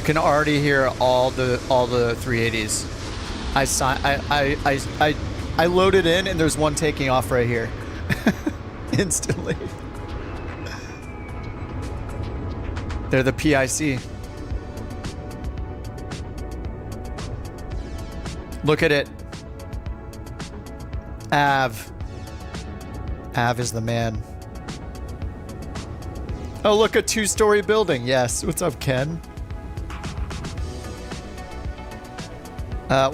You can already hear all the 380s. I loaded in and there's one taking off right here. Instantly. They're the PIC. Look at it. Av is the man. Oh, look, a 2-story building. Yes. What's up, Ken?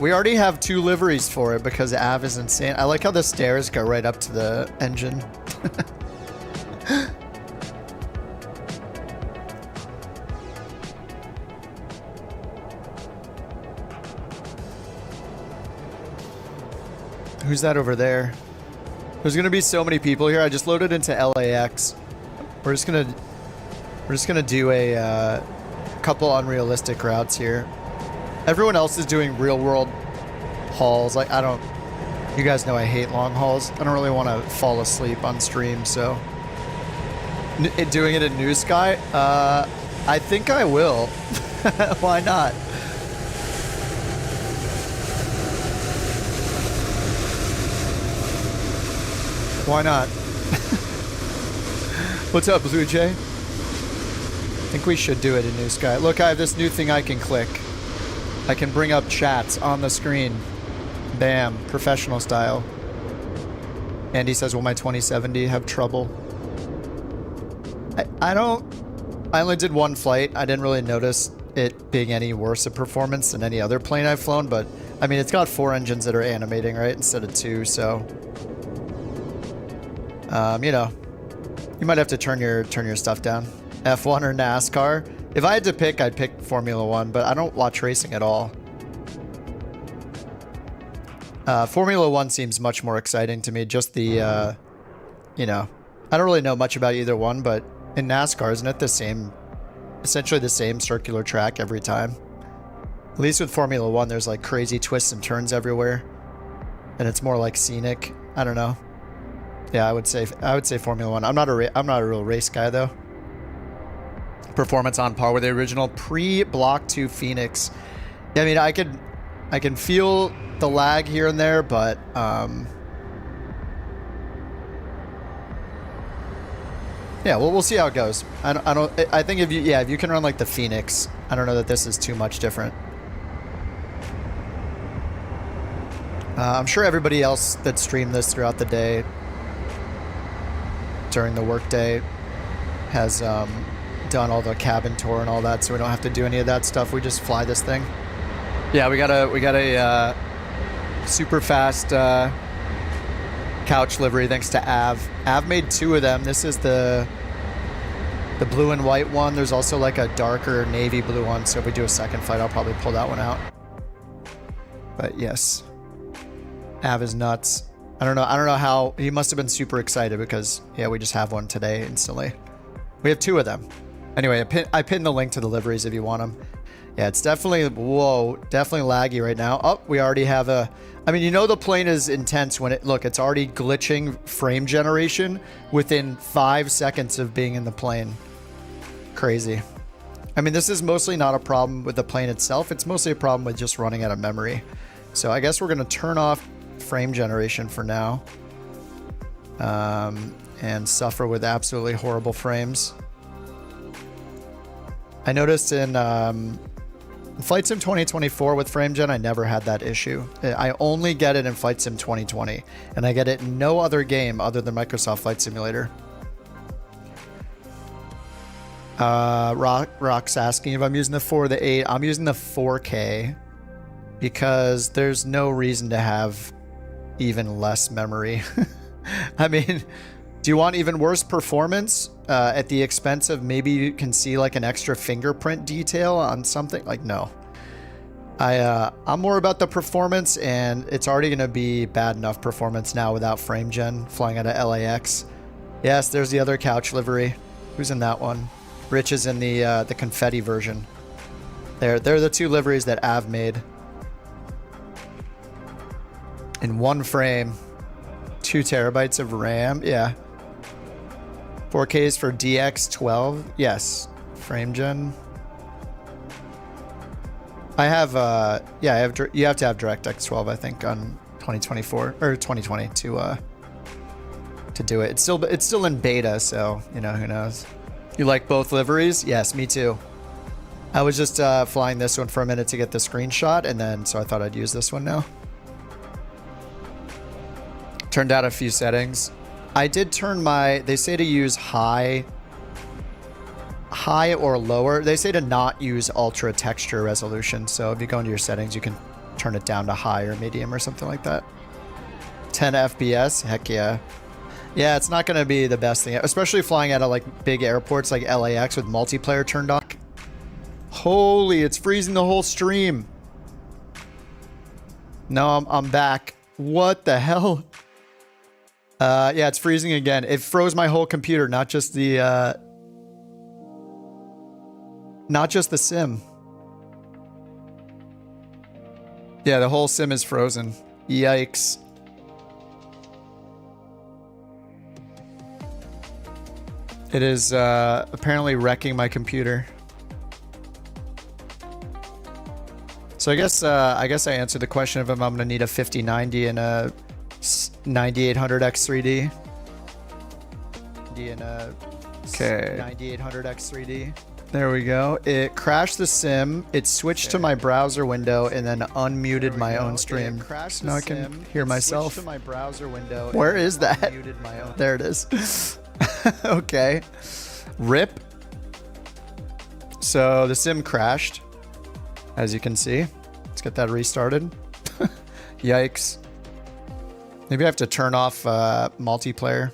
We already have 2 liveries for it because Av is insane. I like how the stairs go right up to the engine. Who's that over there? There's gonna be so many people here. I just loaded into LAX. We're just gonna do a couple unrealistic routes here. Everyone else is doing real world hauls. Like, you guys know I hate long hauls. I don't really want to fall asleep on stream, so doing it in New Sky, I think I will. Why not? Why not? What's up, Blue Jay? I think we should do it in New Sky. Look, I have this new thing I can click. I can bring up chats on the screen. Bam. Professional style. Andy says, will my 2070 have trouble? I only did 1 flight. I didn't really notice it being any worse of performance than any other plane I've flown, but I mean, it's got 4 engines that are animating, right? Instead of 2, so... you know, you might have to turn your stuff down. F1 or NASCAR? If I had to pick, I'd pick Formula 1, but I don't watch racing at all. Formula 1 seems much more exciting to me. Just the, you know, I don't really know much about either one, but in NASCAR, isn't it the same, essentially the same circular track every time? At least with Formula 1, there's like crazy twists and turns everywhere, and it's more like scenic. I don't know. Yeah, I would say Formula 1. I'm not a real race guy though. Performance on par with the original pre-Block 2 Phoenix. Yeah, I mean, I can feel the lag here and there, but yeah, we'll see how it goes. I think if you can run like the Phoenix, I don't know that this is too much different. I'm sure everybody else that streamed this throughout the day, during the workday, has done all the cabin tour and all that, so we don't have to do any of that stuff. We just fly this thing. Yeah, we got a super fast couch livery thanks to Av. Av made 2 of them. This is the blue and white one. There's also like a darker navy blue one, so if we do a second flight, I'll probably pull that one out. But yes, Av is nuts. I don't know how he must have been super excited because yeah, we just have one today instantly. We have 2 of them. Anyway, I pinned the link to the liveries if you want them. Yeah, it's definitely, definitely laggy right now. Oh, we already have I mean, you know the plane is intense when it's already glitching frame generation within 5 seconds of being in the plane. Crazy. I mean, this is mostly not a problem with the plane itself. It's mostly a problem with just running out of memory. So I guess we're going to turn off frame generation for now. And suffer with absolutely horrible frames. I noticed in Flight Sim 2024 with frame gen, I never had that issue. I only get it in Flight Sim 2020, and I get it in no other game other than Microsoft Flight Simulator. Rock's asking if I'm using the 4 or the 8. I'm using the 4K because there's no reason to have even less memory. I mean, do you want even worse performance at the expense of maybe you can see like an extra fingerprint detail on something? Like, no. I'm more about the performance, and it's already going to be bad enough performance now without frame gen flying out of LAX. Yes, there's the other couch livery. Who's in that one? Rich is in the confetti version. They're the 2 liveries that Av made. In 1 frame. 2 terabytes of RAM. Yeah. 4Ks for DX12. Yes. Frame gen. I have, yeah, you have to have DirectX 12, I think, on 2024 or 2020 to do it. It's still in beta, so you know, who knows. You like both liveries? Yes, me too. I was just flying this one for a minute to get the screenshot, and then so I thought I'd use this one now. Turned out a few settings. I did turn my, they say to use high or lower. They say to not use ultra texture resolution. So if you go into your settings, you can turn it down to high or medium or something like that. 10 FPS, heck yeah. Yeah, it's not going to be the best thing, especially flying out of like big airports like LAX with multiplayer turned on. Holy, it's freezing the whole stream. No, I'm back. What the hell? Yeah, it's freezing again. It froze my whole computer, not just the sim. Yeah, the whole sim is frozen. Yikes. It is apparently wrecking my computer. So I guess I answered the question of if I'm gonna need a 5090 and a 9800X3D. And a 9800X3D. There we go. It crashed the sim. It switched to my browser window and then unmuted my own stream. Now I can hear myself. To my browser window. Where is that? There it is. Okay. RIP. So the sim crashed, as you can see. Let's get that restarted. Yikes. Maybe I have to turn off multiplayer.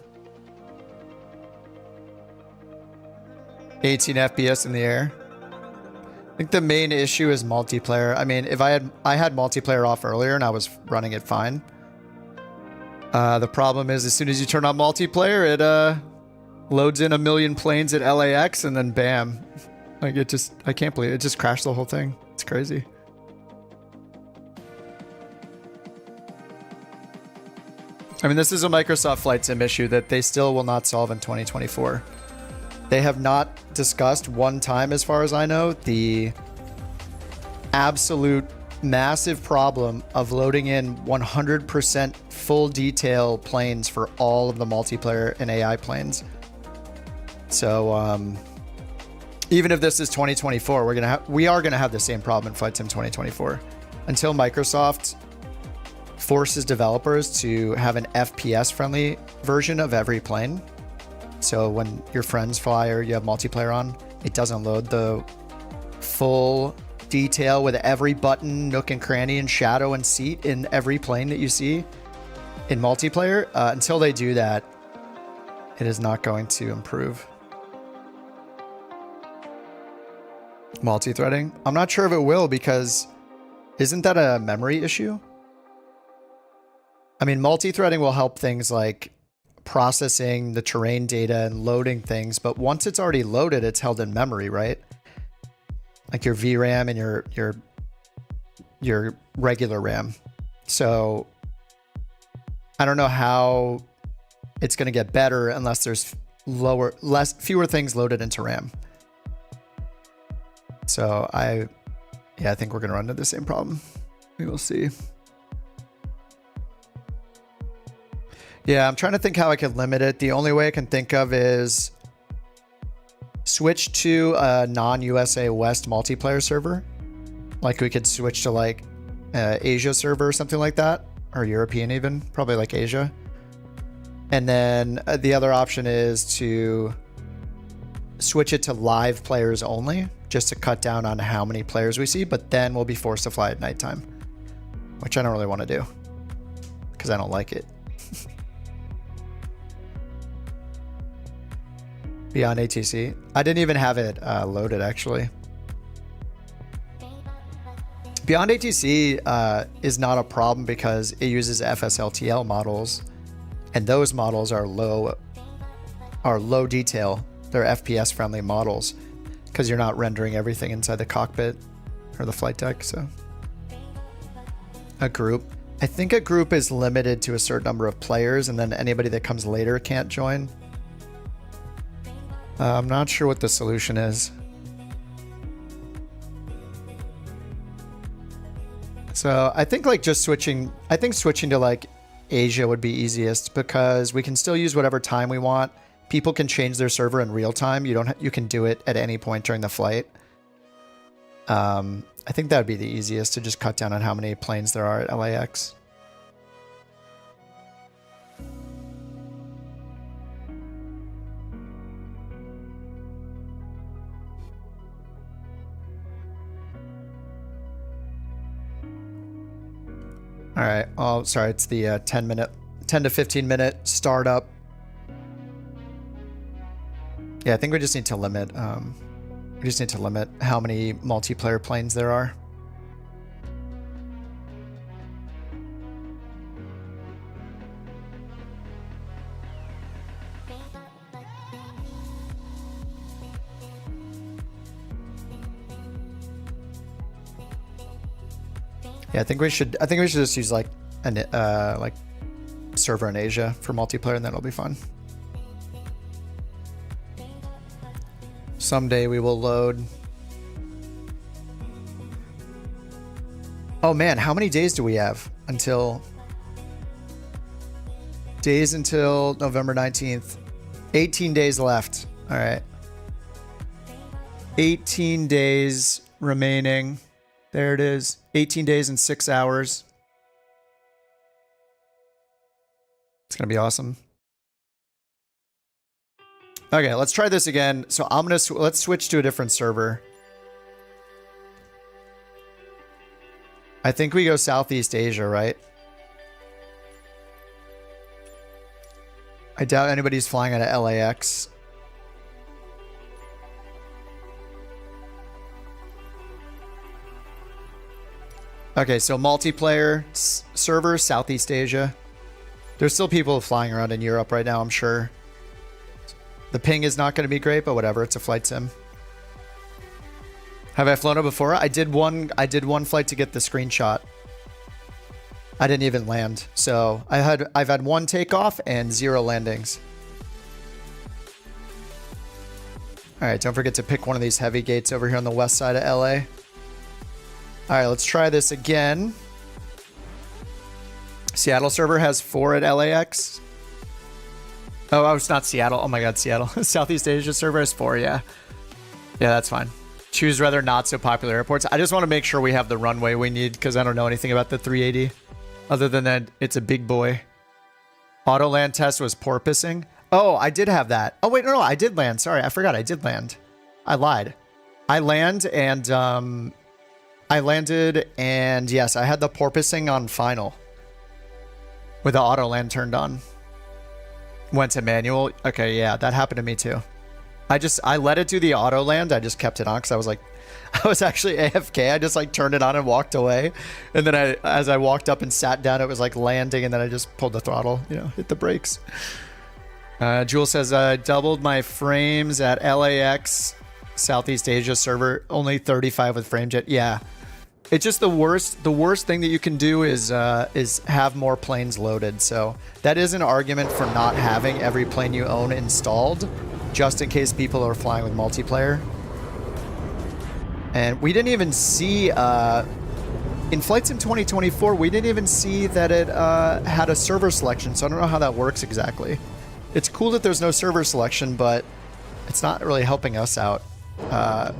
18 FPS in the air. I think the main issue is multiplayer. I mean, if I had multiplayer off earlier and I was running it fine. The problem is as soon as you turn on multiplayer, it loads in a million planes at LAX and then bam. Like it just, I can't believe it just crashed the whole thing. It's crazy. I mean, this is a Microsoft Flight Sim issue that they still will not solve in 2024. They have not discussed one time, as far as I know, the absolute massive problem of loading in 100% full detail planes for all of the multiplayer and AI planes. So even if this is 2024, we are gonna have the same problem in Flight Sim 2024 until Microsoft forces developers to have an FPS friendly version of every plane. So when your friends fly or you have multiplayer on, it doesn't load the full detail with every button, nook and cranny and shadow and seat in every plane that you see in multiplayer. Until they do that, it is not going to improve. Multi-threading. I'm not sure if it will, because isn't that a memory issue? I mean, multi-threading will help things like processing the terrain data and loading things, but once it's already loaded, it's held in memory, right? Like your VRAM and your regular RAM. So I don't know how it's going to get better unless there's fewer things loaded into RAM. So I think we're going to run into the same problem. We will see. Yeah, I'm trying to think how I could limit it. The only way I can think of is switch to a non-USA West multiplayer server. Like we could switch to like Asia server or something like that, or European even, probably like Asia. And then the other option is to switch it to live players only, just to cut down on how many players we see, but then we'll be forced to fly at nighttime, which I don't really want to do because I don't like it. BeyondATC. I didn't even have it loaded, actually. BeyondATC is not a problem because it uses FSLTL models, and those models are low detail. They're FPS friendly models because you're not rendering everything inside the cockpit or the flight deck. So a group. I think a group is limited to a certain number of players, and then anybody that comes later can't join. I'm not sure what the solution is. So I think like just switching, I think switching to like Asia would be easiest because we can still use whatever time we want. People can change their server in real time. You can do it at any point during the flight. I think that would be the easiest to just cut down on how many planes there are at LAX. All right. Oh, sorry. It's the 10 to 15 minute startup. Yeah, I think we just need to limit. We just need to limit how many multiplayer planes there are. Yeah, I think we should just use like an server in Asia for multiplayer, and then it'll be fun. Someday we will load. Oh man, how many days do we have until? Days until November 19th. 18 days left. All right. 18 days remaining. There it is. 18 days and 6 hours. It's going to be awesome. Okay, let's try this again. So let's switch to a different server. I think we go Southeast Asia, right? I doubt anybody's flying out of LAX. Okay, so multiplayer server, Southeast Asia. There's still people flying around in Europe right now, I'm sure. The ping is not going to be great, but whatever. It's a flight sim. Have I flown it before? I did one flight to get the screenshot. I didn't even land. So I've had one takeoff and 0 landings. All right, don't forget to pick one of these heavy gates over here on the west side of LA. All right, let's try this again. Seattle server has 4 at LAX. Oh, it's not Seattle. Oh my God, Seattle. Southeast Asia server has 4, yeah. Yeah, that's fine. Choose rather not so popular airports. I just want to make sure we have the runway we need because I don't know anything about the 380. Other than that, it's a big boy. Auto land test was porpoising. Oh, I did have that. Oh, wait, no, I did land. Sorry, I forgot I did land. I lied. I landed and yes, I had the porpoising on final. With the auto land turned on. Went to manual. Okay, yeah, that happened to me too. I let it do the auto land. I just kept it on because I was actually AFK. I just like turned it on and walked away. And then as I walked up and sat down, it was like landing, and then I just pulled the throttle, hit the brakes. Jewel says, I doubled my frames at LAX Southeast Asia server, only 35 with FrameJet. Yeah. It's just the worst thing that you can do is have more planes loaded. So that is an argument for not having every plane you own installed, just in case people are flying with multiplayer. And we didn't even see, in Flight Sim 2024, we didn't even see that it had a server selection. So I don't know how that works exactly. It's cool that there's no server selection, but it's not really helping us out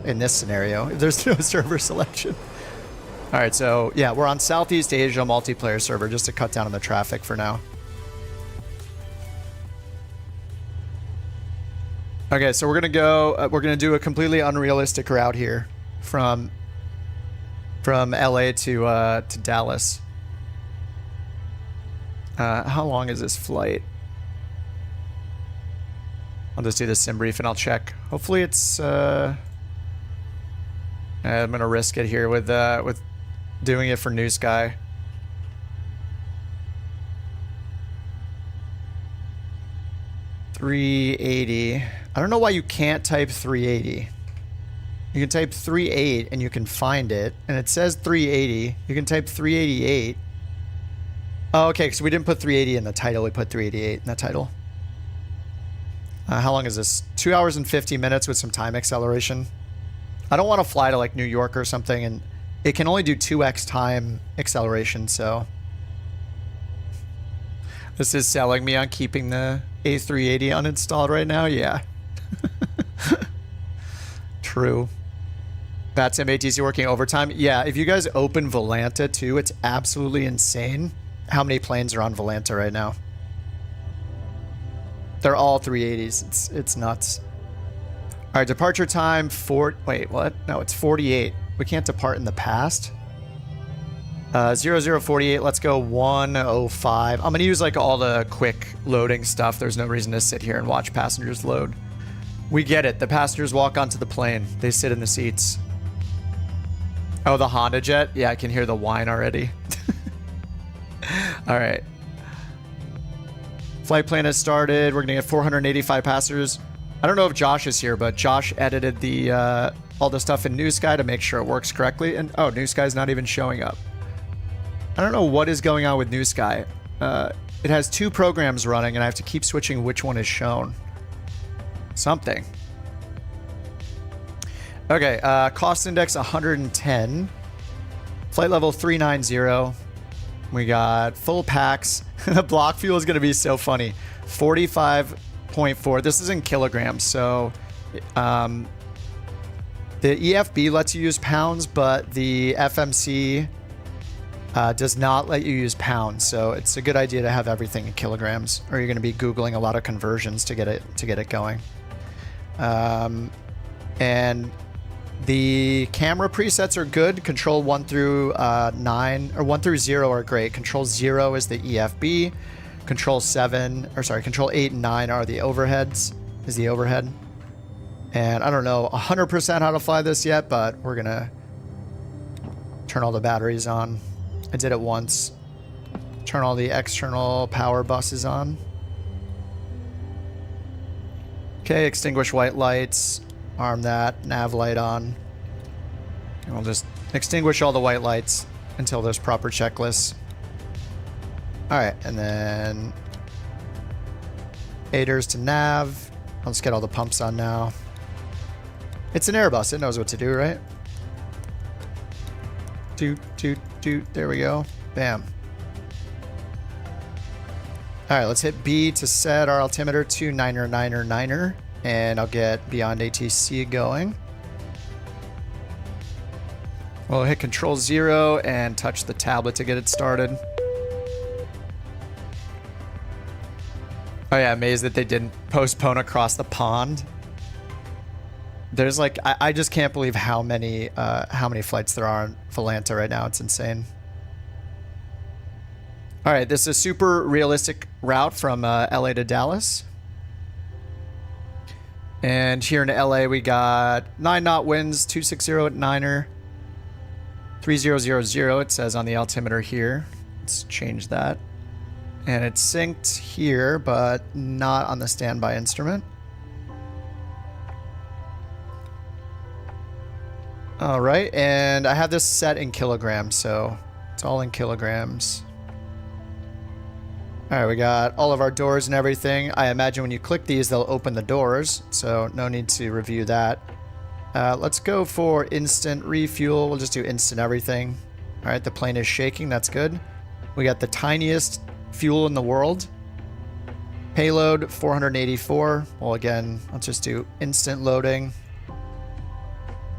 in this scenario if there's no server selection. All right, so yeah, we're on Southeast Asia multiplayer server just to cut down on the traffic for now. Okay, so we're gonna do a completely unrealistic route here from LA to Dallas. How long is this flight? I'll just do the sim brief and I'll check. Hopefully it's I'm gonna risk it here with doing it for New Sky. $380. I don't know why you can't type 380. You can type 38 and you can find it, and it says 380. You can type 388. Oh, okay, because we didn't put 380 in the title. We put 388 in the title. How long is this? 2 hours and 50 minutes with some time acceleration. I don't want to fly to like New York or something and it can only do 2x time acceleration, so this is selling me on keeping the A380 uninstalled right now. Yeah. True. That's BeyondATC working overtime. Yeah, if you guys open Volanta too, it's absolutely insane how many planes are on Volanta right now. They're all 380s. It's nuts. All right, departure time, wait, what? No, it's 48. We can't depart in the past. 0048, let's go 105. I'm gonna use like all the quick loading stuff. There's no reason to sit here and watch passengers load. We get it. The passengers walk onto the plane. They sit in the seats. Oh, the Honda jet? Yeah, I can hear the whine already. All right. Flight plan has started. We're going to get 485 passengers. I don't know if Josh is here, but Josh edited the all the stuff in New Sky to make sure it works correctly. And oh, New Sky's not even showing up. I don't know what is going on with New Sky. It has 2 programs running, and I have to keep switching which one is shown. Something. Okay, cost index 110. Flight level 390. We got full packs. The block fuel is going to be so funny. 45.4. This is in kilograms. So the EFB lets you use pounds, but the FMC does not let you use pounds. So it's a good idea to have everything in kilograms, or you're going to be Googling a lot of conversions to get it going. And the camera presets are good. Control 1 through 9 or 1 through 0 are great. Control 0 is the EFB. Control 8 and 9 are the overheads. Is the overhead. And I don't know 100% how to fly this yet, but we're gonna turn all the batteries on. I did it once. Turn all the external power buses on. Okay, extinguish white lights. Arm that, nav light on. And we'll just extinguish all the white lights until there's proper checklists. Alright, and then aiders to nav. Let's get all the pumps on now. It's an Airbus, it knows what to do, right? Doot, doot, doot, there we go. Bam. Alright, let's hit B to set our altimeter to 9er, and I'll get BeyondATC going. We'll hit Control 0 and touch the tablet to get it started. Oh yeah, amazed that they didn't postpone across the pond. There's like, I just can't believe how many flights there are on Volanta right now. It's insane. All right, this is a super realistic route from LA to Dallas. And here in LA, we got 9-knot winds, 260 at 9er, 3000, it says on the altimeter here. Let's change that. And it's synced here, but not on the standby instrument. All right, and I have this set in kilograms, so it's all in kilograms. All right, we got all of our doors and everything. I imagine when you click these, they'll open the doors, so no need to review that. Let's go for instant refuel. We'll just do instant everything. All right, the plane is shaking. That's good. We got the tiniest fuel in the world. Payload 484. Well, again, let's just do instant loading.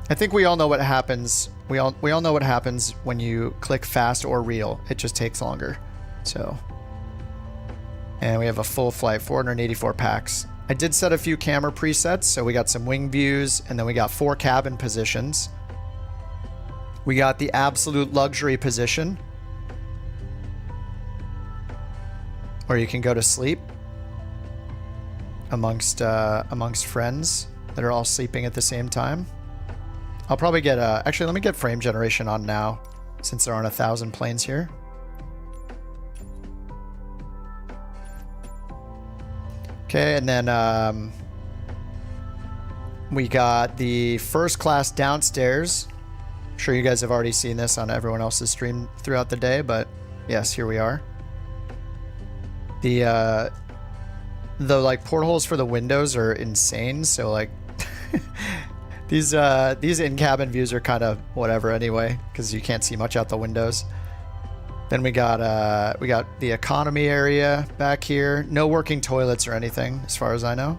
I think we all know what happens. We all know what happens when you click fast or real. It just takes longer. So. And we have a full flight, 484 packs. I did set a few camera presets, so we got some wing views, and then we got 4 cabin positions. We got the absolute luxury position, where you can go to sleep amongst friends that are all sleeping at the same time. I'll probably get actually, let me get frame generation on now, since there aren't 1,000 planes here. Okay, and then we got the first class downstairs. I'm sure you guys have already seen this on everyone else's stream throughout the day, but yes, here we are. The like portholes for the windows are insane. So like These in-cabin views are kind of whatever anyway, because you can't see much out the windows. Then we got the economy area back here. No working toilets or anything, as far as I know.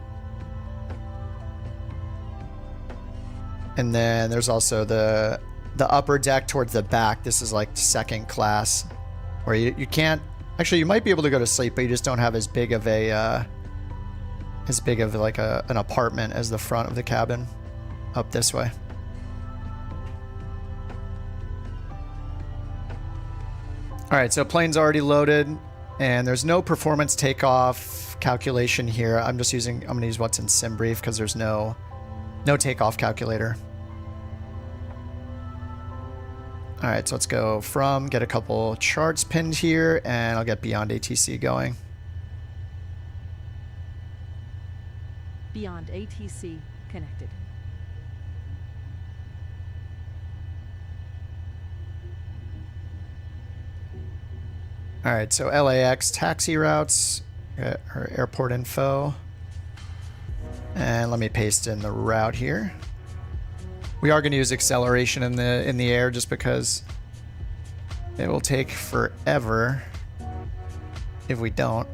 And then there's also the upper deck towards the back. This is like second class, where you can't actually, you might be able to go to sleep, but you just don't have as big of a like an apartment as the front of the cabin up this way. All right, so plane's already loaded, and there's no performance takeoff calculation here. I'm gonna use what's in SimBrief because there's no takeoff calculator. All right, so let's go get a couple charts pinned here, and I'll get BeyondATC going. BeyondATC connected. All right, so LAX taxi routes, got our airport info. And let me paste in the route here. We are going to use acceleration in the air just because it will take forever if we don't.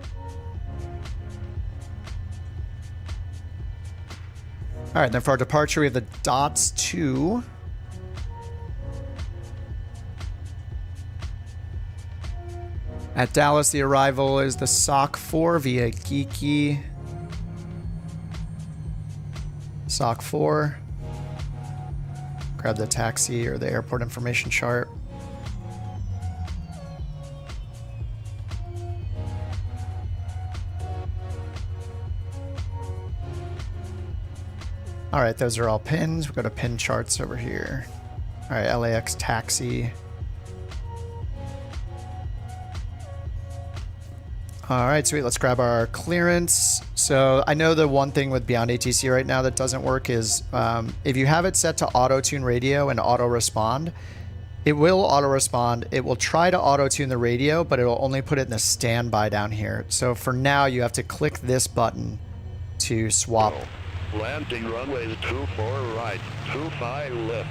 All right, then for our departure, we have the DOTS 2. At Dallas, the arrival is the SOC 4 via Geeky. SOC 4. Grab the taxi or the airport information chart. All right, those are all pins. We've got a pin charts over here. All right, LAX taxi. All right, sweet. Let's grab our clearance. So I know the one thing with BeyondATC right now that doesn't work is if you have it set to auto-tune radio and auto-respond, it will auto-respond. It will try to auto-tune the radio, but it will only put it in the standby down here. So for now, you have to click this button to swap. Landing runway 24 right, 25 left.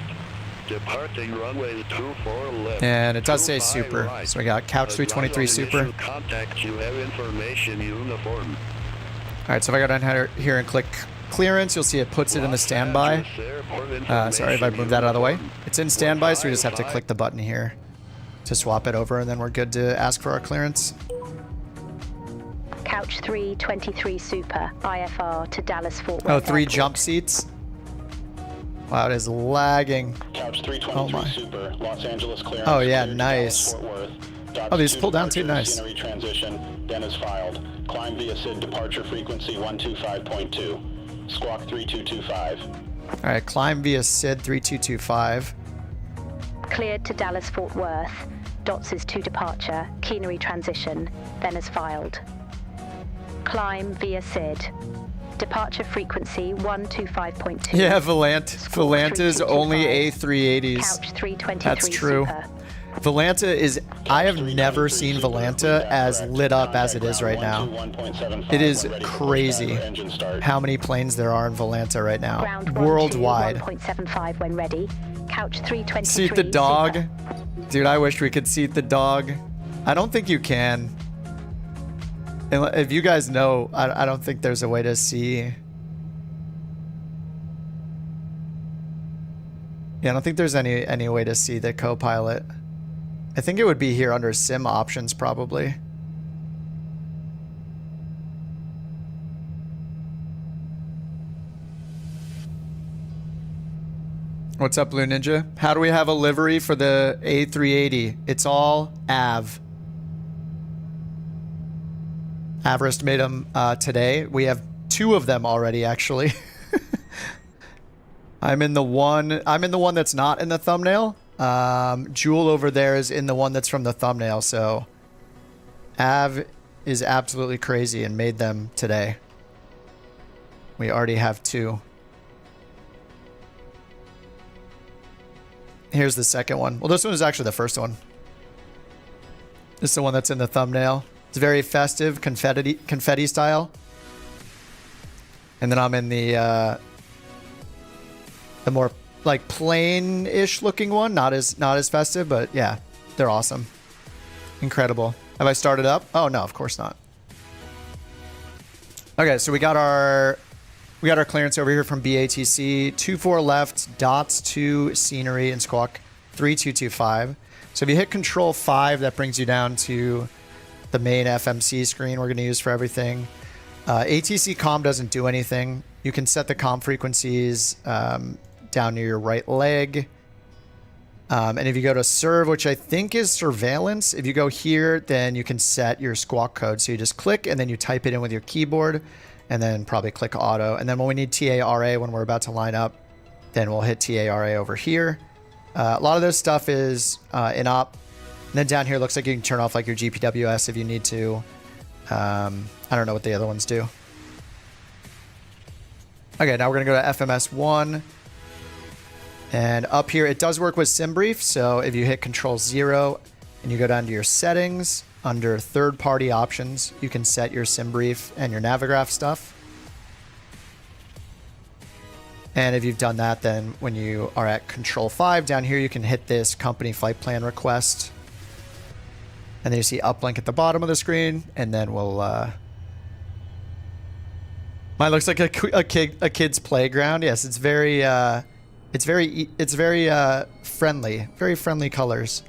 Departing runway 24 left. And it does say super. Right. So we got Couch 323 super. Contact, you have information uniform. All right, so if I go down here and click clearance, you'll see it puts it in the standby. Sorry if I moved that out of the way. It's in standby, so we just have to click the button here to swap it over, and then we're good to ask for our clearance. Couch 323 super, IFR to Dallas Fort Worth. Oh, 3 jump seats. Wow, it is lagging. Couch 323 super, Los Angeles clearance. Oh yeah, nice. Oh, these pull down too, nice. Transition, then is filed. Climb via SID departure frequency 125.2. Squawk 3225. All right, climb via SID 3225. Cleared to Dallas Fort Worth. DOTS is to departure, Keenery transition, then is filed. Climb via SID. Departure frequency 125.2. Yeah, Volanta is only A380s. Couch 323 That's true. super. Volanta is, I have never seen Volanta as lit up as it is right now. It is crazy how many planes there are in Volanta right now, worldwide. 1.75 when ready. Couch 323 Seat the dog. super. Dude, I wish we could seat the dog. I don't think you can. If you guys know, I don't think there's a way to see. Yeah, I don't think there's any way to see the co-pilot. I think it would be here under sim options probably. What's up, Blue Ninja? How do we have a livery for the A380? It's all AV. Averest made them today. We have 2 of them already, actually. I'm in the one that's not in the thumbnail. Jewel over there is in the one that's from the thumbnail. So Av is absolutely crazy and made them today. We already have 2. Here's the second one. Well, this one is actually the first one. This is the one that's in the thumbnail. It's very festive, confetti style. And then I'm in the the more like plain-ish looking one. Not as festive, but yeah, they're awesome. Incredible. Have I started up? Oh no, of course not. Okay, so we got our clearance over here from BATC. 24 left, dots 2 scenery and squawk 3225. So if you hit Control 5, that brings you down to the main FMC screen we're going to use for everything. ATC comm doesn't do anything. You can set the comm frequencies down near your right leg. And if you go to serve, which I think is surveillance, if you go here, then you can set your squawk code. So you just click and then you type it in with your keyboard and then probably click auto. And then when we need TARA, when we're about to line up, then we'll hit TARA over here. A lot of this stuff is in op. And then down here, looks like you can turn off like your GPWS if you need to. I don't know what the other ones do. Okay, now we're going to go to FMS 1. And up here, it does work with SimBrief. So if you hit Control 0 and you go down to your settings, under third-party options, you can set your SimBrief and your Navigraph stuff. And if you've done that, then when you are at Control 5, down here, you can hit this company flight plan request. And then you see uplink at the bottom of the screen, and then we'll... Mine looks like a kid's playground. Yes, it's very... It's very friendly, very friendly colors.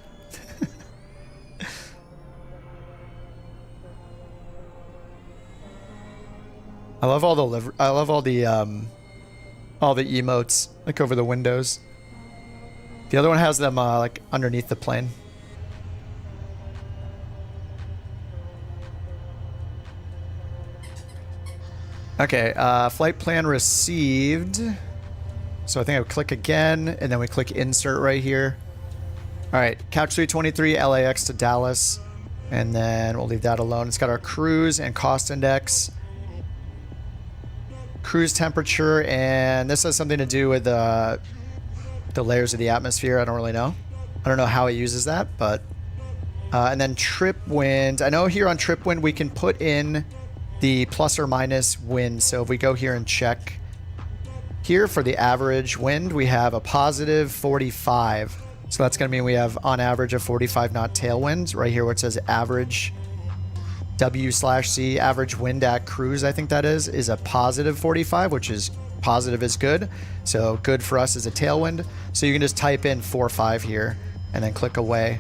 I love all the emotes like over the windows. The other one has them like underneath the plane. Okay, flight plan received. So I think I would click again, and then we click insert right here. All right, Couch 323 LAX to Dallas, and then we'll leave that alone. It's got our cruise and cost index, cruise temperature, and this has something to do with the layers of the atmosphere. I don't really know. I don't know how it uses that, but and then trip wind. I know here on trip wind we can put in the plus or minus wind. So if we go here and check. Here for the average wind, we have a positive 45. So that's going to mean we have on average a 45 knot tailwind. Right here where it says average W/C, average wind at cruise, I think that is a positive 45, which is positive is good. So good for us is a tailwind. So you can just type in 45 here and then click away.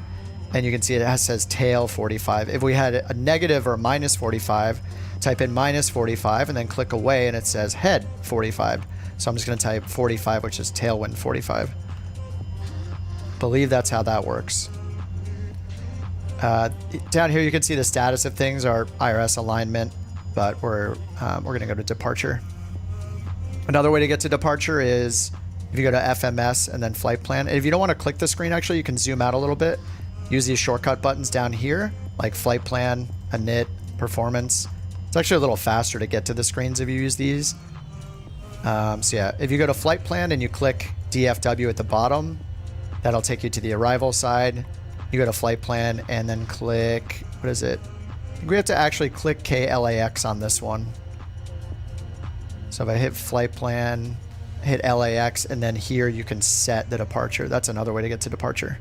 And you can see it says tail 45. If we had a negative or a minus 45, type in minus 45 and then click away and it says head 45. So I'm just going to type 45, which is tailwind 45. Believe that's how that works. Down here, you can see the status of things, our IRS alignment, but we're going to go to departure. Another way to get to departure is if you go to FMS and then flight plan. And if you don't want to click the screen, actually, you can zoom out a little bit. Use these shortcut buttons down here, like flight plan, init, performance. It's actually a little faster to get to the screens if you use these. So yeah, if you go to flight plan and you click DFW at the bottom, that'll take you to the arrival side. You go to flight plan and then click, what is it? I think we have to actually click KLAX on this one. So if I hit flight plan, hit LAX, and then here you can set the departure. That's another way to get to departure.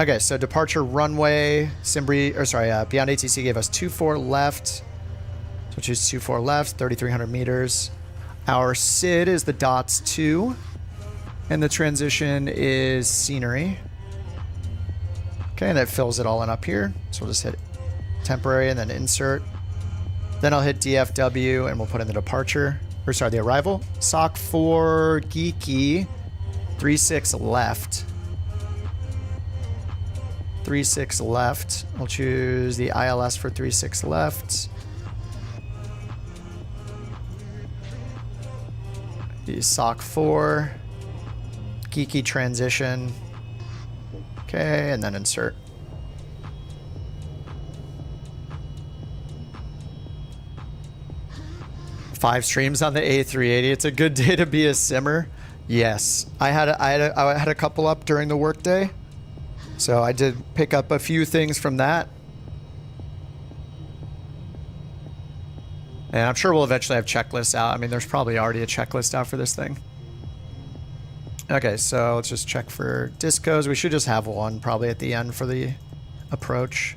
Okay, so departure runway, BeyondATC gave us 24 left. So choose 24 left, 3,300 meters. Our SID is the dots 2. And the transition is scenery. Okay, and it fills it all in up here. So we'll just hit temporary and then insert. Then I'll hit DFW and we'll put in the departure. Or sorry, the arrival. SOC 4 Geeky, 36 left. 36 left. I'll choose the ILS for 36 left. The SOC 4. Geeky transition. Okay, and then insert. Five streams on the A380. It's a good day to be a simmer. Yes, I had a couple up during the workday, so I did pick up a few things from that. And I'm sure we'll eventually have checklists out. I mean, there's probably already a checklist out for this thing. Okay, so let's just check for discos. We should just have one probably at the end for the approach.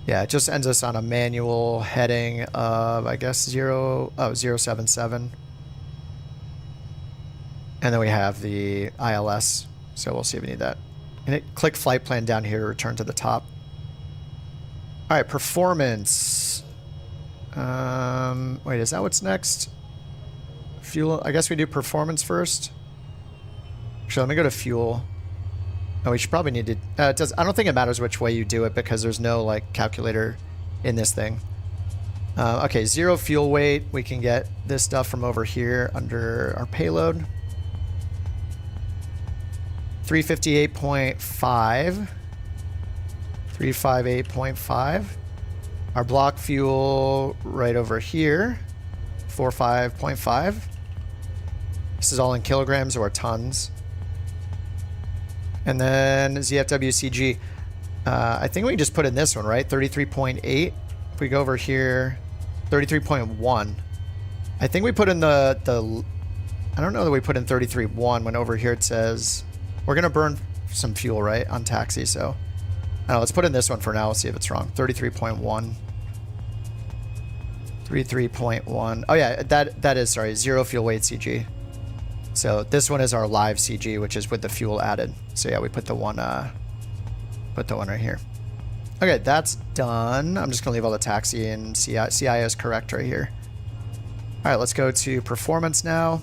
Yeah, it just ends us on a manual heading of, I guess, 077. And then we have the ILS, so we'll see if we need that. And click flight plan down here to return to the top. All right, performance. Wait, is that what's next? Fuel, I guess we do performance first. Actually, let me go to fuel. Oh, we should probably need to, I don't think it matters which way you do it because there's no like calculator in this thing. Okay, 0 fuel weight. We can get this stuff from over here under our payload. 358.5. 358.5. Our block fuel right over here. 45.5. This is all in kilograms or tons. And then ZFWCG. I think we can just put in this one, right? 33.8. If we go over here, 33.1. I think we put in the I don't know that we put in 33.1 when over here it says we're going to burn some fuel, right, on taxi. So I don't know, let's put in this one for now. We'll see if it's wrong. 33.1. 33.1. Oh yeah, that is, sorry, 0 fuel weight CG. So this one is our live CG, which is with the fuel added. So yeah, we put the one right here. Okay, that's done. I'm just gonna leave all the taxi and CI is correct right here. All right, let's go to performance now.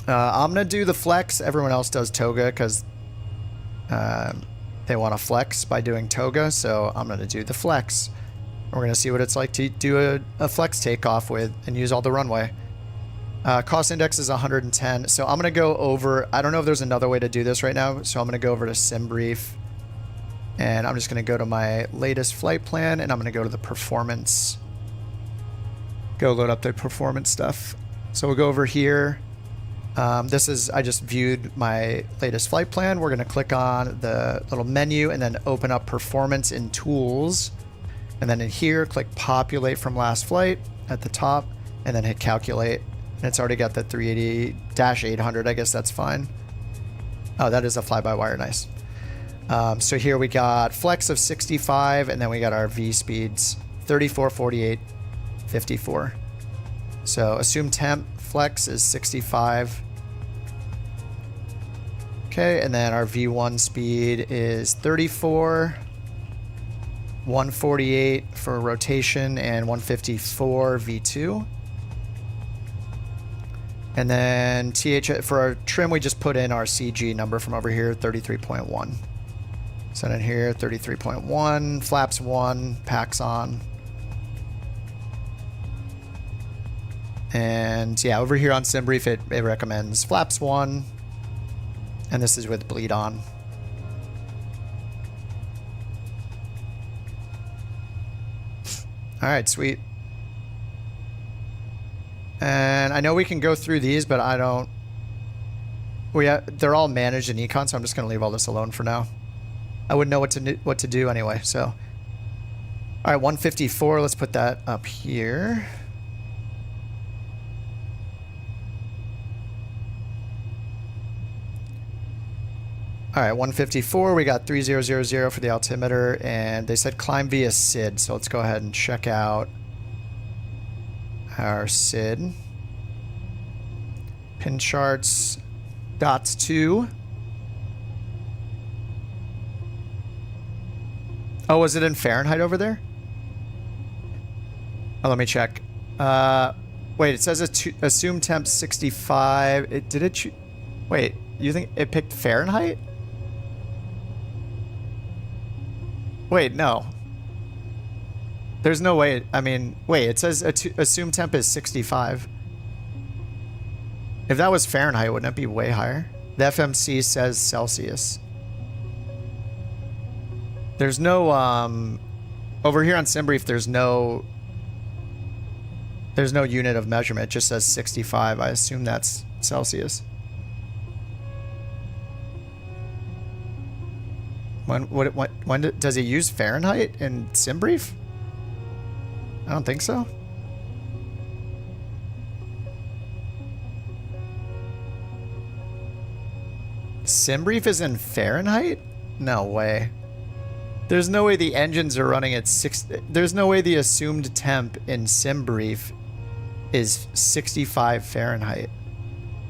I'm gonna do the flex. Everyone else does toga because they want to flex by doing toga. So I'm gonna do the flex. We're gonna see what it's like to do a flex takeoff with and use all the runway. Cost index is 110. So I'm going to go over, I don't know if there's another way to do this right now. So I'm going to go over to SimBrief and I'm just going to go to my latest flight plan and I'm going to go to the performance, go load up the performance stuff. So we'll go over here. This is, I just viewed my latest flight plan. We're going to click on the little menu and then open up performance in tools. And then in here, click populate from last flight at the top and then hit calculate. And it's already got the 380-800. I guess that's fine. Oh, that is a fly-by-wire. Nice. So here we got flex of 65, and then we got our V speeds 34, 48, 54. So assume temp flex is 65. Okay, and then our V1 speed is 34, 148 for rotation, and 154 V2. And then for our trim, we just put in our CG number from over here, 33.1. So in here, 33.1, flaps 1, packs on. And yeah, over here on SimBrief, it recommends flaps 1. And this is with bleed on. All right, sweet. And I know we can go through these, but I don't. They're all managed in Econ, so I'm just going to leave all this alone for now. I wouldn't know what to do anyway. So, all right, 154. Let's put that up here. All right, 154. We got 3000 for the altimeter, and they said climb via SID. So let's go ahead and check out our SID. Pin charts, dots 2. Oh, was it in Fahrenheit over there? Oh, let me check. Wait, it says assume temp 65. Wait, you think it picked Fahrenheit? Wait, no. There's no way. I mean, wait, it says assume temp is 65. If that was Fahrenheit, wouldn't it be way higher? The FMC says Celsius. There's no, over here on SimBrief, there's no unit of measurement. It just says 65. I assume that's Celsius. When does it use Fahrenheit in SimBrief? I don't think so. SimBrief is in Fahrenheit? No way. There's no way the engines are running at there's no way the assumed temp in SimBrief is 65 Fahrenheit.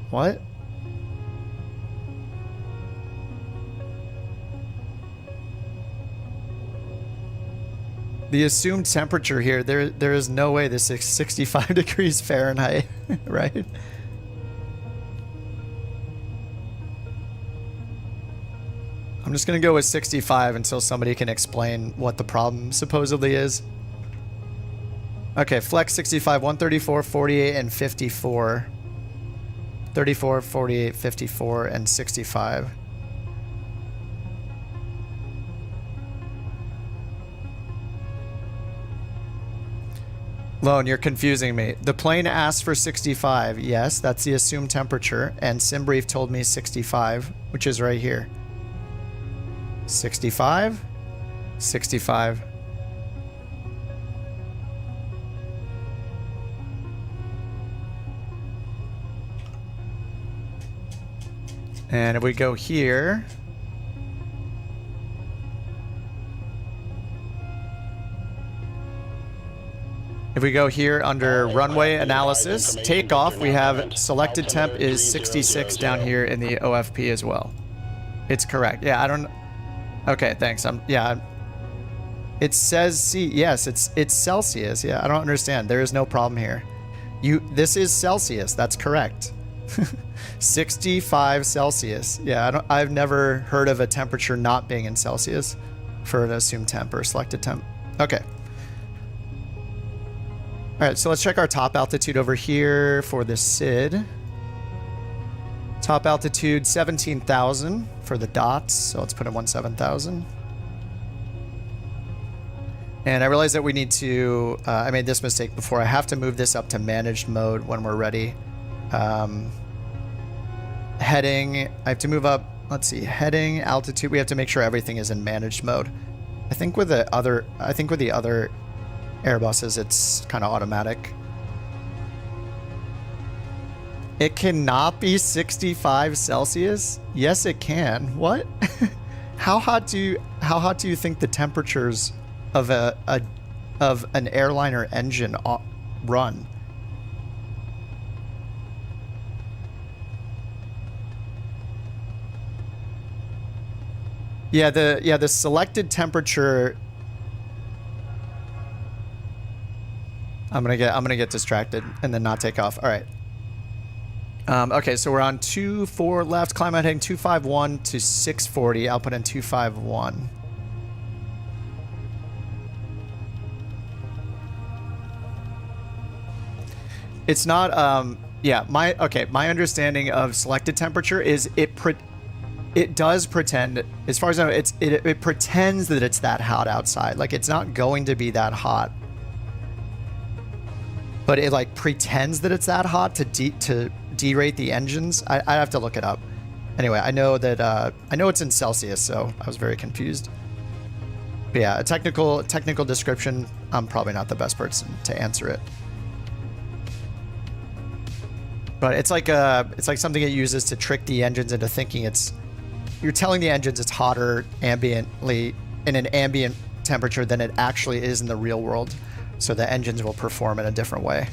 What? The assumed temperature here, there is no way this is 65 degrees Fahrenheit, right? I'm just gonna go with 65 until somebody can explain what the problem supposedly is. Okay, flex 65, 134, 48, and 54. 34, 48, 54, and 65. Lone, you're confusing me. The plane asked for 65. Yes, that's the assumed temperature. And SimBrief told me 65, which is right here. 65? 65. And if we go here... If we go here under runway analysis, takeoff, we have selected temp is 66 down here in the OFP as well. It's correct. Yeah, I don't... Okay, thanks. Yeah. It says yes, it's Celsius. Yeah, I don't understand. There is no problem here. This is Celsius. That's correct. 65 Celsius. Yeah, I've never heard of a temperature not being in Celsius for an assumed temp or selected temp. Okay. All right, so let's check our top altitude over here for the SID. Top altitude 17,000 for the dots, so let's put in 17,000. And I realize that we need to, I made this mistake before. I have to move this up to managed mode when we're ready. Heading, I have to move up, let's see, heading, altitude. We have to make sure everything is in managed mode. I think with the other Airbuses, it's kind of automatic. It cannot be 65 Celsius? Yes, it can. What? How hot do you think the temperatures of an airliner engine run? Yeah, the selected temperature. I'm gonna get distracted and then not take off. All right. Okay, so we're on 24 left. Climb out heading 251 to 640. I'll put in 251. It's not. Yeah. My understanding of selected temperature is it does pretend, as far as I know, it pretends that it's that hot outside. Like it's not going to be that hot. But it like pretends that it's that hot to derate the engines. I have to look it up. Anyway, I know that I know it's in Celsius, so I was very confused. But yeah, a technical description. I'm probably not the best person to answer it. But it's like something it uses to trick the engines into thinking you're telling the engines it's hotter ambiently in an ambient temperature than it actually is in the real world. So the engines will perform in a different way.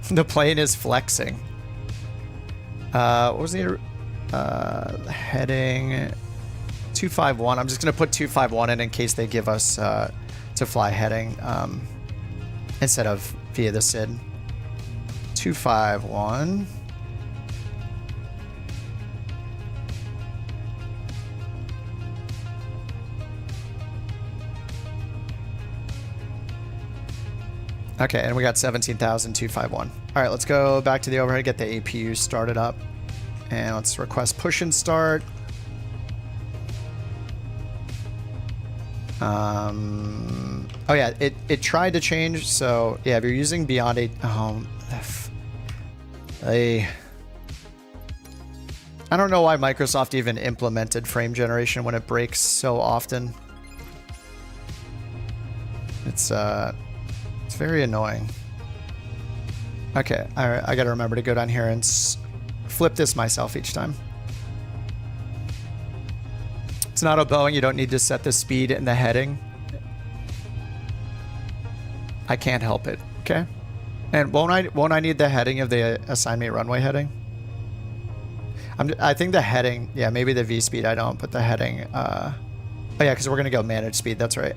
The plane is flexing. What was the heading? 251. I'm just gonna put 251 in case they give us to fly heading instead of via the SID. 251. Okay, and we got 17,251. All right, let's go back to the overhead, get the APU started up. And let's request push and start. Oh yeah, it tried to change, so yeah, if you're using BeyondATC, I don't know why Microsoft even implemented frame generation when it breaks so often. It's very annoying. Okay, I gotta remember to go down here and flip this myself each time. It's not a Boeing, you don't need to set the speed and the heading. I can't help it, okay? And won't I need the heading if they assign me runway heading? I think the heading, yeah, maybe the V speed I don't, but the heading, oh yeah, because we're gonna go manage speed, that's right.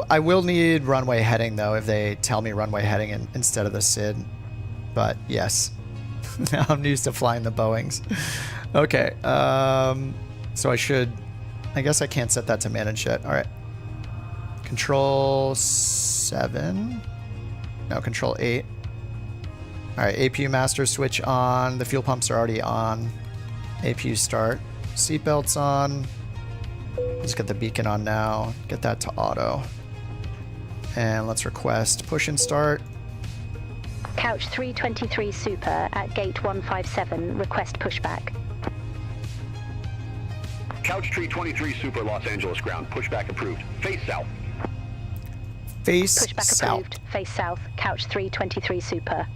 I will need runway heading though if they tell me runway heading instead of the SID, but yes. Now I'm used to flying the Boeings. Okay, so I guess I can't set that to manage yet. All right. Control 7. No, control 8. All right, APU master switch on. The fuel pumps are already on. APU start. Seatbelts on. Let's get the beacon on now. Get that to auto. And let's request push and start. Couch 323 Super at gate 157. Request pushback. Couch 323 Super Los Angeles ground. Pushback approved. Face south. Face Pushback south. approved. Face south. Couch 323 Super.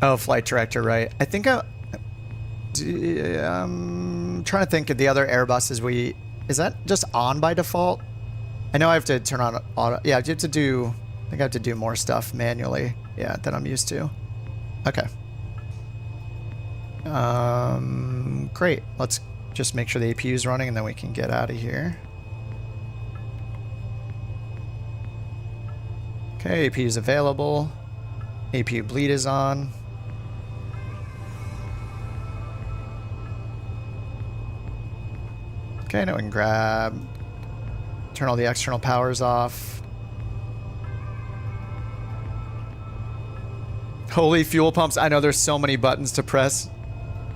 Oh, flight director, right. I think I'm trying to think of the other Airbuses is that just on by default? I know I have to turn on auto. Yeah, I have to do, I think I have to do more stuff manually. Yeah, that I'm used to. Okay. Great. Let's just make sure the APU is running and then we can get out of here. Okay, APU is available. APU bleed is on. Okay, now we can turn all the external powers off. Holy fuel pumps. I know there's so many buttons to press.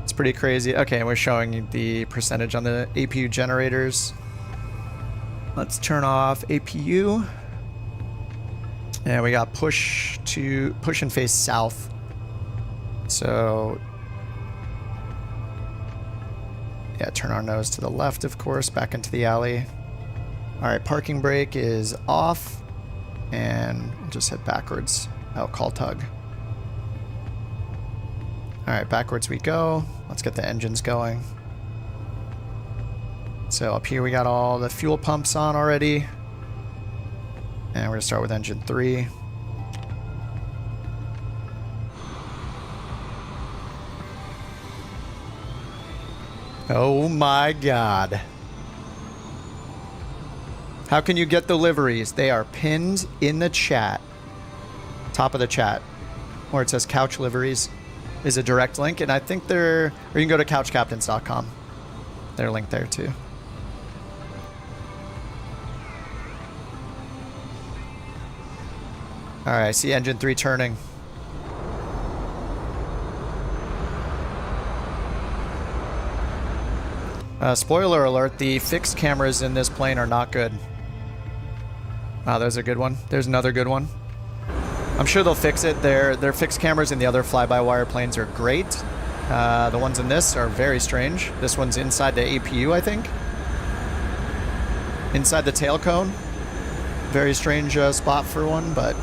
It's pretty crazy. Okay, we're showing the percentage on the APU generators. Let's turn off APU. And we got push and face south. So yeah, turn our nose to the left, of course, back into the alley. All right, parking brake is off, and we'll just hit backwards. Oh, call tug. All right, backwards we go. Let's get the engines going. So up here we got all the fuel pumps on already. And we're gonna start with engine 3. Oh my God. How can you get the liveries? They are pinned in the chat. Top of the chat, where it says couch liveries is a direct link. And I think or you can go to couchcaptains.com. They're linked there too. All right, I see engine 3 turning. Spoiler alert, the fixed cameras in this plane are not good. Wow, there's a good one. There's another good one. I'm sure they'll fix it. Their fixed cameras in the other fly-by-wire planes are great. The ones in this are very strange. This one's inside the APU, I think. Inside the tail cone. Very strange spot for one, but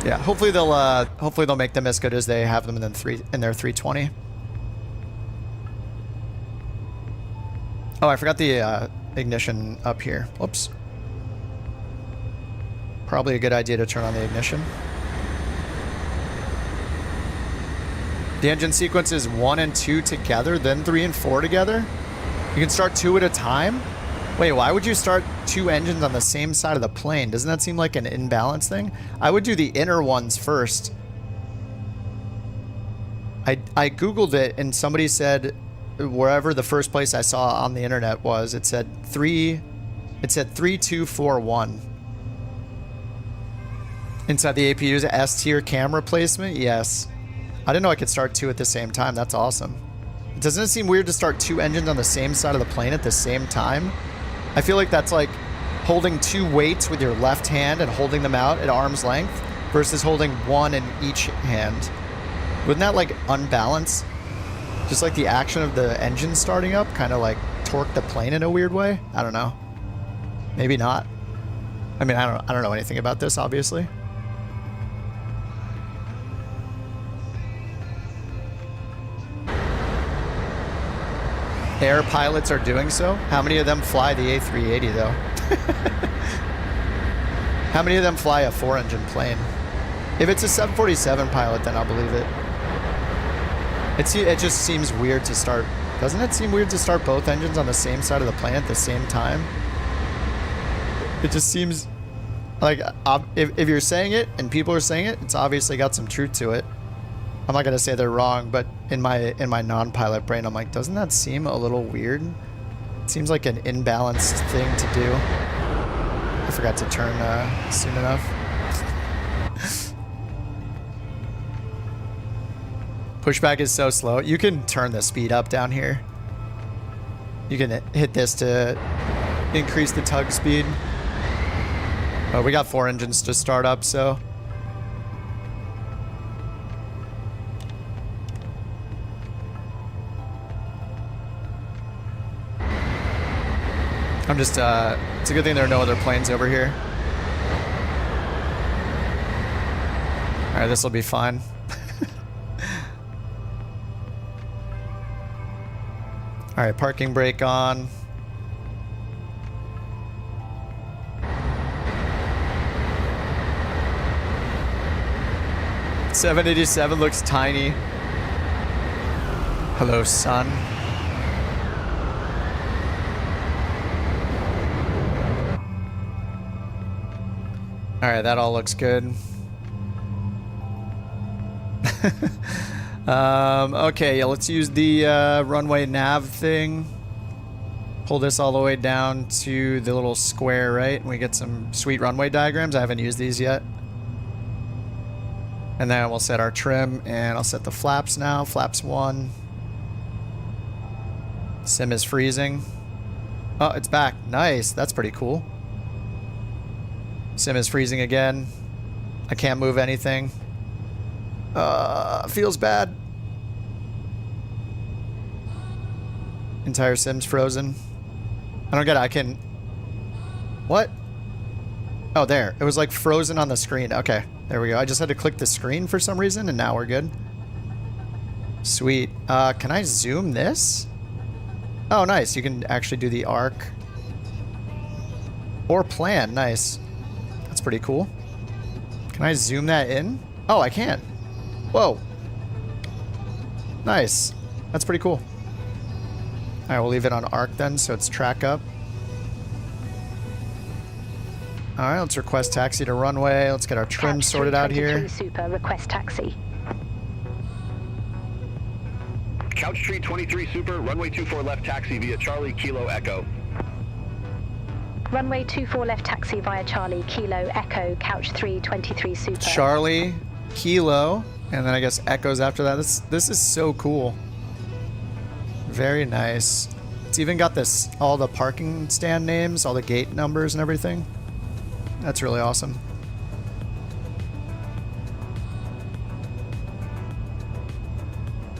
yeah, hopefully they'll make them as good as they have them in their 320. Oh, I forgot the ignition up here. Whoops. Probably a good idea to turn on the ignition. The engine sequence is 1 and 2 together, then 3 and 4 together. You can start 2 at a time. Wait, why would you start 2 engines on the same side of the plane? Doesn't that seem like an imbalance thing? I would do the inner ones first. I Googled it and somebody said wherever the first place I saw on the internet was, it said 3, 2, 4, 1. Inside the APU's S-tier camera placement? Yes. I didn't know I could start 2 at the same time. That's awesome. Doesn't it seem weird to start 2 engines on the same side of the plane at the same time? I feel like that's like holding 2 weights with your left hand and holding them out at arm's length. versus holding one in each hand. Wouldn't that like unbalance? Just like the action of the engine starting up kind of like torque the plane in a weird way? I don't know. Maybe not. I mean, I don't know anything about this, obviously. Air pilots are doing so. How many of them fly the A380 though? How many of them fly a 4-engine plane? If it's a 747 pilot, then I'll believe it. It just seems weird to start. Doesn't it seem weird to start both engines on the same side of the plane at the same time? It just seems like if you're saying it and people are saying it, it's obviously got some truth to it. I'm not gonna say they're wrong, but in my non-pilot brain, I'm like, doesn't that seem a little weird? It seems like an imbalanced thing to do. I forgot to turn soon enough. Pushback is so slow. You can turn the speed up down here. You can hit this to increase the tug speed. We got 4 engines to start up, so. I'm just, it's a good thing there are no other planes over here. All right, this will be fine. All right, parking brake on. $787 looks tiny. Hello, son. All right, that all looks good. Okay, yeah, let's use the runway nav thing. Pull this all the way down to the little square, right? And we get some sweet runway diagrams. I haven't used these yet. And then we'll set our trim, and I'll set the flaps now. Flaps 1. Sim is freezing. Oh, it's back. Nice. That's pretty cool. Sim is freezing again. I can't move anything. Feels bad. Entire sim's frozen. I don't get it. I can... What? Oh, there. It was like frozen on the screen. Okay, there we go. I just had to click the screen for some reason, and now we're good. Sweet. Can I zoom this? Oh, nice. You can actually do the arc. Or plan. Nice. That's pretty cool. Can I zoom that in? Oh, I can. Whoa. Nice. That's pretty cool. Alright, we'll leave it on arc then, so it's track up. Alright, let's request taxi to runway. Let's get our trim sorted out here. Super, request taxi. Couch Tree 23 Super, runway 24 left taxi via Charlie Kilo Echo. Runway 24 left taxi via Charlie Kilo Echo, Couch 323 Super. Charlie, Kilo, and then I guess Echoes after that. This is so cool. Very nice. It's even got this, all the parking stand names, all the gate numbers and everything. That's really awesome.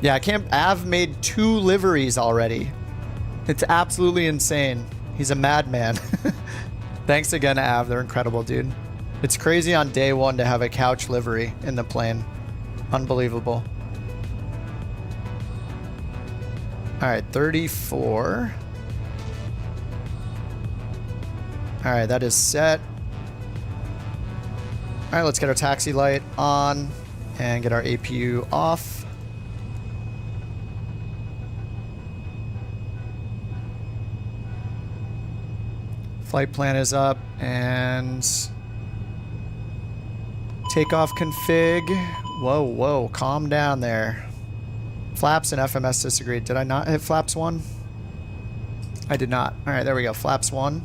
Yeah, Av made 2 liveries already. It's absolutely insane. He's a madman. Thanks again, Av. They're incredible, dude. It's crazy on day 1 to have a couch livery in the plane. Unbelievable. All right, 34. All right, that is set. All right, let's get our taxi light on and get our APU off. Flight plan is up and takeoff config. Whoa, whoa, calm down there. Flaps and FMS disagreed. Did I not hit flaps 1? I did not. All right, there we go. Flaps 1.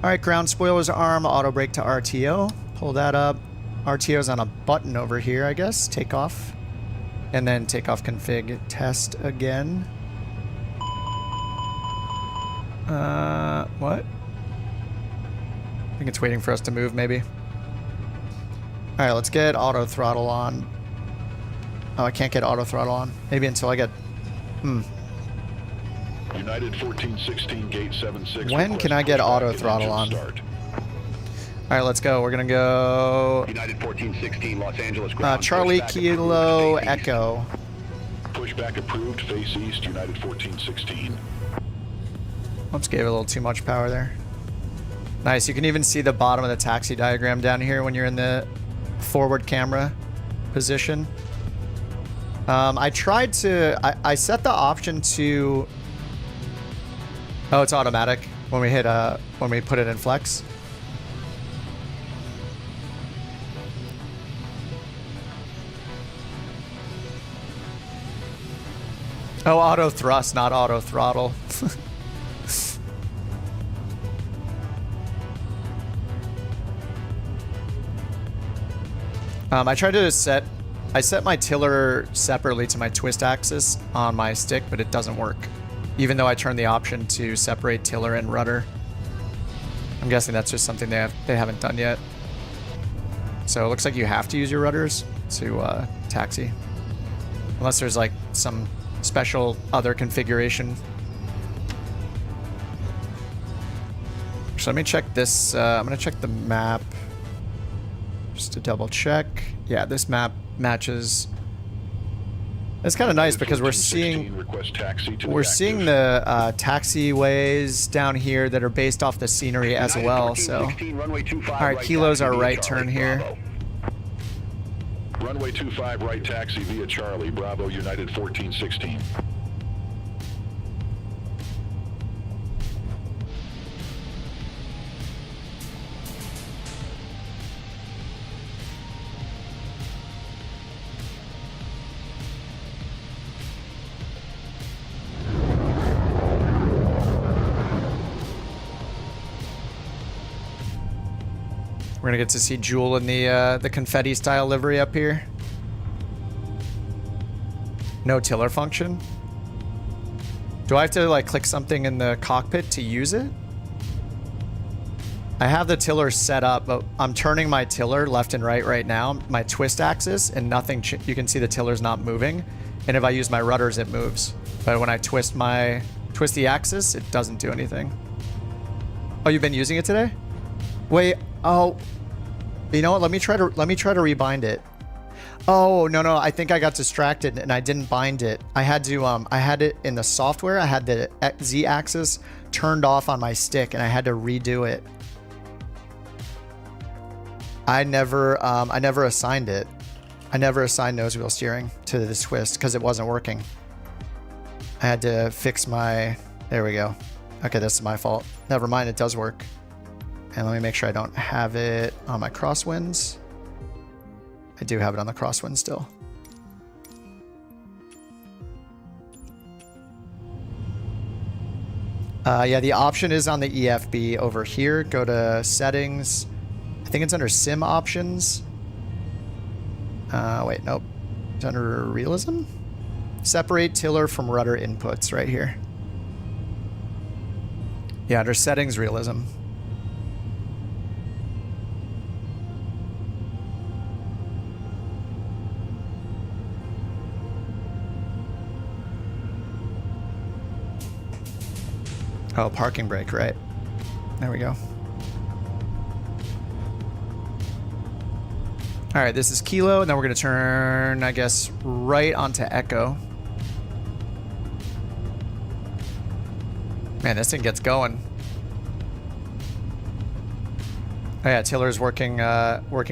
All right, ground spoilers arm, auto brake to RTO. Pull that up. RTO's on a button over here, I guess. Takeoff. And then takeoff config test again. What? I think it's waiting for us to move, maybe. All right, let's get auto throttle on. Oh, I can't get auto throttle on. Maybe until I get... United 1416 gate 76. When can I get auto throttle on? Start. All right, let's go. We're going to go... United 1416 Los Angeles ground. Charlie Pushback Kilo approved, face east. Echo. Pushback approved. Face east. United 1416. Oops, gave it a little too much power there. Nice. You can even see the bottom of the taxi diagram down here when you're in the forward camera position. I tried to... I set the option to... Oh, it's automatic when we hit when we put it in flex. Oh, auto thrust, not auto throttle. I tried to set my tiller separately to my twist axis on my stick, but it doesn't work. Even though I turned the option to separate tiller and rudder. I'm guessing that's just something they haven't done yet. So it looks like you have to use your rudders to taxi. Unless there's like some special other configuration. So let me check this. I'm going to check the map. Just to double check. Yeah, this map matches. It's kind of nice because we're seeing the taxiways down here that are based off the scenery as well. So, all right, Kilo's our right turn here. Runway 25 right taxi via Charlie, Bravo United 1416. We're gonna get to see Jewel in the confetti style livery up here. No tiller function. Do I have to like click something in the cockpit to use it? I have the tiller set up, but I'm turning my tiller left and right now, my twist axis, and nothing. You can see the tiller's not moving. And if I use my rudders, it moves. But when I twist the axis, it doesn't do anything. Oh, you've been using it today? Wait. Oh, you know what? Let me try to rebind it. Oh no! I think I got distracted and I didn't bind it. I had to I had it in the software. I had the Z-axis turned off on my stick and I had to redo it. I never assigned it. I never assigned nose wheel steering to this twist because it wasn't working. I had to fix my. There we go. Okay, this is my fault. Never mind. It does work. And let me make sure I don't have it on my crosswinds. I do have it on the crosswind still. Yeah, the option is on the EFB over here. Go to settings. I think it's under sim options. Wait, nope. It's under realism? Separate tiller from rudder inputs right here. Yeah, under settings, realism. Oh, parking brake, right. There we go. All right, this is Kilo, and then we're gonna turn, I guess, right onto Echo. Man, this thing gets going. Oh yeah, Tiller's working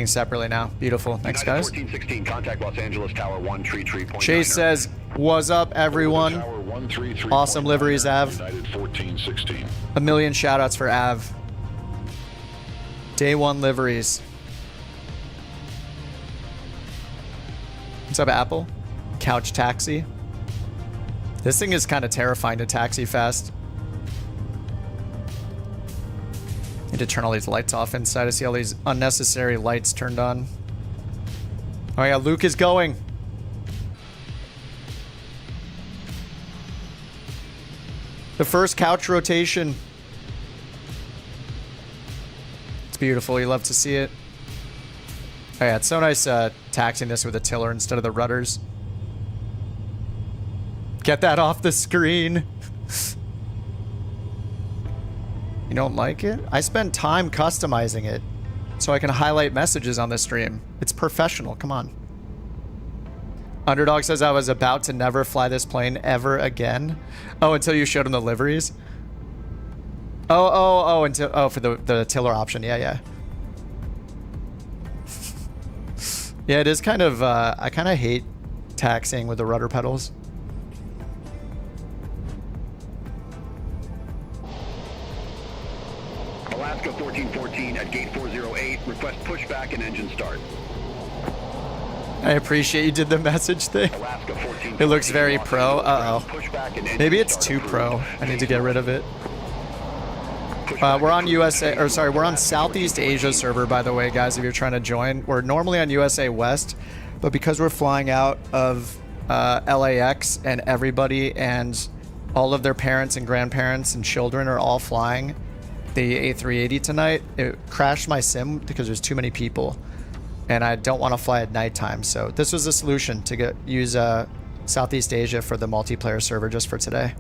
separately now. Beautiful. Thanks, guys. 1416, contact Los Angeles Tower 1, tree point. Chase says, "What's up, everyone?" Awesome liveries, Av. United 1416. A million shoutouts for Av. Day one liveries. What's up, Apple? Couch taxi. This thing is kind of terrifying to taxi fast. Need to turn all these lights off inside. I see all these unnecessary lights turned on. Oh yeah, Luke is going. The first couch rotation. It's beautiful. You love to see it. Oh yeah, it's so nice taxiing this with a tiller instead of the rudders. Get that off the screen. You don't like it? I spend time customizing it so I can highlight messages on the stream. It's professional, come on. Underdog says I was about to never fly this plane ever again. Oh, until you showed him the liveries? Oh, for the tiller option, yeah. Yeah, it is kind of, I kind of hate taxiing with the rudder pedals. Alaska 1414 at gate 408. Request pushback and engine start. I appreciate you did the message thing. Alaska 1414. It looks very pro. Uh-oh. Pushback and engine Maybe it's start too pro. approved. I need to get rid of it. Pushback We're on approved. USA, or sorry, we're on Southeast Asia server, by the way, guys, if you're trying to join. We're normally on USA West, but because we're flying out of LAX and everybody and all of their parents and grandparents and children are all flying the A380 tonight, it crashed my sim because there's too many people and I don't want to fly at nighttime. So this was a solution to use Southeast Asia for the multiplayer server just for today.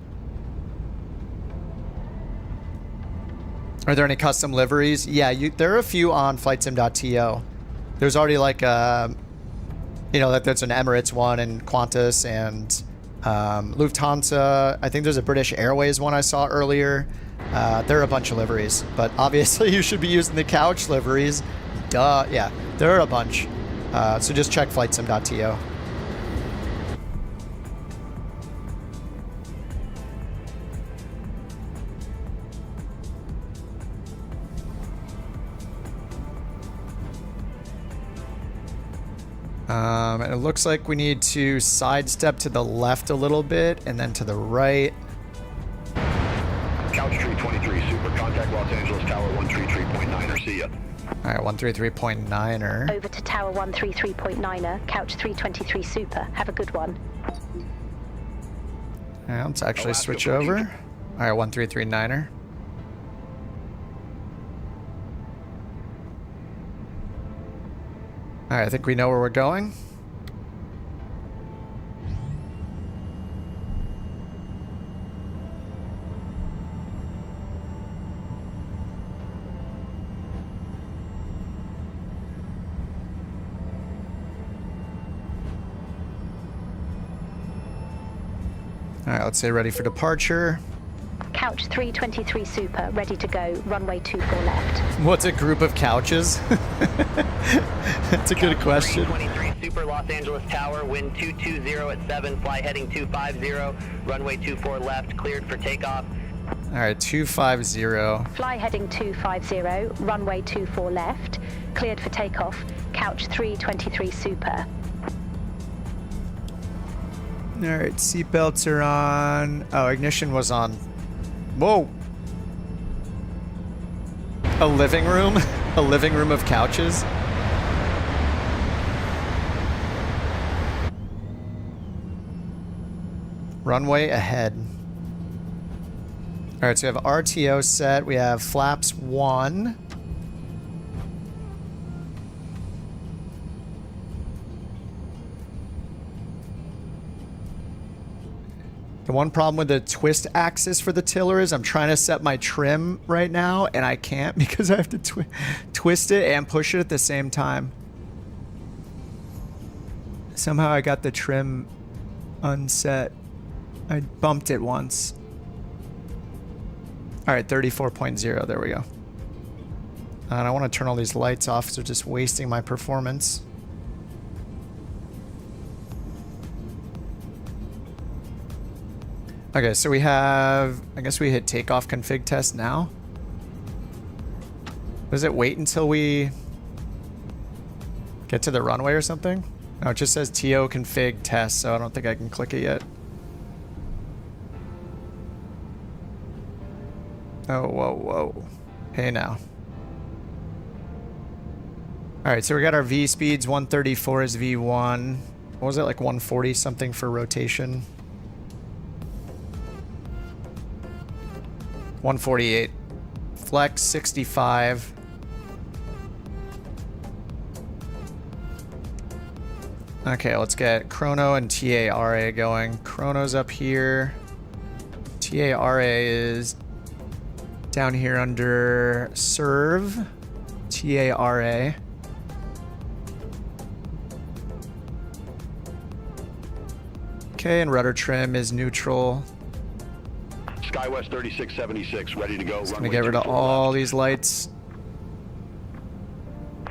Are there any custom liveries? Yeah, there are a few on flightsim.to. There's already like you know, like there's an Emirates one and Qantas and Lufthansa. I think there's a British Airways one I saw earlier. There are a bunch of liveries, but obviously you should be using the couch liveries. Duh, yeah, there are a bunch. So just check flightsim.to. And it looks like we need to sidestep to the left a little bit and then to the right. Couch tree 23 super. Contact Los Angeles Tower 133.9er. See ya. All right, 133.9er. Over to Tower 133.9er, Couch 323 Super. Have a good one. Yeah, let's actually Alaska switch 14. over. All right, 133.9er. All right, I think we know where we're going. All right, let's say ready for departure. Couch 323 Super, ready to go. Runway 24 left. What's a group of couches? That's a good question. 23 Super, Los Angeles Tower, wind 220 at 7, fly heading 250, runway 24 left, cleared for takeoff. All right, 250. Fly heading 250, runway 24 left, cleared for takeoff. Couch 323 Super. All right, seatbelts are on. Oh, ignition was on. Whoa. A living room? A living room of couches? Runway ahead. All right, so we have RTO set. We have flaps 1. The one problem with the twist axis for the tiller is I'm trying to set my trim right now, and I can't because I have to twist it and push it at the same time. Somehow I got the trim unset. I bumped it once. All right, 34.0, there we go. And I want to turn all these lights off, so they're just wasting my performance. Okay, so we have, I guess we hit takeoff config test now. Does it wait until we get to the runway or something? No, it just says TO config test, so I don't think I can click it yet. Oh, whoa, whoa. Hey now. All right, so we got our V speeds. 134 is V1. What was it, like 140 something for rotation? 148. Flex 65. Okay, let's get Chrono and TARA going. Chrono's up here. TARA is down here under serve. TARA. Okay, and rudder trim is neutral. SkyWest 3676, ready to go. Just gonna get rid of all these lights.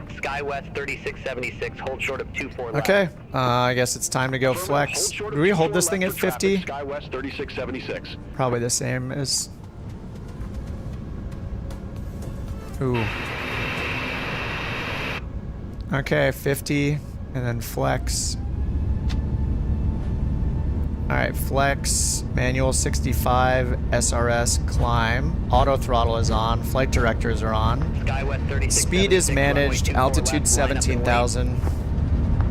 SkyWest 3676, hold short of 24 left. Okay, I guess it's time to go flex. Do we hold this thing at 50? SkyWest 3676. Probably the same as... Ooh. Okay, 50, and then flex. Alright, flex, manual 65, SRS, climb. Auto throttle is on, flight directors are on. SkyWest 3676, Speed is managed, altitude 17,000.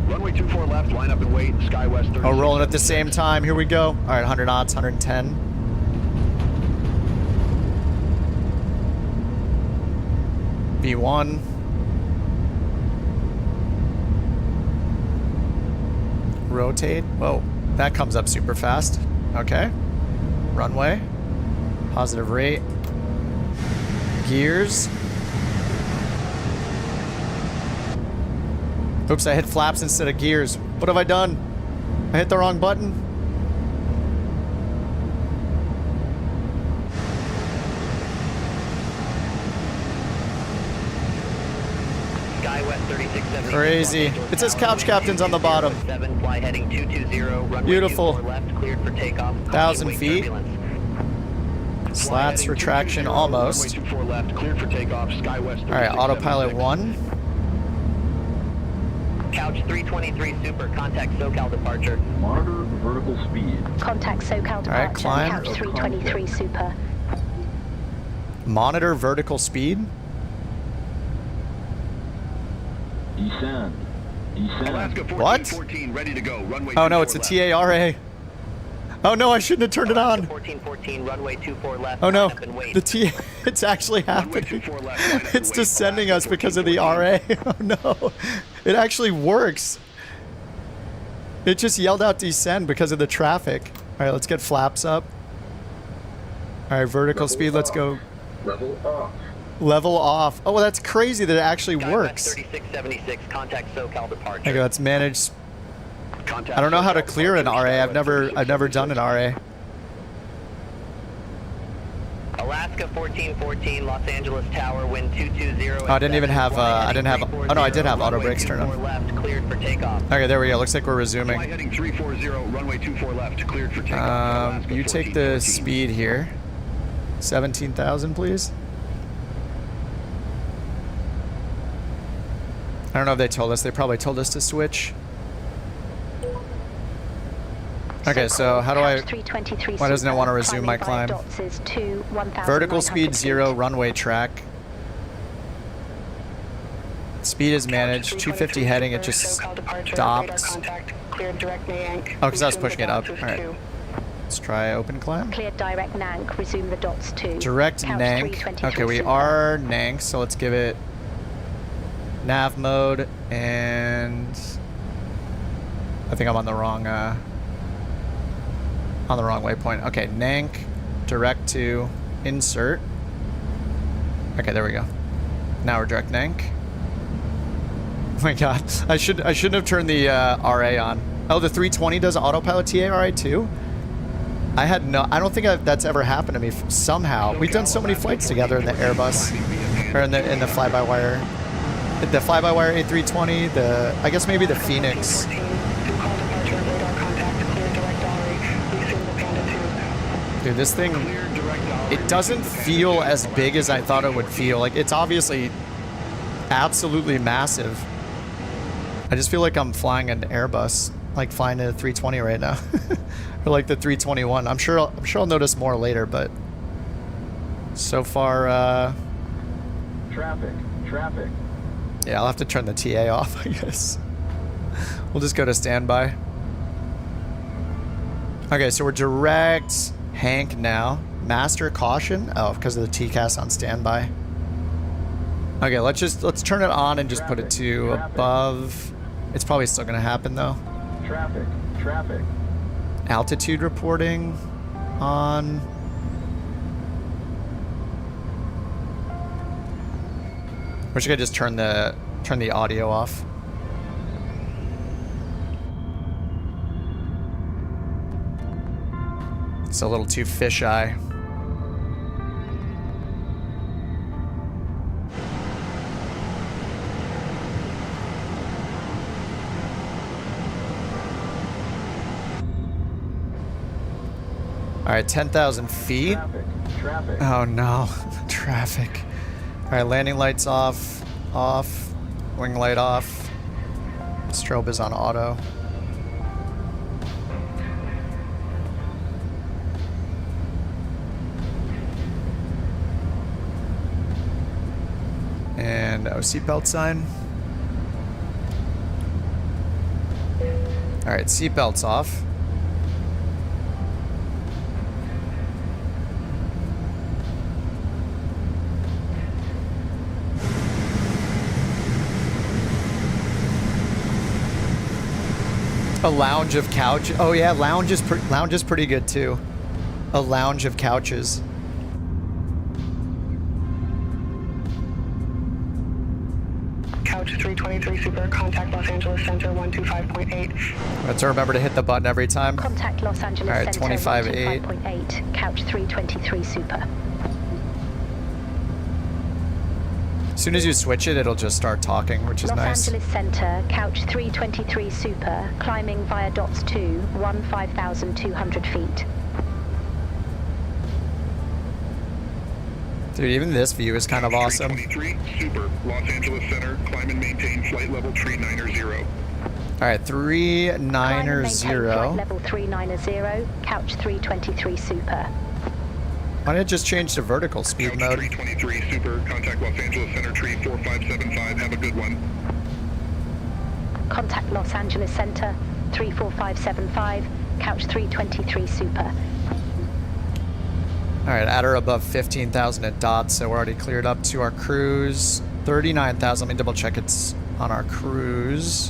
Runway 24 left, line up and wait. SkyWest 3676. Oh, rolling at the same time, here we go. Alright, 100 knots, 110. V1. Rotate. Whoa, that comes up super fast. Okay. Runway. Positive rate. Gears. Oops, I hit flaps instead of gears. What have I done? I hit the wrong button. SkyWest 3676. Crazy. It says couch captains on the bottom. 7, fly heading 220, runway Beautiful. 24 left, cleared for takeoff. 1,000 feet. Turbulence. Slats retraction almost. Runway 24 left, cleared for takeoff. SkyWest 3676. Alright, autopilot 1. Couch 323 Super, contact SoCal departure. Monitor vertical speed. Contact SoCal departure. Alright, climb. Couch 323 Super. Monitor vertical speed. Descend. Descend. Alaska What? 1414, ready to go. Runway Oh no, it's a 24 left. TARA. Oh no, I shouldn't have turned it on. 1414, runway 24 left. Oh no, line up and wait. the T, it's actually Runway happening. 24 left, line up and It's wait. descending us Alaska because of the 1414. RA. Oh no, it actually works. It just yelled out descend because of the traffic. All right, let's get flaps up. All right, vertical speed, let's go. Level off. Level off. Oh, well, that's crazy that it actually SkyWest works. 3676, contact SoCal departure. Okay, let's manage. Contact I don't know how to SoCal clear an departure, RA. SkyWest I've never done an RA. Alaska 1414, Los Angeles Tower, wind 220. Oh, I didn't even have, I didn't have, oh no, I did have auto brakes turned on. Left, cleared for takeoff. Okay, there we go. Looks like we're Fly resuming. heading 340, runway 24 left, cleared for takeoff. Alaska You take the 1414. speed here. 17,000, please. I don't know if they told us. They probably told us to switch. Okay, so how do I... Why doesn't it want to resume my climb? Vertical speed 0, runway track. Speed is managed. 250 heading, it just stopped. Oh, because I was pushing it up. Alright. Let's try open climb. Cleared direct NANC. Resume the dots 2. Direct Couch NANC. 323 Okay, we Super. are NANC, so let's give it nav mode, and I think I'm on the wrong waypoint. Okay, NANC, direct to insert. Okay, there we go. Now we're direct NANC. Oh my god, I shouldn't have turned the RA on. Oh, the 320 does autopilot TARA too? I don't think that's ever happened to me somehow. We've done so many flights together in the Airbus, or in the FlyByWire. The FlyByWire A380, I guess maybe the Phoenix. Dude, this thing, it doesn't feel as big as I thought it would feel. Like, it's obviously absolutely massive. I just feel like I'm flying an Airbus, like flying a 320 right now. Or like the 321. I'm sure I'll notice more later, but so far, Traffic. yeah, I'll have to turn the TA off, I guess. We'll just go to standby. Okay, so we're direct Hank now. Master caution. Oh, because of the TCAS on standby. Okay, let's turn it on and just put it to above. It's probably still gonna happen though. Traffic. Traffic. Altitude reporting on. We're just gonna just turn the audio off. It's a little too fisheye. All right, 10,000 feet. Traffic. Traffic. Oh no, traffic. All right, landing lights off, off, wing light off. Strobe is on auto. And seatbelt sign. All right, seatbelts off. A lounge of couch. Oh yeah, lounge is pretty good too. A lounge of couches. Couch 323 Super, contact Los Angeles Center 125.8. Let's remember to hit the button every time. Contact Los Angeles All right, Center 25.8. 125.8, Couch 323 Super. As soon as you switch it, it'll just start talking, which is Los nice. Angeles Center, Couch 323 Super, climbing via dots 2, 15,200 feet. Dude, even this view is kind of awesome. 323 Super, Los Angeles Center, climb and maintain flight level 390. All right, 390. Flight level 390, Couch 323 Super. Why didn't it just change to vertical speed Couch mode? 323 Super, contact Los Angeles Center tree 4575. Have a good one. Contact Los Angeles Center 34575, Couch 323 Super. All right, at or above 15,000 at dots, so we're already cleared up to our cruise. 39,000. Let me double check it's on our cruise.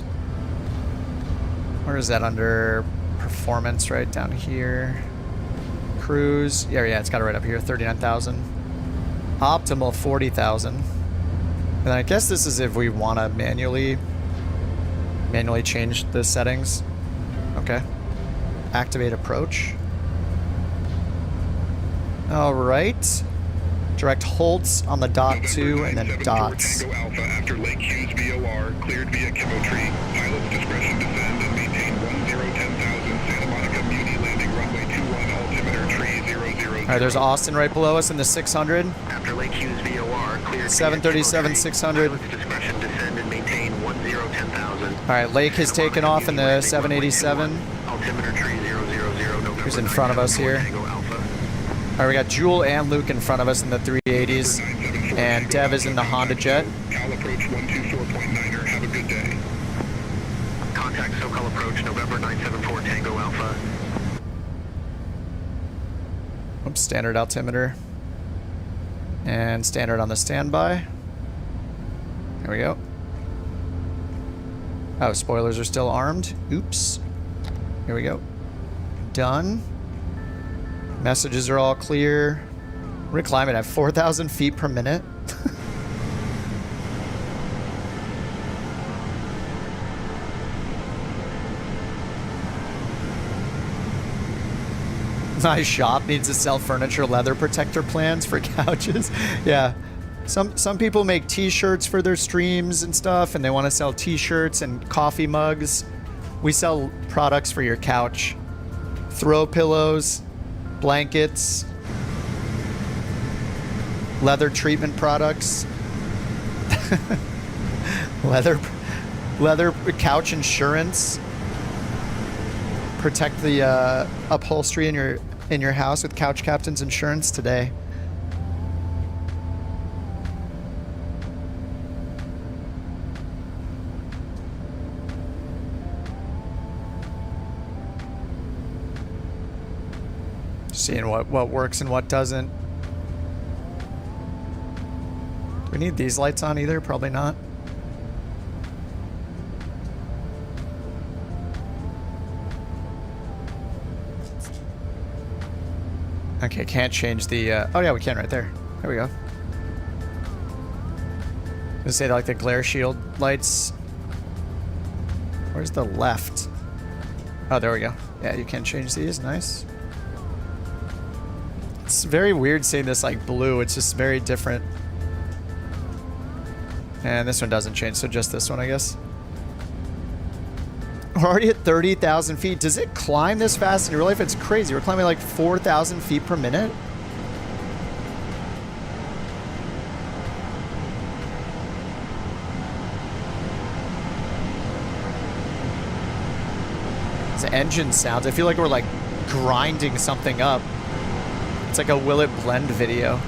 Where is that under performance? Right down here. Cruise. Yeah, it's got it right up here. 39,000. Optimal 40,000. And I guess this is if we want to manually change the settings. Okay. Activate approach. All right. Direct holds on the dot 2 and then dots. Tango Alpha after Lake Hughes VOR, cleared via Chemotree. Pilot's discretion descend and maintain 10,000 Santa Monica Muni landing runway 21 altimeter tree 000. All right, there's Austin right below us in the 600. After Lake Hughes VOR, cleared 737 600. Pilot's discretion descend and maintain 10,000. All right, Lake has taken off in the 787. Altimeter tree 000. Who's in front of us here? All right, we got Jewel and Luke in front of us in the 380s, and Dev is in the Honda Jet. Cal approach 124.9er. Have a good day. Contact SoCal approach November 974 Tango Alpha. Oops, standard altimeter. And standard on the standby. There we go. Oh, spoilers are still armed. Oops. Here we go. Done. Messages are all clear. We're climbing at 4,000 feet per minute. My shop needs to sell furniture leather protector plans for couches. Yeah. Some people make t-shirts for their streams and stuff, and they want to sell t-shirts and coffee mugs. We sell products for your couch. Throw pillows, blankets, leather treatment products, leather couch insurance. Protect the upholstery in your house with Couch Captain's insurance today. Seeing what works and what doesn't. Do we need these lights on either? Probably not. Okay, can't change the, oh yeah, we can right there. There we go. Let's say like the glare shield lights. Where's the left? Oh, there we go. Yeah, you can change these, nice. It's very weird seeing this like blue, it's just very different. And this one doesn't change, so just this one, I guess. We're already at 30,000 feet. Does it climb this fast in real life? It's crazy. We're climbing like 4,000 feet per minute. The engine sounds. I feel like we're like grinding something up. It's like a Will It Blend video.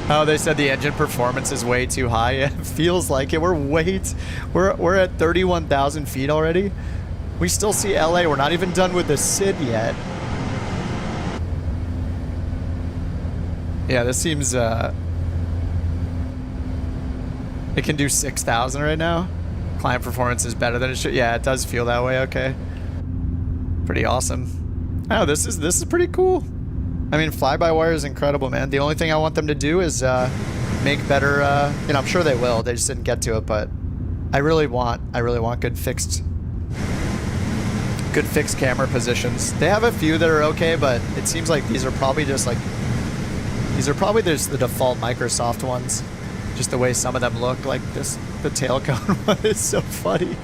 Oh, they said the engine performance is way too high. It feels like it. We're at 31,000 feet already. We still see LA. We're not even done with the SID yet. Yeah, this seems it can do 6,000 right now. Climb performance is better than it should. Yeah, it does feel that way. Okay. Pretty awesome. Oh, this is pretty cool. I mean, fly-by-wire is incredible, man. The only thing I want them to do is make better, you know, I'm sure they will. They just didn't get to it, but I really want good fixed camera positions. They have a few that are okay, but it seems like these are probably just the default Microsoft ones. Just the way some of them look, like this, the tail cone one is so funny.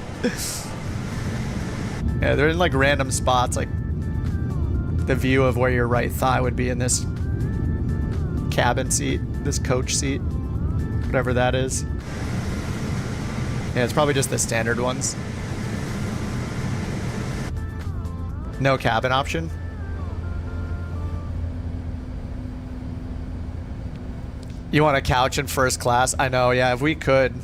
Yeah, they're in like random spots, like the view of where your right thigh would be in this cabin seat, this coach seat, whatever that is. Yeah, it's probably just the standard ones. No cabin option. You want a couch in first class? I know, yeah, if we could.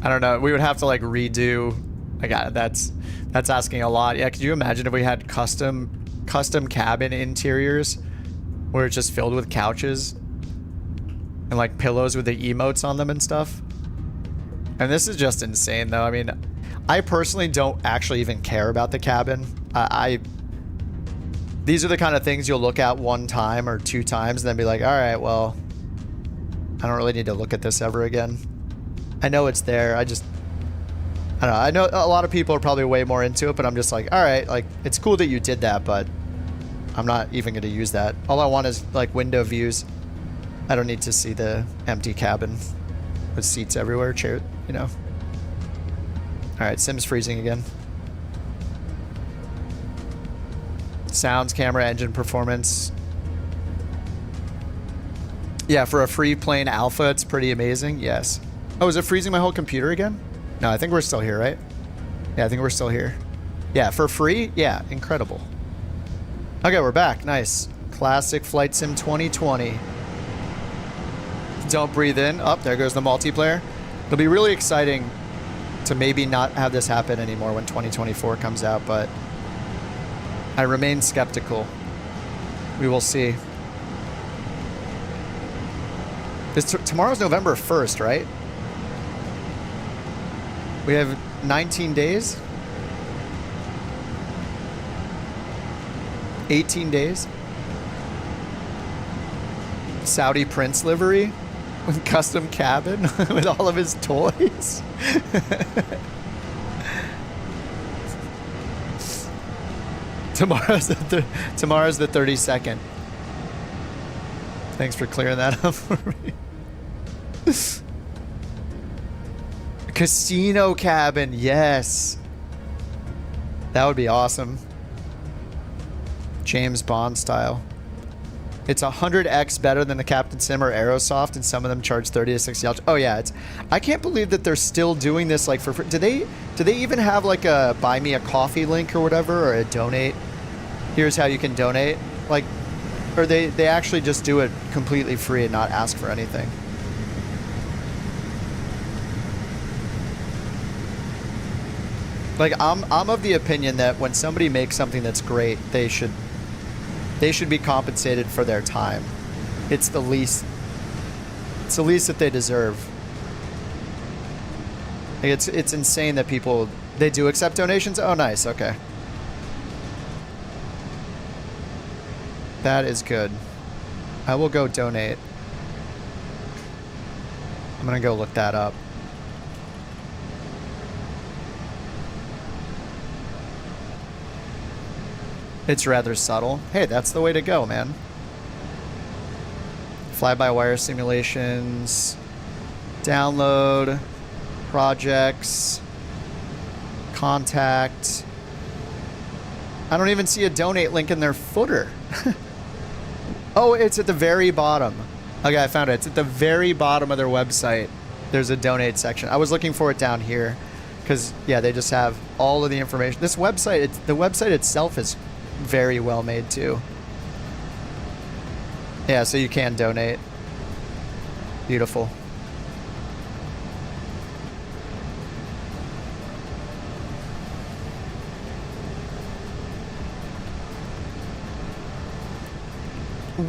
I don't know, we would have to like redo. I got it, that's asking a lot. Yeah, could you imagine if we had custom cabin interiors where it's just filled with couches and like pillows with the emotes on them and stuff? And this is just insane though. I mean, I personally don't actually even care about the cabin. These are the kind of things you'll look at one time or two times and then be like, all right, well, I don't really need to look at this ever again. I know it's there. I don't know. I know a lot of people are probably way more into it, but I'm just like, all right, like it's cool that you did that, but I'm not even going to use that. All I want is like window views. I don't need to see the empty cabin with seats everywhere, chair, you know. All right, Sim's freezing again. Sounds, camera, engine performance. Yeah, for a free plane alpha, it's pretty amazing. Yes. Oh, is it freezing my whole computer again? No, I think we're still here, right? Yeah, I think we're still here. Yeah, for free? Yeah, incredible. Okay, we're back. Nice. Classic Flight Sim 2020. Don't breathe in. Oh, there goes the multiplayer. It'll be really exciting to maybe not have this happen anymore when 2024 comes out, but I remain skeptical. We will see. Tomorrow's November 1st, right? We have 19 days? 18 days? Saudi Prince livery with custom cabin with all of his toys. Tomorrow's the 32nd. Thanks for clearing that up for me. Casino cabin, yes. That would be awesome. James Bond style. It's 100x better than the Captain Sim or Aerosoft, and some of them charge 30 to 60 dollars. Oh yeah, I can't believe that they're still doing this like for free. Do they even have like a buy me a coffee link or whatever, or a donate? Here's how you can donate. Like, or they actually just do it completely free and not ask for anything. Like, I'm of the opinion that when somebody makes something that's great, they should be compensated for their time. It's the least that they deserve. Like, it's insane that people, they do accept donations. Oh, nice. Okay. That is good. I will go donate. I'm gonna go look that up. It's rather subtle. Hey, that's the way to go, man. Fly-by-wire simulations. Download. Projects. Contact. I don't even see a donate link in their footer. Oh, it's at the very bottom. Okay, I found it. It's at the very bottom of their website. There's a donate section. I was looking for it down here because, yeah, they just have all of the information. This website, the website itself is very well made too. Yeah, so you can donate. Beautiful.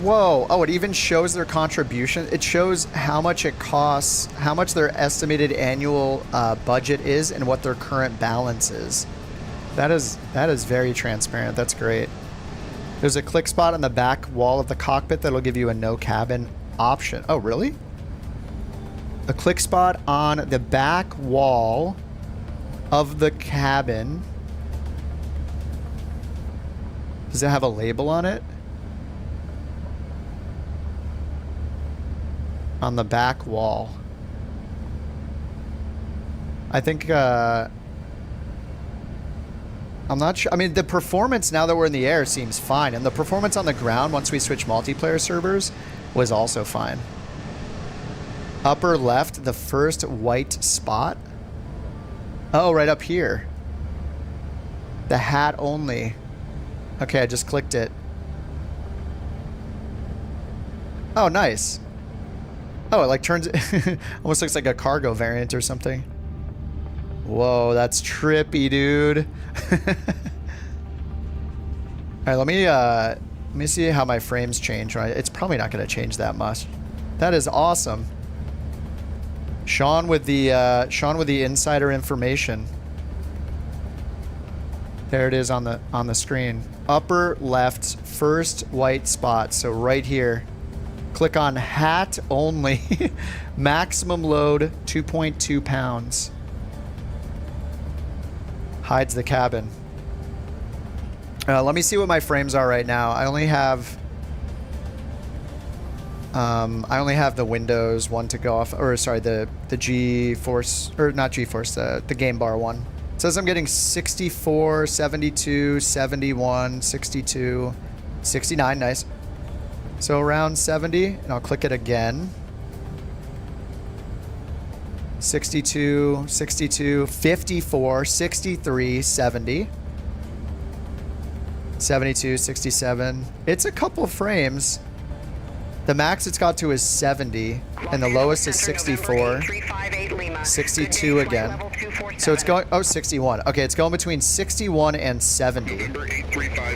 Whoa. Oh, it even shows their contribution. It shows how much it costs, how much their estimated annual budget is, and what their current balance is. That is very transparent. That's great. There's a click spot on the back wall of the cockpit that'll give you a no cabin option. Oh, really? A click spot on the back wall of the cabin. Does it have a label on it? On the back wall. I think, I'm not sure. I mean, the performance now that we're in the air seems fine. And the performance on the ground, once we switch multiplayer servers, was also fine. Upper left, the first white spot. Oh, right up here. The hat only. Okay, I just clicked it. Oh, nice. Oh, it like turns it almost looks like a cargo variant or something. Whoa, that's trippy, dude. All right, let me see how my frames change. Right, it's probably not going to change that much. That is awesome. Sean with the insider information. There it is on the screen. Upper left, first white spot. So right here. Click on hat only. Maximum load 2.2 pounds. Hides the cabin. Let me see what my frames are right now. I only have the Windows one to go off, or sorry, the GeForce, or not GeForce, the Game Bar one. It says I'm getting 64, 72, 71, 62, 69, nice. So around 70, and I'll click it again. 62, 62, 54, 63, 70. 72, 67. It's a couple frames. The max it's got to is 70, and the lowest is 64. 62 again. So it's going, oh, 61. Okay, it's going between 61 and 70.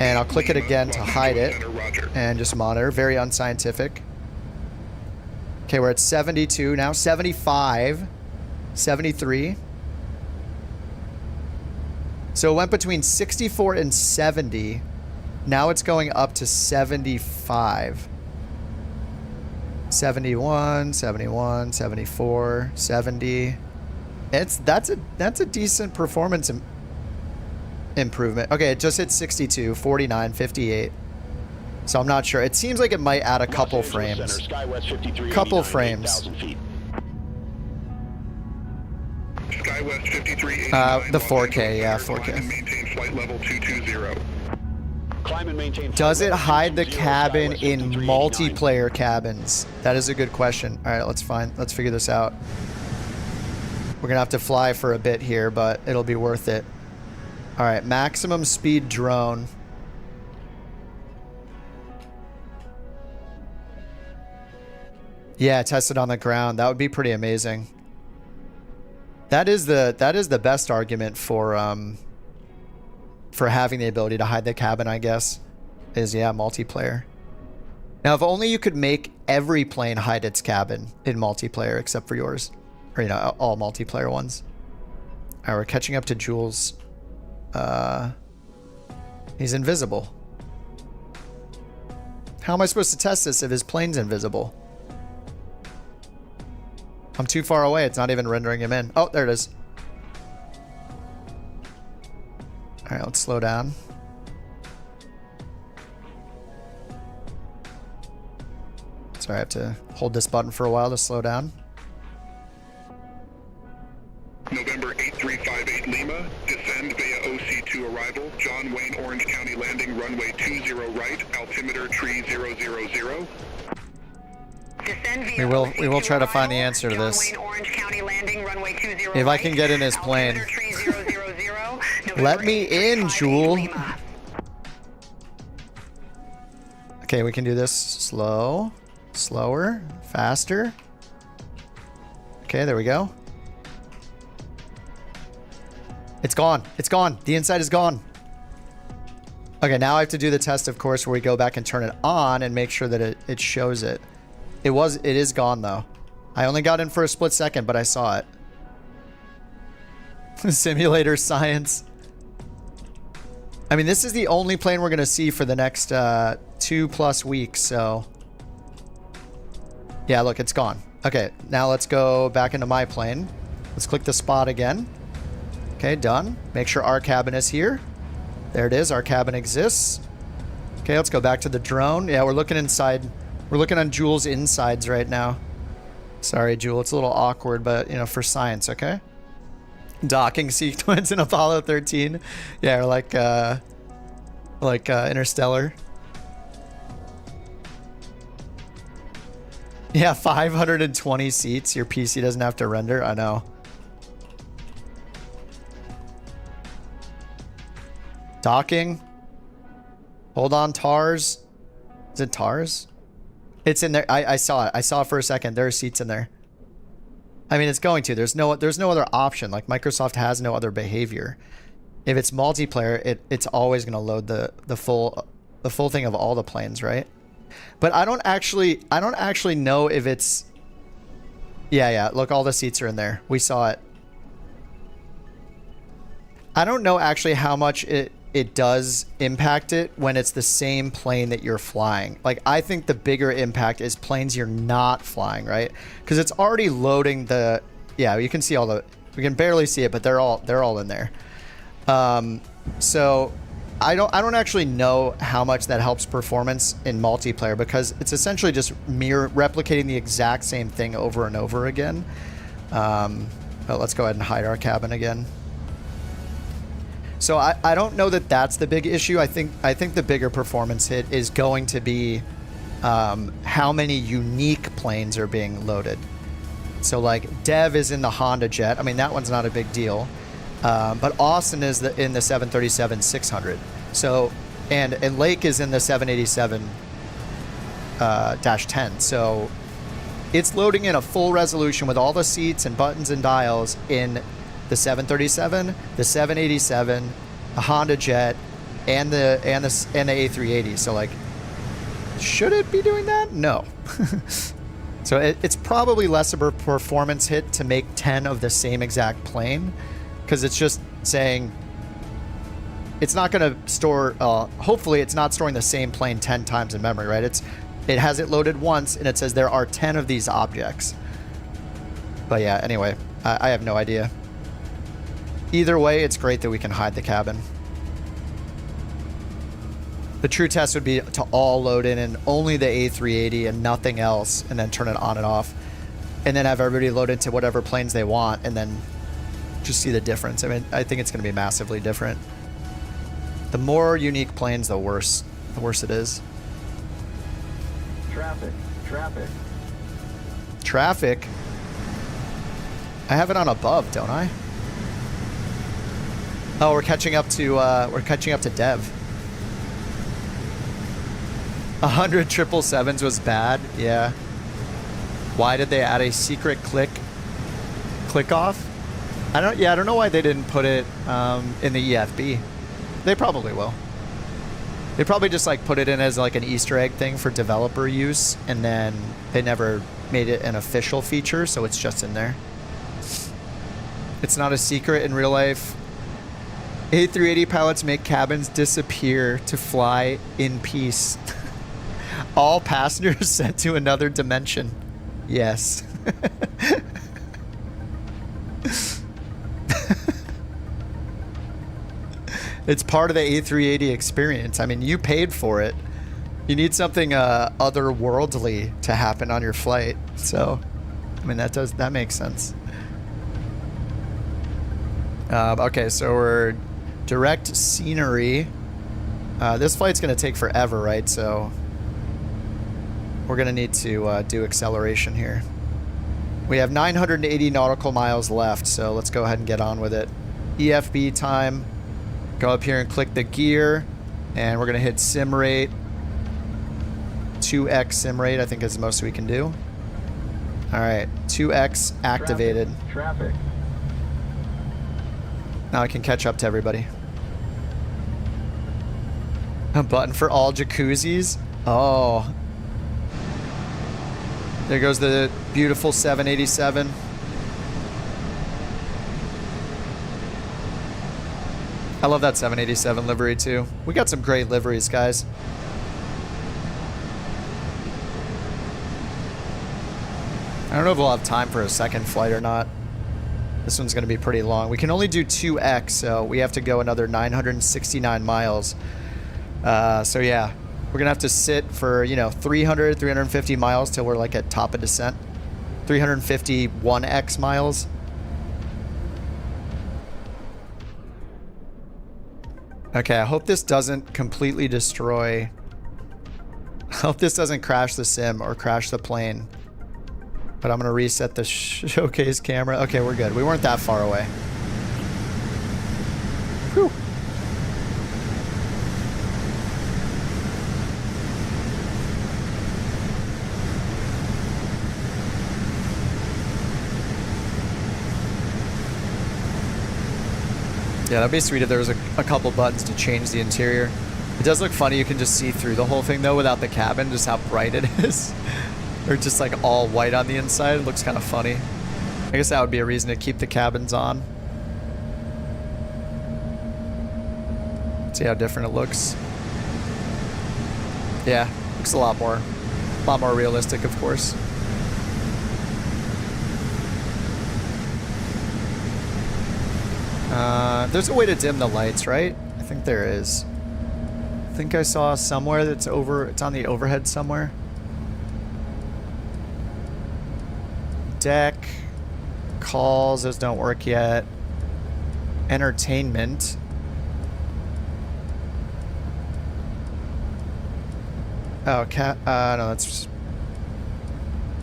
And I'll click it again to hide it and just monitor. Very unscientific. Okay, we're at 72 now. 75. 73. So it went between 64 and 70. Now it's going up to 75. 71, 71, 74, 70. That's a decent performance improvement. Okay, it just hit 62, 49, 58. So I'm not sure. It seems like it might add a couple frames. Couple frames. SkyWest 53, the 4K, yeah, 4K. maintain flight level 220. Climb and maintain. Does it hide the cabin in multiplayer cabins? That is a good question. All right, let's figure this out. We're gonna have to fly for a bit here, but it'll be worth it. All right, maximum speed drone. Yeah, tested on the ground. That would be pretty amazing. That is the best argument for having the ability to hide the cabin, I guess, is, yeah, multiplayer. Now, if only you could make every plane hide its cabin in multiplayer except for yours. Or, you know, all multiplayer ones. All right, we're catching up to Jules. He's invisible. How am I supposed to test this if his plane's invisible? I'm too far away. It's not even rendering him in. Oh, there it is. All right, let's slow down. Sorry, I have to hold this button for a while to slow down. November 8358 Lima, descend via OC2 arrival, John Wayne Orange County landing, runway 20 right, altimeter tree 000. Descend via We will try to find the answer to this. John Wayne Orange County landing, runway 20 If I can get in his plane. altimeter tree 000, Let me in, 8358 Jewel. Lima. Okay, we can do this slow, slower, faster. Okay, there we go. It's gone. It's gone. The inside is gone. Okay, now I have to do the test, of course, where we go back and turn it on and make sure that it shows it. It is gone, though. I only got in for a split second, but I saw it. Simulator science. I mean, this is the only plane we're going to see for the next 2+ weeks, so... Yeah, look, it's gone. Okay, now let's go back into my plane. Let's click the spot again. Okay, done. Make sure our cabin is here. There it is. Our cabin exists. Okay, let's go back to the drone. Yeah, we're looking inside. We're looking on Jules' insides right now. Sorry, Jewel. It's a little awkward, but, you know, for science, okay? Docking sequence in Apollo 13. Yeah, or like Interstellar. Yeah, 520 seats. Your PC doesn't have to render. I know. Docking. Hold on, TARS. Is it TARS? It's in there. I saw it. I saw it for a second. There are seats in there. I mean, it's going to. There's no other option. Like, Microsoft has no other behavior. If it's multiplayer, it's always going to load the full thing of all the planes, right? But I don't actually know if it's... Yeah. Look, all the seats are in there. We saw it. I don't know actually how much it does impact it when it's the same plane that you're flying. Like, I think the bigger impact is planes you're not flying, right? Because it's already loading the... Yeah, you can see all the... We can barely see it, but they're all in there. So I don't actually know how much that helps performance in multiplayer, because it's essentially just replicating the exact same thing over and over again. But let's go ahead and hide our cabin again. So I don't know that that's the big issue. I think the bigger performance hit is going to be how many unique planes are being loaded. So like Dev is in the Honda Jet. I mean, that one's not a big deal. But Austin is in the 737-600. So and Lake is in the 787-10. So it's loading in a full resolution with all the seats and buttons and dials in the 737, the 787, the Honda Jet, and the A380. So like, should it be doing that? No. So it's probably less of a performance hit to make 10 of the same exact plane, because it's just saying it's not going to store. Hopefully, it's not storing the same plane 10 times in memory, right? It has it loaded once, and it says there are 10 of these objects. But yeah, anyway, I have no idea. Either way, it's great that we can hide the cabin. The true test would be to all load in and only the A380 and nothing else, and then turn it on and off, and then have everybody load into whatever planes they want, and then just see the difference. I mean, I think it's going to be massively different. The more unique planes, the worse it is. Traffic. Traffic? I have it on above, don't I? Oh, we're catching up to Dev. 100 777s was bad. Yeah. Why did they add a secret click off? I don't know why they didn't put it in the EFB. They probably will. They probably just like put it in as like an Easter egg thing for developer use, and then they never made it an official feature, so it's just in there. It's not a secret in real life. A380 pilots make cabins disappear to fly in peace. All passengers sent to another dimension. Yes. It's part of the A380 experience. I mean, you paid for it. You need something otherworldly to happen on your flight. So, I mean, that makes sense. Okay, so we're direct scenery. This flight's going to take forever, right? So we're going to need to do acceleration here. We have 980 nautical miles left, so let's go ahead and get on with it. EFB time. Go up here and click the gear, and we're going to hit sim rate. 2x sim rate, I think is the most we can do. All right, 2x activated. Traffic. Now I can catch up to everybody. A button for all jacuzzis? Oh. There goes the beautiful 787. I love that 787 livery too. We got some great liveries, guys. I don't know if we'll have time for a second flight or not. This one's going to be pretty long. We can only do 2x, so we have to go another 969 miles. So yeah, we're going to have to sit for, 300, 350 miles till we're like at top of descent. 351x miles. Okay, I hope this doesn't completely destroy... I hope this doesn't crash the sim or crash the plane. But I'm going to reset the showcase camera. Okay, we're good. We weren't that far away. Whew. Yeah, that'd be sweet if there was a couple buttons to change the interior. It does look funny. You can just see through the whole thing, though, without the cabin, just how bright it is. Or just, like, all white on the inside. It looks kind of funny. I guess that would be a reason to keep the cabins on. See how different it looks. Yeah, looks a lot more realistic, of course. There's a way to dim the lights, right? I think there is. I think I saw somewhere that's it's on the overhead somewhere. Deck. Calls, those don't work yet. Entertainment. Oh, no, that's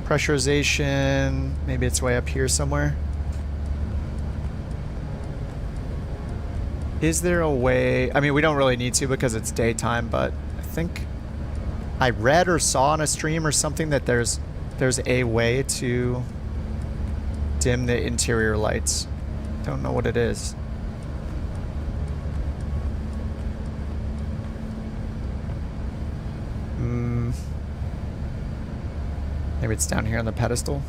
pressurization. Maybe it's way up here somewhere. Is there a way... I mean, we don't really need to because it's daytime, but I think I read or saw on a stream or something that there's a way to dim the interior lights. Don't know what it is. Maybe it's down here on the pedestal.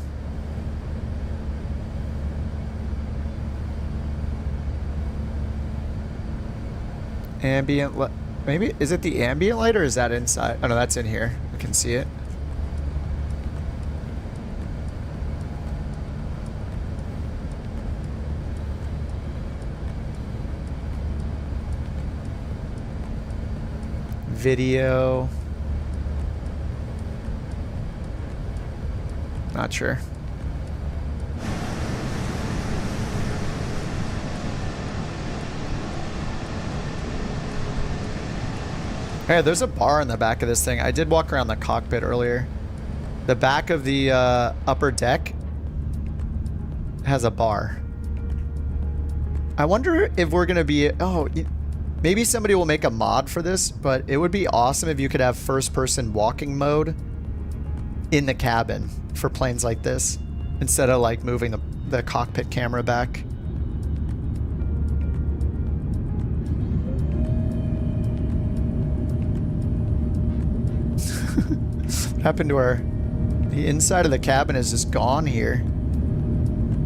Ambient light. Maybe, is it the ambient light or is that inside? Oh no, that's in here. I can see it. Video. Not sure. Hey, there's a bar in the back of this thing. I did walk around the cockpit earlier. The back of the upper deck has a bar. I wonder if we're gonna be... Oh, maybe somebody will make a mod for this, but it would be awesome if you could have first-person walking mode in the cabin for planes like this, instead of like moving the cockpit camera back. What happened to the inside of the cabin is just gone here.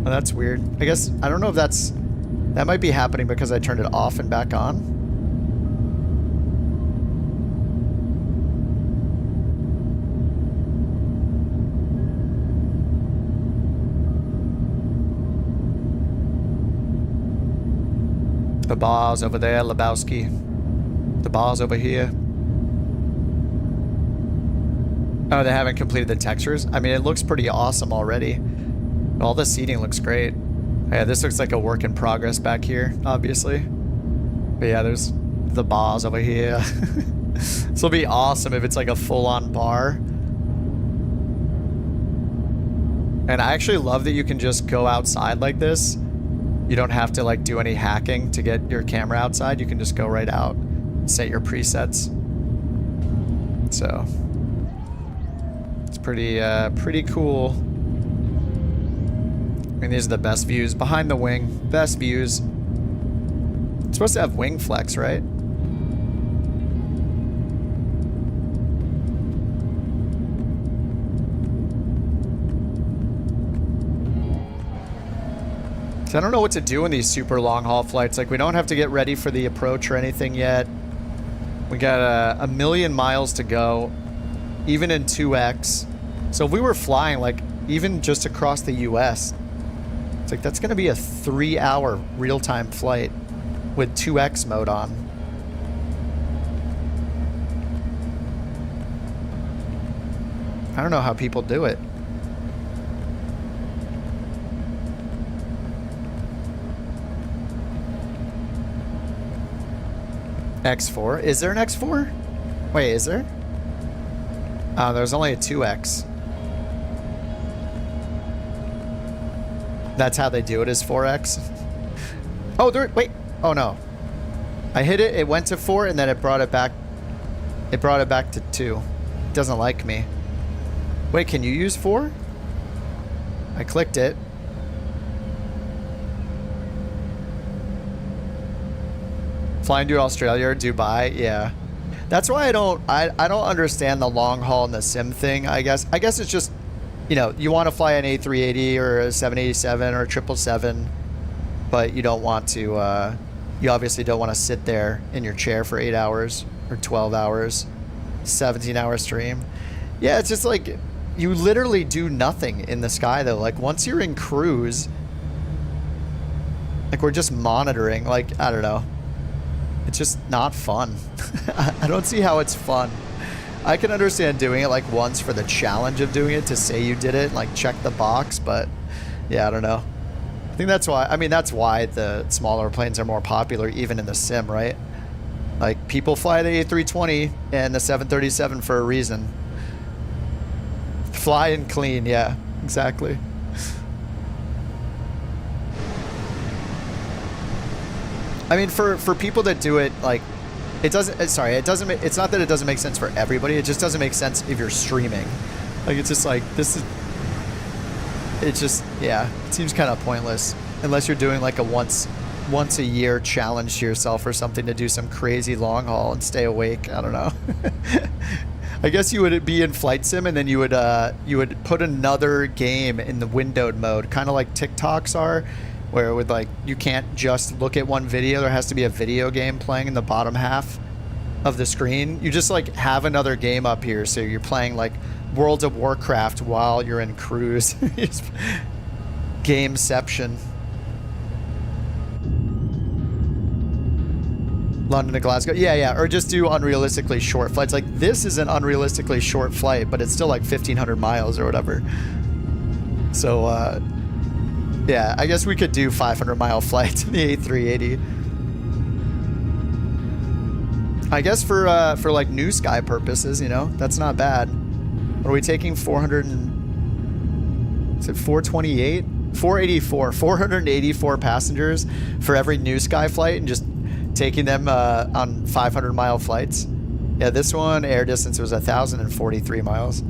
Oh, that's weird. I guess, I don't know if that might be happening because I turned it off and back on. The bar's over there, Lebowski. The bar's over here. Oh, they haven't completed the textures? I mean, it looks pretty awesome already. All the seating looks great. Yeah, this looks like a work in progress back here, obviously. But yeah, there's the bars over here. This will be awesome if it's like a full-on bar. And I actually love that you can just go outside like this. You don't have to like do any hacking to get your camera outside. You can just go right out, set your presets. So it's pretty cool. I mean, these are the best views behind the wing. Best views. It's supposed to have wing flex, right? I don't know what to do in these super long haul flights. Like, we don't have to get ready for the approach or anything yet. We got a million miles to go, even in 2X. So if we were flying, like, even just across the US, it's like that's going to be a 3-hour real-time flight with 2X mode on. I don't know how people do it. X4? Is there an X4? Wait, is there? Oh, there's only a 2X. That's how they do it, is 4X? Oh, there, wait. Oh, no. I hit it, it went to 4, and then it brought it back. It brought it back to 2. It doesn't like me. Wait, can you use 4? I clicked it. Flying to Australia or Dubai, yeah. That's why I don't understand the long haul and the sim thing, I guess. I guess it's just, you know, you want to fly an A380 or a 787 or a 777, but you don't want to, you obviously don't want to sit there in your chair for 8 hours or 12 hours, 17-hour stream. Yeah, it's just like, you literally do nothing in the sky though. Like, once you're in cruise, like, we're just monitoring, like, I don't know. It's just not fun. I don't see how it's fun. I can understand doing it like once for the challenge of doing it, to say you did it and like check the box, but yeah, I don't know. I think that's why, I mean, that's why the smaller planes are more popular even in the sim, right? Like, people fly the A320 and the 737 for a reason. Fly and clean, yeah, exactly. I mean, for people that do it, like, it doesn't, sorry, it doesn't, it's not that it doesn't make sense for everybody, it just doesn't make sense if you're streaming. Like, it's just like, this is, it's just, yeah, it seems kind of pointless. Unless you're doing like a once a year challenge to yourself or something to do some crazy long haul and stay awake, I don't know. I guess you would be in flight sim and then you would put another game in the windowed mode, kind of like TikToks are, where it would, like, you can't just look at one video. There has to be a video game playing in the bottom half of the screen. You just, like, have another game up here. So you're playing, like, World of Warcraft while you're in cruise. Gameception. London to Glasgow. Yeah. Or just do unrealistically short flights. Like, this is an unrealistically short flight, but it's still, like, 1,500 miles or whatever. So, yeah, I guess we could do 500-mile flights in the A380. I guess for like new sky purposes, you know, that's not bad. What are we taking? 400 and, is it 428? 484. 484 passengers for every new sky flight, and just taking them on 500-mile flights. Yeah, this one, air distance was 1,043 miles.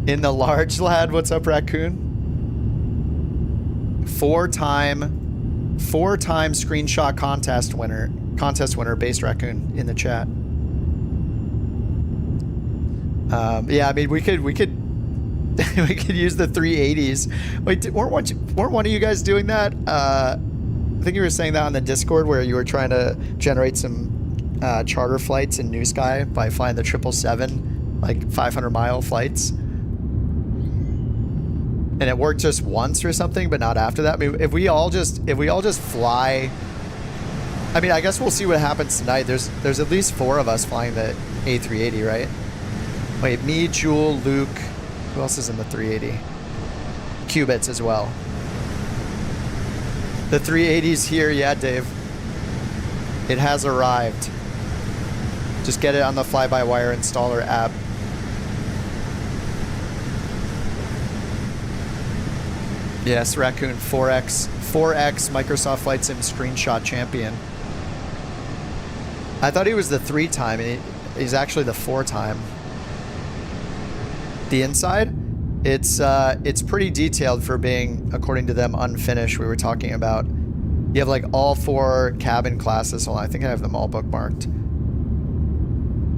In the large, lad. What's up, Raccoon? Four-time screenshot contest winner, based Raccoon, in the chat. Yeah, I mean, we could we could use the 380s. Wait, weren't one of you guys doing that? I think you were saying that on the Discord, where you were trying to generate some charter flights in New Sky by flying the 777, like 500-mile flights. and it worked just once or something, but not after that. I mean, if we all just fly, I mean, I guess we'll see what happens tonight. There's at least 4 of us flying the A380, right? Wait, me, Jewel, Luke. Who else is in the 380? Qubits as well. The 380's here, yeah, Dave. It has arrived. Just get it on the FlyByWire installer app. Yes, Raccoon 4X Microsoft Flight Sim screenshot champion. I thought he was the 3-time, and he's actually the 4-time. The inside, it's pretty detailed for being, according to them, unfinished. We were talking about. You have like all 4 cabin classes. Hold on, I think I have them all bookmarked.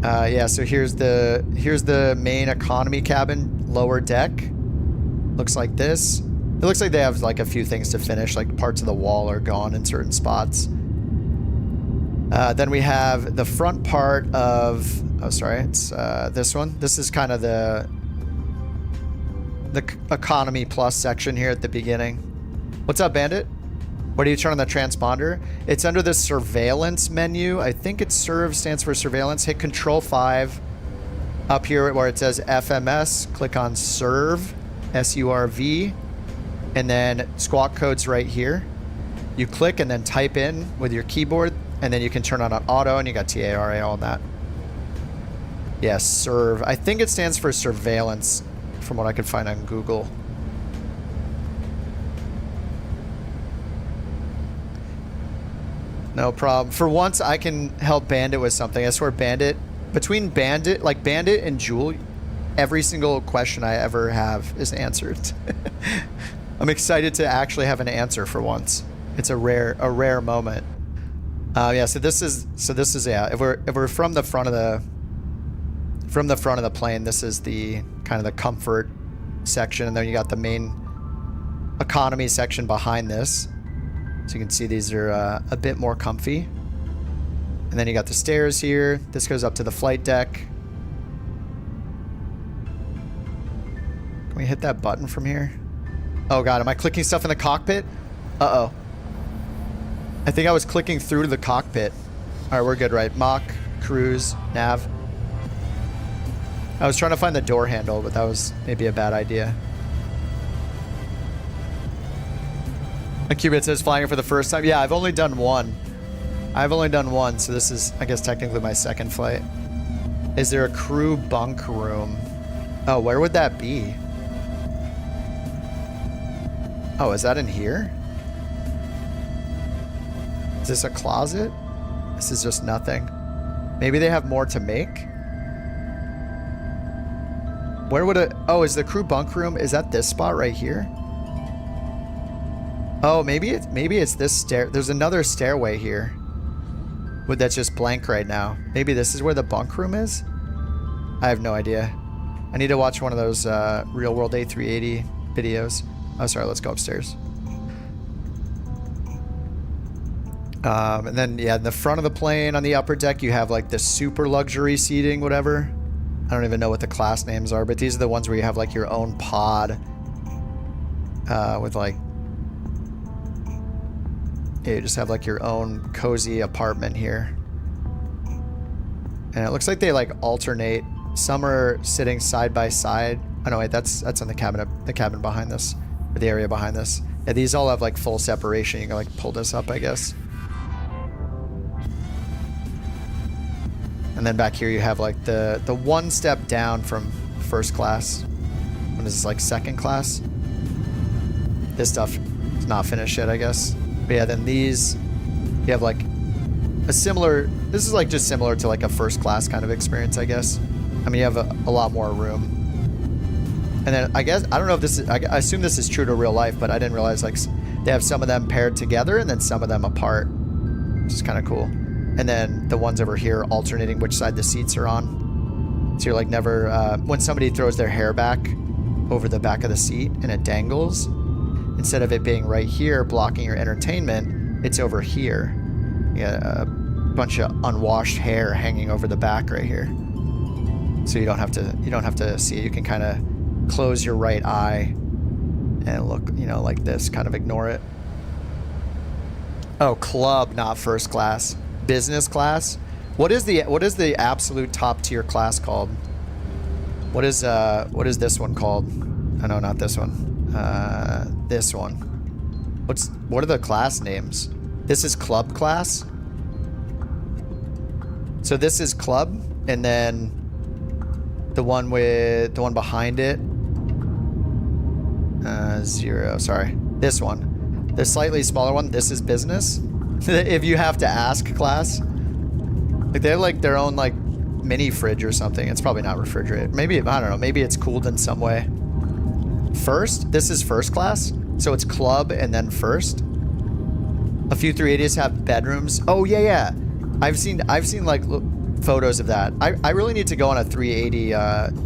Yeah, so here's the main economy cabin, lower deck. Looks like this. It looks like they have like a few things to finish, like parts of the wall are gone in certain spots. Then we have the front part of, oh sorry, it's this one. This is kind of the economy plus section here at the beginning. What's up, Bandit? What do you turn on the transponder? It's under the surveillance menu. I think it's SURV stands for surveillance. Hit Control 5 up here where it says FMS. Click on SURV, S-U-R-V, and then squawk code's right here. You click and then type in with your keyboard, and then you can turn on auto, and you got TARA on that. Yes, SURV. I think it stands for surveillance from what I could find on Google. No problem. For once, I can help Bandit with something. I swear, Bandit, between Bandit and Jewel, every single question I ever have is answered. I'm excited to actually have an answer for once. It's a rare moment. Yeah. So this is yeah. If we're from the front of the plane, this is the kind of the comfort section, and then you got the main economy section behind this. So you can see these are a bit more comfy. And then you got the stairs here. This goes up to the flight deck. Can we hit that button from here? Oh god, am I clicking stuff in the cockpit? Uh-oh. I think I was clicking through to the cockpit. Alright, we're good, right? Mach, cruise, nav. I was trying to find the door handle, but that was maybe a bad idea. A Qubit says flying for the first time. Yeah, I've only done one. So this is, I guess, technically my second flight. Is there a crew bunk room? Oh, where would that be? Oh, is that in here? Is this a closet? This is just nothing. Maybe they have more to make? Where would it... Oh, is the crew bunk room... Is that this spot right here? Oh, maybe it's this stair. There's another stairway here. That's just blank right now. Maybe this is where the bunk room is? I have no idea. I need to watch one of those real world A380 videos. Oh, sorry, let's go upstairs. And then, yeah, in the front of the plane on the upper deck, you have like the super luxury seating, whatever. I don't even know what the class names are, but these are the ones where you have like your own pod with like... Yeah, you just have like your own cozy apartment here. And it looks like they like alternate. Some are sitting side by side. Oh no, wait, that's on the cabin behind this. Or the area behind this. Yeah, these all have like full separation. You can like pull this up, I guess. And then back here you have like the one step down from first class. What is this, like second class? This stuff is not finished yet, I guess. But yeah, then these, you have like a similar, this is like just similar to like a first class kind of experience, I guess. I mean, you have a lot more room. And then I guess, I don't know if this is, I assume this is true to real life, but I didn't realize like they have some of them paired together and then some of them apart, which is kind of cool. And then the ones over here alternating which side the seats are on. So you're like never, when somebody throws their hair back over the back of the seat and it dangles, instead of it being right here blocking your entertainment, it's over here. You got a bunch of unwashed hair hanging over the back right here. So you don't have to see it. You can kind of close your right eye and look, you know, like this, kind of ignore it. Oh, club, not first class. Business class? What is the absolute top tier class called? What is this one called? Oh no, not this one. This one. What are the class names? This is club class. So this is club, and then the one behind it. 0. Sorry, this one. The slightly smaller one. This is business. If you have to ask class, like they have like their own like mini fridge or something. It's probably not refrigerated. Maybe, I don't know. Maybe it's cooled in some way. First, this is first class. So it's club and then first. A few 380s have bedrooms. Oh yeah, yeah. I've seen like photos of that. I really need to go on a 380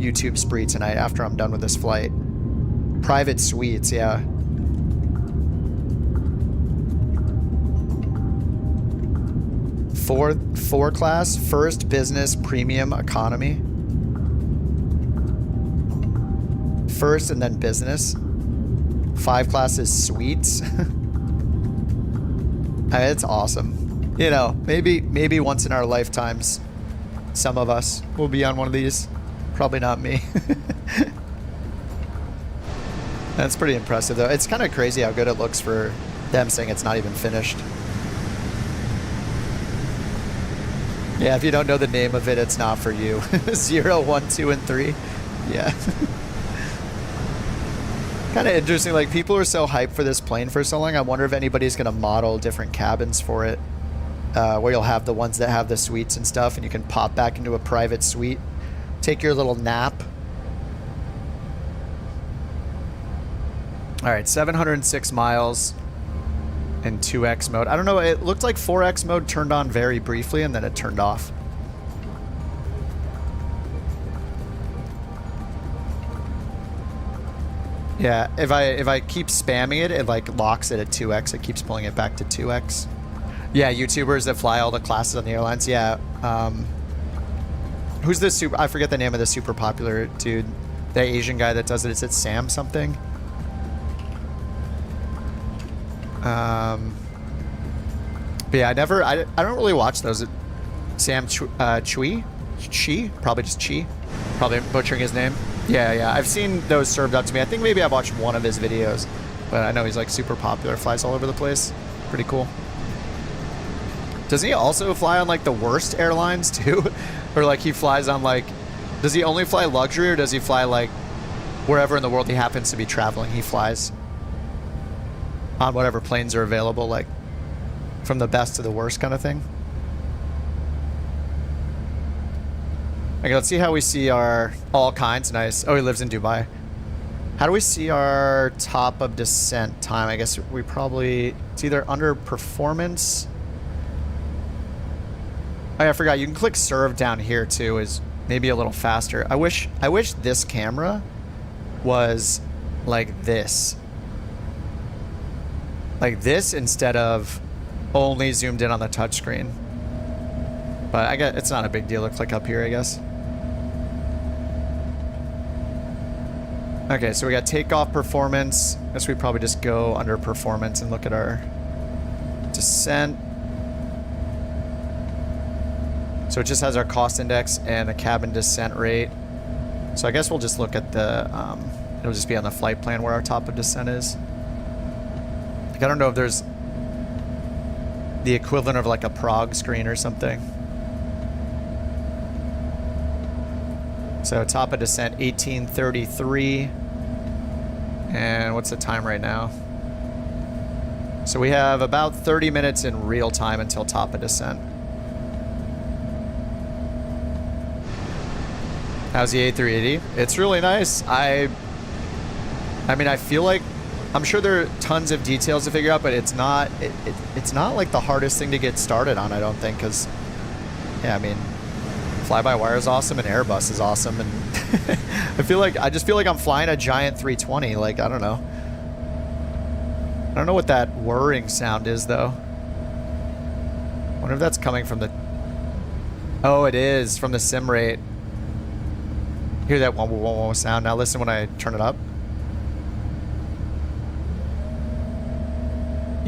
YouTube spree tonight after I'm done with this flight. Private suites, yeah. Four class, first, business, premium, economy. First and then business. 5 classes, suites. It's awesome. You know, maybe once in our lifetimes, some of us will be on one of these. Probably not me. That's pretty impressive, though. It's kind of crazy how good it looks for them saying it's not even finished. Yeah, if you don't know the name of it, it's not for you. 0, 1, 2, and 3. Yeah. Kind of interesting. Like, people are so hyped for this plane for so long. I wonder if anybody's going to model different cabins for it. Where you'll have the ones that have the suites and stuff, and you can pop back into a private suite. Take your little nap. All right, 706 miles in 2X mode. I don't know, it looked like 4X mode turned on very briefly and then it turned off. Yeah, if I keep spamming it, it like locks it at 2X. It keeps pulling it back to 2X. Yeah, YouTubers that fly all the classes on the airlines. Yeah. Who's the super... I forget the name of the super popular dude. The Asian guy that does it. Is it Sam something? But yeah, I don't really watch those. Sam Chui? Chi? Probably just Chi. Probably butchering his name. Yeah, yeah. I've seen those served up to me. I think maybe I've watched one of his videos, but I know he's like super popular. Flies all over the place. Pretty cool. Doesn't he also fly on like the worst airlines too? Or like he flies on like, does he only fly luxury or does he fly like wherever in the world he happens to be traveling? He flies on whatever planes are available, like from the best to the worst kind of thing. Okay, let's see how we see our all kinds. Nice. Oh, he lives in Dubai. How do we see our top of descent time? I guess we probably, it's either under performance. Oh, yeah, I forgot. You can click serve down here too, is maybe a little faster. I wish this camera was like this. Like this instead of only zoomed in on the touchscreen. But I guess it's not a big deal to click up here, I guess. Okay, so we got takeoff performance. I guess we probably just go under performance and look at our descent. So it just has our cost index and a cabin descent rate. So I guess we'll just look at the, it'll just be on the flight plan where our top of descent is. Like, I don't know if there's the equivalent of like a Prague screen or something. So top of descent 1833. And what's the time right now? So we have about 30 minutes in real time until top of descent. How's the A380? It's really nice. I mean, I feel like, I'm sure there are tons of details to figure out, but it's not it's not like the hardest thing to get started on, I don't think, because, yeah, I mean, FlyByWire is awesome and Airbus is awesome, and I just feel like I'm flying a giant 320. Like, I don't know what that whirring sound is though. I wonder if that's coming from the, oh, it is from the sim rate. Hear that wah, wah, wah, wah sound. Now listen when I turn it up.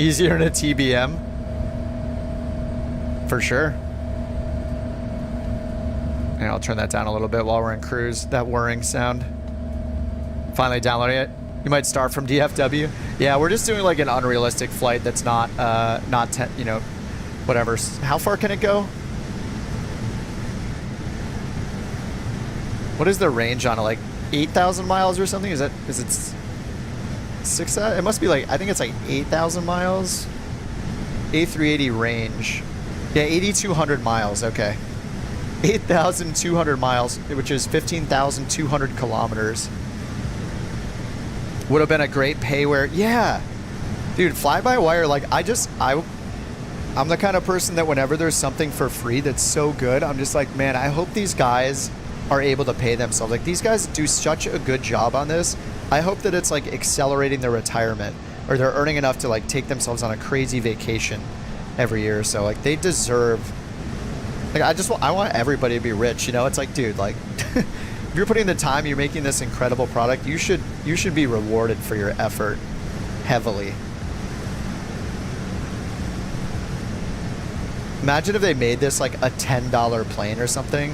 Easier than a TBM. For sure. And I'll turn that down a little bit while we're in cruise. That whirring sound. Finally downloading it. You might start from DFW. Yeah, we're just doing like an unrealistic flight that's not, you know, whatever. How far can it go? What is the range on it? Like 8,000 miles or something? Is it 6,000? It must be like, I think it's like 8,000 miles. A380 range. Yeah, 8,200 miles. Okay. 8,200 miles, which is 15,200 kilometers. Would have been a great pay where, yeah. Dude, fly-by-wire, like, I'm the kind of person that whenever there's something for free that's so good, I'm just like, man, I hope these guys are able to pay themselves. Like, these guys do such a good job on this. I hope that it's, like, accelerating their retirement, or they're earning enough to, like, take themselves on a crazy vacation every year or so. Like, they deserve, like, I want everybody to be rich, you know? It's like, dude, like, if you're putting the time, you're making this incredible product, you should be rewarded for your effort heavily. Imagine if they made this like a $10 plane or something.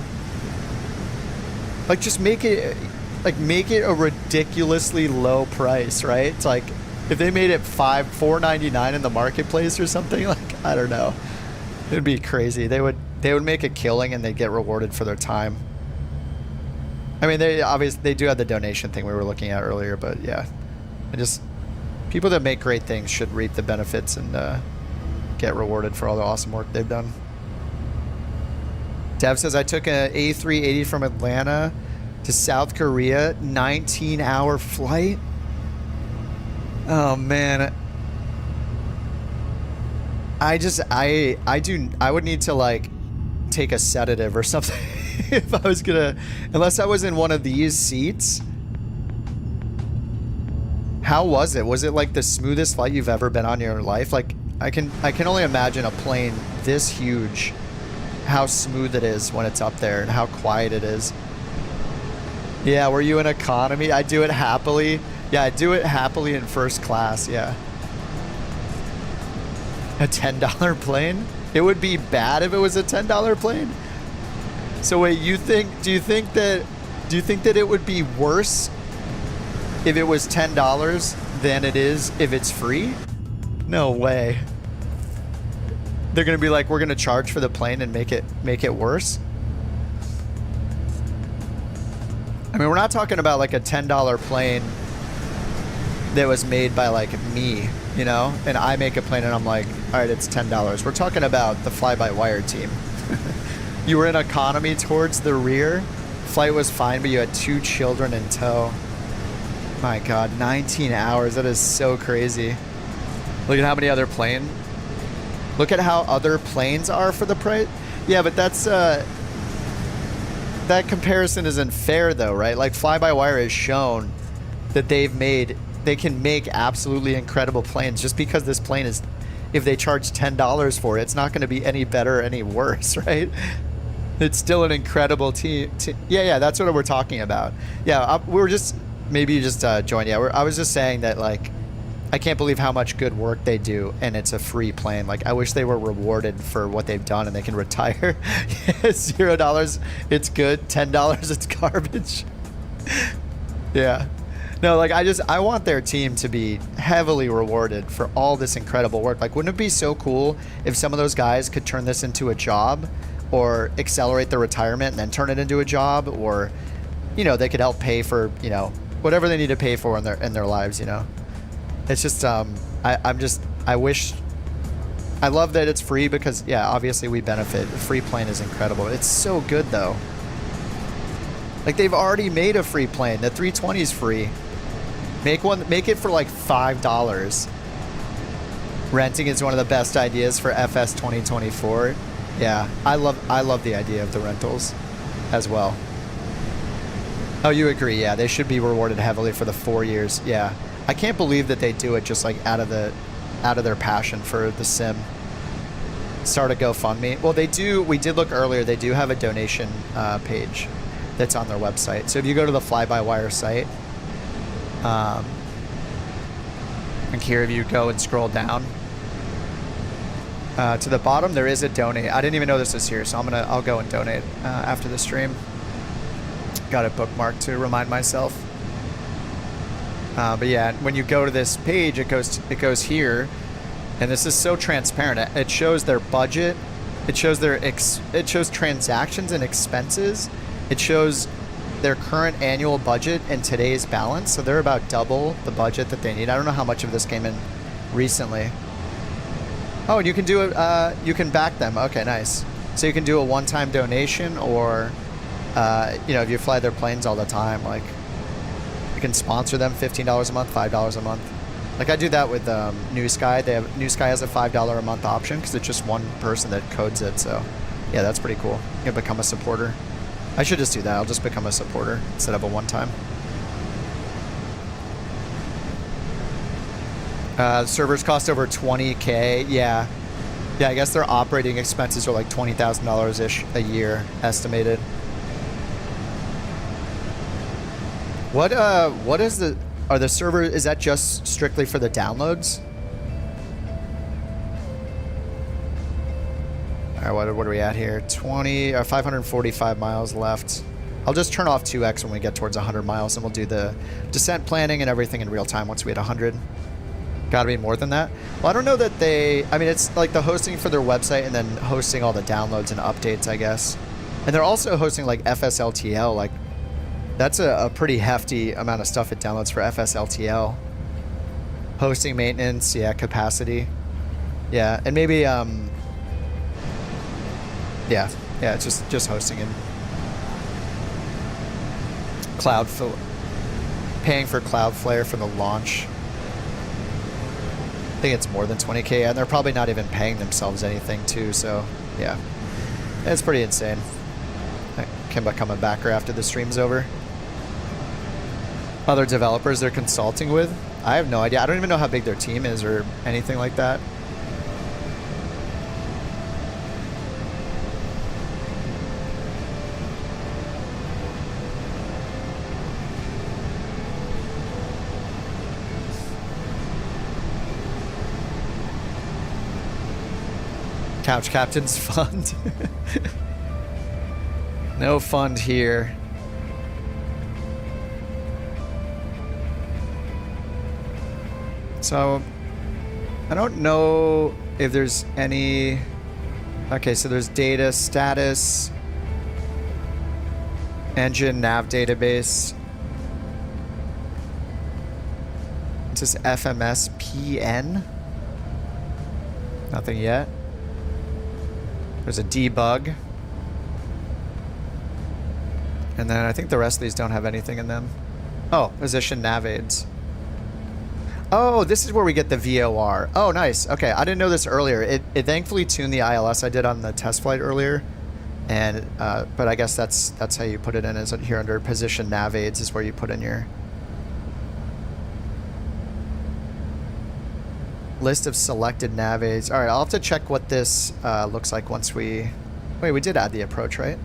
Like, just make it a ridiculously low price, right? It's like if they made it $4.99 in the marketplace or something, like, I don't know. It'd be crazy. They would make a killing and they'd get rewarded for their time. I mean, they do have the donation thing we were looking at earlier, but yeah. People that make great things should reap the benefits and get rewarded for all the awesome work they've done. Dev says, I took an A380 from Atlanta to South Korea, 19-hour flight. Oh man. I would need to like take a sedative or something if I was gonna, unless I was in one of these seats. How was it? Was it like the smoothest flight you've ever been on in your life? Like, I can only imagine a plane this huge, how smooth it is when it's up there and how quiet it is. Yeah, were you in economy? I do it happily. Yeah, I do it happily in first class, yeah. A $10 plane? It would be bad if it was a $10 plane? So wait, do you think that it would be worse if it was $10 than it is if it's free? No way. They're gonna be like, we're gonna charge for the plane and make it worse? I mean, we're not talking about like a $10 plane that was made by like me, you know, and I make a plane and I'm like, all right, it's $10. We're talking about the fly-by-wire team. You were in economy towards the rear. Flight was fine, but you had 2 children in tow. My God, 19 hours. That is so crazy. Look at how many other planes. Look at how other planes are for the price. Yeah, but that's that comparison isn't fair though, right? Like, fly-by-wire has shown that they can make absolutely incredible planes. Just because this plane is, if they charge $10 for it, it's not going to be any better or any worse, right? It's still an incredible team. Yeah, that's what we're talking about. Yeah, we're just, maybe you just joined. Yeah, I was just saying that, like, I can't believe how much good work they do, and it's a free plane. Like, I wish they were rewarded for what they've done and they can retire. $0, it's good. $10, it's garbage. Yeah. No, like, I want their team to be heavily rewarded for all this incredible work. Like, wouldn't it be so cool if some of those guys could turn this into a job, or accelerate their retirement and then turn it into a job, or, you know, they could help pay for, you know, whatever they need to pay for in their lives, you know? It's just, I love that it's free because, yeah, obviously we benefit. The free plane is incredible. It's so good though. Like, they've already made a free plane. The 320 is free. Make it for like $5. Renting is one of the best ideas for FS 2024. Yeah, I love the idea of the rentals as well. Oh, you agree? Yeah, they should be rewarded heavily for the 4 years. Yeah, I can't believe that they do it just like out of their passion for the sim. Start a GoFundMe. Well, they do. We did look earlier. They do have a donation page that's on their website. So if you go to the FlyByWire site, and here if you go and scroll down, To the bottom, there is a donate. I didn't even know this was here, so I'll go and donate after the stream. Got it bookmarked to remind myself. But yeah, when you go to this page, it goes here, and this is so transparent. It shows their budget. It shows it shows transactions and expenses. It shows their current annual budget and today's balance. So they're about double the budget that they need. I don't know how much of this came in recently. Oh, and you can do it. You can back them. Okay, nice. So you can do a one-time donation, or you know, if you fly their planes all the time, like you can sponsor them $15 a month, $5 a month. Like I do that with New Sky. New Sky has a $5 a month option because it's just one person that codes it. So yeah, that's pretty cool. You can become a supporter. I should just do that. I'll just become a supporter instead of a one-time. Servers cost over $20K. Yeah. Yeah, I guess their operating expenses are like $20,000-ish a year estimated. What is are the servers, is that just strictly for the downloads? All right, what are we at here? 545 miles left. I'll just turn off 2x when we get towards 100 miles, and we'll do the descent planning and everything in real time once we hit 100. Gotta be more than that. Well, I don't know that I mean, it's like the hosting for their website and then hosting all the downloads and updates, I guess. And they're also hosting like FSLTL. Like, that's a pretty hefty amount of stuff it downloads for FSLTL. Hosting, maintenance, yeah, capacity. Yeah, and maybe, yeah, it's just hosting and paying for Cloudflare for the launch. I think it's more than 20K, and they're probably not even paying themselves anything too, so yeah. It's pretty insane. I can become a backer after the stream's over. Other developers they're consulting with? I have no idea. I don't even know how big their team is or anything like that. Couch Captain's fund. No fund here. So, I don't know if there's any... Okay, so there's data, status, engine, nav database. It says FMS PN. Nothing yet. There's a debug. And then I think the rest of these don't have anything in them. Oh, position nav aids. Oh, this is where we get the VOR. Oh, nice. Okay, I didn't know this earlier. It thankfully tuned the ILS I did on the test flight earlier. And but I guess that's how you put it in, is here under position nav aids is where you put in your list of selected nav aids. All right, I'll have to check what this looks like once we... Wait, we did add the approach, right?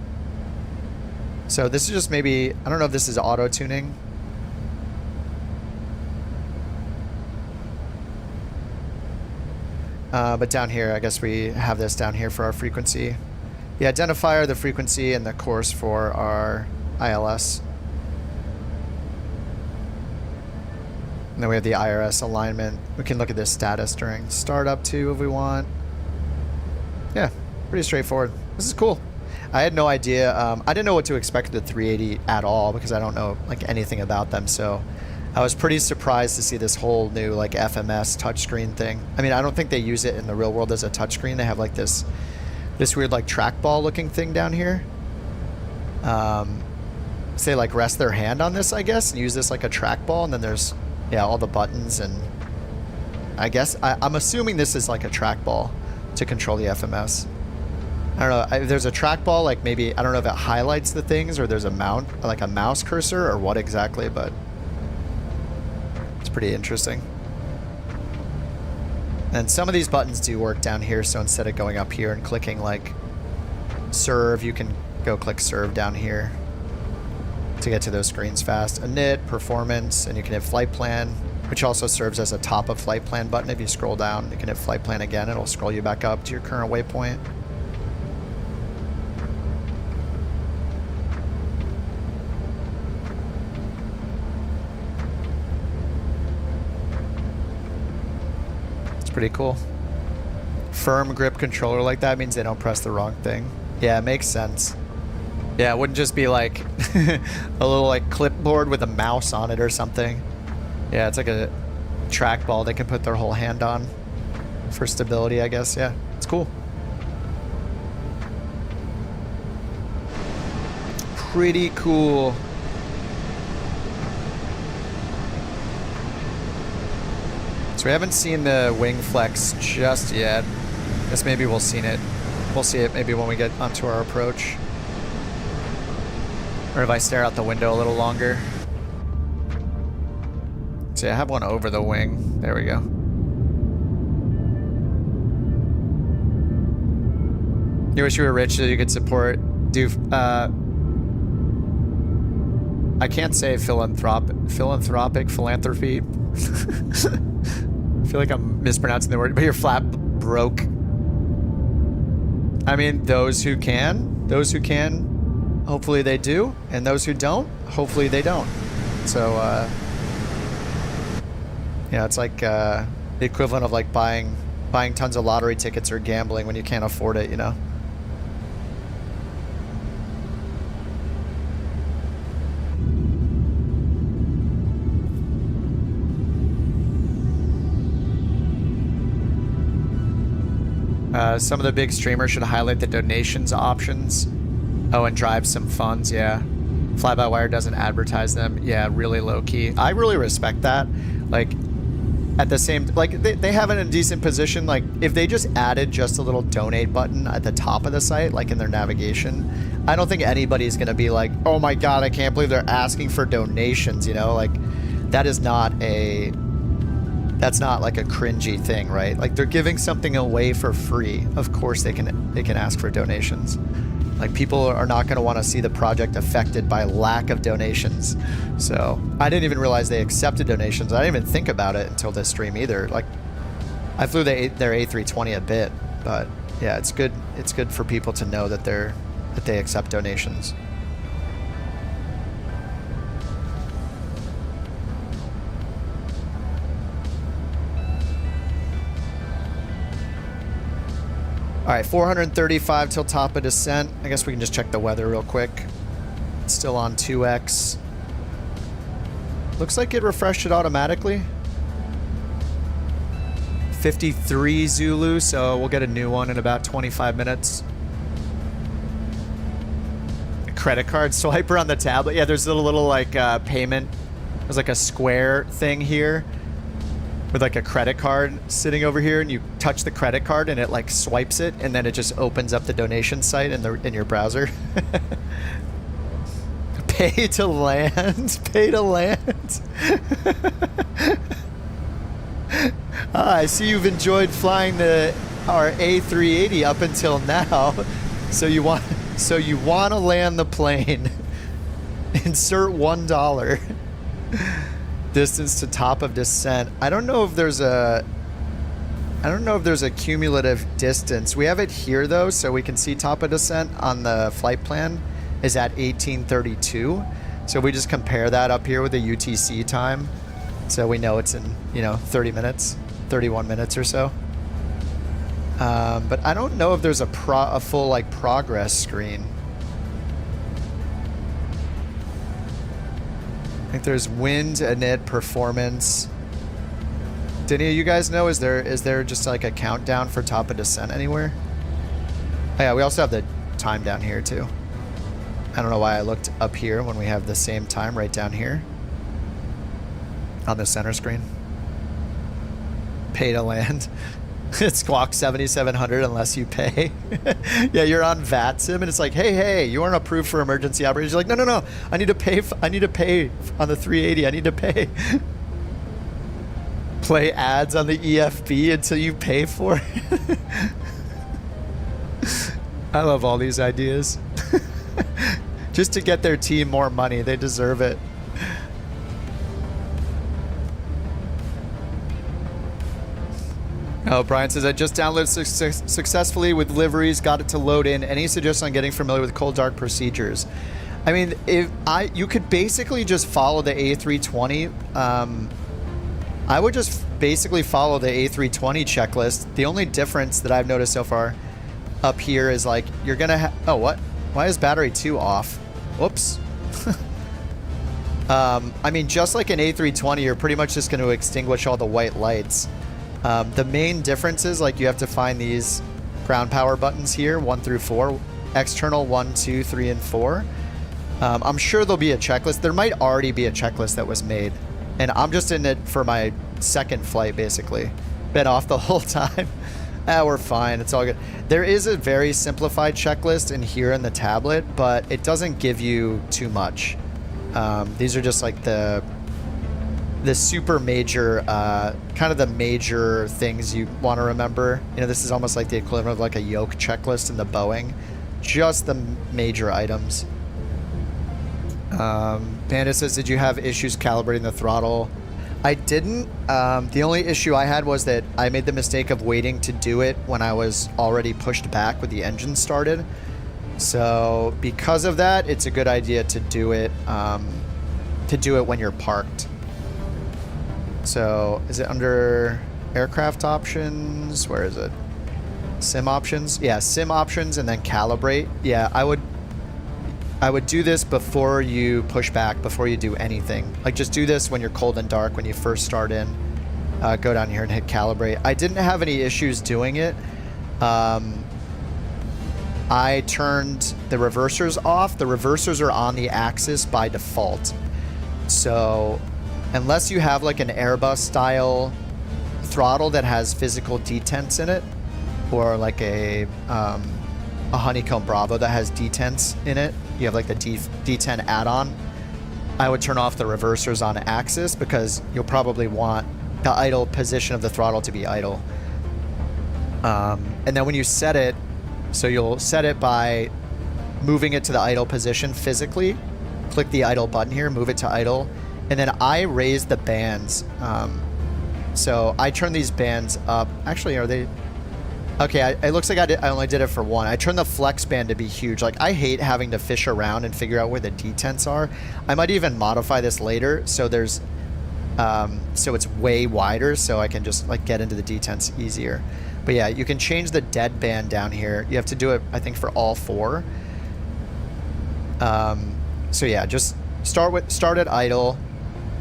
So this is just maybe... I don't know if this is auto-tuning. But down here, I guess we have this down here for our frequency. The identifier, the frequency, and the course for our ILS. And then we have the IRS alignment. We can look at this status during startup too if we want. Yeah, pretty straightforward. This is cool. I had no idea. I didn't know what to expect with the 380 at all because I don't know like anything about them. So I was pretty surprised to see this whole new like FMS touchscreen thing. I mean, I don't think they use it in the real world as a touchscreen. They have like this weird like trackball looking thing down here. So they like rest their hand on this, I guess, and use this like a trackball, and then there's all the buttons, and I guess I'm assuming this is like a trackball to control the FMS. I don't know. There's a trackball, like maybe, I don't know if it highlights the things or there's a mount, like a mouse cursor or what exactly, but it's pretty interesting. And some of these buttons do work down here, so instead of going up here and clicking like serve, you can go click serve down here to get to those screens fast. Init, performance, and you can hit flight plan. which also serves as a top of flight plan button. If you scroll down, you can hit flight plan again. It'll scroll you back up to your current waypoint. It's pretty cool. Firm grip controller like that means they don't press the wrong thing. Yeah, it makes sense. Yeah, it wouldn't just be like a little like clipboard with a mouse on it or something. Yeah, it's like a trackball they can put their whole hand on for stability, I guess. Yeah, it's cool. Pretty cool. So we haven't seen the wing flex just yet. Guess maybe we'll see it. We'll see it maybe when we get onto our approach. Or if I stare out the window a little longer. See, I have one over the wing. There we go. You wish you were rich so you could support I can't say philanthropy. I feel like I'm mispronouncing the word, but you're flat broke. I mean, those who can, hopefully they do, and those who don't, hopefully they don't. So, yeah, it's like the equivalent of like buying tons of lottery tickets or gambling when you can't afford it, you know? Some of the big streamers should highlight the donations options. Oh, and drive some funds, yeah. FlyByWire doesn't advertise them. Yeah, really low key. I really respect that. Like, at the same, like, they have it in a decent position. Like, if they just added just a little donate button at the top of the site, like in their navigation, I don't think anybody's gonna be like, oh my god, I can't believe they're asking for donations, you know? Like, that is not a... That's not like a cringy thing, right? Like, they're giving something away for free. Of course they can ask for donations. Like, people are not going to want to see the project affected by lack of donations. So I didn't even realize they accepted donations. I didn't even think about it until this stream either. Like, I flew their A320 a bit, but yeah, it's good. It's good for people to know that they accept donations. All right, 435 till top of descent. I guess we can just check the weather real quick. It's still on 2x. Looks like it refreshed it automatically. 53 Zulu, so we'll get a new one in about 25 minutes. Credit card swiper on the tablet. Yeah, there's a little like payment. There's like a square thing here with like a credit card sitting over here, and you touch the credit card and it like swipes it, and then it just opens up the donation site in your browser. Pay to land. Pay to land. I see you've enjoyed flying our A380 up until now. So you want to land the plane. Insert $1. Distance to top of descent. I don't know if there's a cumulative distance. We have it here though, so we can see top of descent on the flight plan is at 1832. So we just compare that up here with the UTC time, so we know it's in 30 minutes, 31 minutes or so. But I don't know if there's a full like progress screen. I think there's wind, init, performance. Did any of you guys know, is there just like a countdown for top of descent anywhere? Oh yeah, we also have the time down here too. I don't know why I looked up here when we have the same time right down here on the center screen. Pay to land. It's Squawk 7700 unless you pay. Yeah, you're on VATSIM and it's like, hey, you aren't approved for emergency operations. You're like, no, I need to pay on the 380. I need to pay. Play ads on the EFB until you pay for it. I love all these ideas. Just to get their team more money. They deserve it. Oh, Brian says, I just downloaded successfully with liveries, got it to load in. Any suggestion on getting familiar with cold dark procedures? I mean, you could basically just follow the A320. I would just basically follow the A320 checklist. The only difference that I've noticed so far up here is like, you're going to oh, what? Why is battery 2 off? Whoops. I mean, just like an A320, you're pretty much just going to extinguish all the white lights. The main difference is like you have to find these ground power buttons here, 1 through 4, external 1, 2, 3, and 4. I'm sure there'll be a checklist. There might already be a checklist that was made, and I'm just in it for my second flight, basically. Been off the whole time. We're fine. It's all good. There is a very simplified checklist in here in the tablet, but it doesn't give you too much. These are just like the super major, kind of the major things you want to remember. You know, this is almost like the equivalent of like a yoke checklist in the Boeing. Just the major items. Panda says, did you have issues calibrating the throttle? I didn't. The only issue I had was that I made the mistake of waiting to do it when I was already pushed back with the engine started. So because of that, it's a good idea to do it when you're parked. So is it under aircraft options? Where is it? Sim options? Yeah, sim options and then calibrate. Yeah, I would do this before you push back, before you do anything. Like just do this when you're cold and dark, when you first start in. Go down here and hit calibrate. I didn't have any issues doing it. I turned the reversers off. The reversers are on the axis by default. So unless you have like an Airbus style throttle that has physical detents in it, or like a Honeycomb Bravo that has detents in it, you have like the detent add-on, I would turn off the reversers on axis because you'll probably want the idle position of the throttle to be idle. And then when you set it, so you'll set it by moving it to the idle position physically, click the idle button here, move it to idle, and then I raise the bands. So I turn these bands up. Actually, are they? Okay, it looks like I only did it for one. I turned the flex band to be huge. Like, I hate having to fish around and figure out where the detents are. I might even modify this later so there's, so it's way wider so I can just like get into the detents easier. But yeah, you can change the dead band down here. You have to do it, I think, for all 4. So yeah, just start at idle,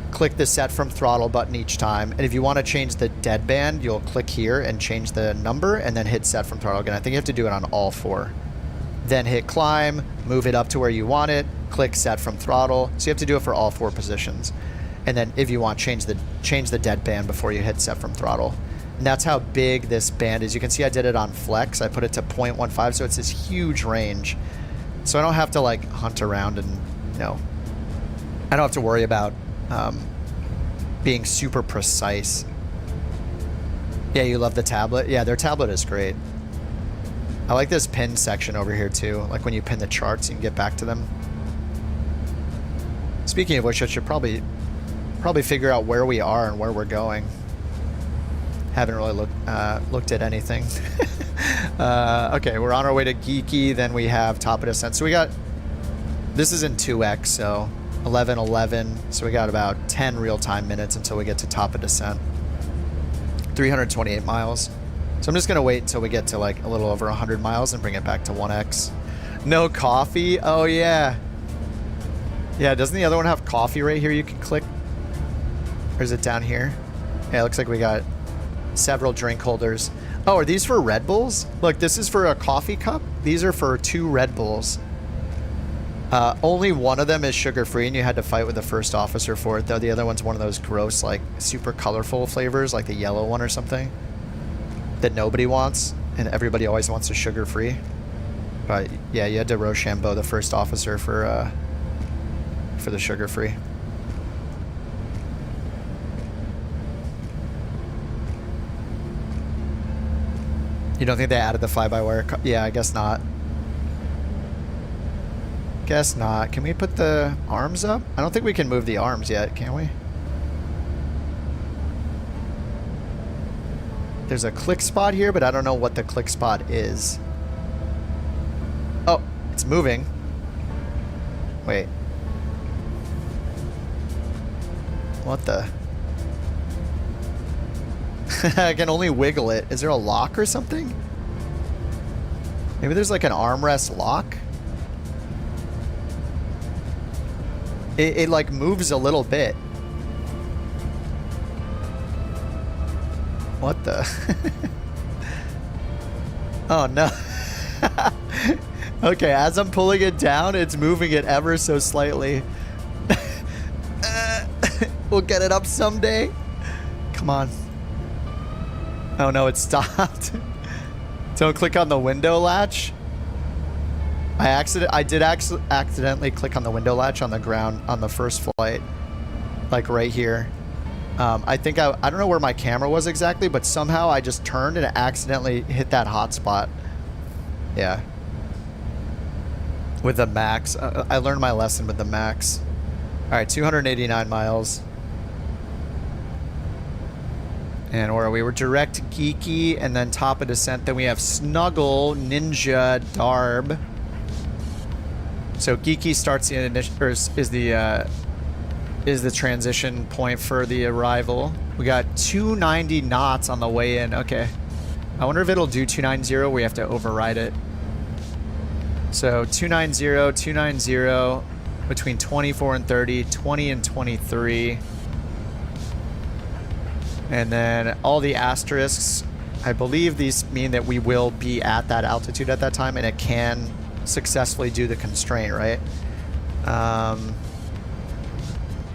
click the set from throttle button each time, and if you want to change the dead band, you'll click here and change the number and then hit set from throttle again. I think you have to do it on all 4. Then hit climb, move it up to where you want it, click set from throttle. So you have to do it for all 4 positions. And then if you want, change the dead band before you hit set from throttle. And that's how big this band is. You can see I did it on flex. I put it to 0.15, so it's this huge range. So I don't have to like hunt around and, you know, I don't have to worry about being super precise. Yeah, you love the tablet? Yeah, their tablet is great. I like this pin section over here too. Like when you pin the charts, you can get back to them. Speaking of which, I should probably figure out where we are and where we're going. Haven't really looked at anything. Okay, we're on our way to Geeky. Then we have top of descent. So we got, this is in 2x, so 11:11. So we got about 10 real-time minutes until we get to top of descent. 328 miles. So I'm just gonna wait until we get to like a little over 100 miles and bring it back to 1x. No coffee? Oh yeah. Yeah, doesn't the other one have coffee right here you can click? Or is it down here? Yeah, it looks like we got several drink holders. Oh, are these for Red Bulls? Look, this is for a coffee cup. These are for 2 Red Bulls. Only one of them is sugar-free, and you had to fight with the first officer for it, though. The other one's one of those gross, like, super colorful flavors, like the yellow one or something, that nobody wants, and everybody always wants a sugar-free. But, yeah, you had to Rochambeau the first officer for the sugar-free. You don't think they added the fly-by-wire? Yeah, I guess not. Guess not. Can we put the arms up? I don't think we can move the arms yet, can we? there's a click spot here, but I don't know what the click spot is. Oh, it's moving. Wait. What the? I can only wiggle it. Is there a lock or something? Maybe there's like an armrest lock? It like moves a little bit. What the? Oh no. Okay, as I'm pulling it down, it's moving it ever so slightly. We'll get it up someday. Come on. Oh no, it stopped. Don't click on the window latch. I did accidentally click on the window latch on the ground on the first flight, like right here. I think I don't know where my camera was exactly, but somehow I just turned and it accidentally hit that hotspot. Yeah. With the max, I learned my lesson with the max. All right, 289 miles. And where we were direct Geeky, and then top of descent. Then we have Snuggle, Ninja, Darb. So Geeky starts the initial, or is the transition point for the arrival. We got 290 knots on the way in. Okay. I wonder if it'll do 290. We have to override it. So 290, 290, between 24 and 30, 20 and 23. And then all the asterisks, I believe these mean that we will be at that altitude at that time, and it can successfully do the constraint, right?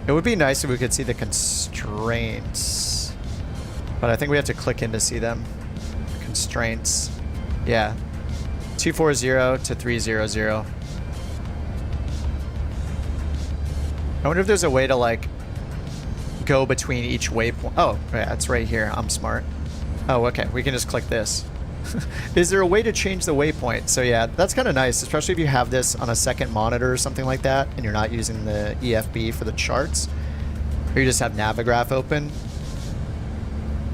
It would be nice if we could see the constraints, but I think we have to click in to see them. Constraints. Yeah. 240 to 300. I wonder if there's a way to like go between each waypoint. Oh, yeah, it's right here. I'm smart. Oh, okay. We can just click this. Is there a way to change the waypoint? So yeah, that's kind of nice, especially if you have this on a second monitor or something like that, and you're not using the EFB for the charts, or you just have Navigraph open.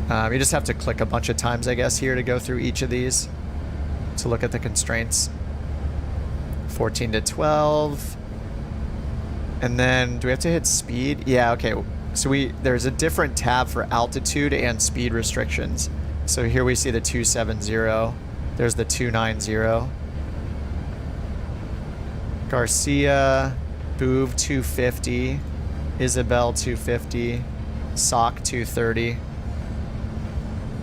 You just have to click a bunch of times, I guess, here to go through each of these to look at the constraints. 14 to 12. And then, do we have to hit speed? Yeah, okay. So there's a different tab for altitude and speed restrictions. So here we see the 270. There's the 290. Garcia, Boov 250, Isabel 250, Sock 230.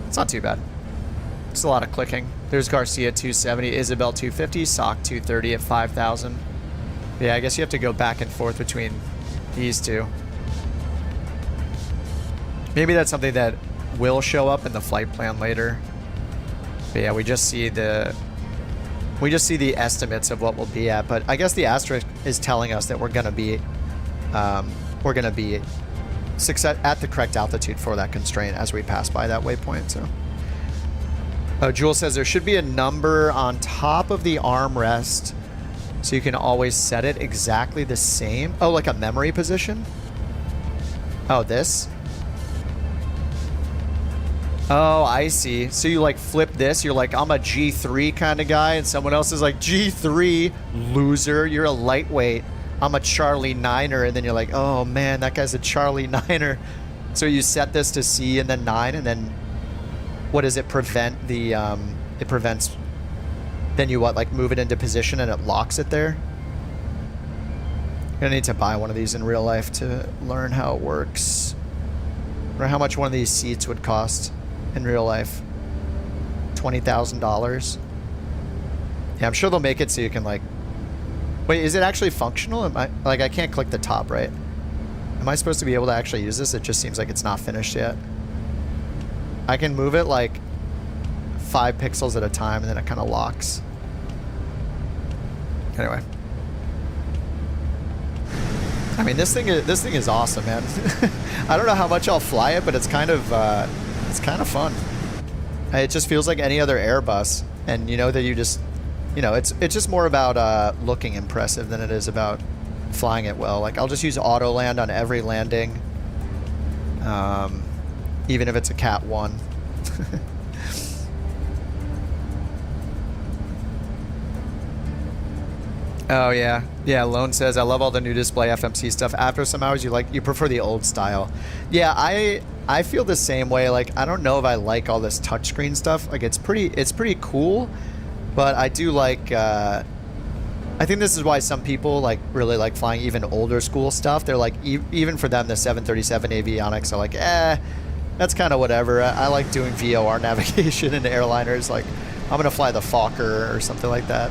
It's not too bad. It's a lot of clicking. There's Garcia 270, Isabel 250, Sock 230 at 5,000. Yeah, I guess you have to go back and forth between these two. Maybe that's something that will show up in the flight plan later. But yeah, we just see the estimates of what we'll be at. But I guess the asterisk is telling us that we're gonna be at the correct altitude for that constraint as we pass by that waypoint. So, Jewel says there should be a number on top of the armrest, so you can always set it exactly the same. Oh, like a memory position. Oh, this. Oh, I see. So you like flip this. You're like, I'm a G3 kind of guy, and someone else is like, G3, loser. You're a lightweight. I'm a Charlie 9er, and then you're like, oh man, that guy's a Charlie 9er. So you set this to C and then 9, and then what does it prevent? It prevents. Then you what? Like move it into position and it locks it there. I'm gonna need to buy one of these in real life to learn how it works. Or how much one of these seats would cost in real life. $20,000. Yeah, I'm sure they'll make it so you can like. Wait, is it actually functional? I can't click the top, right? Am I supposed to be able to actually use this? It just seems like it's not finished yet. I can move it like 5 pixels at a time, and then it kind of locks. Anyway. I mean, this thing is awesome, man. I don't know how much I'll fly it, but it's kind of fun. It just feels like any other Airbus, and you know that you just, you know, it's just more about looking impressive than it is about flying it well. Like I'll just use auto land on every landing, even if it's a Cat 1. Oh yeah, yeah. Lone says, "I love all the new display FMC stuff. After some hours, you prefer the old style." Yeah, I feel the same way. Like, I don't know if I like all this touchscreen stuff. Like, it's pretty cool, but I do like. I think this is why some people like really like flying even older school stuff. They're like, even for them, the 737 avionics are like, that's kind of whatever. I like doing VOR navigation in airliners. Like, I'm gonna fly the Fokker or something like that.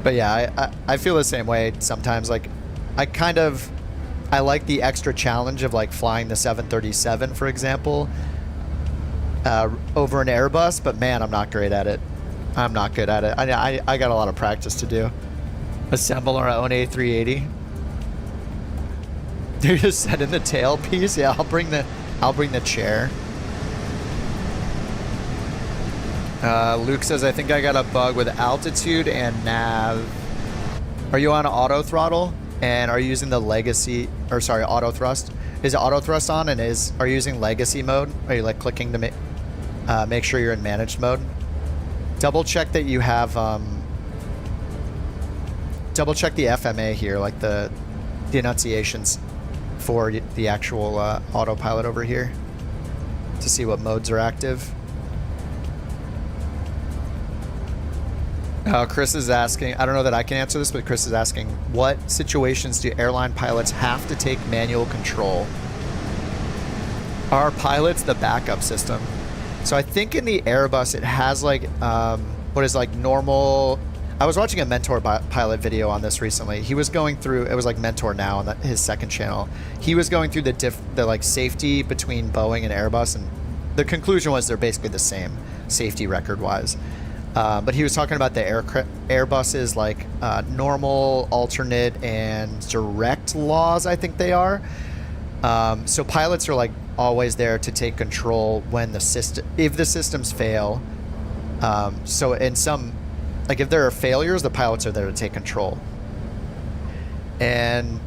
But yeah, I feel the same way sometimes. Like, I like the extra challenge of like flying the 737, for example, over an Airbus. But man, I'm not great at it. I'm not good at it. I got a lot of practice to do. Assemble our own A380. They just said in the tailpiece. Yeah, I'll bring the chair. Luke says, I think I got a bug with altitude and nav. Are you on auto throttle? And are you using the legacy, or sorry, auto thrust? Is auto thrust on, and are you using legacy mode? Are you like clicking to make sure you're in managed mode? Double check that you have, double check the FMA here, like the enunciations for the actual autopilot over here to see what modes are active. Chris is asking, I don't know that I can answer this, but Chris is asking, what situations do airline pilots have to take manual control? Are pilots the backup system? So I think in the Airbus, it has like, what is like normal. I was watching a Mentor pilot video on this recently. He was going through, it was like Mentor Now on his second channel. He was going through the like safety between Boeing and Airbus, and the conclusion was they're basically the same safety record wise. But he was talking about the Airbuses, like normal, alternate, and direct laws, I think they are. So pilots are like always there to take control when if the systems fail. So in some, like if there are failures, the pilots are there to take control. And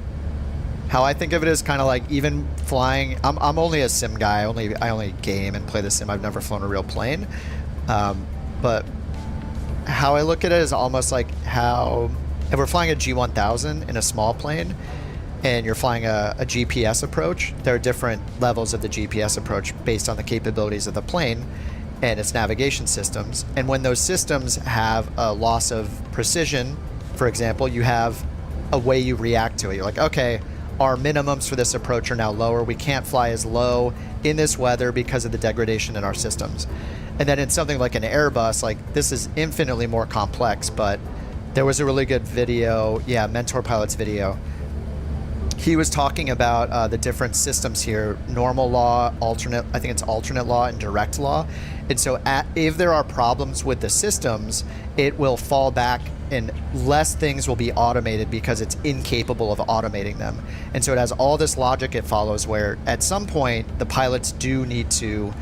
how I think of it is kind of like even flying. I'm only a sim guy. I only game and play the sim. I've never flown a real plane. But how I look at it is almost like how if we're flying a G1000 in a small plane and you're flying a GPS approach, there are different levels of the GPS approach based on the capabilities of the plane and its navigation systems. And when those systems have a loss of precision, for example, you have a way you react to it. You're like, okay, our minimums for this approach are now lower. We can't fly as low in this weather because of the degradation in our systems. And then in something like an Airbus, like this is infinitely more complex, but there was a really good video, yeah, Mentor Pilot's video. He was talking about the different systems here, normal law, alternate, I think it's alternate law and direct law. And so if there are problems with the systems, it will fall back and less things will be automated because it's incapable of automating them. And so it has all this logic it follows where at some point the pilots do need to,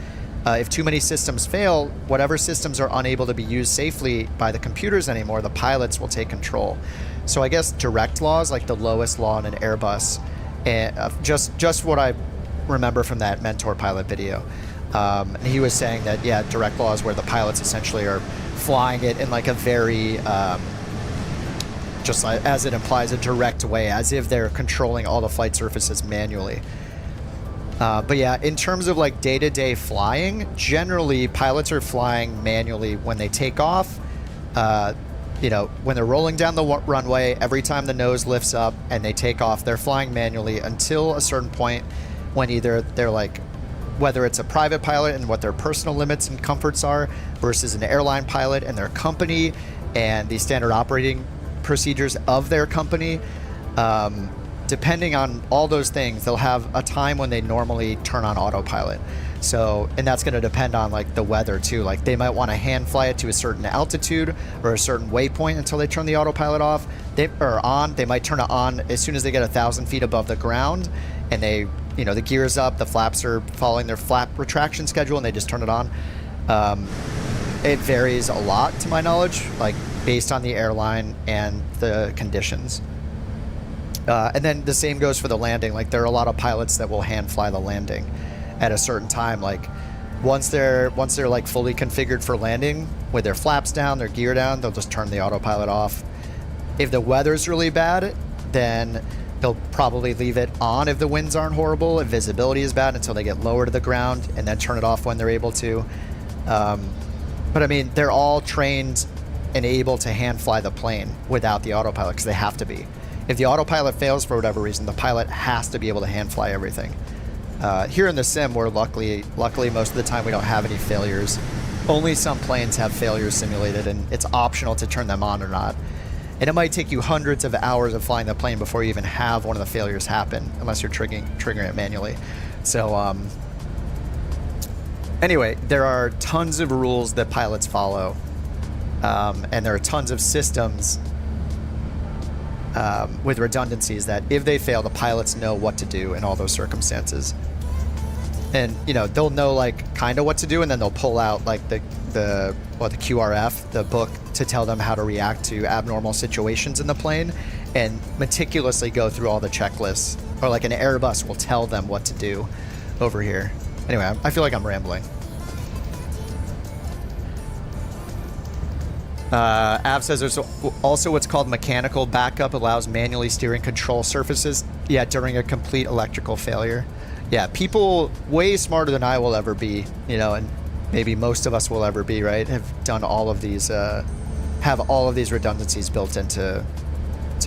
if too many systems fail, whatever systems are unable to be used safely by the computers anymore, the pilots will take control. So I guess direct law is like the lowest law in an Airbus. And just what I remember from that Mentor Pilot video. And he was saying that, yeah, direct law is where the pilots essentially are flying it in like a very, just like, as it implies, a direct way, as if they're controlling all the flight surfaces manually. But yeah, in terms of like day-to-day flying, generally pilots are flying manually when they take off. You know, when they're rolling down the runway, every time the nose lifts up and they take off, they're flying manually until a certain point when either they're like, whether it's a private pilot and what their personal limits and comforts are versus an airline pilot and their company and the standard operating procedures of their company. Depending on all those things, they'll have a time when they normally turn on autopilot. So, and that's going to depend on like the weather too. Like they might want to hand fly it to a certain altitude or a certain waypoint until they turn the autopilot off. They might turn it on as soon as they get 1,000 feet above the ground, and they, you know, the gear's up, the flaps are following their flap retraction schedule, and they just turn it on. It varies a lot, to my knowledge, like based on the airline and the conditions. And then the same goes for the landing. Like there are a lot of pilots that will hand fly the landing at a certain time. Like once they're like fully configured for landing, with their flaps down, their gear down, they'll just turn the autopilot off. If the weather's really bad, then they'll probably leave it on if the winds aren't horrible, if visibility is bad, until they get lower to the ground, and then turn it off when they're able to. But I mean, they're all trained and able to hand fly the plane without the autopilot, because they have to be. If the autopilot fails for whatever reason, the pilot has to be able to hand fly everything. Here in the sim, we're luckily most of the time we don't have any failures. Only some planes have failures simulated, and it's optional to turn them on or not. And it might take you hundreds of hours of flying the plane before you even have one of the failures happen, unless you're triggering it manually. So anyway, there are tons of rules that pilots follow, and there are tons of systems with redundancies that if they fail, the pilots know what to do in all those circumstances. And you know, they'll know like kind of what to do, and then they'll pull out like the QRF, the book, to tell them how to react to abnormal situations in the plane, and meticulously go through all the checklists. Or like an Airbus will tell them what to do over here. Anyway, I feel like I'm rambling. Av says there's also what's called mechanical backup, allows manually steering control surfaces. Yeah, during a complete electrical failure. Yeah, people way smarter than I will ever be, you know, and maybe most of us will ever be, right, have done all of these, have all of these redundancies built into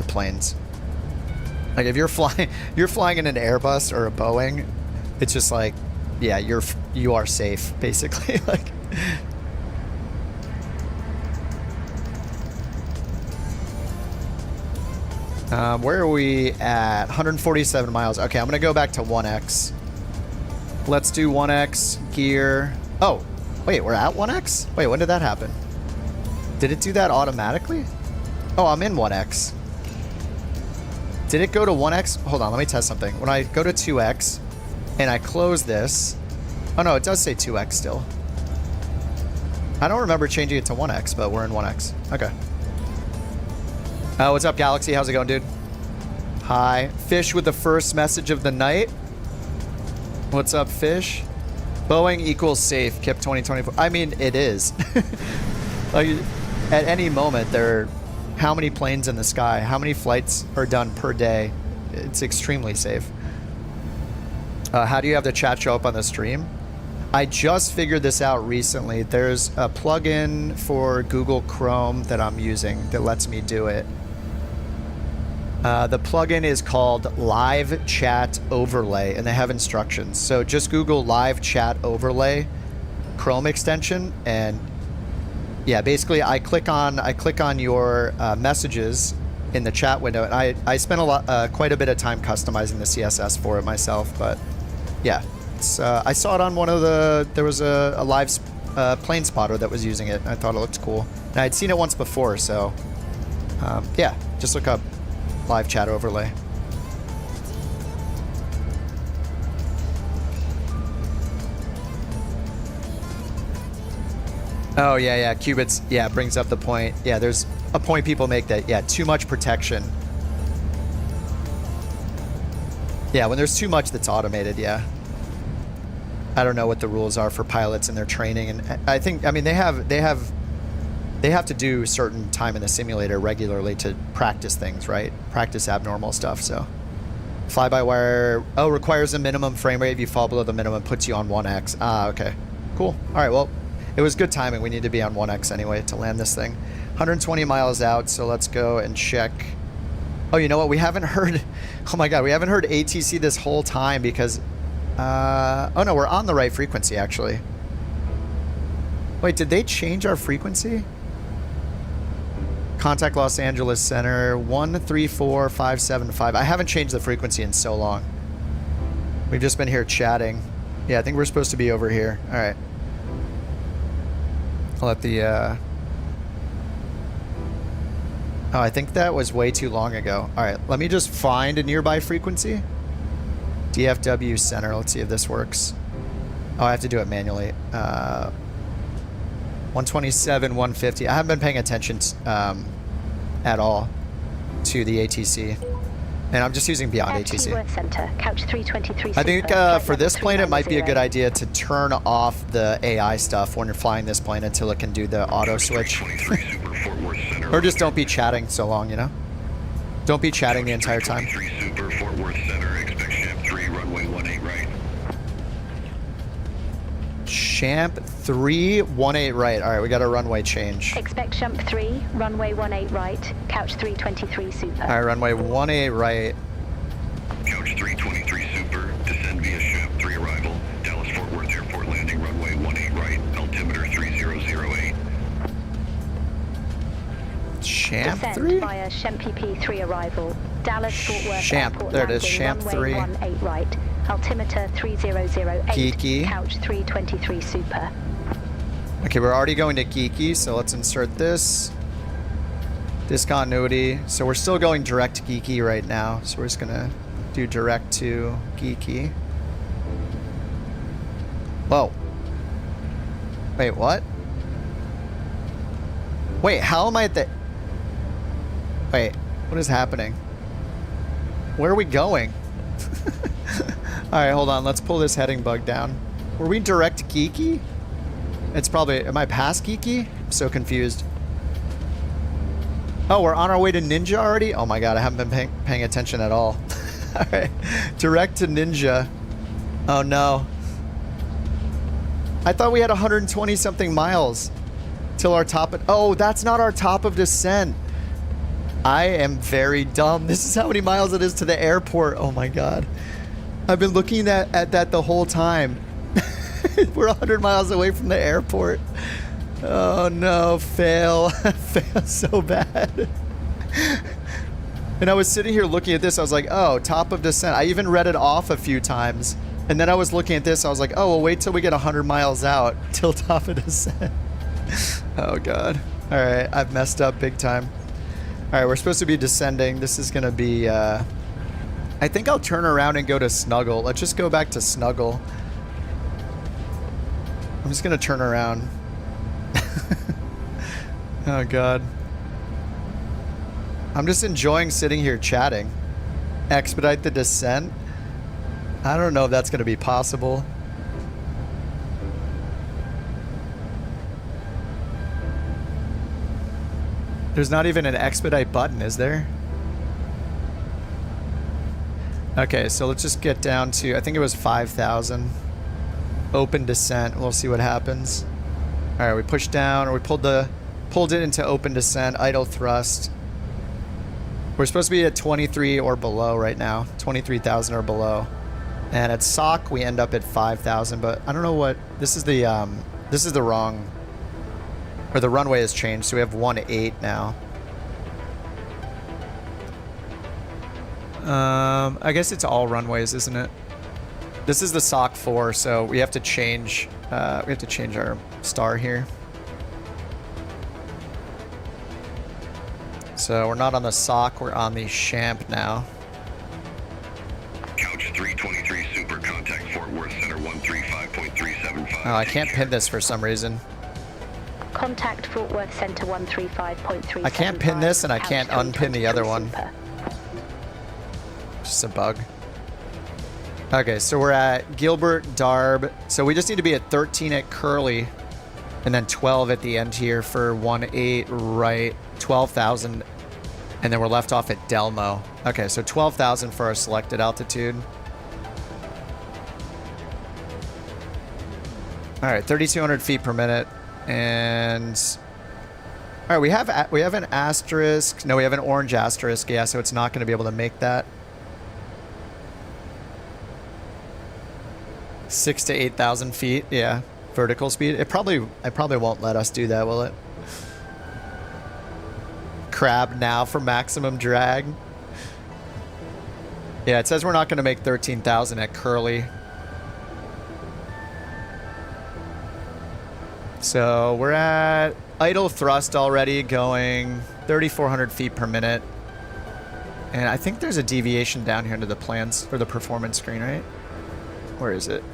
planes. Like if you're flying in an Airbus or a Boeing, it's just like, yeah, you are safe, basically. Like. Where are we at? 147 miles. Okay, I'm gonna go back to 1X. Let's do 1X gear. Oh, wait, we're at 1X? Wait, when did that happen? Did it do that automatically? Oh, I'm in 1X. Did it go to 1X? Hold on, let me test something. When I go to 2X and I close this, oh no, it does say 2X still. I don't remember changing it to 1X, but we're in 1X. Okay. What's up, Galaxy? How's it going, dude? Hi. Fish with the first message of the night. What's up, Fish? Boeing equals safe. KIP 2024. I mean, it is. Like, at any moment, there are how many planes in the sky? How many flights are done per day? It's extremely safe. How do you have the chat show up on the stream? I just figured this out recently. There's a plugin for Google Chrome that I'm using that lets me do it. The plugin is called Live Chat Overlay, and they have instructions. So just Google Live Chat Overlay Chrome extension, and yeah, basically I click on your messages in the chat window, and I spent quite a bit of time customizing the CSS for it myself. But yeah, I saw it on one of there was a live plane spotter that was using it, and I thought it looked cool. And I'd seen it once before, so yeah, just look up Live Chat Overlay. Oh yeah, qubits. Yeah, brings up the point. Yeah, there's a point people make that, yeah, too much protection. Yeah, when there's too much that's automated, yeah. I don't know what the rules are for pilots and their training, and I mean they have to do certain time in the simulator regularly to practice things, right? Practice abnormal stuff. So fly-by-wire, requires a minimum frame rate. If you fall below the minimum, puts you on 1X. Ah, okay, cool. All right, well, it was good timing. We need to be on 1X anyway to land this thing. 120 miles out, so let's go and check. Oh, you know what? We haven't heard, oh my God, we haven't heard ATC this whole time because, oh no, we're on the right frequency actually. Wait, did they change our frequency? Contact Los Angeles Center, 134575. I haven't changed the frequency in so long. We've just been here chatting. Yeah, I think we're supposed to be over here. All right. I'll let the, oh, I think that was way too long ago. All right, let me just find a nearby frequency. DFW Center, let's see if this works. Oh, I have to do it manually. 127, 150. I haven't been paying attention at all to the ATC. And I'm just using BeyondATC. Worth Center, couch 323 I think Super, for this plane, it might be a good 390. idea to turn off the AI stuff when you're flying this plane until it can do the auto switch. 23 Super, Fort Worth Center. Or just don't be chatting so long, you know? Don't be chatting the entire time. 23 Super, Fort Worth Center. Expect Champ 3, runway 18 right. Champ 318 right. All right, we got a runway change. Expect jump 3, runway 18 right, couch 323 Super. All right, runway 18 right. Couch 323 Super, descend via Champ 3 arrival. Dallas Fort Worth Airport landing, runway 18 right, altimeter 3008. Champ Descend 3? via Shempp 3 arrival. Dallas Fort Worth Champ, Airport there it is, landing, Champ runway 3. 18 right, altimeter 3008. Geeky. Couch 323 Super. Okay, we're already going to Geeky, so let's insert this. Discontinuity. So we're still going direct to Geeky right now. So we're just going to do direct to Geeky. Whoa. Wait, what? Wait, how am I at the... Wait, what is happening? Where are we going? Alright, hold on. Let's pull this heading bug down. Were we direct to Geeky? It's probably... Am I past Geeky? I'm so confused. Oh, we're on our way to Ninja already? Oh my god, I haven't been paying attention at all. Alright. Direct to Ninja. Oh no. I thought we had 120 something miles till our top of... Oh, that's not our top of descent. I am very dumb. This is how many miles it is to the airport. Oh my god. I've been looking at that the whole time. We're 100 miles away from the airport. Oh no, fail. Fail so bad. And I was sitting here looking at this. I was like, oh, top of descent. I even read it off a few times. And then I was looking at this. I was like, oh, well, wait till we get 100 miles out till top of descent. Oh god. All right, I've messed up big time. All right, we're supposed to be descending. This is going to be... I think I'll turn around and go to Snuggle. Let's just go back to Snuggle. I'm just going to turn around. Oh, God. I'm just enjoying sitting here chatting. Expedite the descent? I don't know if that's going to be possible. There's not even an expedite button, is there? Okay, so let's just get down to, I think it was 5,000. Open descent. We'll see what happens. All right, we pushed down, or we pulled it into open descent, idle thrust. We're supposed to be at 23 or below right now, 23,000 or below. And at SOC, we end up at 5,000, but I don't know what, this is the wrong, or the runway has changed, so we have 18 now. I guess it's all runways, isn't it? This is the SOC 4, so we have to change our star here. So we're not on the SOC, we're on the Champ now. Couch 323 Super, contact Fort Worth Center 135.375. Oh, I can't pin this for some reason. Contact Fort Worth Center 135.375. I can't pin this and I can't unpin the other one. Super. Just a bug. Okay, so we're at Gilbert, Darb. So we just need to be at 13 at Curly and then 12 at the end here for 18 right, 12,000. And then we're left off at Delmo. Okay, so 12,000 for our selected altitude. All right, 3,200 feet per minute. And all right, we have an asterisk. No, we have an orange asterisk. Yeah, so it's not going to be able to make that. 6,000 to 8,000 feet. Yeah, vertical speed. It probably won't let us do that, will it? Crab now for maximum drag. Yeah, it says we're not going to make 13,000 at Curly. So we're at idle thrust already, going 3,400 feet per minute. And I think there's a deviation down here into the plans for the performance screen, right? Where is it?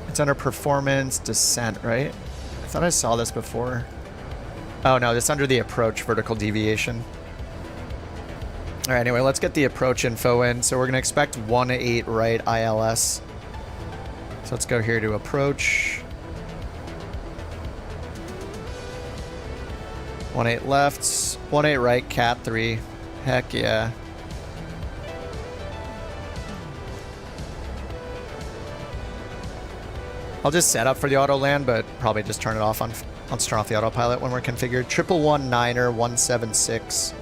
It's under performance descent, right? I thought I saw this before. Oh no, it's under the approach vertical deviation. All right, anyway, let's get the approach info in. So we're gonna expect 18 right ILS. So let's go here to approach. 18 left, 18 right, cat 3. Heck yeah. I'll just set up for the auto land, but probably just turn it off on. Let's turn off the autopilot when we're configured. 111-9er 176.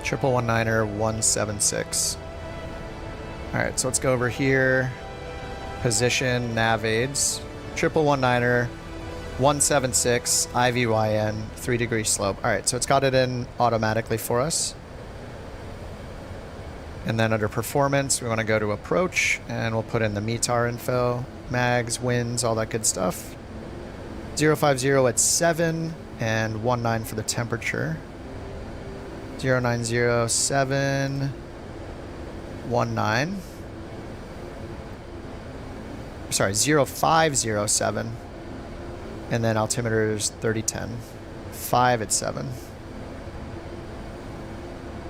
111-9er 176. All right, so let's go over here. Position, nav aids. 111-9er 176, IVYN, 3-degree slope. All right, so it's got it in automatically for us. And then under performance, we want to go to approach, and we'll put in the METAR info, mags, winds, all that good stuff. 050 at 7, and 19 for the temperature. 0907, 19. Sorry, 0507. And then altimeter is 3010. 5 at 7.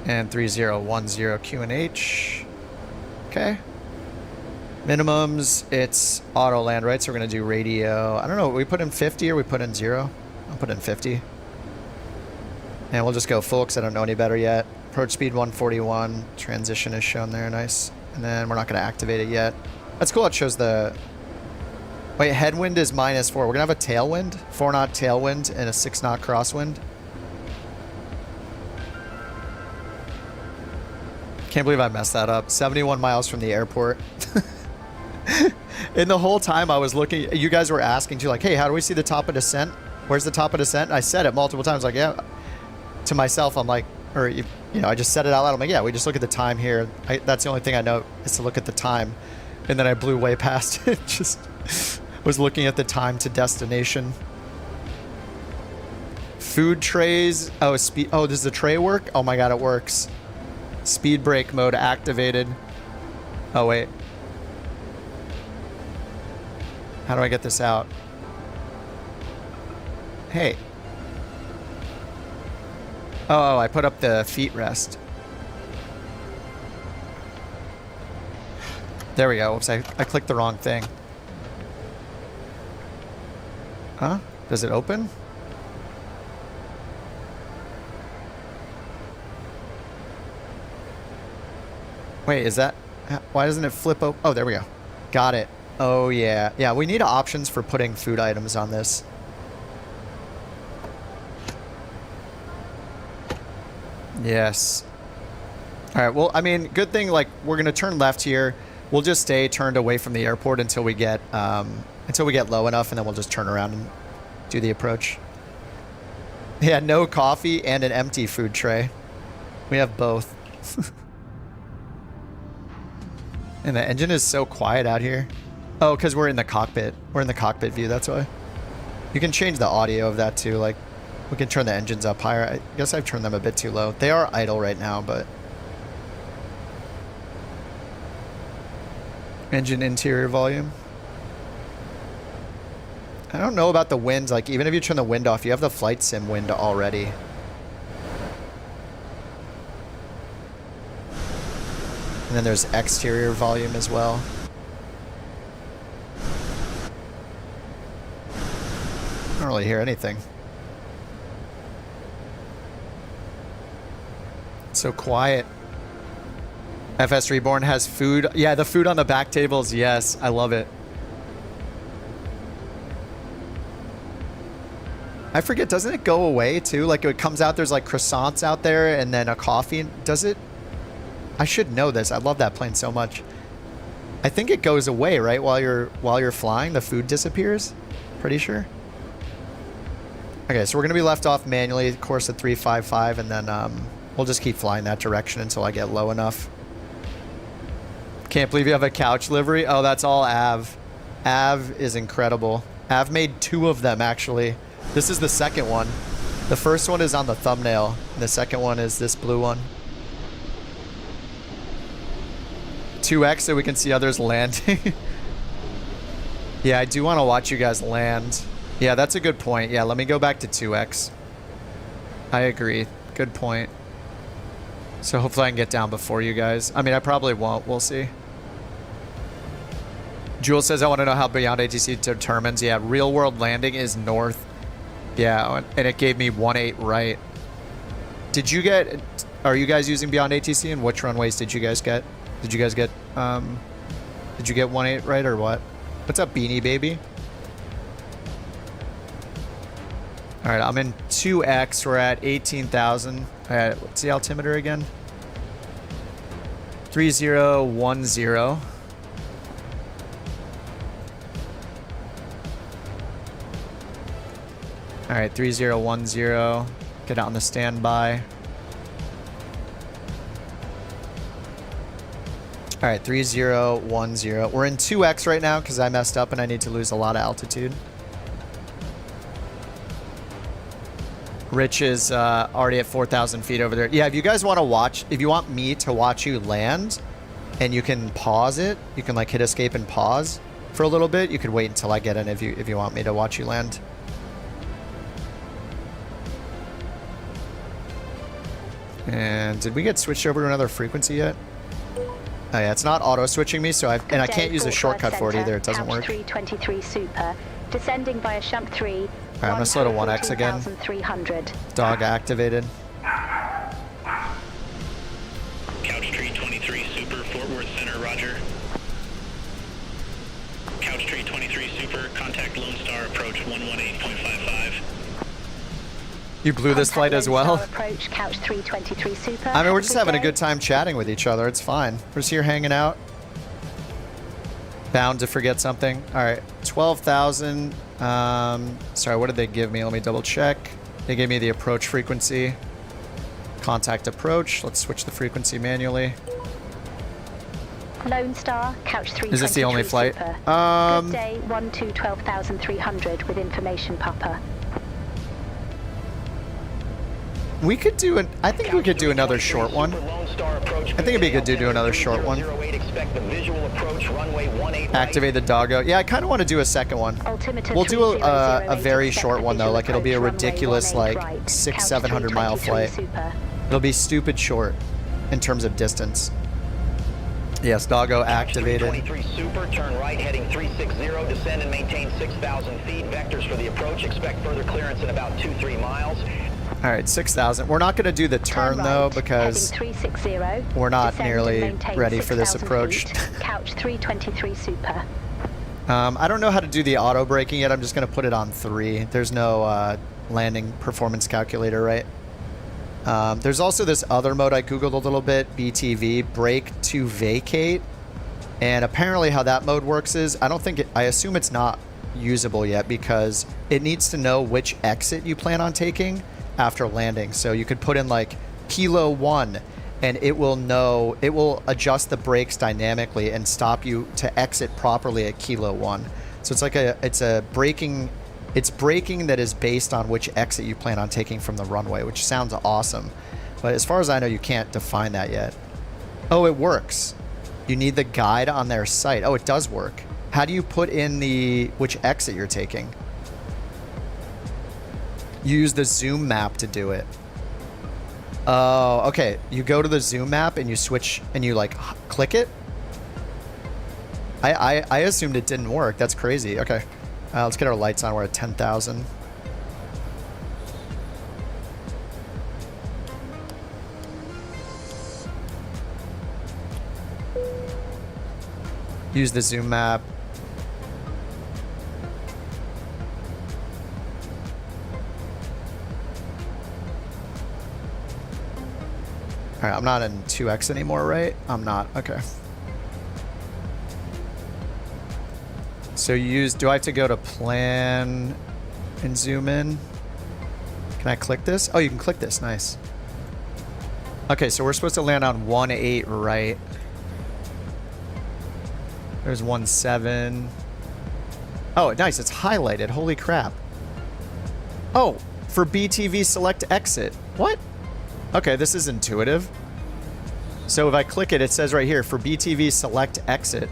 And 3010 QNH. Okay. Minimums, it's auto land, right? So we're going to do radio. I don't know, we put in 50 or we put in 0? I'll put in 50. And we'll just go full because I don't know any better yet. Approach speed 141. Transition is shown there, nice. And then we're not going to activate it yet. That's cool, it shows the... Wait, headwind is -4. We're going to have a tailwind, 4-knot tailwind and a 6-knot crosswind. Can't believe I messed that up. 71 miles from the airport. And the whole time I was looking, you guys were asking too, like, hey, how do we see the top of descent? Where's the top of descent? And I said it multiple times, like, yeah. To myself, I'm like, or, you know, I just said it out loud. I'm like, yeah, we just look at the time here. That's the only thing I know is to look at the time. And then I blew way past it. Just was looking at the time to destination. Food trays. Oh, speed. Oh, does the tray work? Oh my God, it works. Speed brake mode activated. Oh, wait. How do I get this out? Hey. Oh, I put up the feet rest. There we go. Oops, I clicked the wrong thing. Huh? Does it open? Wait, is that... Why doesn't it flip open? Oh, there we go. Got it. Oh, yeah. Yeah, we need options for putting food items on this. Yes. All right, well, I mean, good thing, like, we're going to turn left here. We'll just stay turned away from the airport until we get low enough, and then we'll just turn around and do the approach. Yeah, no coffee and an empty food tray. We have both. And the engine is so quiet out here. Oh, because we're in the cockpit. We're in the cockpit view, that's why. You can change the audio of that too. Like, we can turn the engines up higher. I guess I've turned them a bit too low. They are idle right now, but... Engine interior volume. I don't know about the winds. Like, even if you turn the wind off, you have the flight sim wind already. And then there's exterior volume as well. I don't really hear anything. It's so quiet. FS Reborn has food. Yeah, the food on the back tables. Yes, I love it. I forget, doesn't it go away too? Like, it comes out, there's like croissants out there and then a coffee. Does it? I should know this. I love that plane so much. I think it goes away, right? While you're flying, the food disappears. Pretty sure. Okay, so we're gonna be left off manually, course at 355, and then we'll just keep flying that direction until I get low enough. Can't believe you have a couch livery. Oh, that's all Av. Av is incredible. Av made 2 of them, actually. This is the second one. The first one is on the thumbnail. And the second one is this blue one. 2x so we can see others landing. Yeah, I do want to watch you guys land. Yeah, that's a good point. Yeah, let me go back to 2x. I agree. Good point. So hopefully I can get down before you guys. I mean, I probably won't. We'll see. Jules says, I want to know how BeyondATC determines. Yeah, real world landing is north. Yeah, and it gave me 1-8 right. Did you get... Are you guys using BeyondATC, and which runways did you guys get? Did you guys get... Did you get 1-8 right or what? What's up, Beanie Baby? All right, I'm in 2x. We're at 18,000. All right, what's the altimeter again? 3010. All right, 3010. Get out on the standby. All right, 3010. We're in 2x right now because I messed up and I need to lose a lot of altitude. Rich is already at 4,000 feet over there. Yeah, if you guys want to watch, if you want me to watch you land and you can pause it, you can like hit escape and pause for a little bit. You could wait until I get in if you want me to watch you land. And did we get switched over to another frequency yet? Oh yeah, it's not auto switching me, so I can't use a shortcut for it either. It doesn't work. 323 Super, descending via Shump 3. Alright, I'm gonna slow to 1x again. Dog activated. Couch Tree 23 Super, Fort Worth Center, roger. Couch Tree 23 Super, contact Lone Star approach 118.55. You blew this flight as well? Approach, Couch 323 Super. I mean, we're just having a good time chatting with each other. It's fine. We're just here hanging out. Bound to forget something. All right, 12,000. Sorry, what did they give me? Let me double check. They gave me the approach frequency. Contact approach. Let's switch the frequency manually. Lone Star, Couch 323 Is this the only flight? Super. Good day, 12,300 with information, Papa. We could do an... I think we could do another short one. I think it'd be good to do another short one. Activate the doggo. Yeah, I kind of want to do a second one. We'll do a very short one, though. Like, it'll be a ridiculous, like, 600-700 mile flight. It'll be stupid short in terms of distance. Yes, doggo activated. 23 Super, turn right, heading 360, descend and maintain 6,000 feet. Vectors for the approach, expect further clearance in about 2-3 miles. All right, 6,000. We're not going to do the turn, though, because we're not nearly ready for this approach. Couch 323 Super. I don't know how to do the auto braking yet. I'm just going to put it on 3. There's no landing performance calculator, right? There's also this other mode I Googled a little bit, BTV, brake to vacate. And apparently how that mode works is, I assume it's not usable yet because it needs to know which exit you plan on taking after landing. So you could put in like Kilo 1 and it will adjust the brakes dynamically and stop you to exit properly at Kilo 1. So it's like it's braking that is based on which exit you plan on taking from the runway, which sounds awesome. But as far as I know, you can't define that yet. Oh, it works. You need the guide on their site. Oh, it does work. How do you put in which exit you're taking? You use the zoom map to do it. Oh, okay. You go to the zoom map and you switch and you like click it. I assumed it didn't work. That's crazy. Okay. Let's get our lights on. We're at 10,000. Use the zoom map. All right, I'm not in 2x anymore, right? I'm not. Okay. So do I have to go to plan and zoom in? Can I click this? Oh, you can click this. Nice. Okay, so we're supposed to land on 1.8 right. There's 1.7. Oh, nice. It's highlighted. Holy crap. Oh, for BTV select exit. What? Okay, this is intuitive. So if I click it, it says right here, for BTV select exit.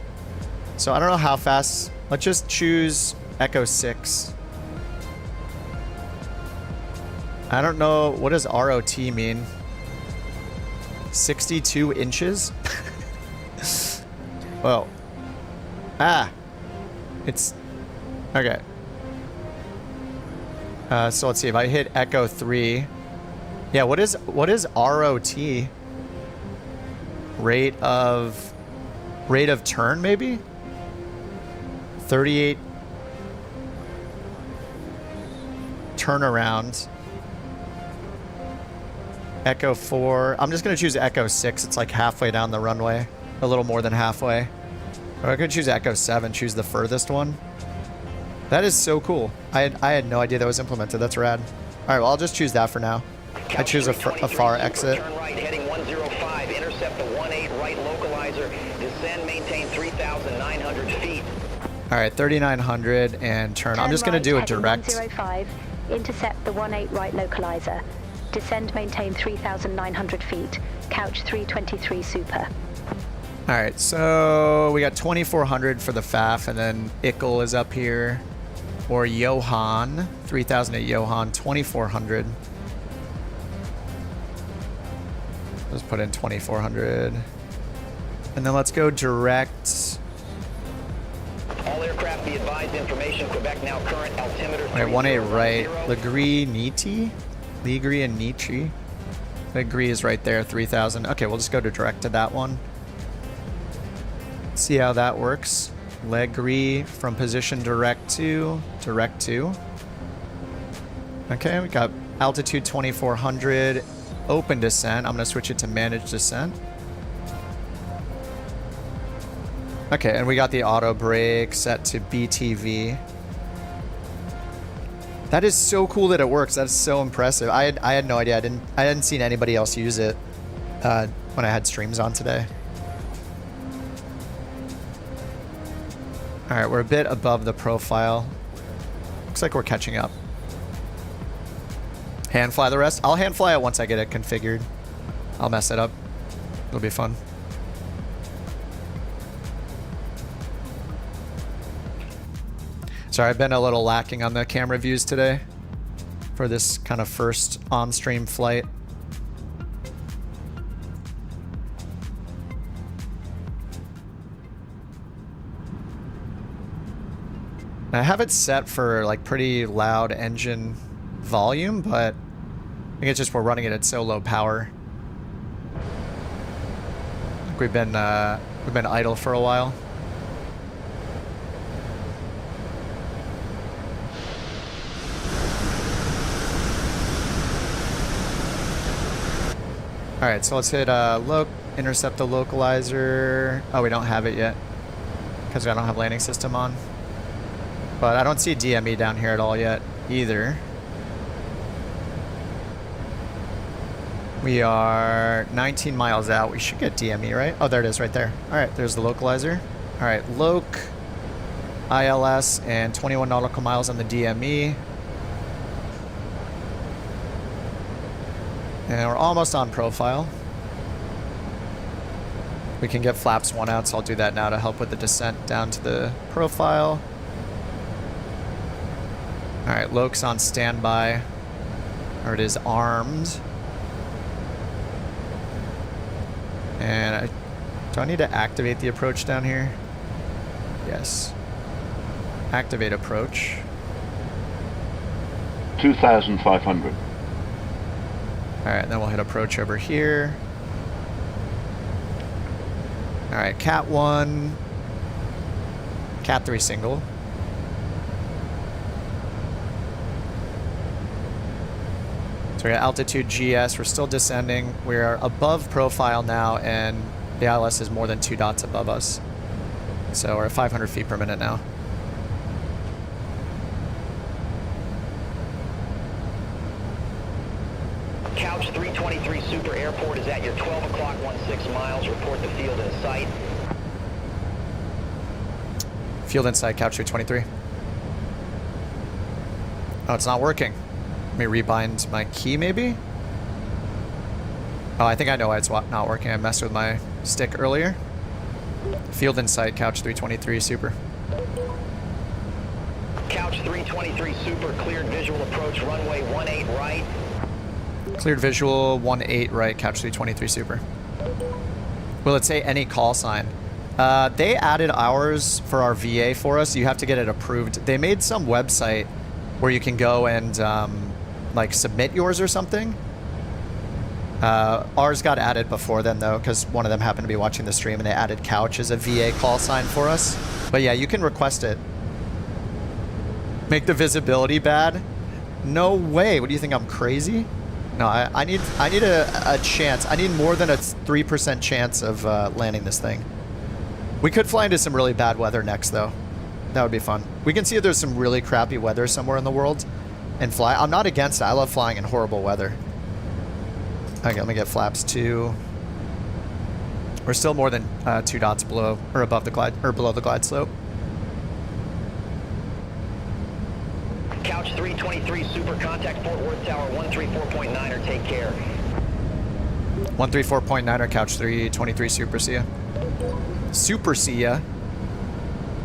So I don't know how fast. Let's just choose Echo 6. I don't know. What does ROT mean? 62 inches? Whoa. Ah. It's... Okay. So let's see. If I hit Echo 3... Yeah, what is ROT? Rate of turn, maybe? 38 turnaround. Echo 4. I'm just going to choose Echo 6. It's like halfway down the runway. A little more than halfway. Or I could choose Echo 7, choose the furthest one. That is so cool. I had no idea that was implemented. That's rad. All right, well, I'll just choose that for now. I choose a far exit. Turn right, heading 105. Intercept the 18 right localizer. Descend, maintain 3,900 feet. All right, 3,900 and turn. I'm just going to do a direct. 105. Intercept the 18 right localizer. Descend, maintain 3,900 feet. Couch 323 super. All right, so we got 2,400 for the FAF, and then Ickle is up here. Or Johan. 3,000 at Johan, 2,400. Let's put in 2,400. And then let's go direct. All aircraft be advised, information, Quebec now current altimeter. Wait, 18 right. Legree, Nietzsche? Legree and Nietzsche. Legree is right there, 3,000. Okay, we'll just go to direct to that one. See how that works. Legree from position direct to. Okay, we got altitude 2,400. Open descent. I'm going to switch it to managed descent. Okay, and we got the auto brake set to BTV. That is so cool that it works. That's so impressive. I had no idea. I hadn't seen anybody else use it when I had streams on today. All right, we're a bit above the profile. Looks like we're catching up. Hand fly the rest. I'll hand fly it once I get it configured. I'll mess it up. It'll be fun. Sorry, I've been a little lacking on the camera views today for this kind of first on-stream flight. I have it set for like pretty loud engine volume, but I think it's just we're running it at so low power. I think we've been idle for a while. All right, so let's hit intercept the localizer. Oh, we don't have it yet because I don't have landing system on. But I don't see DME down here at all yet either. We are 19 miles out. We should get DME, right? Oh, there it is right there. All right, there's the localizer. All right, loc, ILS, and 21 nautical miles on the DME. And we're almost on profile. We can get flaps 1 out, so I'll do that now to help with the descent down to the profile. All right, loc's on standby, or it is armed. And do I need to activate the approach down here? Yes. Activate approach. 2,500. All right, then we'll hit approach over here. All right, Cat 1, Cat 3 single. So we got altitude GS, we're still descending. We are above profile now, and the ILS is more than 2 dots above us. So we're at 500 feet per minute now. Couch 323 Super Airport is at your 12 o'clock, 16 miles. Report the field in sight. Field in sight, Couch 323. Oh, it's not working. Let me rebind my key, maybe? Oh, I think I know why it's not working. I messed with my stick earlier. Field in sight, Couch 323 Super. Couch 323 Super, cleared visual approach, runway 18 right. Cleared visual 18 right, couch 323 super. Will it say any call sign? They added ours for our VA for us. You have to get it approved. They made some website where you can go and like submit yours or something. Ours got added before then though, because one of them happened to be watching the stream and they added couch as a VA call sign for us. But yeah, you can request it. Make the visibility bad? No way. What do you think? I'm crazy? No, I need a chance. I need more than a 3% chance of landing this thing. We could fly into some really bad weather next, though. That would be fun. We can see if there's some really crappy weather somewhere in the world and fly. I'm not against it. I love flying in horrible weather. Okay, let me get flaps 2. We're still more than 2 dots below or above the glide or below the glide slope. Couch 323 super, contact Fort Worth Tower 134.9 or take care. 134.9 or couch 323 super, see ya. Super, see ya.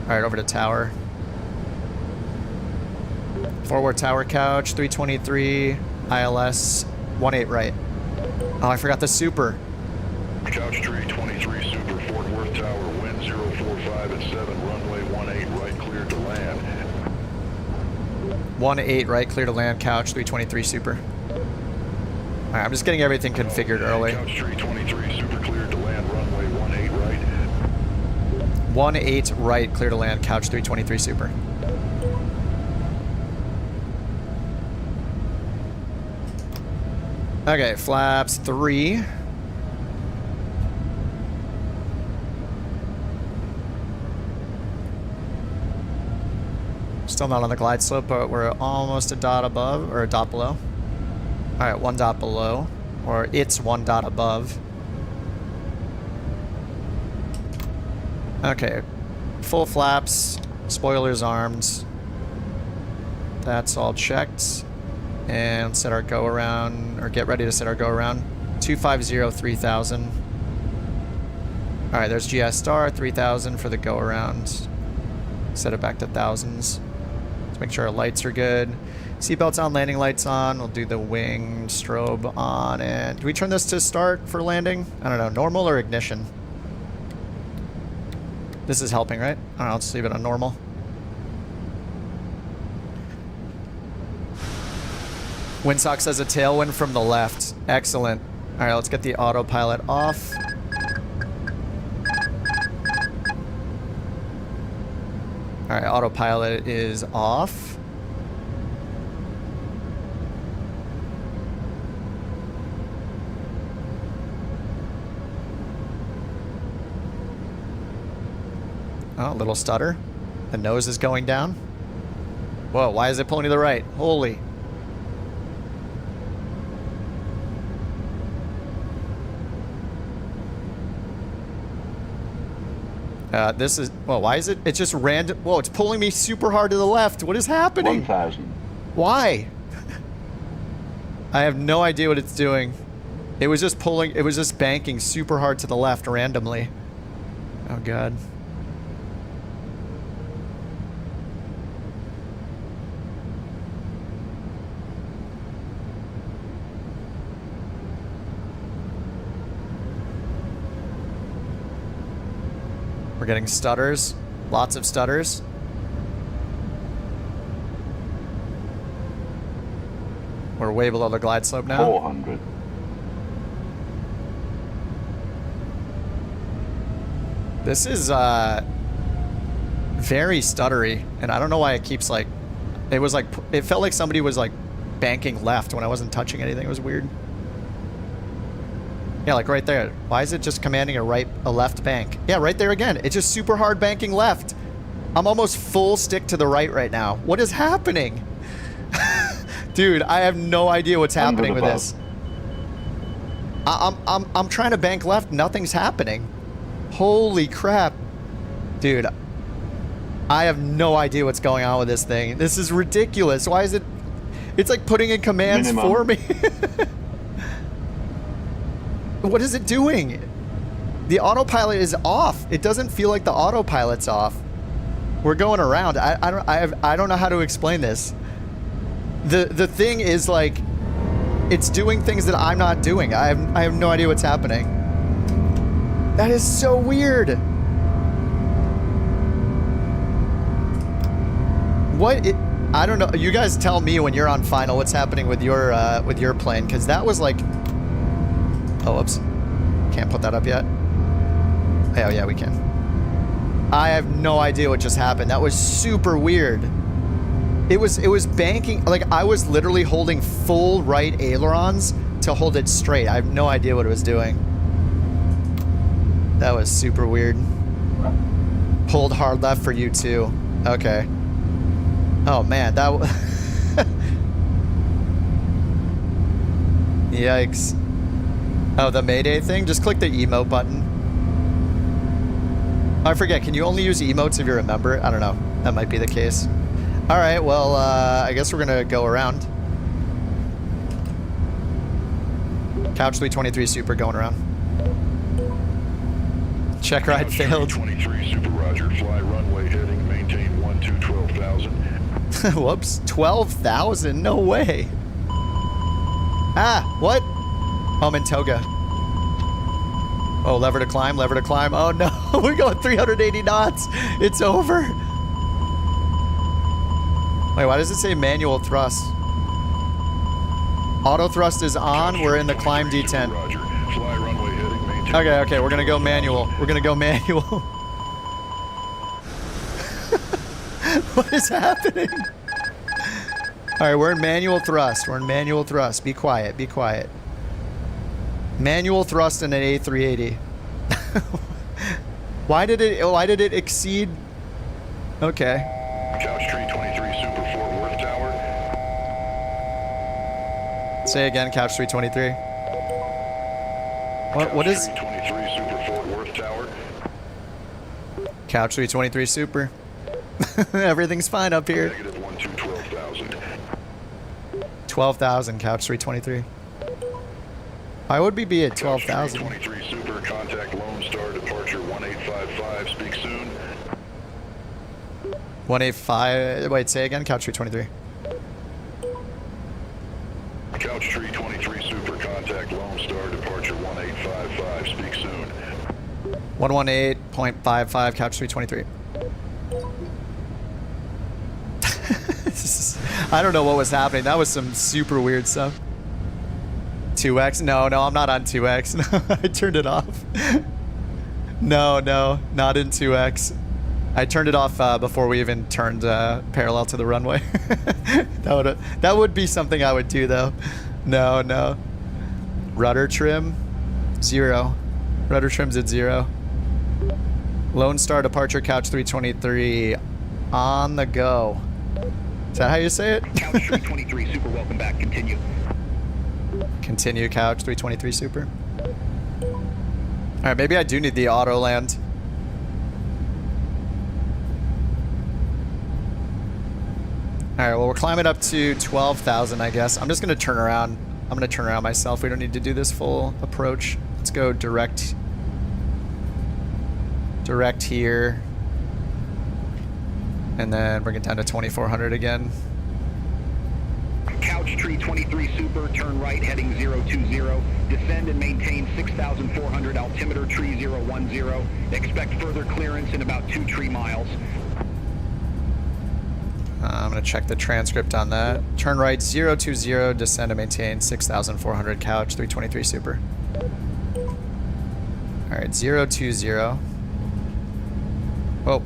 Alright, over to tower. Forward tower couch 323 ILS 18 right. Oh, I forgot the super. Couch 323 super, Fort Worth Tower, wind 045 at 7, runway 18 right, cleared to land. 18 right, clear to land, couch 323 super. Alright, I'm just getting everything configured early. Couch 323 super, cleared to land, runway 18 right. 18 right, clear to land, couch 323 super. Okay, flaps 3. Still not on the glide slope, but we're almost a dot above, or a dot below. Alright, 1 dot below, or it's 1 dot above. Okay, full flaps, spoilers armed. That's all checked. And set our go around, or get ready to set our go around. 250, 3000. Alright, there's GS star, 3000 for the go around. Set it back to thousands. Let's make sure our lights are good. Seatbelts on, landing lights on. We'll do the wing strobe on. And do we turn this to start for landing? I don't know, normal or ignition? This is helping, right? I don't know, let's leave it on normal. Windsock says a tailwind from the left. Excellent. All right, let's get the autopilot off. All right, autopilot is off. Oh, a little stutter. The nose is going down. Whoa, why is it pulling to the right? Holy. This is, well, why is it? It's just random. Whoa, it's pulling me super hard to the left. What is happening? 1000. Why? I have no idea what it's doing. It was just pulling, it was just banking super hard to the left randomly. Oh, God. We're getting stutters. Lots of stutters. We're way below the glide slope now. 400. This is very stuttery, and I don't know why it keeps like, it was like, it felt like somebody was like banking left when I wasn't touching anything. It was weird. Yeah, like right there. Why is it just commanding a left bank? Yeah, right there again. It's just super hard banking left. I'm almost full stick to the right now. What is happening? Dude, I have no idea what's happening with this. I'm trying to bank left. Nothing's happening. Holy crap. Dude, I have no idea what's going on with this thing. This is ridiculous. Why is it... It's like putting in commands for me. What is it doing? The autopilot is off. It doesn't feel like the autopilot's off. We're going around. I don't know how to explain this. The thing is like it's doing things that I'm not doing. I have no idea what's happening. That is so weird. I don't know. You guys tell me when you're on final what's happening with your plane, because that was like, oh, whoops, can't put that up yet. Oh yeah, we can. I have no idea what just happened. That was super weird. It was banking, like I was literally holding full right ailerons to hold it straight. I have no idea what it was doing. That was super weird. Pulled hard left for you too. Okay. Oh man, that yikes. Oh, the Mayday thing? Just click the emote button. I forget, can you only use emotes if you're a member? I don't know. That might be the case. Alright, well, I guess we're gonna go around. Couch 323 Super going around. Check ride failed. 23 Super Roger, fly runway heading, maintain 12,000. Whoops, 12,000? No way. Ah, what? Oh, I'm in toga. Oh, lever to climb, lever to climb. Oh no, we're going 380 knots. It's over. Wait, why does it say manual thrust? Auto thrust is on. We're in the climb D10. Okay, we're gonna go manual. We're gonna go manual. What is happening? All right, we're in manual thrust. We're in manual thrust. Be quiet, be quiet. Manual thrust in an A380. Why did it exceed? Okay. Couch tree 23 Super Fort Worth Tower. Say again, Couch 323. What is? 23 Super Fort Worth Tower. Couch 323 Super. Everything's fine up here. Negative 12,000. 12,000, Couch 323. Why would we be at 12,000? 23 Super, contact Lone Star, departure 1855, speak soon. 185, wait, say again, Couch 323. Couch tree 23 Super, contact Lone Star, departure 1855, speak soon. 118.55, Couch 323. I don't know what was happening. That was some super weird stuff. 2X? No, I'm not on 2X. No, I turned it off. No, not in 2X. I turned it off before we even turned parallel to the runway. That would be something I would do though. No. Rudder trim, 0. Rudder trim's at 0. Lone Star departure, Couch 323 on the go. Is that how you say it? Couch 323 Super, welcome back. Continue. Continue, Couch 323 Super. Alright, maybe I do need the auto land. Alright, well, we're climbing up to 12,000, I guess. I'm just going to turn around. I'm going to turn around myself. We don't need to do this full approach. Let's go direct here. And then bring it down to 2,400 again. Couch tree 23 Super, turn right, heading 020. Descend and maintain 6,400, altimeter tree 010. Expect further clearance in about 2 tree miles. I'm going to check the transcript on that. Turn right 020, descend and maintain 6,400, Couch 323 Super. Alright, 020. Whoa.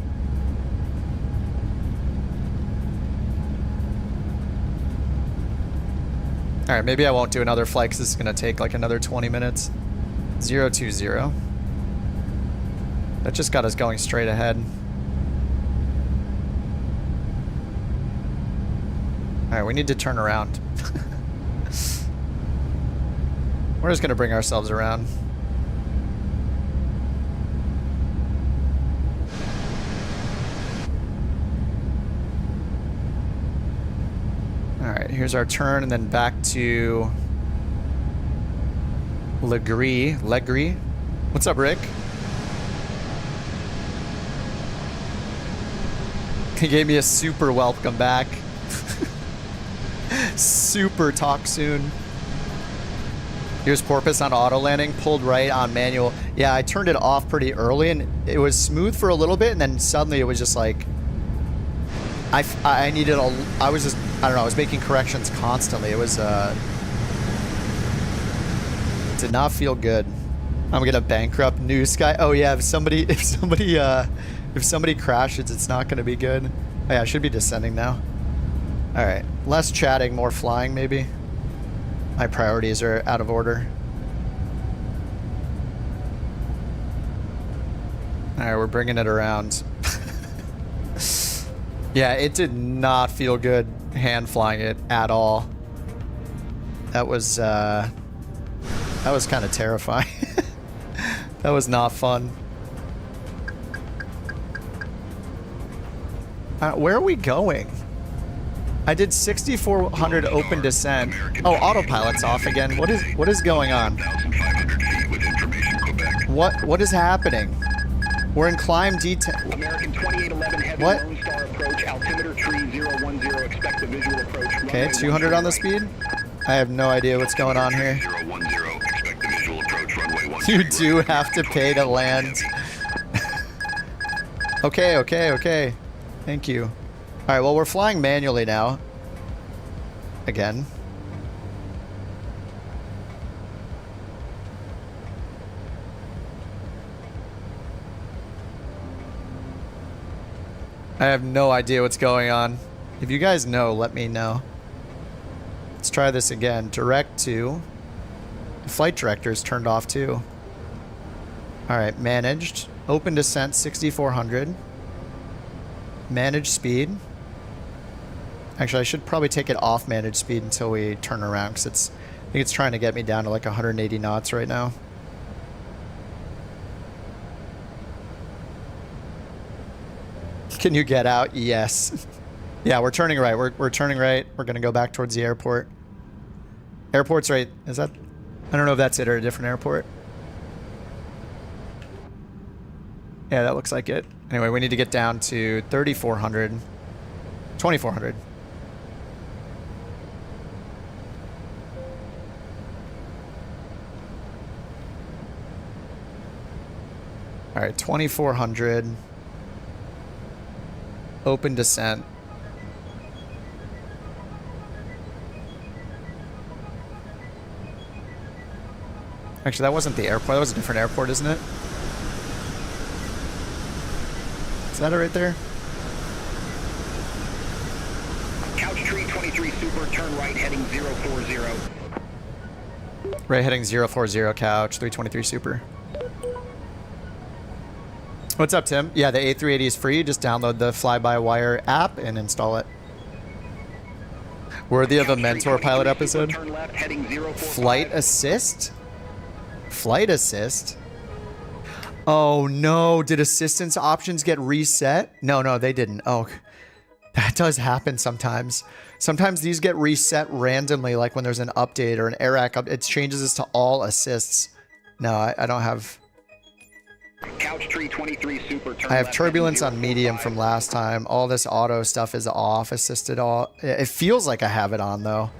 Alright, maybe I won't do another flight because this is going to take like another 20 minutes. 020. That just got us going straight ahead. Alright, we need to turn around. We're just going to bring ourselves around. Alright, here's our turn and then back to Legree. What's up, Rick? He gave me a super welcome back. Super talk soon. Here's Porpoise on auto landing, pulled right on manual. Yeah, I turned it off pretty early and it was smooth for a little bit and then suddenly it was just like, I needed a, I was just, I don't know, I was making corrections constantly. It was, did not feel good. I'm gonna bankrupt New Sky. Oh yeah, if somebody crashes, it's not gonna be good. Oh yeah, I should be descending now. All right, less chatting, more flying maybe. My priorities are out of order. All right, we're bringing it around. Yeah, it did not feel good hand flying it at all. That was kind of terrifying. That was not fun. Where are we going? I did 6,400 open descent. Oh, autopilot's off again. What is going on? What is happening? We're in climb D10. American 2811 heavy What? Lone Star approach, altimeter tree 010, expect the visual approach. Okay, 200 on the speed. I have no idea what's going on here. 010, expect the visual approach, runway 13. You do have to pay to land. Okay. Thank you. All right, well, we're flying manually now. Again. I have no idea what's going on. If you guys know, let me know. Let's try this again. Direct to. The flight director is turned off too. All right, managed. Open descent 6,400. Managed speed. Actually, I should probably take it off managed speed until we turn around because I think it's trying to get me down to like 180 knots right now. Can you get out? Yes. Yeah, we're turning right. We're turning right. We're going to go back towards the airport. Airport's right. Is that? I don't know if that's it or a different airport. Yeah, that looks like it. Anyway, we need to get down to 3,400. 2,400. All right, 2,400. Open descent. Actually, that wasn't the airport. That was a different airport, isn't it? Is that it right there? Couch tree 23 super, turn right heading 040. Right heading 040, couch 323 super. What's up, Tim? Yeah, the A380 is free. Just download the FlyByWire app and install it. Worthy of a mentor pilot episode. Flight assist? Flight assist? Oh no, did assistance options get reset? No, they didn't. Oh, that does happen sometimes. Sometimes these get reset randomly, like when there's an update or an AirAC up, it changes this to all assists. No, I don't have... Couch tree 23 super, turn I have left turbulence heading on medium 045. from last time. All this auto stuff is off, assisted all. It feels like I have it on though.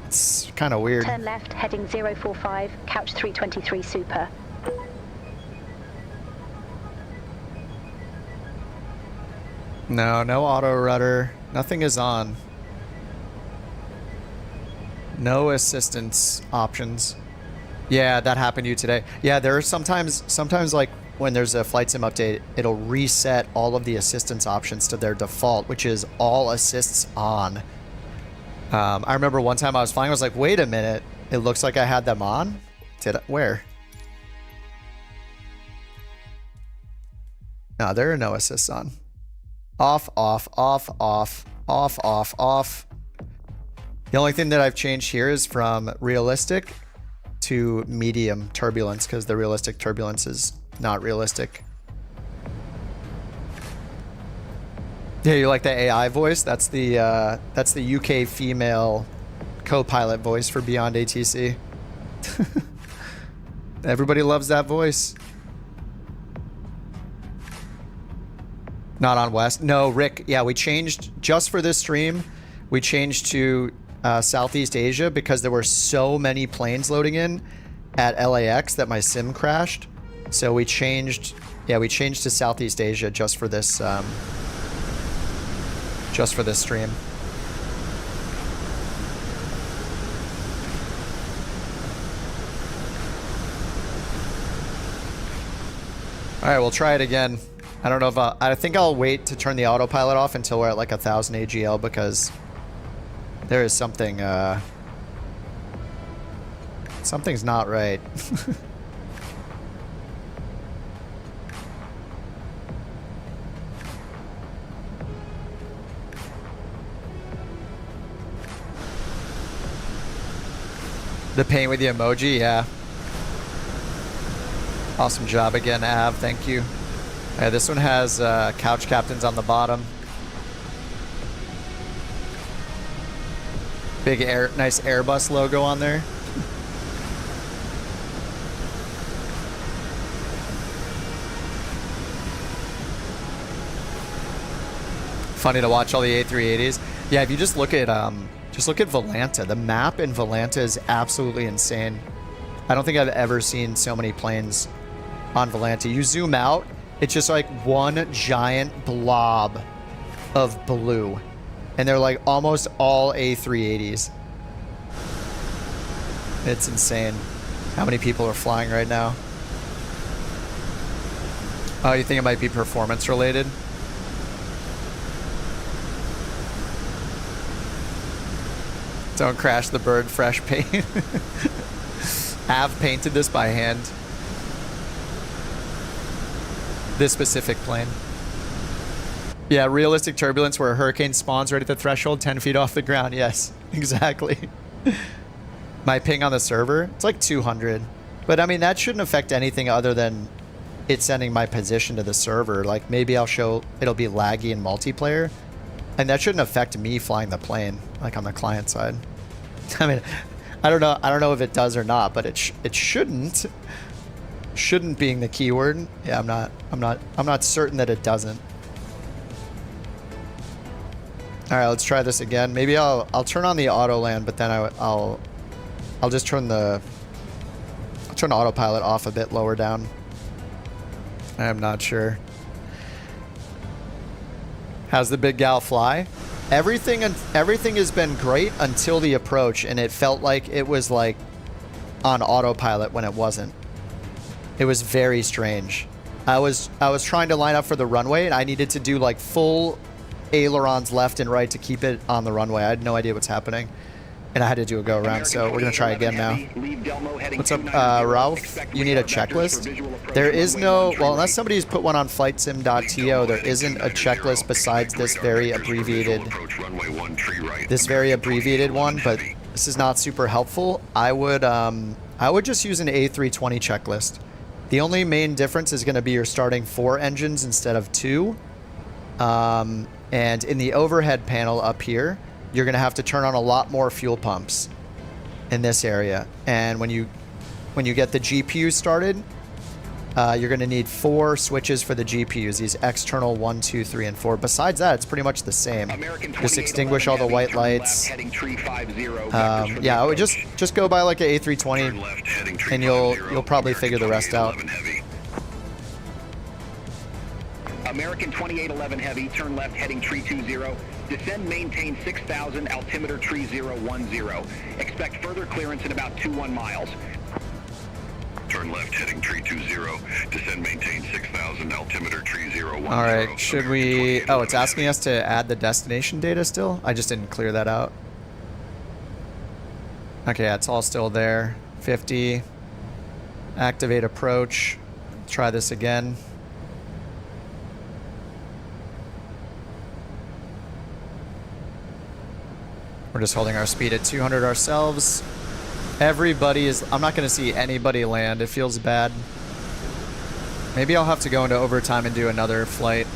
It's kind of weird. Turn left, heading 045, couch 323 super. No auto rudder. Nothing is on. No assistance options. Yeah, that happened to you today. Yeah, there are sometimes like when there's a flight sim update, it'll reset all of the assistance options to their default, which is all assists on. I remember one time I was flying, I was like, wait a minute, it looks like I had them on. Where? No, there are no assists on. Off. The only thing that I've changed here is from realistic to medium turbulence because the realistic turbulence is not realistic. Yeah, you like the AI voice? That's the UK female co-pilot voice for BeyondATC. Everybody loves that voice. Not on West. No, Rick. Yeah, we changed just for this stream. We changed to Southeast Asia because there were so many planes loading in at LAX that my sim crashed. So we changed, yeah, we changed to Southeast Asia just for this stream. All right, we'll try it again. I don't know if I think I'll wait to turn the autopilot off until we're at like 1,000 AGL because there is something, something's not right. The paint with the emoji, yeah. Awesome job again, Av. Thank you. This one has couch captains on the bottom. Big nice Airbus logo on there. Funny to watch all the A380s. Yeah, if you just look at Volanta. The map in Volanta is absolutely insane. I don't think I've ever seen so many planes on Volanta. You zoom out, it's just like one giant blob of blue. And they're like almost all A380s. It's insane how many people are flying right now. Oh, you think it might be performance related? Don't crash the bird, fresh paint. Av painted this by hand. This specific plane. Yeah, realistic turbulence where a hurricane spawns right at the threshold, 10 feet off the ground. Yes, exactly. My ping on the server, it's like 200. But I mean, that shouldn't affect anything other than it sending my position to the server. Like maybe it'll be laggy in multiplayer. And that shouldn't affect me flying the plane, like on the client side. I mean, I don't know if it does or not, but it shouldn't. Shouldn't being the keyword. Yeah, I'm not certain that it doesn't. All right, let's try this again. Maybe I'll turn on the auto land, but then I'll just turn the autopilot off a bit lower down. I'm not sure. How's the big gal fly? Everything has been great until the approach, and it felt like it was like on autopilot when it wasn't. It was very strange. I was trying to line up for the runway, and I needed to do like full ailerons left and right to keep it on the runway. I had no idea what's happening, and I had to do a go around. So we're gonna try again now. What's up, Ralph? You need a checklist? There is no, well, unless somebody's put one on flightsim.to, there isn't a checklist besides this very abbreviated one. But this is not super helpful. I would just use an A320 checklist. The only main difference is going to be you're starting 4 engines instead of 2. And in the overhead panel up here, you're going to have to turn on a lot more fuel pumps in this area. And when you get the GPU started, you're going to need 4 switches for the GPUs, these external 1, 2, 3, and 4. Besides that, it's pretty much the same. Just extinguish all the white lights. Yeah, I would just go by like an A320, and you'll probably figure the rest out. American 2811 Heavy, turn left heading tree 20. Descend, maintain 6,000, altimeter tree 010. Expect further clearance in about 21 miles. Turn left heading tree 20. Descend, maintain 6,000, altimeter tree 010. All right, should we... Oh, it's asking us to add the destination data still? I just didn't clear that out. Okay, yeah, it's all still there. 50. Activate approach. Try this again. We're just holding our speed at 200 ourselves. Everybody is... I'm not going to see anybody land. It feels bad. Maybe I'll have to go into overtime and do another flight.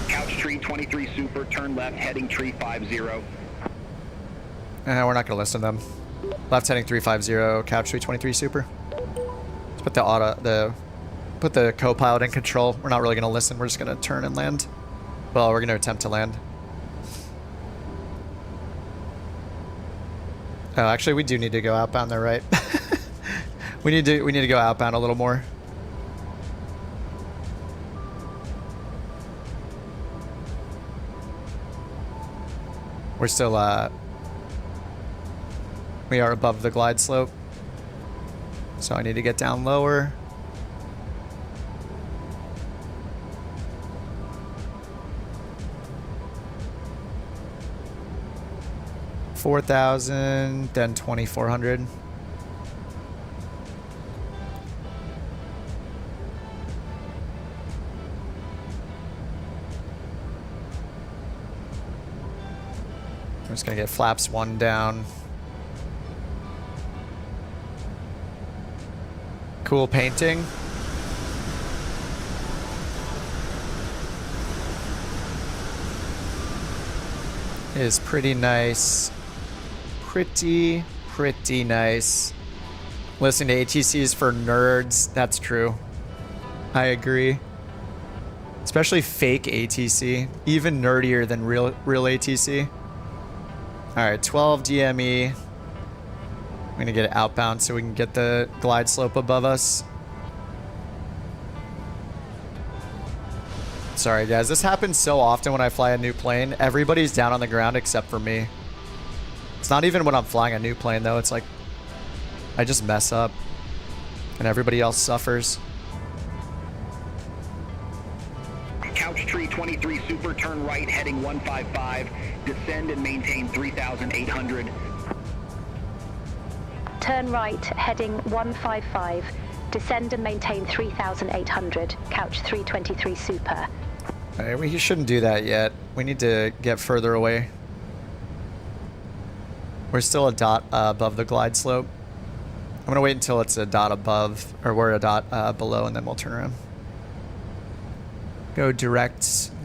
Couch tree 23 Super, turn left heading tree 50. We're not going to listen to them. Left heading 350, couch tree 23 Super. Let's put put the co-pilot in control. We're not really going to listen. We're just going to turn and land. Well, we're going to attempt to land. Oh, actually, we do need to go outbound there, right? we need to go outbound a little more. We're still we are above the glide slope, so I need to get down lower. $4,000, then 2,400. I'm just gonna get flaps 1 down. Cool painting. Is pretty nice. Pretty nice. Listening to ATCs for nerds. That's true. I agree. Especially fake ATC. Even nerdier than real ATC. Alright, 12 DME. I'm gonna get it outbound so we can get the glide slope above us. Sorry guys, this happens so often when I fly a new plane. Everybody's down on the ground except for me. It's not even when I'm flying a new plane though, it's like I just mess up and everybody else suffers. Couch tree 23 super, turn right heading 155, descend and maintain 3,800. Turn right heading 155, descend and maintain 3,800, couch 323 super. Alright, we shouldn't do that yet. We need to get further away. We're still a dot above the glide slope. I'm gonna wait until it's a dot above, or we're a dot below, and then we'll turn around. Go direct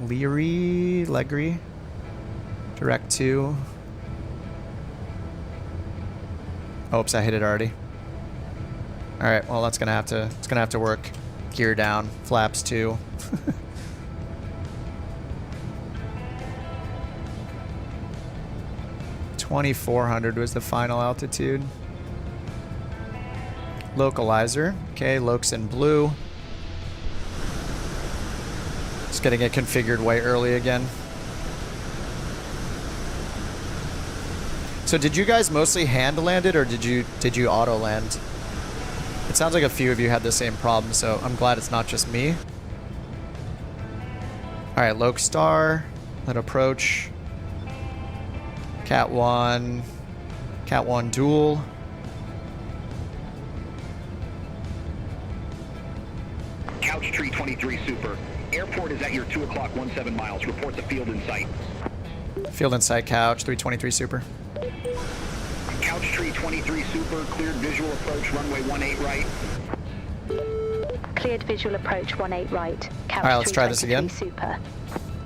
Legri. Direct 2. Oops, I hit it already. Alright, well it's gonna have to work. Gear down, flaps 2. 2,400 was the final altitude. Localizer. Okay, Locs in blue. Just getting it configured way early again. So did you guys mostly hand land it, or did you auto land? It sounds like a few of you had the same problem, so I'm glad it's not just me. Alright, Loc Star. Let approach. Cat 1 dual. Couch tree 23 super. Airport is at your 2 o'clock 17 miles. Report the field in sight. Field in sight, couch 323 super. Couch tree 23 super, cleared visual approach, runway 18 right. Cleared visual approach 18 right, couch All right, let's try this again. Super.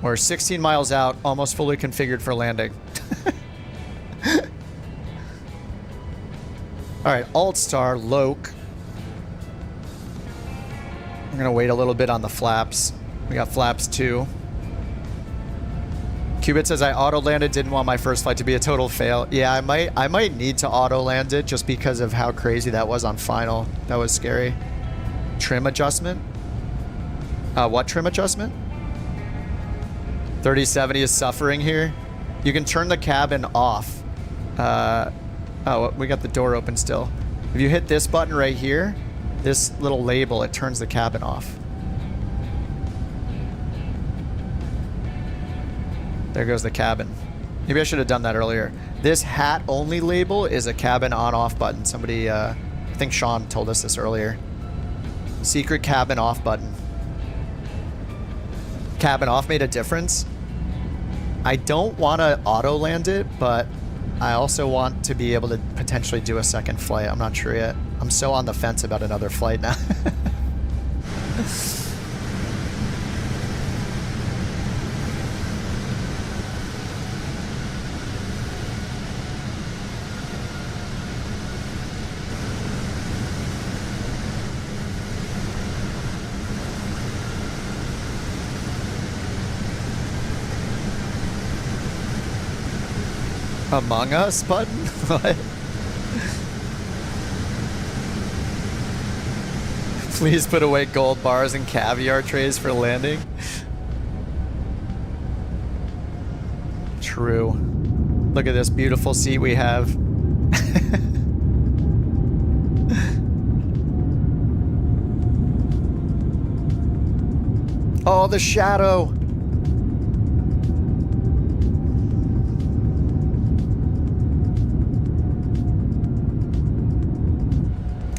We're 16 miles out, almost fully configured for landing. Alright, Alt Star, Loc. I'm gonna wait a little bit on the flaps. We got flaps 2. Qubit says I auto-landed, didn't want my first flight to be a total fail. Yeah, I might need to auto-land it just because of how crazy that was on final. That was scary. Trim adjustment? What trim adjustment? 3070 is suffering here. You can turn the cabin off. Oh, we got the door open still. If you hit this button right here, this little label, it turns the cabin off. There goes the cabin. Maybe I should have done that earlier. This hat only label is a cabin on-off button. Somebody, I think Sean told us this earlier. Secret cabin off button. Cabin off made a difference. I don't want to auto-land it, but I also want to be able to potentially do a second flight. I'm not sure yet. I'm so on the fence about another flight now. Among Us button? What? Please put away gold bars and caviar trays for landing. True. Look at this beautiful seat we have. Oh, the shadow.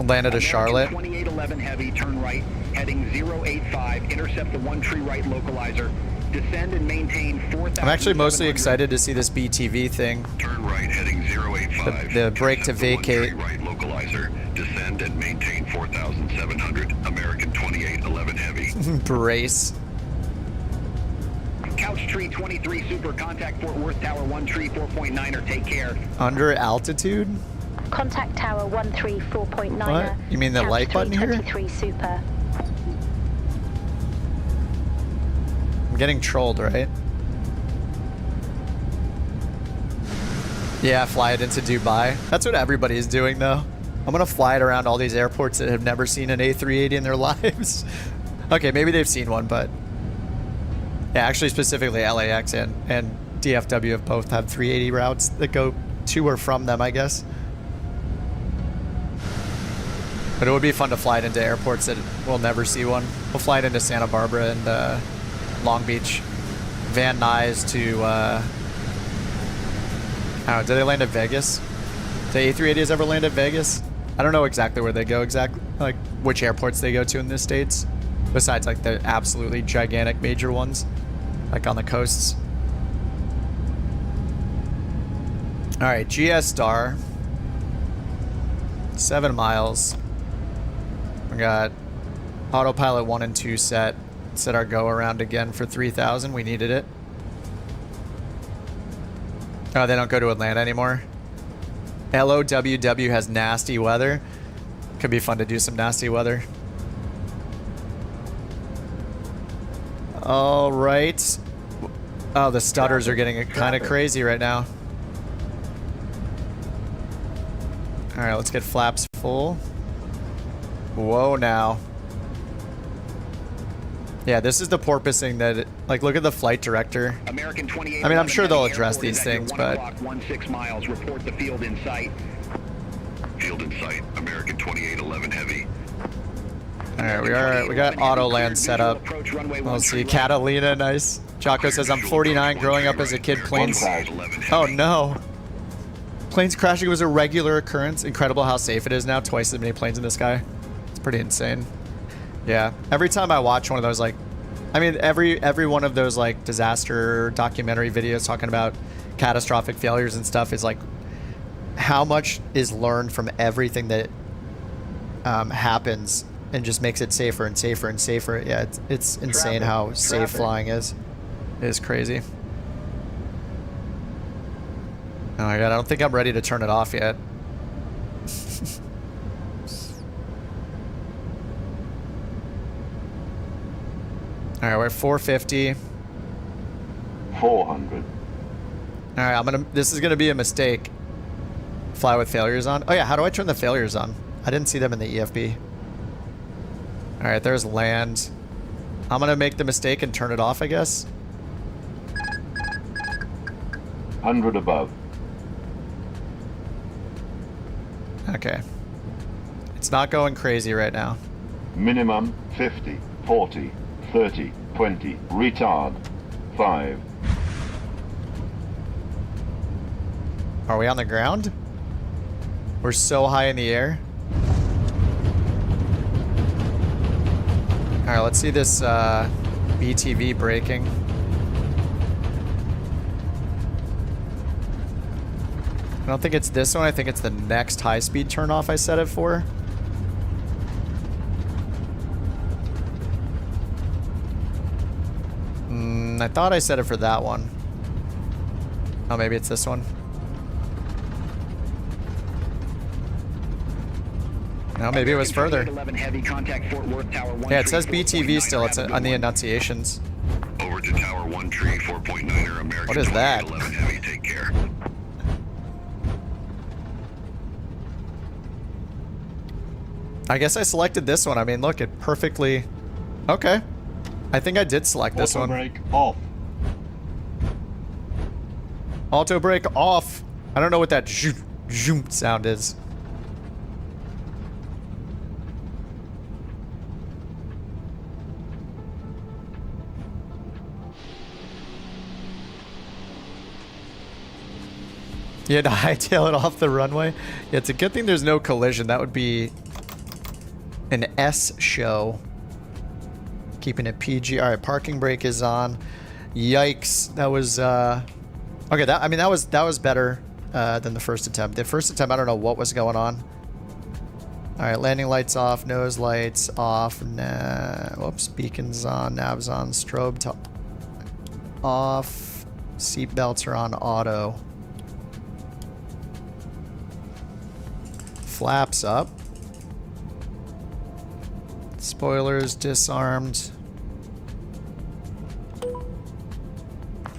Landed a Charlotte. 2811 heavy, turn right, heading 085, intercept the one tree right localizer, descend and maintain 4,000. I'm actually mostly excited to see this BTV thing. Turn right, heading 085. The brake to vacate. Right localizer, descend and maintain 4,700. American 2811 heavy. Brace. Couch tree 23 super, contact Fort Worth Tower 1 tree 4.9er, take care. Under altitude? Contact Tower 134.9. What? You mean the light button here? 23 super. I'm getting trolled, right? Yeah, fly it into Dubai. That's what everybody is doing, though. I'm gonna fly it around all these airports that have never seen an A380 in their lives. Okay, maybe they've seen one, but yeah, actually specifically LAX and DFW have both had 380 routes that go to or from them, I guess. But it would be fun to fly it into airports that we'll never see one. We'll fly it into Santa Barbara and Long Beach, Van Nuys to, I don't know, did they land at Vegas? The A380s ever land at Vegas? I don't know exactly where they go, like which airports they go to in the States, besides like the absolutely gigantic major ones, like on the coasts. All right, GS Star, 7 miles. We got autopilot 1 and 2 set. Set our go around again for 3,000. We needed it. Oh, they don't go to Atlanta anymore. LOWW has nasty weather. Could be fun to do some nasty weather. All right. Oh, the stutters are getting kind of crazy right now. All right, let's get flaps full. Whoa, now. Yeah, this is the porpoising that, like, look at the flight director. American 28. I mean, I'm sure they'll address these things, but 16 miles, report the field in sight. Field in sight. American 2811 heavy. all right, we got auto land set up. Let's see, Catalina, nice. Jocko says, I'm 49, growing up as a kid, planes. Oh no. Planes crashing was a regular occurrence. Incredible how safe it is now. Twice as many planes in the sky. It's pretty insane. Yeah. Every time I watch one of those, like, I mean, every one of those like disaster documentary videos talking about catastrophic failures and stuff is like, how much is learned from everything that happens and just makes it safer and safer and safer. Yeah, it's insane how safe flying is. It is crazy. Oh my god, I don't think I'm ready to turn it off yet. All right, we're at 450. 400. All right, this is gonna be a mistake. Fly with failures on. Oh yeah, how do I turn the failures on? I didn't see them in the EFB. All right, there's land. I'm gonna make the mistake and turn it off, I guess. 100 above. Okay. It's not going crazy right now. Minimum 50, 40, 30, 20, retard, 5. Are we on the ground? We're so high in the air. All right, let's see this BTV braking. I don't think it's this one. I think it's the next high-speed turnoff I set it for. I thought I set it for that one. Oh, maybe it's this one. No, maybe it was further. Yeah, it says BTV still. It's on the annunciations. Over to Tower 1 tree, 4.9er American. What is that? 11 heavy, take care. I guess I selected this one. I mean, look, it perfectly... Okay. I think I did select this one. Auto brake off. Auto brake off. I don't know what that zoom sound is. You had to hightail it off the runway. Yeah, it's a good thing there's no collision. That would be an S show. Keeping it PG. All right, parking brake is on. Yikes! That was okay. That was better than the first attempt. The first attempt, I don't know what was going on. All right, landing lights off, nose lights off. Whoops, beacons on, navs on, strobe off. Seat belts are on auto. Flaps up. Spoilers disarmed.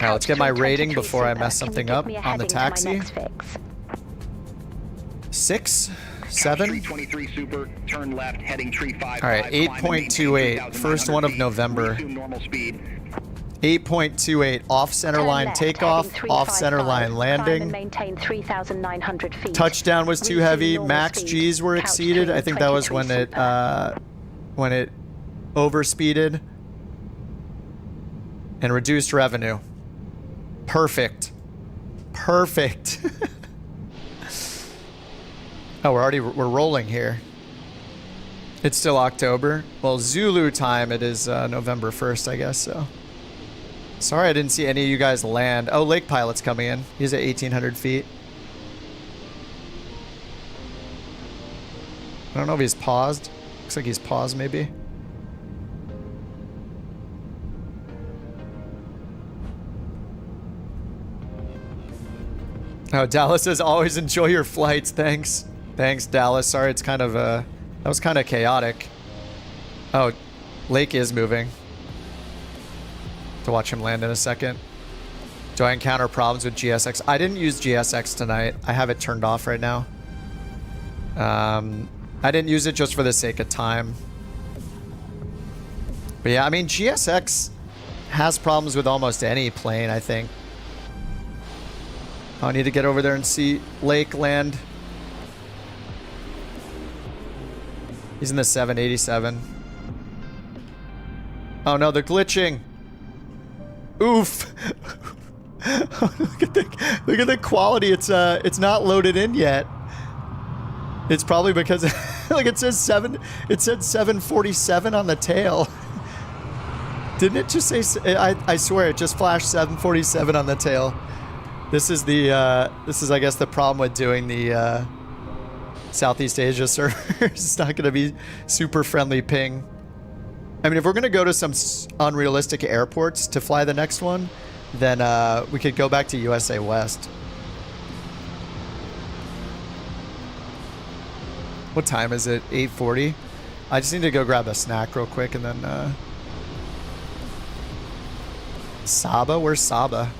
Now let's get my rating before I mess something up on the taxi. 6, 7. 323 Super, turn left, heading tree 5. All right, 8.28. First one of November. 8.28. Off center line takeoff. Off center line landing. Maintain 3,900 feet. Touchdown was too heavy. Max G's were exceeded. I think that was when it overspeeded and reduced revenue. Perfect. Perfect. Oh, we're rolling here. It's still October. Well, Zulu time it is November 1st, I guess so. Sorry I didn't see any of you guys land. Oh, Lake Pilot's coming in. He's at 1,800 feet. I don't know if he's paused. Looks like he's paused maybe. Oh, Dallas says always enjoy your flights. Thanks. Thanks, Dallas. Sorry, it's kind of that was kind of chaotic. Oh, Lake is moving. To watch him land in a second. Do I encounter problems with GSX? I didn't use GSX tonight. I have it turned off right now. I didn't use it just for the sake of time. But yeah, I mean, GSX has problems with almost any plane, I think. I need to get over there and see Lake land. He's in the 787. Oh no, they're glitching. Oof. Look at the quality. It's not loaded in yet. It's probably because like it said 747 on the tail. Didn't it just say I swear it just flashed 747 on the tail. This is I guess the problem with doing the Southeast Asia servers. It's not going to be super friendly ping. I mean, if we're going to go to some unrealistic airports to fly the next one, then we could go back to USA West. What time is it? 8:40? I just need to go grab a snack real quick and then... Saba? Where's Saba?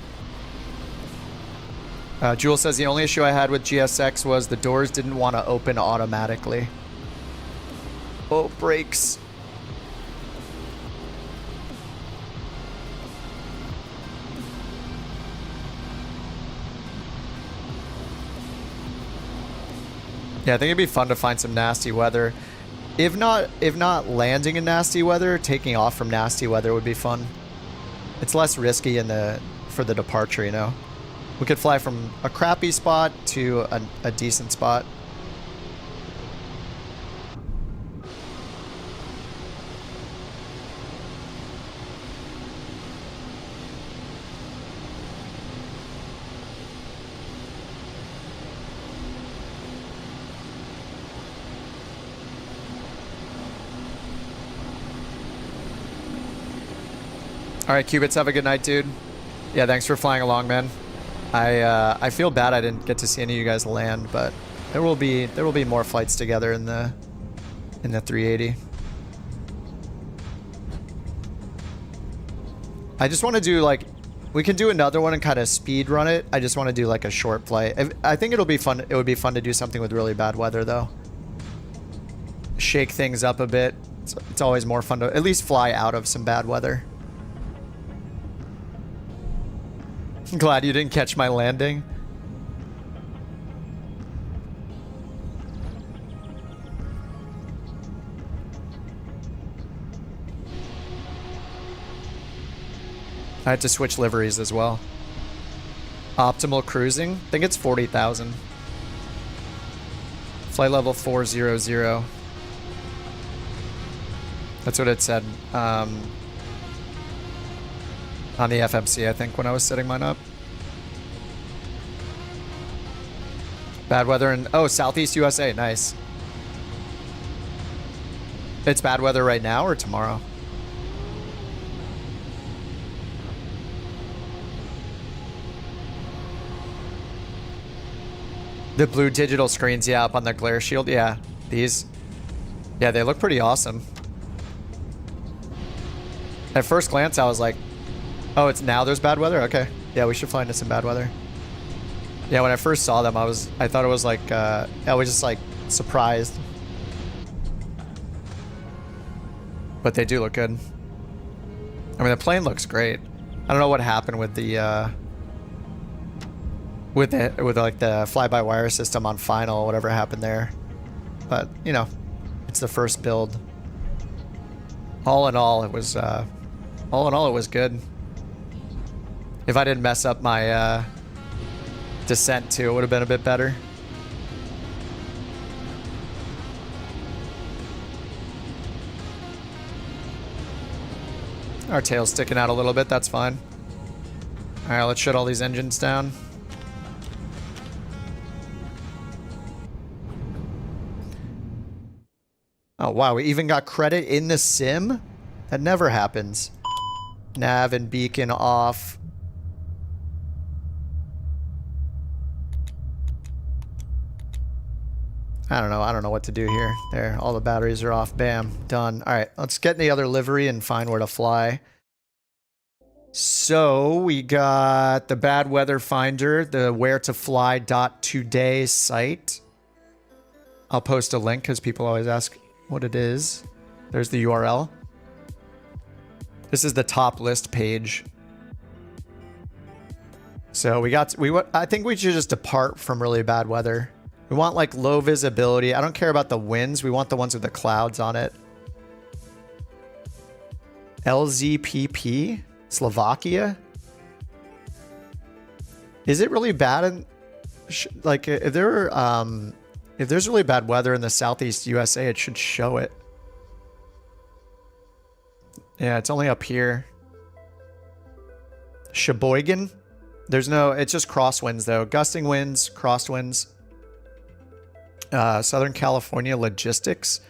Jewel says the only issue I had with GSX was the doors didn't want to open automatically. Oh, brakes. Yeah, I think it'd be fun to find some nasty weather. If not landing in nasty weather, taking off from nasty weather would be fun. It's less risky for the departure, you know. We could fly from a crappy spot to a decent spot. All right, Qubits, have a good night, dude. Yeah, thanks for flying along, man. I feel bad I didn't get to see any of you guys land, but there will be more flights together in the 380. I just want to do like, we can do another one and kind of speed run it. I just want to do like a short flight. I think it'll be fun. It would be fun to do something with really bad weather though. shake things up a bit. It's always more fun to at least fly out of some bad weather. I'm glad you didn't catch my landing. I had to switch liveries as well. Optimal cruising, I think it's 40,000. Flight level 400. That's what it said on the FMC, I think, when I was setting mine up. Bad weather in, oh, Southeast USA, nice. It's bad weather right now or tomorrow? The blue digital screens, yeah, up on the glare shield, yeah. These, yeah, they look pretty awesome. At first glance, I was like, oh, it's now there's bad weather? Okay. Yeah, we should fly into some bad weather. Yeah, when I first saw them, I thought it was like, I was just like surprised. But they do look good. I mean, the plane looks great. I don't know what happened with the, with like the fly-by-wire system on final, whatever happened there. But, you know, it's the first build. All in all, it was good. If I didn't mess up my descent too, it would have been a bit better. Our tail's sticking out a little bit, that's fine. All right, let's shut all these engines down. Oh, wow, we even got credit in the sim? That never happens. Nav and beacon off. I don't know what to do here. There, all the batteries are off. Bam, done. All right, let's get in the other livery and find where to fly. So we got the bad weather finder, the where-to-fly.today site. I'll post a link because people always ask what it is. There's the URL. This is the top list page. So I think we should just depart from really bad weather. We want like low visibility. I don't care about the winds. We want the ones with the clouds on it. LZPP, Slovakia. Is it really bad in like if there's really bad weather in the Southeast USA, it should show it. Yeah, it's only up here. Sheboygan. There's no, it's just crosswinds though. Gusting winds, crosswinds. Southern California logistics.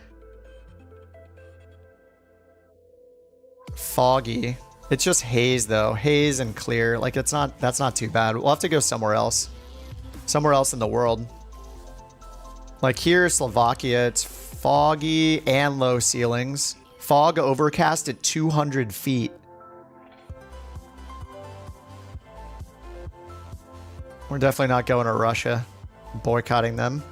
Foggy. It's just haze though. Haze and clear. Like that's not too bad. We'll have to go somewhere else. Somewhere else in the world. Like here, Slovakia, it's foggy and low ceilings. Fog overcast at 200 feet. We're definitely not going to Russia. Boycotting them.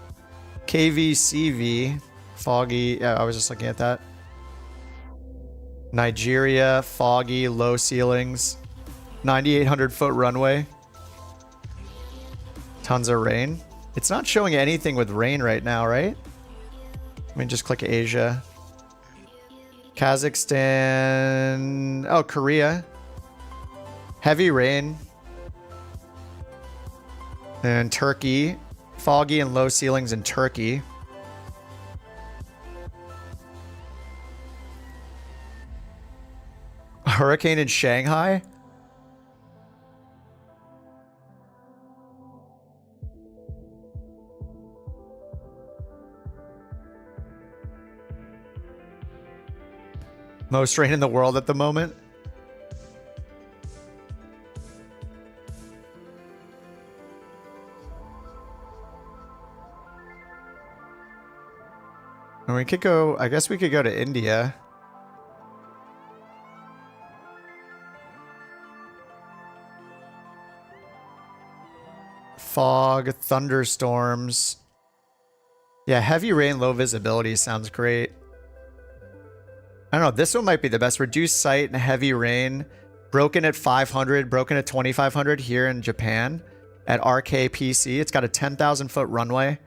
KVCV, foggy. Yeah, I was just looking at that. Nigeria, foggy, low ceilings. 9,800 foot runway. Tons of rain. It's not showing anything with rain right now, right? Let me just click Asia. Kazakhstan. Oh, Korea. Heavy rain. And Turkey. Foggy and low ceilings in Turkey. Hurricane in Shanghai? Most rain in the world at the moment. And we could go, I guess we could go to India. Fog, thunderstorms. Yeah, heavy rain, low visibility sounds great. I don't know. This one might be the best. Reduced sight and heavy rain. Broken at 500, broken at 2,500 here in Japan at RKPC. It's got a 10,000 foot runway.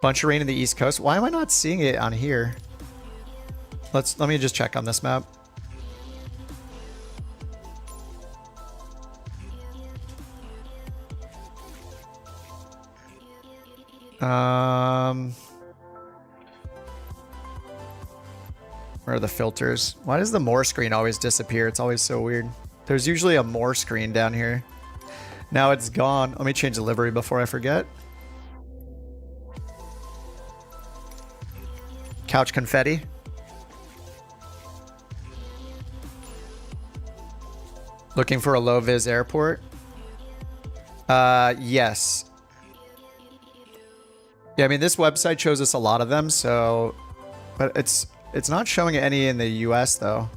Bunch of rain in the East Coast. Why am I not seeing it on here? Let me just check on this map. Where are the filters? Why does the more screen always disappear? It's always so weird. There's usually a more screen down here. Now it's gone. Let me change the livery before I forget. Couch confetti. Looking for a low vis airport? Yes. Yeah, I mean, this website shows us a lot of them, so... But it's not showing any in the US, though.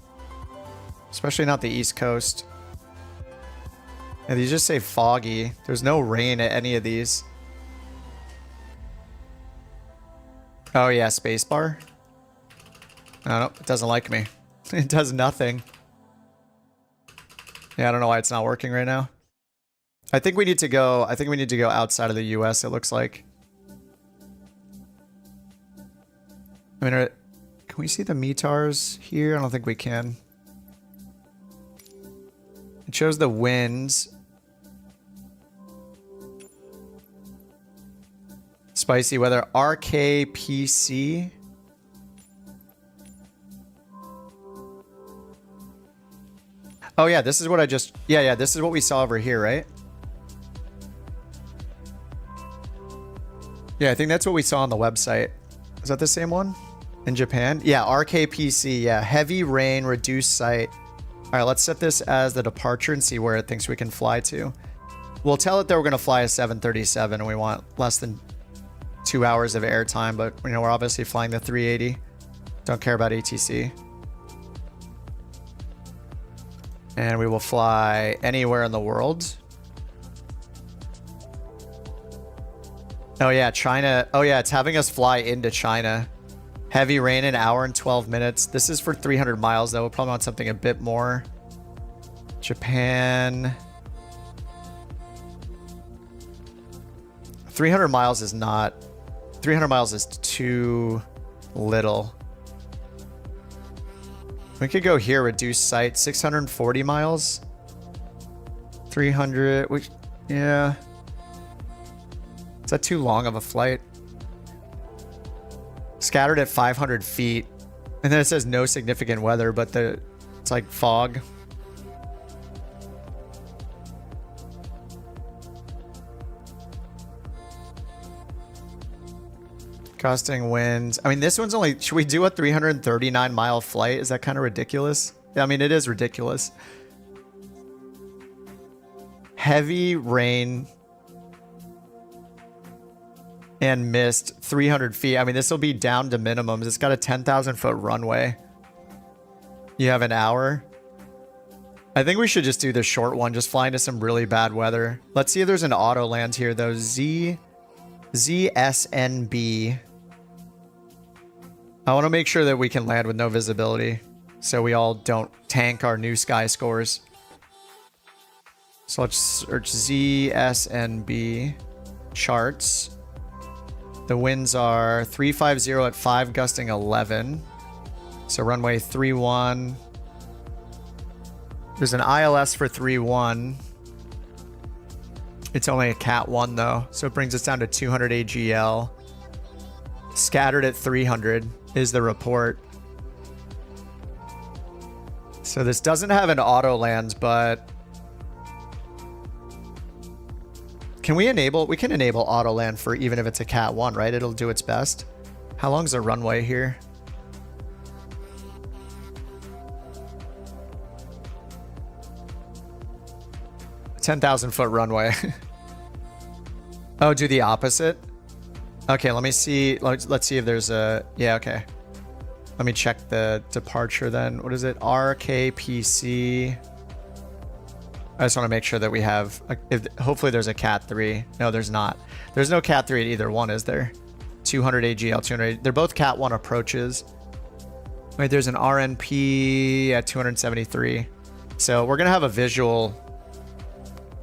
Especially not the East Coast. Yeah, these just say foggy. There's no rain at any of these. Oh, yeah, spacebar. Oh, no, it doesn't like me. It does nothing. Yeah, I don't know why it's not working right now. I think we need to go outside of the US, it looks like. I mean, can we see the METARs here? I don't think we can. It shows the winds. Spicy weather. RKPC. Oh yeah, this is what I just... Yeah, this is what we saw over here, right? Yeah, I think that's what we saw on the website. Is that the same one? In Japan? Yeah, RKPC. Yeah, heavy rain, reduced sight. All right, let's set this as the departure and see where it thinks we can fly to. We'll tell it that we're going to fly a 737 and we want less than 2 hours of airtime, but you know, we're obviously flying the 380. Don't care about ATC. And we will fly anywhere in the world. Oh yeah, China. Oh yeah, it's having us fly into China. Heavy rain, an hour and 12 minutes. This is for 300 miles though. We'll probably want something a bit more. Japan. 300 miles is not... 300 miles is too little. We could go here, reduce sight, 640 miles. 300, yeah. Is that too long of a flight? Scattered at 500 feet. And then it says no significant weather, but it's like fog. Costing winds. I mean, this one's only... Should we do a 339 mile flight? Is that kind of ridiculous? Yeah, I mean, it is ridiculous. Heavy rain and mist, 300 feet. I mean, this will be down to minimums. It's got a 10,000 foot runway. You have an hour. I think we should just do the short one. Just fly into some really bad weather. Let's see if there's an auto land here, though. ZSNB. I want to make sure that we can land with no visibility so we all don't tank our new sky scores. So let's search ZSNB charts. The winds are 350 at 5, gusting 11. So runway 31. There's an ILS for 31. It's only a Cat 1 though, so it brings us down to 200 AGL. Scattered at 300 is the report. So this doesn't have an auto land, but can we enable? We can enable auto land for even if it's a Cat 1, right? It'll do its best. How long's the runway here? A 10,000 foot runway. Oh, do the opposite? Okay, let me see. Let's see if there's a... Yeah, okay. Let me check the departure then. What is it? RKPC. I just want to make sure that we have... hopefully there's a Cat 3. No, there's not. There's no Cat 3 at either one, is there? 200 AGL, 200. They're both Cat 1 approaches. Wait, there's an RNP at 273. So we're going to have a visual.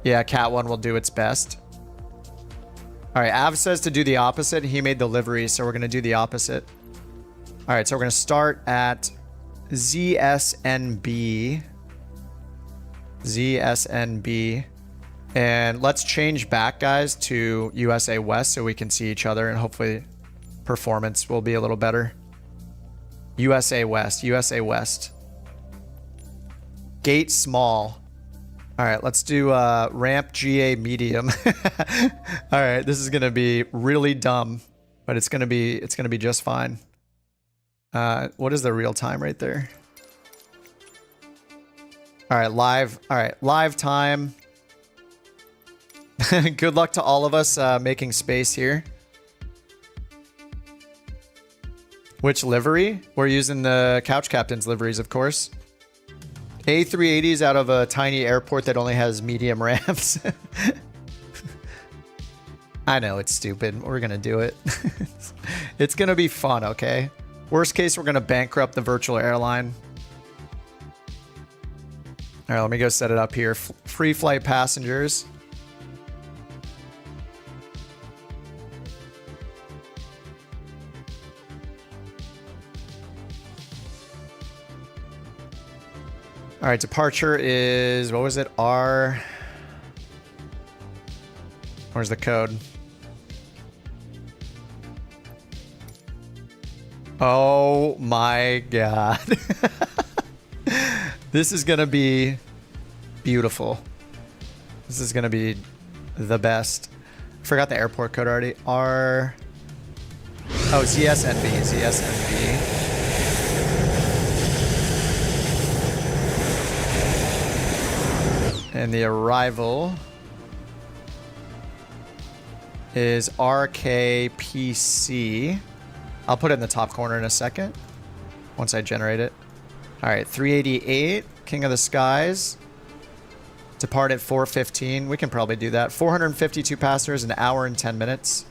Yeah, Cat 1 will do its best. All right, Av says to do the opposite. He made the livery, so we're going to do the opposite. All right, so we're going to start at ZSNB. ZSNB. And let's change back, guys, to USA West so we can see each other and hopefully performance will be a little better. USA West, USA West. Gate small. All right, let's do ramp GA medium. All right, this is gonna be really dumb, but it's gonna be just fine. What is the real time right there? All right, live. All right, live time. Good luck to all of us making space here. Which livery? We're using the Couch Captain's liveries, of course. A380s out of a tiny airport that only has medium ramps. I know, it's stupid. We're going to do it. It's going to be fun, okay? Worst case, we're going to bankrupt the virtual airline. All right, let me go set it up here. Free flight passengers. All right, departure is, what was it? R. Where's the code? Oh my God. This is going to be beautiful. This is going to be the best. Forgot the airport code already. R. Oh, ZSNB. ZSNB. And the arrival is RKPC. I'll put it in the top corner in a second once I generate it. All right, 388, King of the Skies. Depart at 4:15. We can probably do that. 452 passengers, an hour and 10 minutes.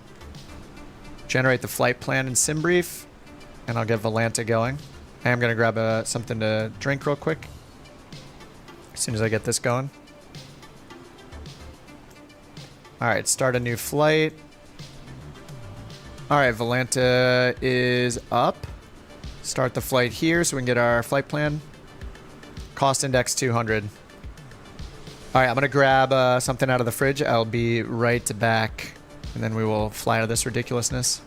Generate the flight plan and sim brief, and I'll get Volanta going. I'm going to grab something to drink real quick as soon as I get this going. All right, start a new flight. All right, Volanta is up. Start the flight here so we can get our flight plan. Cost index 200. All right, I'm gonna grab something out of the fridge. I'll be right back, and then we will fly out of this ridiculousness.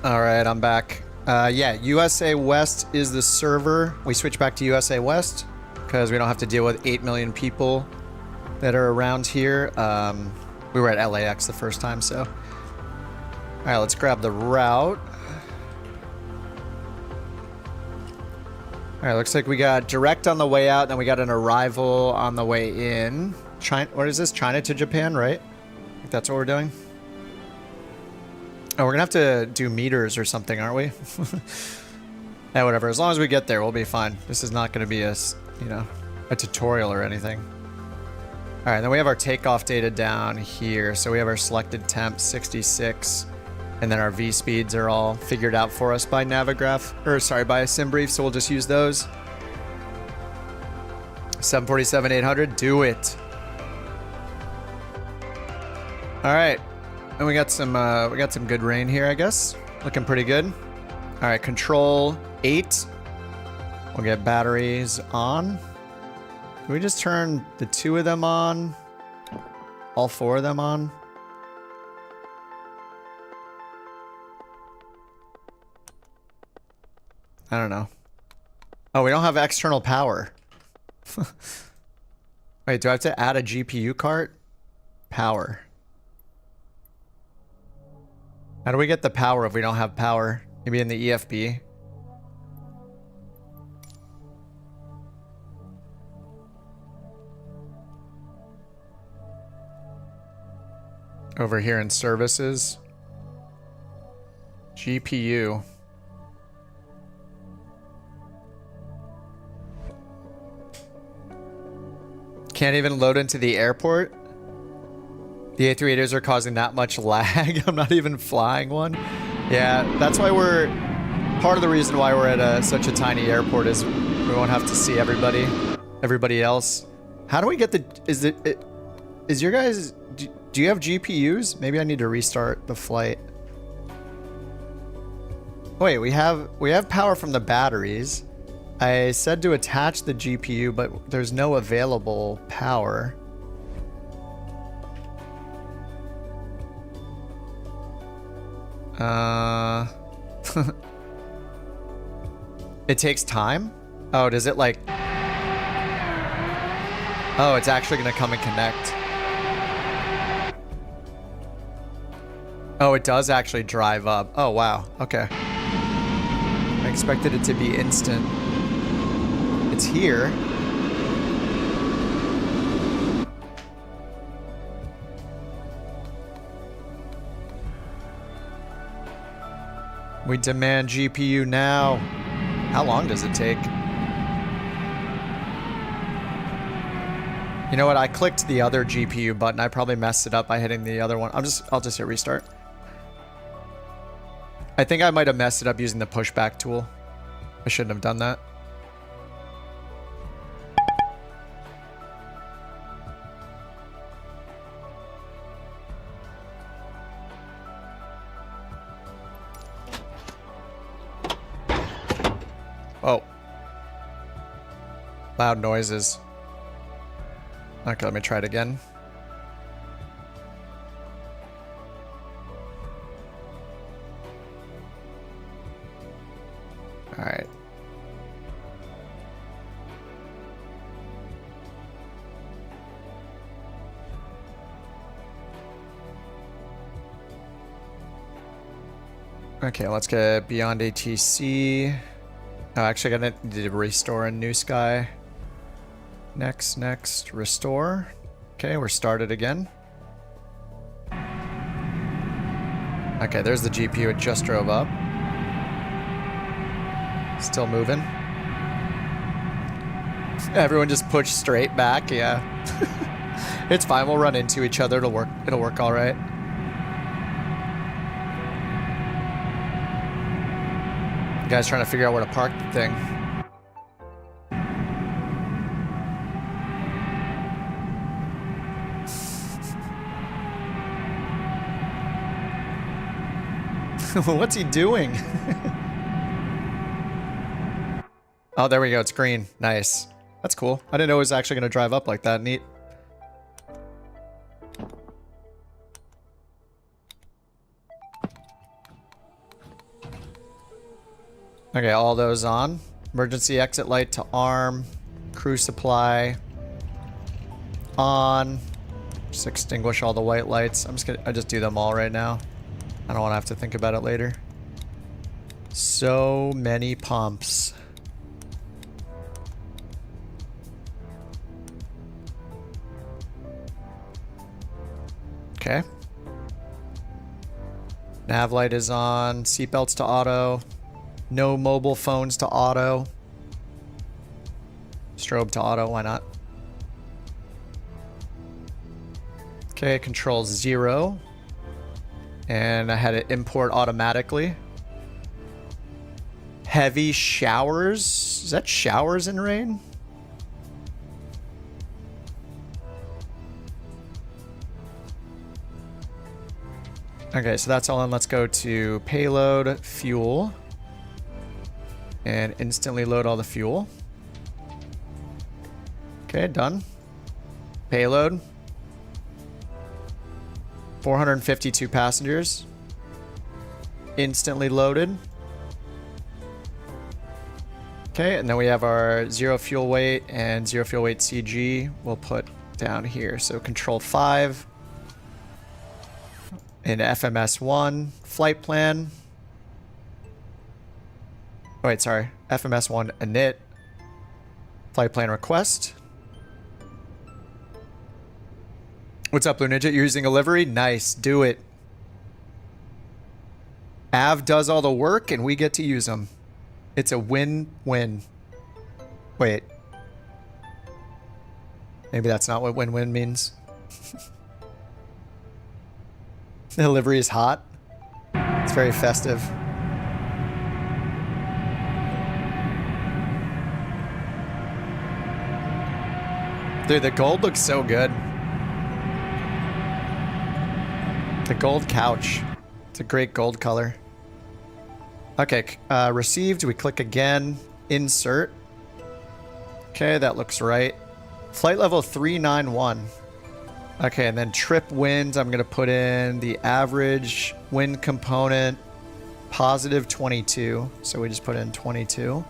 All right, I'm back. Yeah, USA West is the server. We switch back to USA West. because we don't have to deal with 8 million people that are around here. We were at LAX the first time, so. All right, let's grab the route. All right, looks like we got direct on the way out, then we got an arrival on the way in. China, what is this? China to Japan, right? I think that's what we're doing. Oh, we're gonna have to do meters or something, aren't we? Yeah, whatever. As long as we get there, we'll be fine. This is not gonna be a, you know, a tutorial or anything. All right, then we have our takeoff data down here. So we have our selected temp 66. And then our V speeds are all figured out for us by Navigraph, or sorry, by SimBrief, so we'll just use those. 747-800, do it. All right, and we got some good rain here, I guess. Looking pretty good. All right, control 8. We'll get batteries on. Can we just turn the 2 of them on? All 4 of them on? I don't know. Oh, we don't have external power. Wait, do I have to add a GPU cart? Power. How do we get the power if we don't have power? Maybe in the EFB? Over here in services. GPU. Can't even load into the airport. The A380s are causing that much lag. I'm not even flying one. Yeah, that's why part of the reason why we're at such a tiny airport is we won't have to see everybody else. How do we get is your guys, do you have GPUs? Maybe I need to restart the flight. Wait, we have power from the batteries. I said to attach the GPU, but there's no available power. It takes time? Oh, does it like... Oh, it's actually gonna come and connect. Oh, it does actually drive up. Oh, wow. Okay. I expected it to be instant. It's here. We demand GPU now. How long does it take? You know what? I clicked the other GPU button. I probably messed it up by hitting the other one. I'll just hit restart. I think I might have messed it up using the pushback tool. I shouldn't have done that. Oh. Loud noises. Okay, let me try it again. All right. Okay, let's get BeyondATC. Oh, actually, I need to restore in New Sky. Next, restore. Okay, we're started again. Okay, there's the GPU. It just drove up. Still moving. Everyone just pushed straight back. Yeah, it's fine. We'll run into each other. It'll work. It'll work all right. You guys trying to figure out where to park the thing. What's he doing? Oh, there we go. It's green. Nice. That's cool. I didn't know it was actually going to drive up like that. Neat. Okay, all those on. Emergency exit light to arm. Crew supply on. Just extinguish all the white lights. I just do them all right now. I don't want to have to think about it later. So many pumps. Okay. Nav light is on. Seatbelts to auto. No mobile phones to auto. Strobe to auto. Why not? Okay, control 0. And I had it import automatically. Heavy showers. Is that showers in rain? Okay, so that's all in. Let's go to payload, fuel, and instantly load all the fuel. Okay, done. Payload. 452 passengers. Instantly loaded. Okay, and then we have our 0 fuel weight and 0 fuel weight CG. We'll put down here. So control 5. In FMS1, flight plan. Oh, wait, sorry. FMS1 init. Flight plan request. What's up, Blue Ninja? You're using a livery? Nice. Do it. Av does all the work and we get to use them. It's a win-win. Wait. Maybe that's not what win-win means. The livery is hot. It's very festive. Dude, the gold looks so good. The gold couch. It's a great gold color. Okay, received. We click again. Insert. Okay, that looks right. Flight level 391. Okay, and then trip winds, I'm going to put in the average wind component, positive 22. So we just put in 22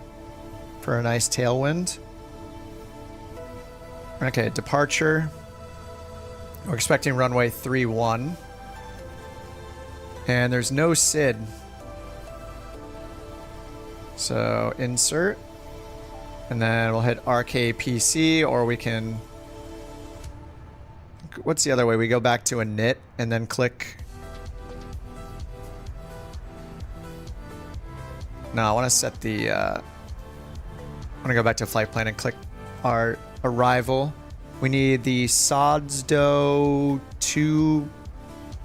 for a nice tailwind. Okay, departure. We're expecting runway 31. And there's no SID. So insert. And then we'll hit RKPC, or we can... What's the other way? We go back to init and then click. No, I want to set the. I want to go back to flight plan and click our arrival. We need the Sodsdo 2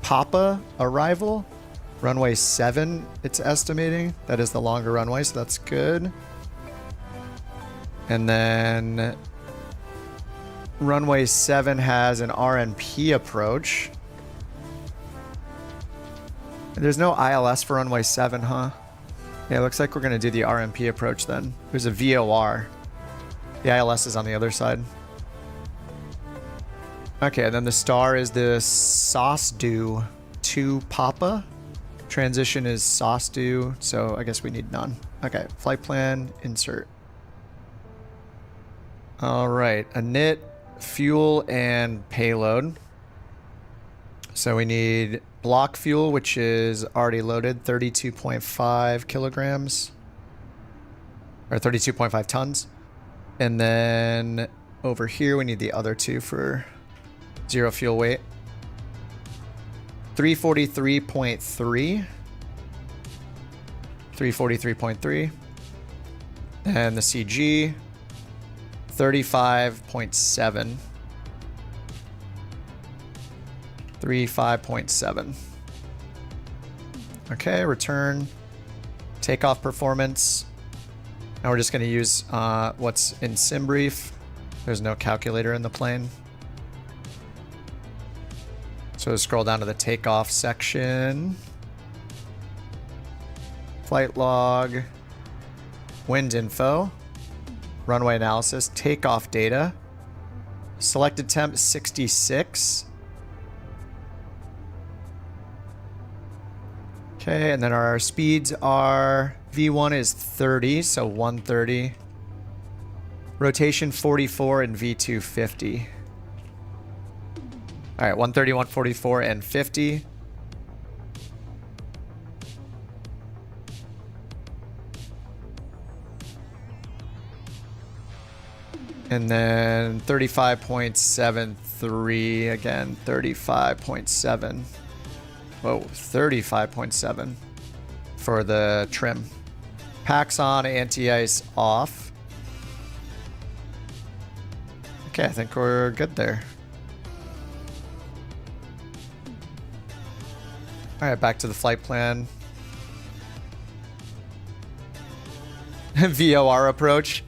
Papa arrival. Runway 7, it's estimating. That is the longer runway, so that's good. And then runway 7 has an RNP approach. There's no ILS for runway 7, huh? Yeah, it looks like we're going to do the RNP approach then. There's a VOR. The ILS is on the other side. Okay, and then the star is the Sodsdo 2 Papa. Transition is Sodsdo, so I guess we need none. Okay, flight plan, insert. All right, init. Fuel and payload. So we need block fuel, which is already loaded, 32.5 kilograms. Or 32.5 tons. And then over here we need the other two for 0 fuel weight. 343.3. 343.3. And the CG. 35.7. 35.7. Okay, return. Takeoff performance. Now we're just going to use what's in SimBrief. There's no calculator in the plane. So scroll down to the takeoff section. Flight log. Wind info. Runway analysis, takeoff data, selected temp 66. Okay, and then our speeds are V1 is 30, so 130. Rotation 44 and V250. All right, 130, 144, and 50. And then 35.73 again, 35.7. Whoa, 35.7 for the trim. Packs on, anti-ice off. Okay, I think we're good there. All right, back to the flight plan. VOR approach.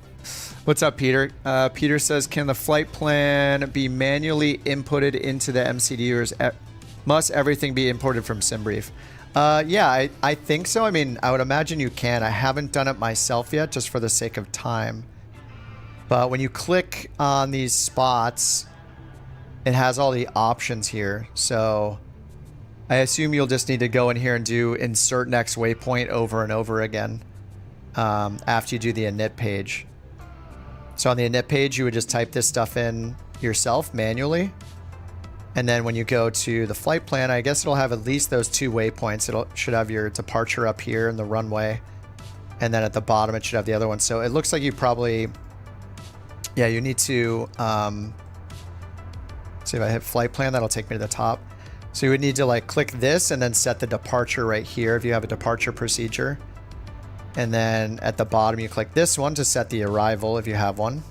What's up, Peter? Peter says, can the flight plan be manually inputted into the MCD, or must everything be imported from SimBrief? Yeah, I think so. I mean, I would imagine you can. I haven't done it myself yet, just for the sake of time. But when you click on these spots, it has all the options here. So I assume you'll just need to go in here and do insert next waypoint over and over again after you do the init page. So on the init page, you would just type this stuff in yourself manually. And then when you go to the flight plan, I guess it'll have at least those 2 waypoints. It should have your departure up here in the runway. And then at the bottom, it should have the other one. So it looks like you probably... Yeah, you need to... see if I hit flight plan, that'll take me to the top. So you would need to like click this and then set the departure right here if you have a departure procedure. And then at the bottom, you click this one to set the arrival if you have one.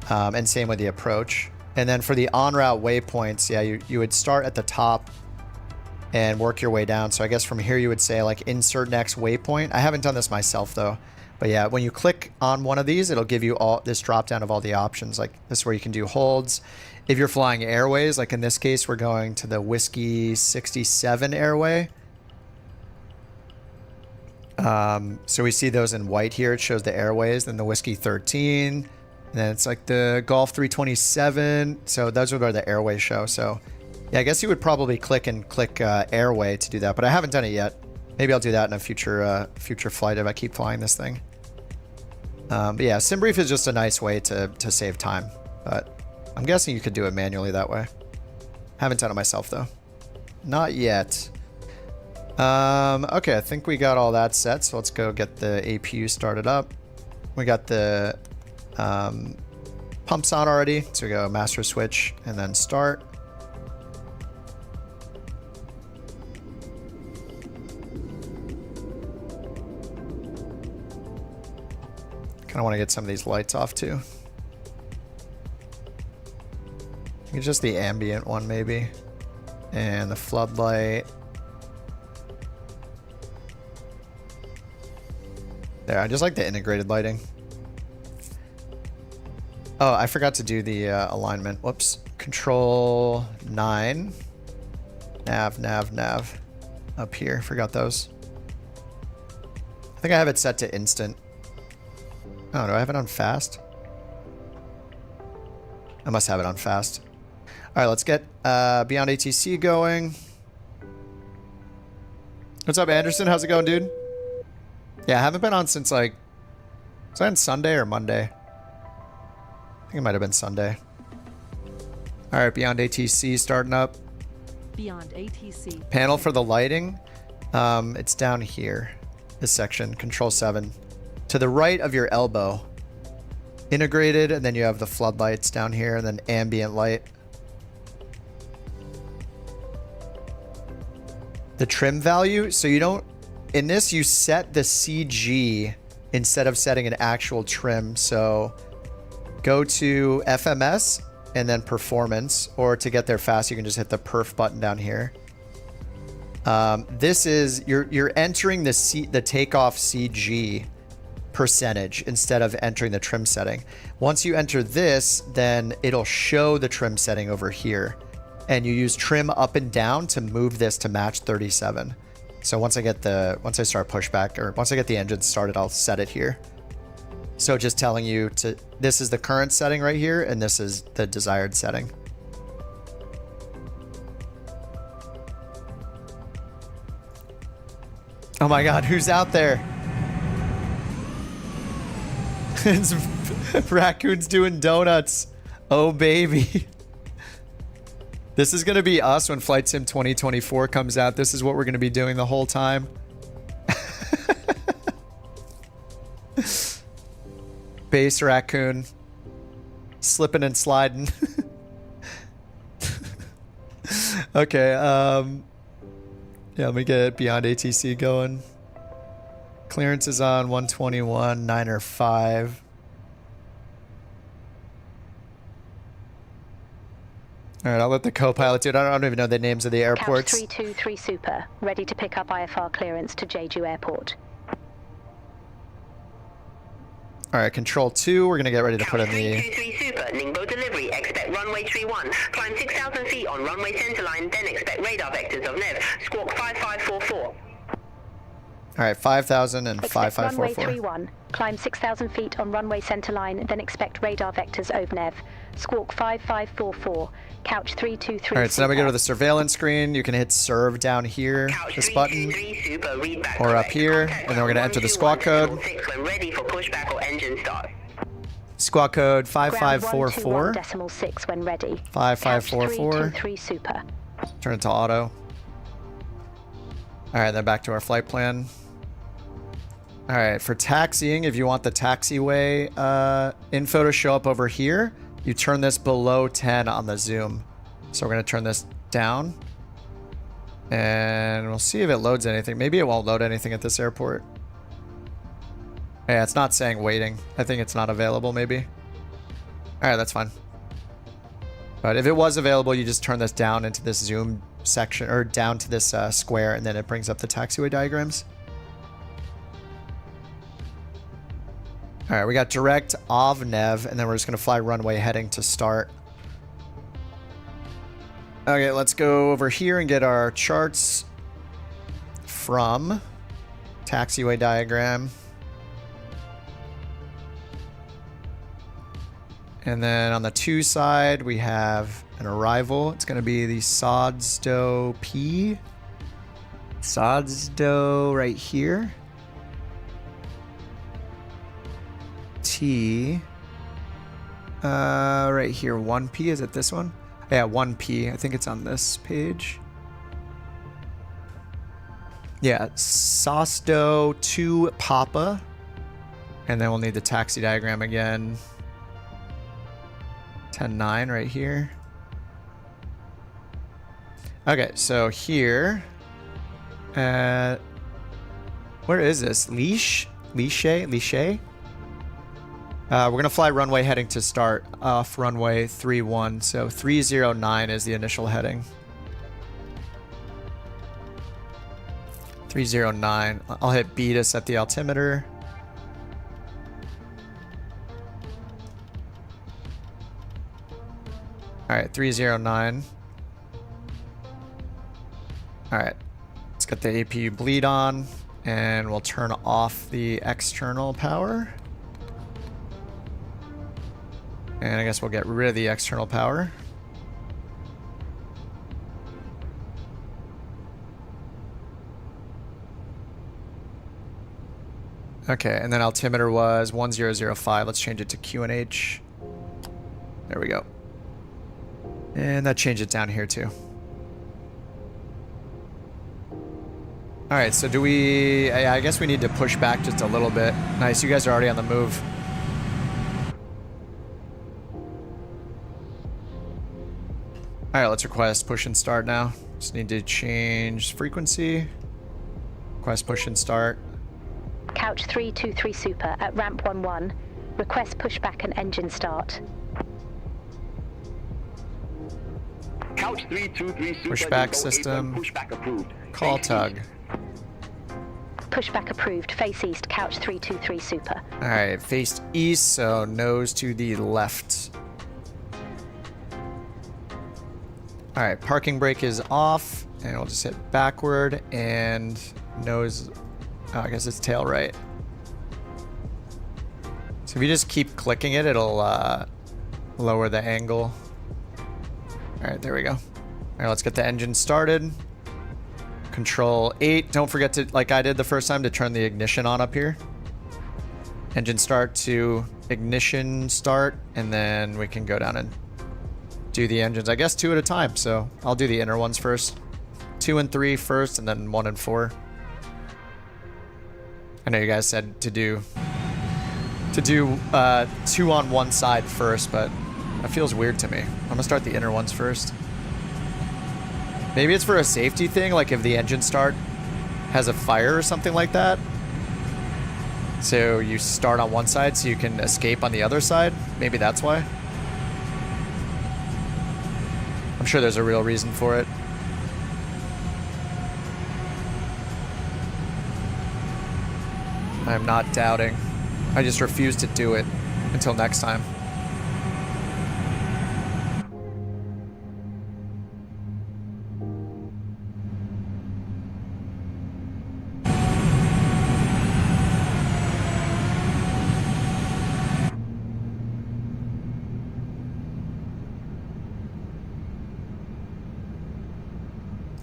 And same with the approach. And then for the en route waypoints, yeah, you would start at the top and work your way down. So I guess from here you would say like insert next waypoint. I haven't done this myself though. But yeah, when you click on one of these, it'll give you all this drop down of all the options. Like this is where you can do holds. If you're flying airways, like in this case, we're going to the Whiskey 67 airway. So we see those in white here. It shows the airways, then the Whiskey 13, and then it's like the Golf 327. So those are where the airways show. So yeah, I guess you would probably click airway to do that, but I haven't done it yet. Maybe I'll do that in a future flight if I keep flying this thing. But yeah, SimBrief is just a nice way to save time, but I'm guessing you could do it manually that way. Haven't done it myself though. Not yet. Okay, I think we got all that set, so let's go get the APU started up. We got the pumps on already, so we go master switch and then start. Kind of want to get some of these lights off too. Just the ambient one maybe, and the floodlight. There, I just like the integrated lighting. Oh, I forgot to do the alignment. Whoops. Control 9. Nav. Up here. Forgot those. I think I have it set to instant. Oh, do I have it on fast? I must have it on fast. All right, let's get BeyondATC going. What's up, Anderson? How's it going, dude? Yeah, I haven't been on since like... Was that on Sunday or Monday? I think it might have been Sunday. All right, BeyondATC starting up. BeyondATC. Panel for the lighting. It's down here. This section, Control 7. To the right of your elbow. Integrated, and then you have the floodlights down here, and then ambient light. The trim value, so you don't... In this, you set the CG instead of setting an actual trim. So go to FMS and then performance, or to get there fast, you can just hit the perf button down here. This is, you're entering the takeoff CG percentage instead of entering the trim setting. Once you enter this, then it'll show the trim setting over here. And you use trim up and down to move this to match 37. So once I start pushback, or once I get the engine started, I'll set it here. So just telling you this is the current setting right here, and this is the desired setting. Oh my God, who's out there? It's raccoons doing donuts. Oh, baby. This is going to be us when Flight Sim 2024 comes out. This is what we're going to be doing the whole time. Base raccoon. Slipping and sliding. Okay, yeah, let me get BeyondATC going. Clearance is on 121, 9 or 5. All right, I'll let the co-pilot do it. I don't even know the names of the airports. Couch 323 Super, ready to pick up IFR clearance to Jeju Airport. All right, Control 2, we're going to get ready to put in the... 323 Super, Ningbo delivery, expect runway 31. Climb 6,000 feet on runway centerline, then expect radar vectors of Nev. Squawk 5544. All right, 5,000 and Expect 5544. runway 31. Climb 6,000 feet on runway centerline, then expect radar vectors over Nev. Squawk 5544. Couch 323. All right, so now we go to the surveillance screen. You can hit serve down here, this button, Super, read back or up correct. here, Contact and then we're going to enter the squawk code. 6 when ready for pushback or engine start. Squawk code Ground 5544. 121.6 when ready. 5544. Couch 323 Super. Turn it to auto. All right, then back to our flight plan. All right, for taxiing, if you want the taxiway info to show up over here, you turn this below 10 on the zoom. So we're going to turn this down. And we'll see if it loads anything. Maybe it won't load anything at this airport. Yeah, it's not saying waiting. I think it's not available, maybe. All right, that's fine. But if it was available, you just turn this down into this zoom section, or down to this square, and then it brings up the taxiway diagrams. All right, we got direct Nev, and then we're just going to fly runway heading to start. Okay, let's go over here and get our charts from taxiway diagram. And then on the 2 side, we have an arrival. It's going to be the Sodsdo P. Sodsdo right here. T. Right here, 1P. Is it this one? Yeah, 1P. I think it's on this page. Yeah, Sodsdo 2 Papa. And then we'll need the taxi diagram again. 10-9 right here. Okay, so here. Where is this? Leash? We're going to fly runway heading to start off runway 31. So 309 is the initial heading. 309. I'll hit Beatus at the altimeter. All right, 309. All right, let's get the APU bleed on, and we'll turn off the external power. And I guess we'll get rid of the external power. Okay, and then altimeter was 1005. Let's change it to QNH. There we go. And that changed it down here too. All right, so do we... I guess we need to push back just a little bit. Nice, you guys are already on the move. All right, let's request push and start now. Just need to change frequency. Request push and start. Couch 323 Super at ramp 11. Request pushback and engine start. Couch 323 Super. Pushback system. Pushback approved. Call tug. Pushback approved. Face east. Couch 323 Super. All right, face east, so nose to the left. All right, parking brake is off, and we'll just hit backward and nose. Oh, I guess it's tail right. So if you just keep clicking it, it'll lower the angle. All right, there we go. All right, let's get the engine started. Control 8. Don't forget to, like I did the first time, to turn the ignition on up here. engine start to ignition start, and then we can go down and do the engines. I guess 2 at a time, so I'll do the inner ones first. 2 and 3 first, and then 1 and 4. I know you guys said to do 2 on one side first, but that feels weird to me. I'm gonna start the inner ones first. Maybe it's for a safety thing, like if the engine start has a fire or something like that. So you start on one side so you can escape on the other side. Maybe that's why. I'm sure there's a real reason for it. I'm not doubting. I just refuse to do it until next time.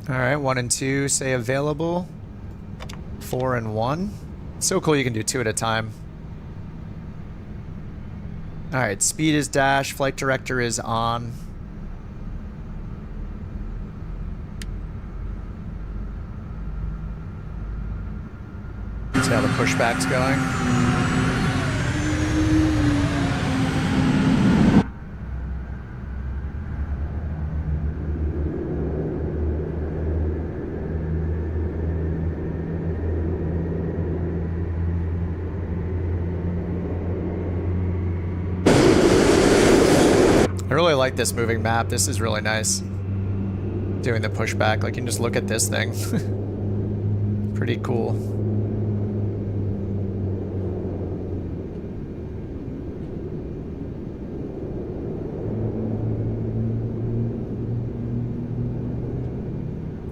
All right, 1 and 2 say available. 4 and 1. So cool you can do 2 at a time. All right, speed is dash, flight director is on. See how the pushback's going. I really like this moving map. This is really nice. Doing the pushback. Like, you can just look at this thing. Pretty cool.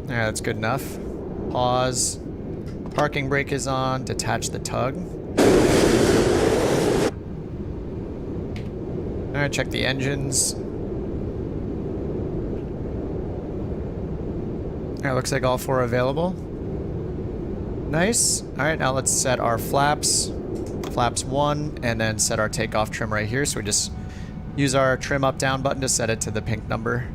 Yeah, that's good enough. Pause. Parking brake is on. Detach the tug. Alright, check the engines. Alright, looks like all 4 are available. Nice. Alright, now let's set our flaps. Flaps 1, and then set our takeoff trim right here. So we just use our trim up down button to set it to the pink number.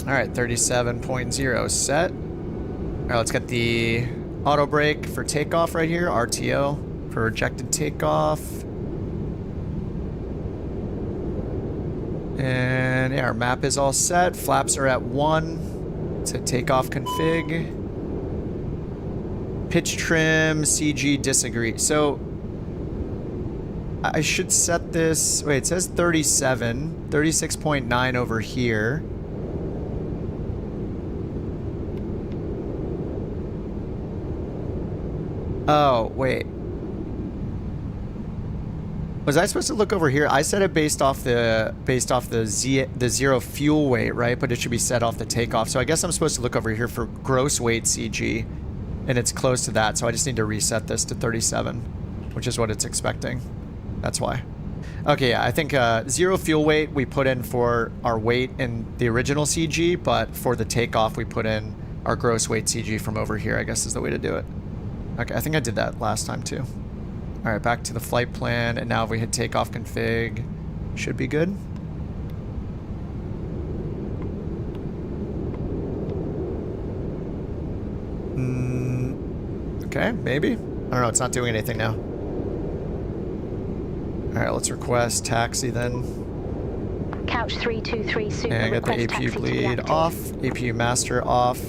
Alright, 37.0 set. Alright, let's get the auto brake for takeoff right here. RTO for rejected takeoff. And yeah, our map is all set. Flaps are at 1 to takeoff config. Pitch trim, CG disagree. So I should set this. Wait, it says 37, 36.9 over here. Oh, wait. Was I supposed to look over here? I set it based off the zero fuel weight, right? But it should be set off the takeoff. So I guess I'm supposed to look over here for gross weight CG, and it's close to that. So I just need to reset this to 37, which is what it's expecting. That's why. Okay, yeah, I think zero fuel weight we put in for our weight in the original CG, but for the takeoff we put in our gross weight CG from over here, I guess is the way to do it. Okay, I think I did that last time too. All right, back to the flight plan, and now if we hit takeoff config, should be good. Okay, maybe. I don't know, it's not doing anything now. All right, let's request taxi then. Couch 323 Super. And get the APU bleed off, APU master off.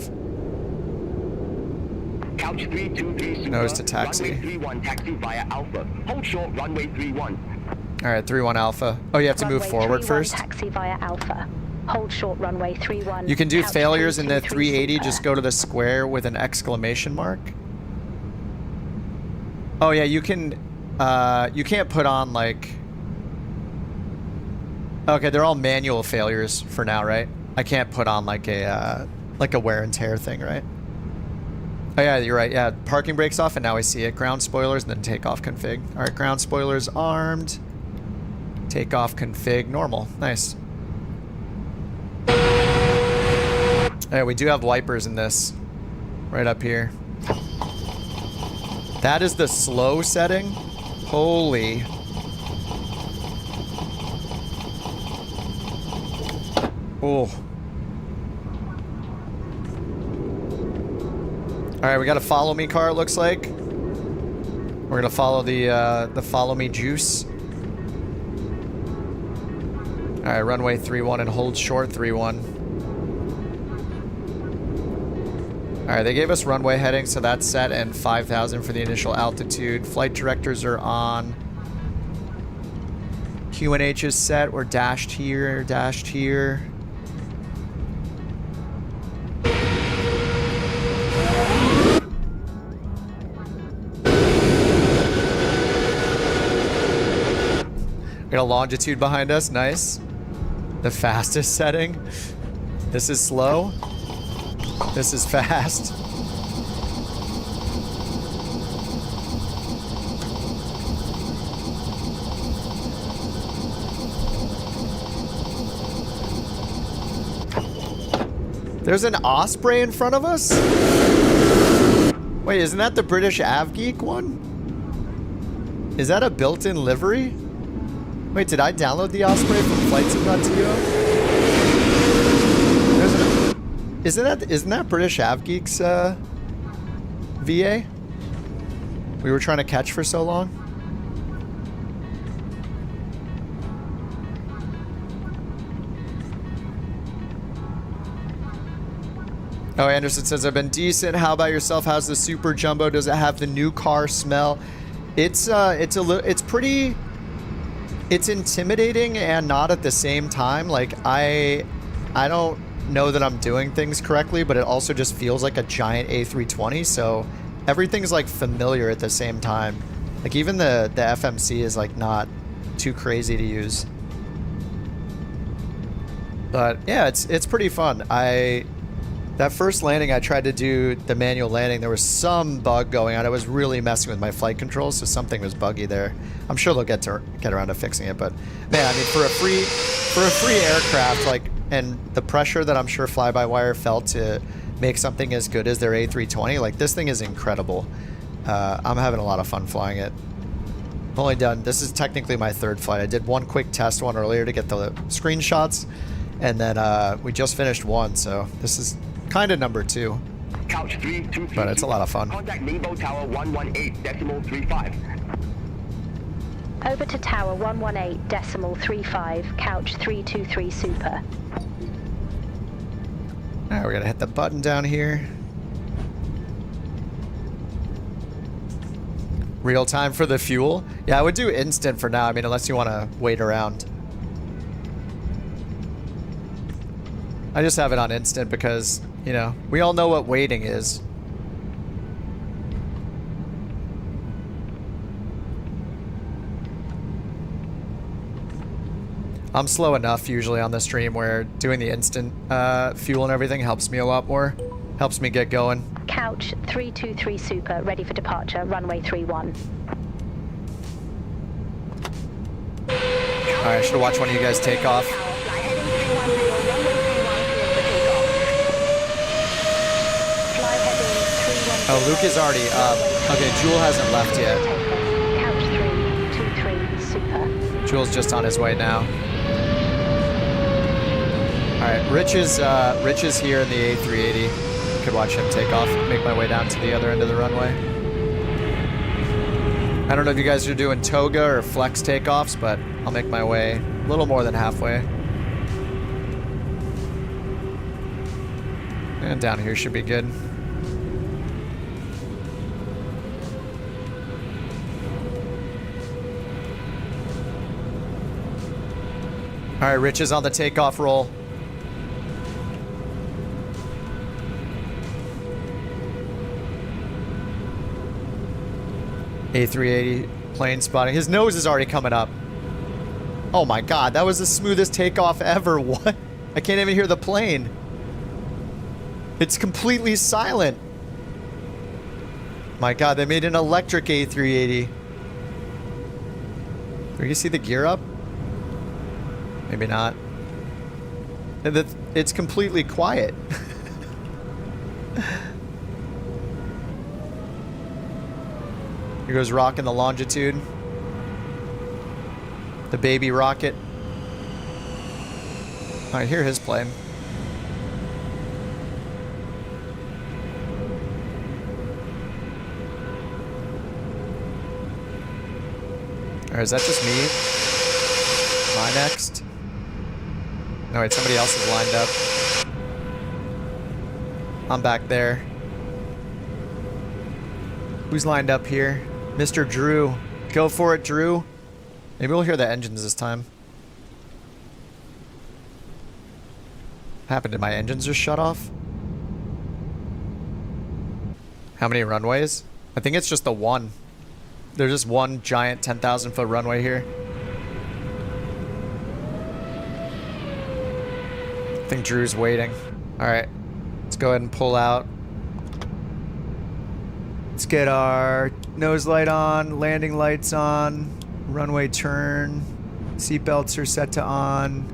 Couch 323 Super. Nose to taxi. Runway 31, taxi via Alpha. Hold short, runway 31. All right, 31 Alpha. Oh, you have to move forward first? Taxi via Alpha. Hold short, runway 31. You can do Couch failures in the 380, Super. just go to the square with an exclamation mark. Oh yeah, you can, you can't put on like... Okay, they're all manual failures for now, right? I can't put on like a wear and tear thing, right? Oh yeah, you're right. Yeah, parking brakes off, and now I see it. Ground spoilers, and then takeoff config. All right, ground spoilers armed. Takeoff config normal. Nice. Yeah, we do have wipers in this. Right up here. That is the slow setting. Holy. Oh. Alright, we got a follow me car, it looks like. We're gonna follow the follow me juice. Alright, runway 31 and hold short 31. Alright, they gave us runway heading, so that's set, and 5,000 for the initial altitude. Flight directors are on. QNH is set. We're dashed here, dashed here. Got a longitude behind us, nice. The fastest setting. This is slow. This is fast. There's an Osprey in front of us? Wait, isn't that the British AvGeek one? Is that a built-in livery? Wait, did I download the Osprey from flightsim.to? Isn't that British AvGeek's VA? We were trying to catch for so long. Oh, Anderson says, I've been decent. How about yourself? How's the Super Jumbo? Does it have the new car smell? It's pretty, it's intimidating and not at the same time. Like, I don't know that I'm doing things correctly, but it also just feels like a giant A320, so everything's like familiar at the same time. Like even the FMC is like not too crazy to use. But yeah, it's pretty fun. That first landing I tried to do the manual landing, there was some bug going on. I was really messing with my flight controls, so something was buggy there. I'm sure they'll get around to fixing it, but man, I mean for a free aircraft, like, and the pressure that I'm sure FlyByWire felt to make something as good as their A320, like this thing is incredible. I'm having a lot of fun flying it. I've only done, this is technically my third flight. I did one quick test one earlier to get the screenshots, and then we just finished one, so this is kind of number 2. Couch 323. But it's a lot of fun. Contact Nebo Tower 118.35. Over to Tower 118.35, couch 323 Super. Alright, we're gonna hit the button down here. Real time for the fuel? Yeah, I would do instant for now. I mean, unless you want to wait around. I just have it on instant because, you know, we all know what waiting is. I'm slow enough usually on the stream where doing the instant fuel and everything helps me a lot more. Helps me get going. Couch 323 Super, ready for departure, runway 31. Alright, I should have watched one of you guys take off. Oh, Luke is already up. Okay, Jewel hasn't left yet. Couch 323 Super. Jewel's just on his way now. Alright, Rich is here in the A380. Could watch him take off. Make my way down to the other end of the runway. I don't know if you guys are doing toga or flex takeoffs, but I'll make my way a little more than halfway. And down here should be good. Alright, Rich is on the takeoff roll. A380 plane spotting. His nose is already coming up. Oh my god, that was the smoothest takeoff ever. What? I can't even hear the plane. It's completely silent. My God, they made an electric A380. Can you see the gear up? Maybe not. It's completely quiet. Here goes rocking the longitude. The baby rocket. I hear his plane. Or is that just me? Am I next? No, wait, somebody else is lined up. I'm back there. Who's lined up here? Mr. Drew. Go for it, Drew. Maybe we'll hear the engines this time. What happened? Did my engines just shut off? How many runways? I think it's just the one. There's just one giant 10,000 foot runway here. I think Drew's waiting. Alright, let's go ahead and pull out. Let's get our nose light on, landing lights on, runway turn, seatbelts are set to on.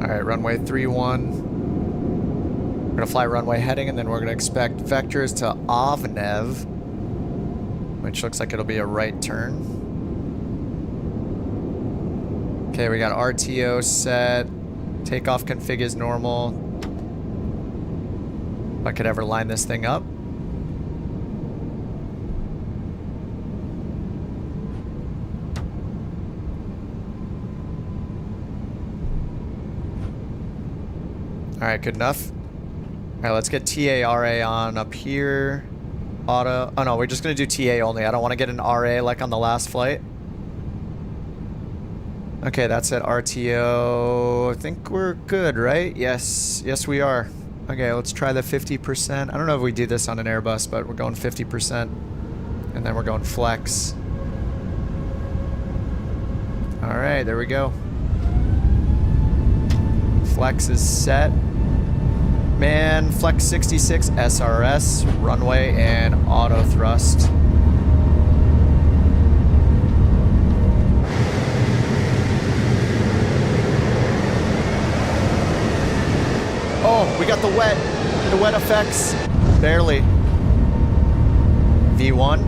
Alright, runway 31. We're gonna fly runway heading, and then we're gonna expect vectors to Ovnev, which looks like it'll be a right turn. Okay, we got RTO set. Takeoff config is normal. If I could ever line this thing up. Alright, good enough. Alright, let's get TARA on up here. Auto. Oh no, we're just gonna do TA only. I don't want to get an RA like on the last flight. Okay, that's at RTO. I think we're good, right? Yes. Yes, we are. Okay, let's try the 50%. I don't know if we do this on an Airbus, but we're going 50%. And then we're going flex. Alright, there we go. Flex is set. Man, flex 66, SRS, runway, and auto thrust. Oh, we got the wet effects. Barely. V1.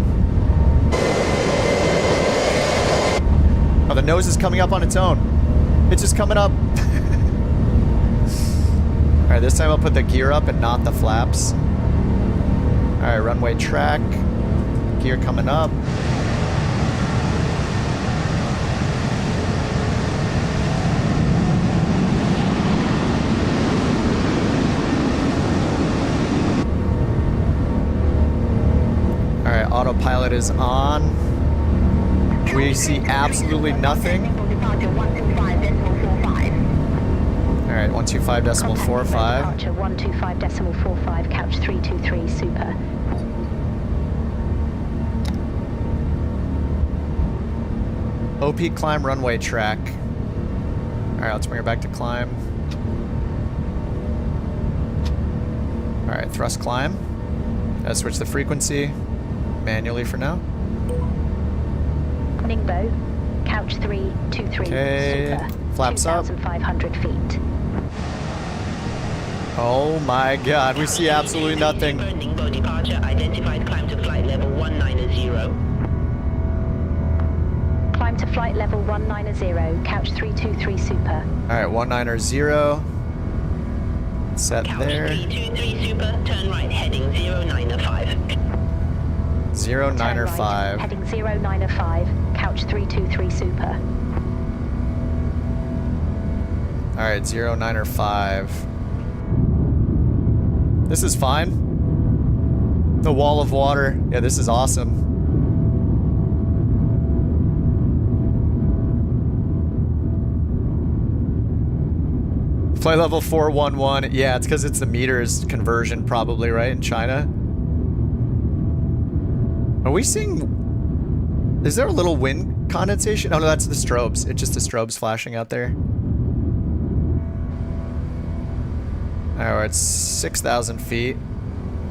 Oh, the nose is coming up on its own. It's just coming up. Alright, this time I'll put the gear up and not the flaps. Alright, runway track. Gear coming up. Alright, autopilot is on. We see absolutely nothing. Alright, 125.45. Departure 125.45, couch 323, super. OP climb runway track. Alright, let's bring it back to climb. Alright, thrust climb. Gotta switch the frequency manually for now. Ningbo, couch 323, okay. super. Flaps up. 2,500 feet. Oh my god, we see absolutely nothing. Ningbo departure, identified climb to flight level 190. Climb to flight level 190, couch 323, super. Alright, 190. Set Couch there. 323 super, turn right, heading 095. 095. Heading 095, couch 323, super. Alright, 095. This is fine. The wall of water. Yeah, this is awesome. Flight level 411. Yeah, it's because it's the meters conversion probably, right, in China. Are we seeing... Is there a little wind condensation? Oh, no, that's the strobes. It's just the strobes flashing out there. Alright, we're at 6,000 feet.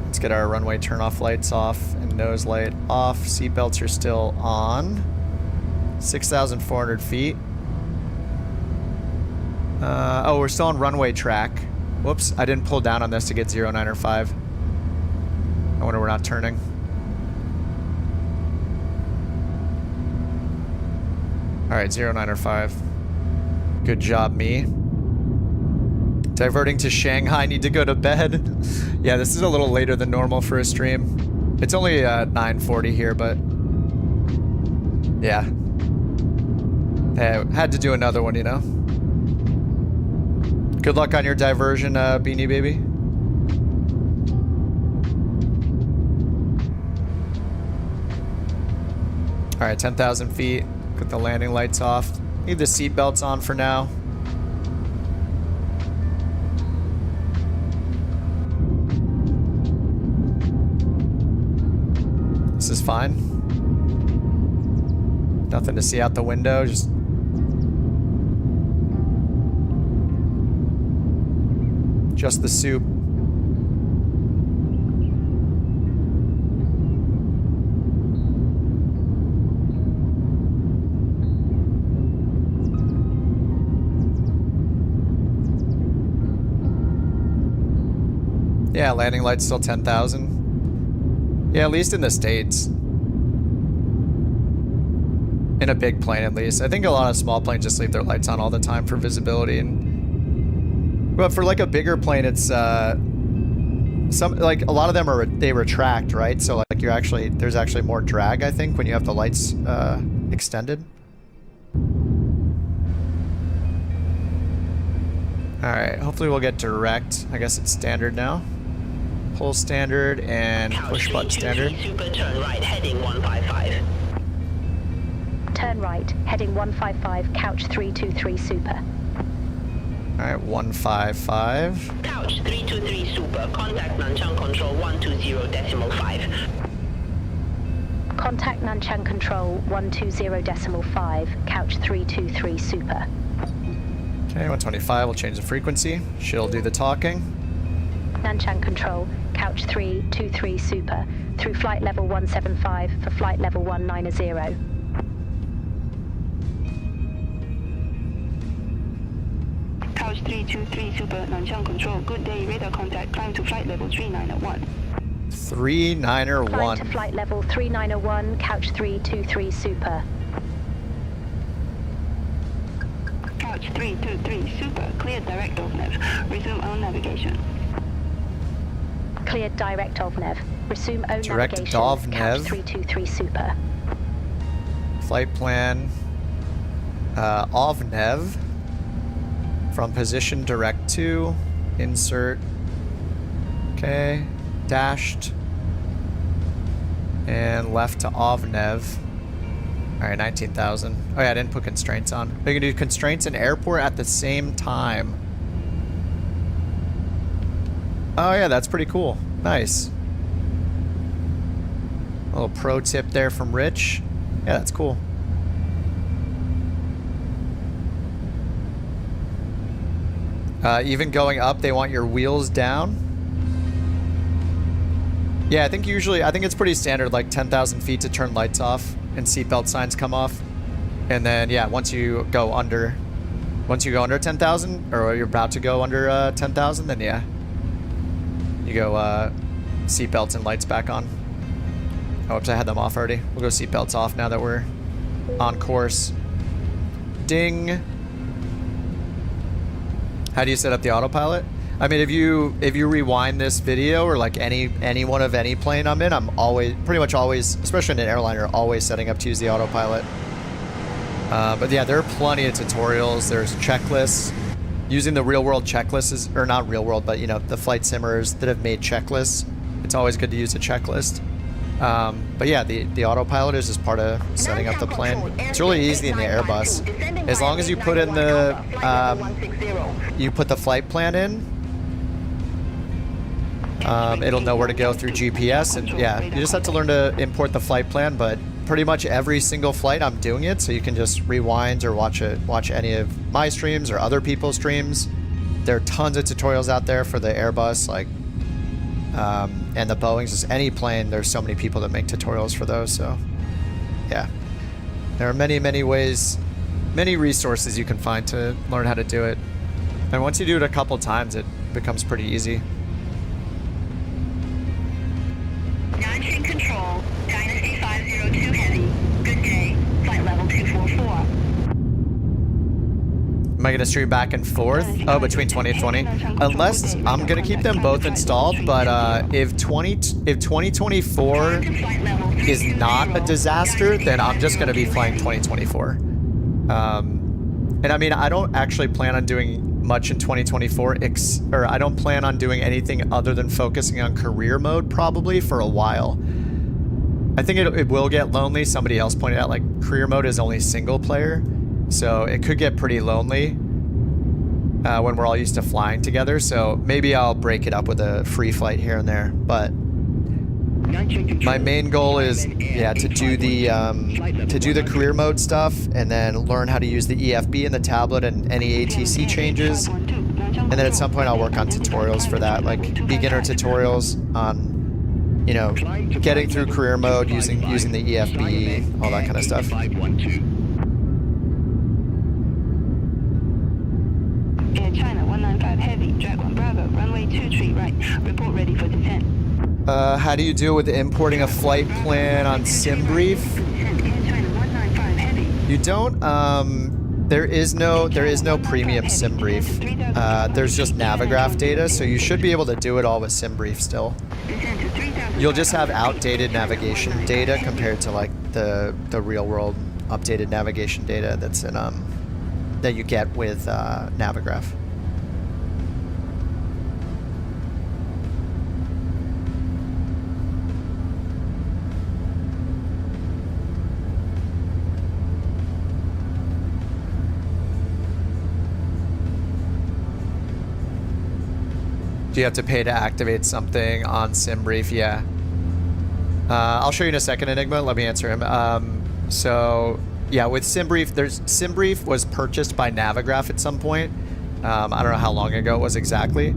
Let's get our runway turn-off lights off and nose light off. Seatbelts are still on. 6,400 feet. Oh, we're still on runway track. Whoops, I didn't pull down on this to get 0, 9, or 5. I wonder we're not turning. Alright, 0, 9, or 5. Good job, me. Diverting to Shanghai, need to go to bed. Yeah, this is a little later than normal for a stream. It's only 9:40 here, but... Yeah. Hey, had to do another one, you know? Good luck on your diversion, Beanie Baby. Alright, 10,000 feet. Put the landing lights off. Leave the seat belts on for now. This is fine. Nothing to see out the window, just... Just the soup. Yeah, landing light's still 10,000. Yeah, at least in the States. In a big plane, at least. I think a lot of small planes just leave their lights on all the time for visibility. But for like a bigger plane, it's like a lot of them are they retract, right? So like there's actually more drag, I think, when you have the lights extended. All right, hopefully we'll get direct. I guess it's standard now. Pull standard and push button standard. Super turn right, heading 155. Turn right, heading 155, couch 323 super. Alright, 155. Couch 323 super, contact Nanchang control 120.5. Contact Nanchang control 120.5, couch 323 super. Okay, 125, we'll change the frequency. She'll do the talking. Nanchang control, couch 323 super, through flight level 175 for flight level 190. Couch 323 super, Nanchang control, good day, radar contact, climb to flight level 3901. 3901. Climb to flight level 3901, couch 323 super. Couch 323 super, cleared direct of nav, resume own navigation. Cleared direct of nav, resume own Direct navigation, of nav. couch 323 super. Flight plan. OVNEV. From position direct to. Insert. Okay. Dashed. And left to OVNEV. Alright, 19,000. Oh yeah, I didn't put constraints on. We can do constraints and airport at the same time. Oh yeah, that's pretty cool. Nice. A little pro tip there from Rich. Yeah, that's cool. Even going up, they want your wheels down. Yeah, I think it's pretty standard, like 10,000 feet to turn lights off and seatbelt signs come off. And then, yeah, once you go under 10,000, or you're about to go under 10,000, then yeah, you go seatbelts and lights back on. Oh, oops, I had them off already. We'll go seatbelts off now that we're on course. Ding. How do you set up the autopilot? I mean, if you rewind this video, or like any one of any plane I'm in, I'm pretty much always, especially in an airliner, always setting up to use the autopilot. But yeah, there are plenty of tutorials. There's checklists. Using the real world checklists, or not real world, but you know, the flight simmers that have made checklists. It's always good to use a checklist. But yeah, the autopilot is just part of setting up the plane. It's really easy in the Airbus. As long as you put in the flight plan in, it'll know where to go through GPS, and yeah, you just have to learn to import the flight plan. But pretty much every single flight I'm doing it, so you can just rewind or watch any of my streams or other people's streams. There are tons of tutorials out there for the Airbus, like, and the Boeings, just any plane. There's so many people that make tutorials for those. So yeah, there are many ways, many resources you can find to learn how to do it. And once you do it a couple times, it becomes pretty easy. Non-chain control, Dynasty 502 Heavy. Good day. Flight level 244. Am I going to stream back and forth? Oh, between 20 and 20? Unless I'm going to keep them both installed, but if 2024 is not a disaster, then I'm just going to be flying 2024. And I mean, I don't actually plan on doing much in 2024, or I don't plan on doing anything other than focusing on career mode probably for a while. I think it will get lonely. Somebody else pointed out, like, career mode is only single player. So it could get pretty lonely when we're all used to flying together. So maybe I'll break it up with a free flight here and there. But my main goal is, yeah, to do the career mode stuff, and then learn how to use the EFB in the tablet and any ATC changes. And then at some point I'll work on tutorials for that, like beginner tutorials on, you know, getting through career mode using the EFB, all that kind of stuff. Air China 195 Heavy, Drag 1 Bravo, runway 23 right. Report ready for descent. How do you deal with importing a flight plan on SimBrief? You don't, there is no premium SimBrief. There's just Navigraph data, so you should be able to do it all with SimBrief still. You'll just have outdated navigation data compared to, like, the real world updated navigation data that's in that you get with Navigraph. Do you have to pay to activate something on SimBrief? Yeah. I'll show you in a second, Enigma. Let me answer him. So yeah, with SimBrief, SimBrief was purchased by Navigraph at some point. I don't know how long ago it was exactly.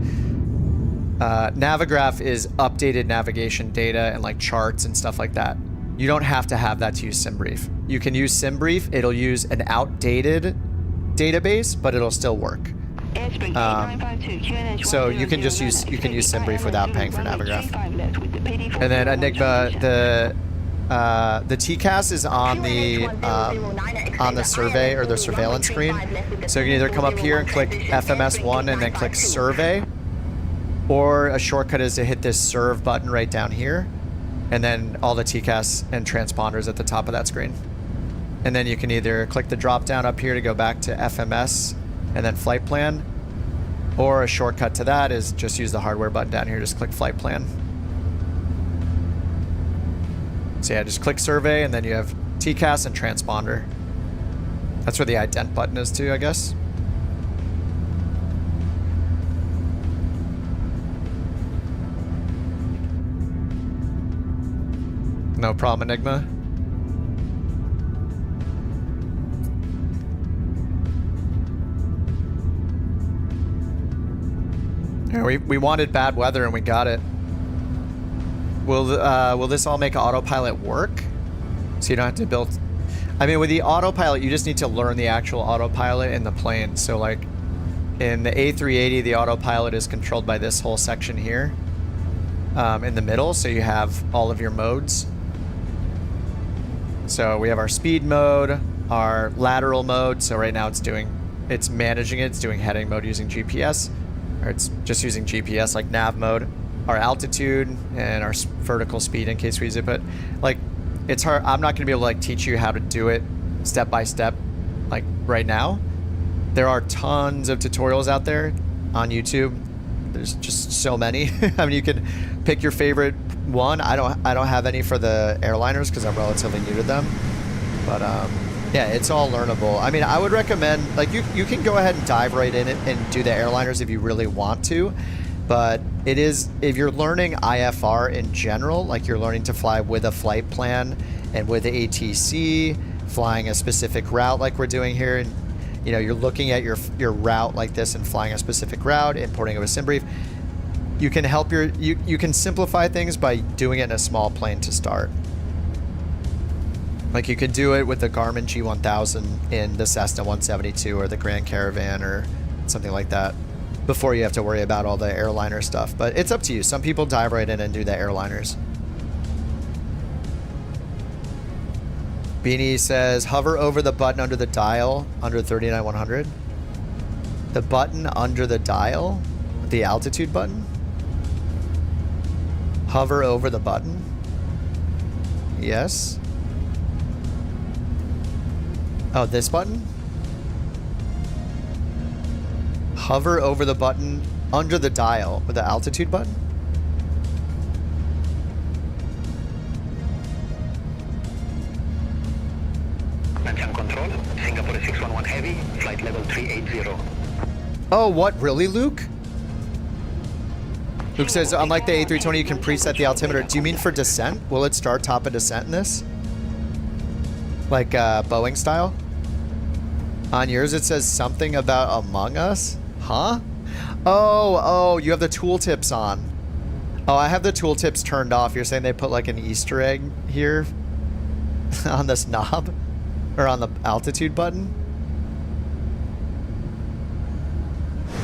Navigraph is updated navigation data and, like, charts and stuff like that. You don't have to have that to use SimBrief. You can use SimBrief. It'll use an outdated database, but it'll still work. So you can use SimBrief without paying for Navigraph. And then Enigma, the TCAS is on the survey or the surveillance screen. So you can either come up here and click FMS1 and then click survey, or a shortcut is to hit this serve button right down here, and then all the TCAS and transponders at the top of that screen. And then you can either click the drop down up here to go back to FMS and then flight plan, or a shortcut to that is just use the hardware button down here, just click flight plan. So yeah, just click survey, and then you have TCAS and transponder. That's where the ident button is too, I guess. No problem, Enigma. We wanted bad weather and we got it. Will this all make autopilot work? So you don't have to build... I mean, with the autopilot, you just need to learn the actual autopilot in the plane. So, like, in the A380, the autopilot is controlled by this whole section here in the middle. So you have all of your modes. So we have our speed mode, our lateral mode. So right now it's managing it. It's doing heading mode using GPS. Or it's just using GPS, like nav mode, our altitude and our vertical speed in case we use it. But, like, it's hard. I'm not going to be able to, like, teach you how to do it step by step, like, right now. There are tons of tutorials out there on YouTube There's just so many. I mean, you can pick your favorite one. I don't have any for the airliners because I'm relatively new to them. But yeah, it's all learnable. I mean, I would recommend, like, you can go ahead and dive right in it and do the airliners if you really want to. But it is, if you're learning IFR in general, like you're learning to fly with a flight plan and with the ATC, flying a specific route like we're doing here, and you know, you're looking at your route like this and flying a specific route, importing a sim brief, you can help you can simplify things by doing it in a small plane to start. Like you could do it with the Garmin G1000 in the Cessna 172 or the Grand Caravan or something like that before you have to worry about all the airliner stuff. But it's up to you. Some people dive right in and do the airliners. Beanie says, hover over the button under the dial under 39100. The button under the dial? The altitude button? Hover over the button? Yes. Oh, this button? Hover over the button under the dial with the altitude button? Maintain control. Singapore 611 Heavy, flight level 380. Oh, what? Really, Luke? Luke says, unlike the A320, you can preset the altimeter. Do you mean for descent? Will it start top of descent in this? Like Boeing style? On yours, it says something about Among Us? Huh? Oh, you have the tooltips on. Oh, I have the tooltips turned off. You're saying they put like an Easter egg here on this knob? Or on the altitude button?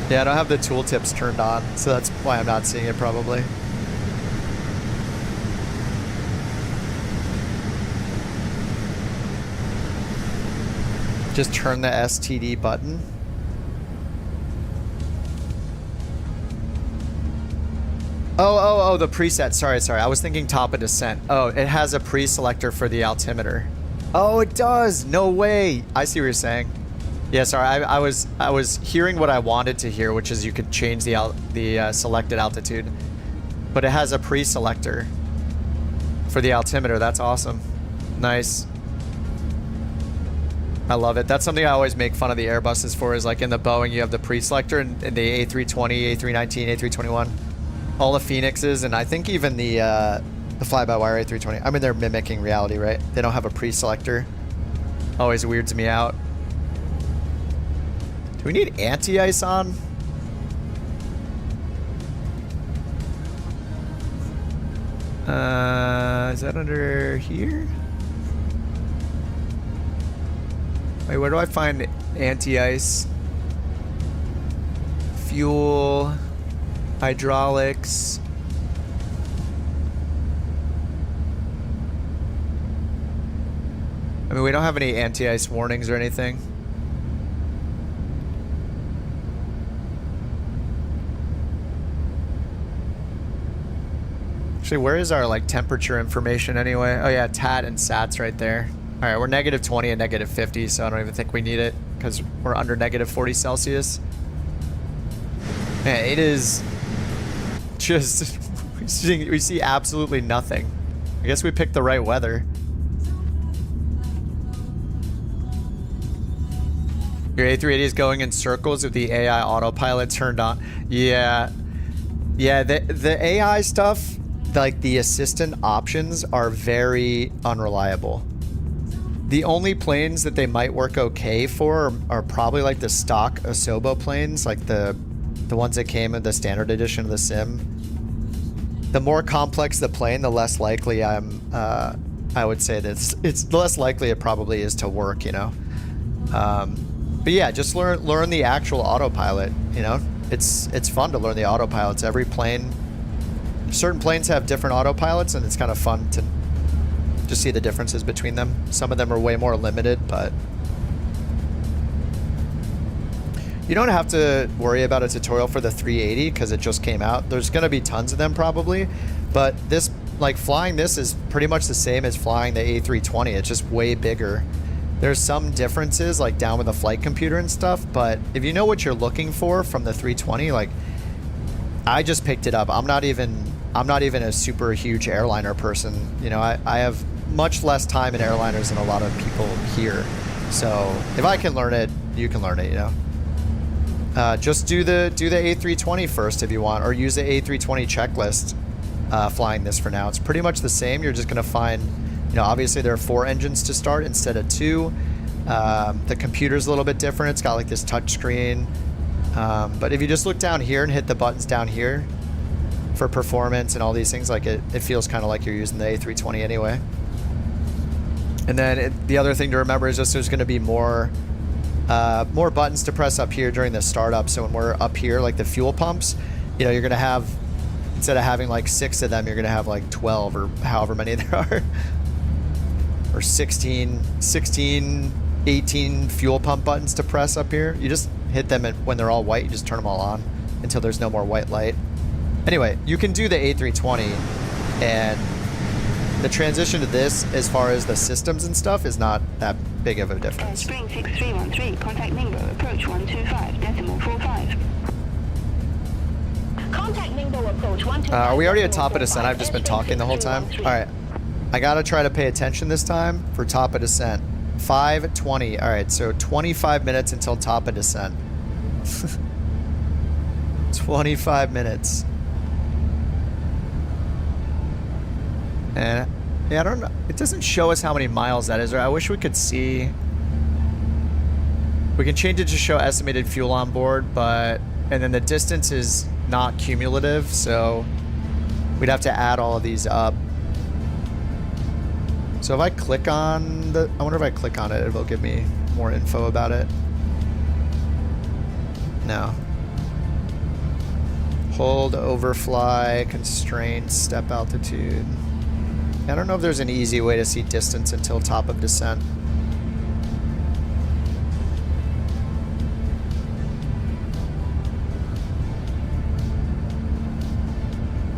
Yeah, I don't have the tooltips turned on, so that's why I'm not seeing it probably. Just turn the STD button. Oh, the preset. Sorry. I was thinking top of descent. Oh, it has a pre-selector for the altimeter. Oh, it does. No way. I see what you're saying. Yeah, sorry. I was hearing what I wanted to hear, which is you could change the selected altitude, but it has a pre-selector for the altimeter. That's awesome. Nice. I love it. That's something I always make fun of the Airbuses for, is like in the Boeing, you have the pre-selector, and the A320, A319, A321, all the Phoenixes, and I think even the FlyByWire A380. I mean, they're mimicking reality, right? They don't have a pre-selector. Always weirds me out. Do we need anti-ice on? Is that under here? Wait, where do I find anti-ice? Fuel, hydraulics. I mean, we don't have any anti-ice warnings or anything. Actually, where is our like temperature information anyway? Oh yeah, TAT and SAT's right there. All right, we're -20 and -50, so I don't even think we need it because we're under -40 Celsius. Man, it is just, we see absolutely nothing. I guess we picked the right weather. Your A380 is going in circles with the AI autopilot turned on. Yeah, the AI stuff, like the assistant options, are very unreliable. The only planes that they might work okay for are probably like the stock Asobo planes, like the ones that came in the standard edition of the sim. The more complex the plane, the less likely I would say that it's the less likely it probably is to work, you know. But yeah, just learn the actual autopilot, you know. It's fun to learn the autopilots. Every plane, certain planes have different autopilots, and it's kind of fun to just see the differences between them. Some of them are way more limited, but you don't have to worry about a tutorial for the 380 because it just came out. There's going to be tons of them probably, but this, like, flying this is pretty much the same as flying the A320. It's just way bigger. There's some differences, like down with the flight computer and stuff, but if you know what you're looking for from the 320, like, I just picked it up. I'm not even a super huge airliner person. You know, I have much less time in airliners than a lot of people here. So if I can learn it, you can learn it, you know. Just do the A320 first if you want, or use the A320 checklist flying this for now. It's pretty much the same. You're just going to find, you know, obviously there are 4 engines to start instead of 2. The computer's a little bit different. It's got like this touch screen. But if you just look down here and hit the buttons down here for performance and all these things, like it feels kind of like you're using the A320 anyway. And then the other thing to remember is just there's going to be more buttons to press up here during the startup. So when we're up here, like the fuel pumps, you know, you're going to have, instead of having like 6 of them, you're going to have like 12 or however many there are. Or 16, 18 fuel pump buttons to press up here. You just hit them when they're all white. You just turn them all on until there's no more white light. Anyway, you can do the A320, and the transition to this, as far as the systems and stuff, is not that big of a difference. Spring 6313, contact Ningbo, approach 125.45. Contact Ningbo, approach 125. Are we already at top of descent? I've just been talking the whole time. All right, I gotta try to pay attention this time for top of descent. 5:20. All right, so 25 minutes until top of descent. 25 minutes. And yeah, I don't know. It doesn't show us how many miles that is. I wish we could see. We can change it to show estimated fuel on board, and then the distance is not cumulative, so we'd have to add all of these up. So if I click on I wonder if I click on it, it'll give me more info about it. No. Hold, overfly, constraints, step altitude. I don't know if there's an easy way to see distance until top of descent.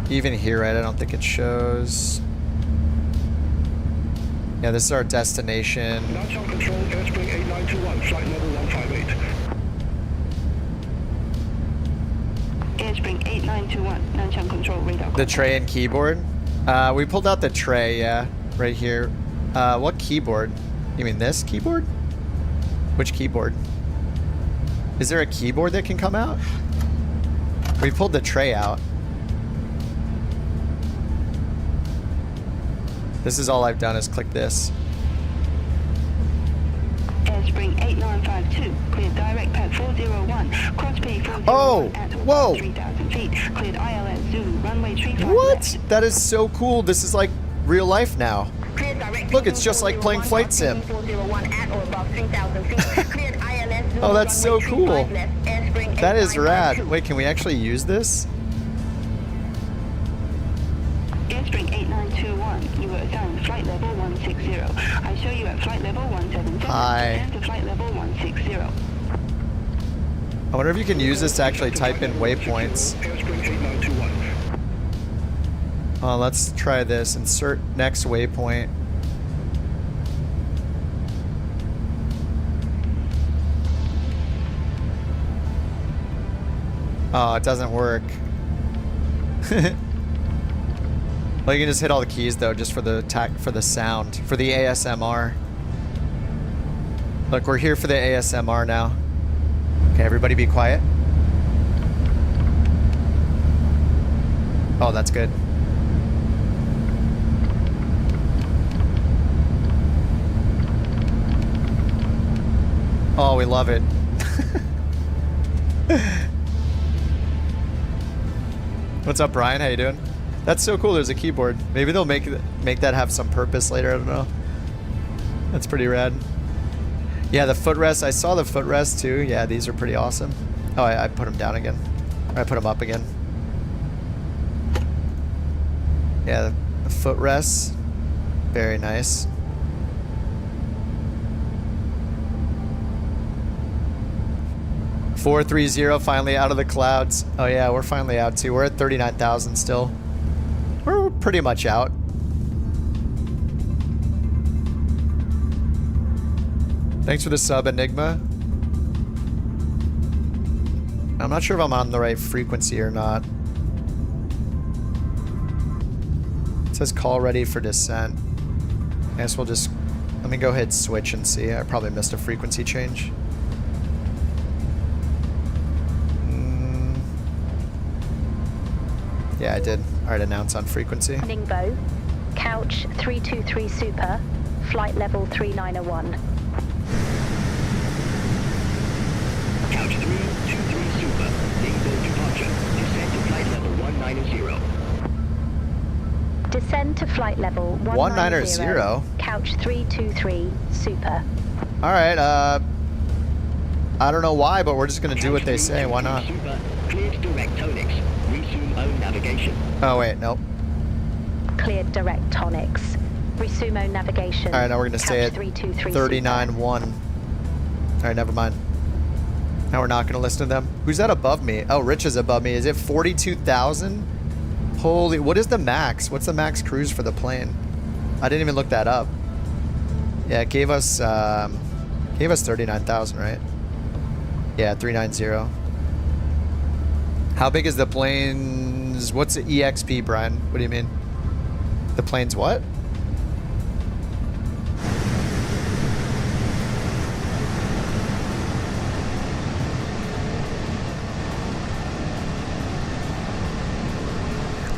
Even here, right, I don't think it shows. Yeah, this is our destination. Launch on control, airspeed 8921, flight level 158. Airspeed 8921, launch on control, radar. The tray and keyboard. We pulled out the tray, yeah, right here. What keyboard? You mean this keyboard? Which keyboard? Is there a keyboard that can come out? We pulled the tray out. This is all I've done is click this. Airspring 8952, cleared direct pad 401, cross P401 Oh, at whoa. 3,000 feet, cleared ILS Zulu, runway 35 What? left. That is so cool. This is like real life now. Look, it's just like playing Flight Sim. Oh, that's so cool. That is rad. Wait, can we actually use this? Airspring 8921, you were assigned flight level 160. I show you at flight level 177. Hi. Descend to flight level 160. I wonder if you can use this to actually type in waypoints. Airspeed 8921. Let's try this. Insert next waypoint. Oh, it doesn't work. Well, you can just hit all the keys though, just for the sound, for the ASMR. Look, we're here for the ASMR now. Okay, everybody be quiet. Oh, that's good. Oh, we love it. What's up, Brian? How you doing? That's so cool. There's a keyboard. Maybe they'll make that have some purpose later. I don't know. That's pretty rad. Yeah, the footrest. I saw the footrest too. Yeah, these are pretty awesome. Oh, I put them down again. Or I put them up again. Yeah, the footrests. Very nice. $430 finally out of the clouds. Oh yeah, we're finally out too. We're at 39,000 still. We're pretty much out. Thanks for the sub, Enigma. I'm not sure if I'm on the right frequency or not. It says call ready for descent. I guess we'll just, let me go hit switch and see. I probably missed a frequency change. Yeah, I did. All right, announce on frequency. Ningbo, couch 323 Super, flight level 3901. Couch 323 Super, Ningbo departure. Descend to flight level 190. Descend to flight level 190. Couch 323 Super. All right, I don't know why, but we're just gonna do what they say. Why not? Super, cleared direct tonics. Resume own navigation. Oh wait, nope. Cleared direct tonics. Resume own navigation. All right, now we're gonna stay at 39.1. All right, never mind. Now we're not gonna listen to them. Who's that above me? Oh, Rich is above me. Is it 42,000? Holy, what is the max? What's the max cruise for the plane? I didn't even look that up. Yeah, it gave us 39,000, right? Yeah, 390. How big is the plane's, what's the EXP, Brian? What do you mean? The plane's what?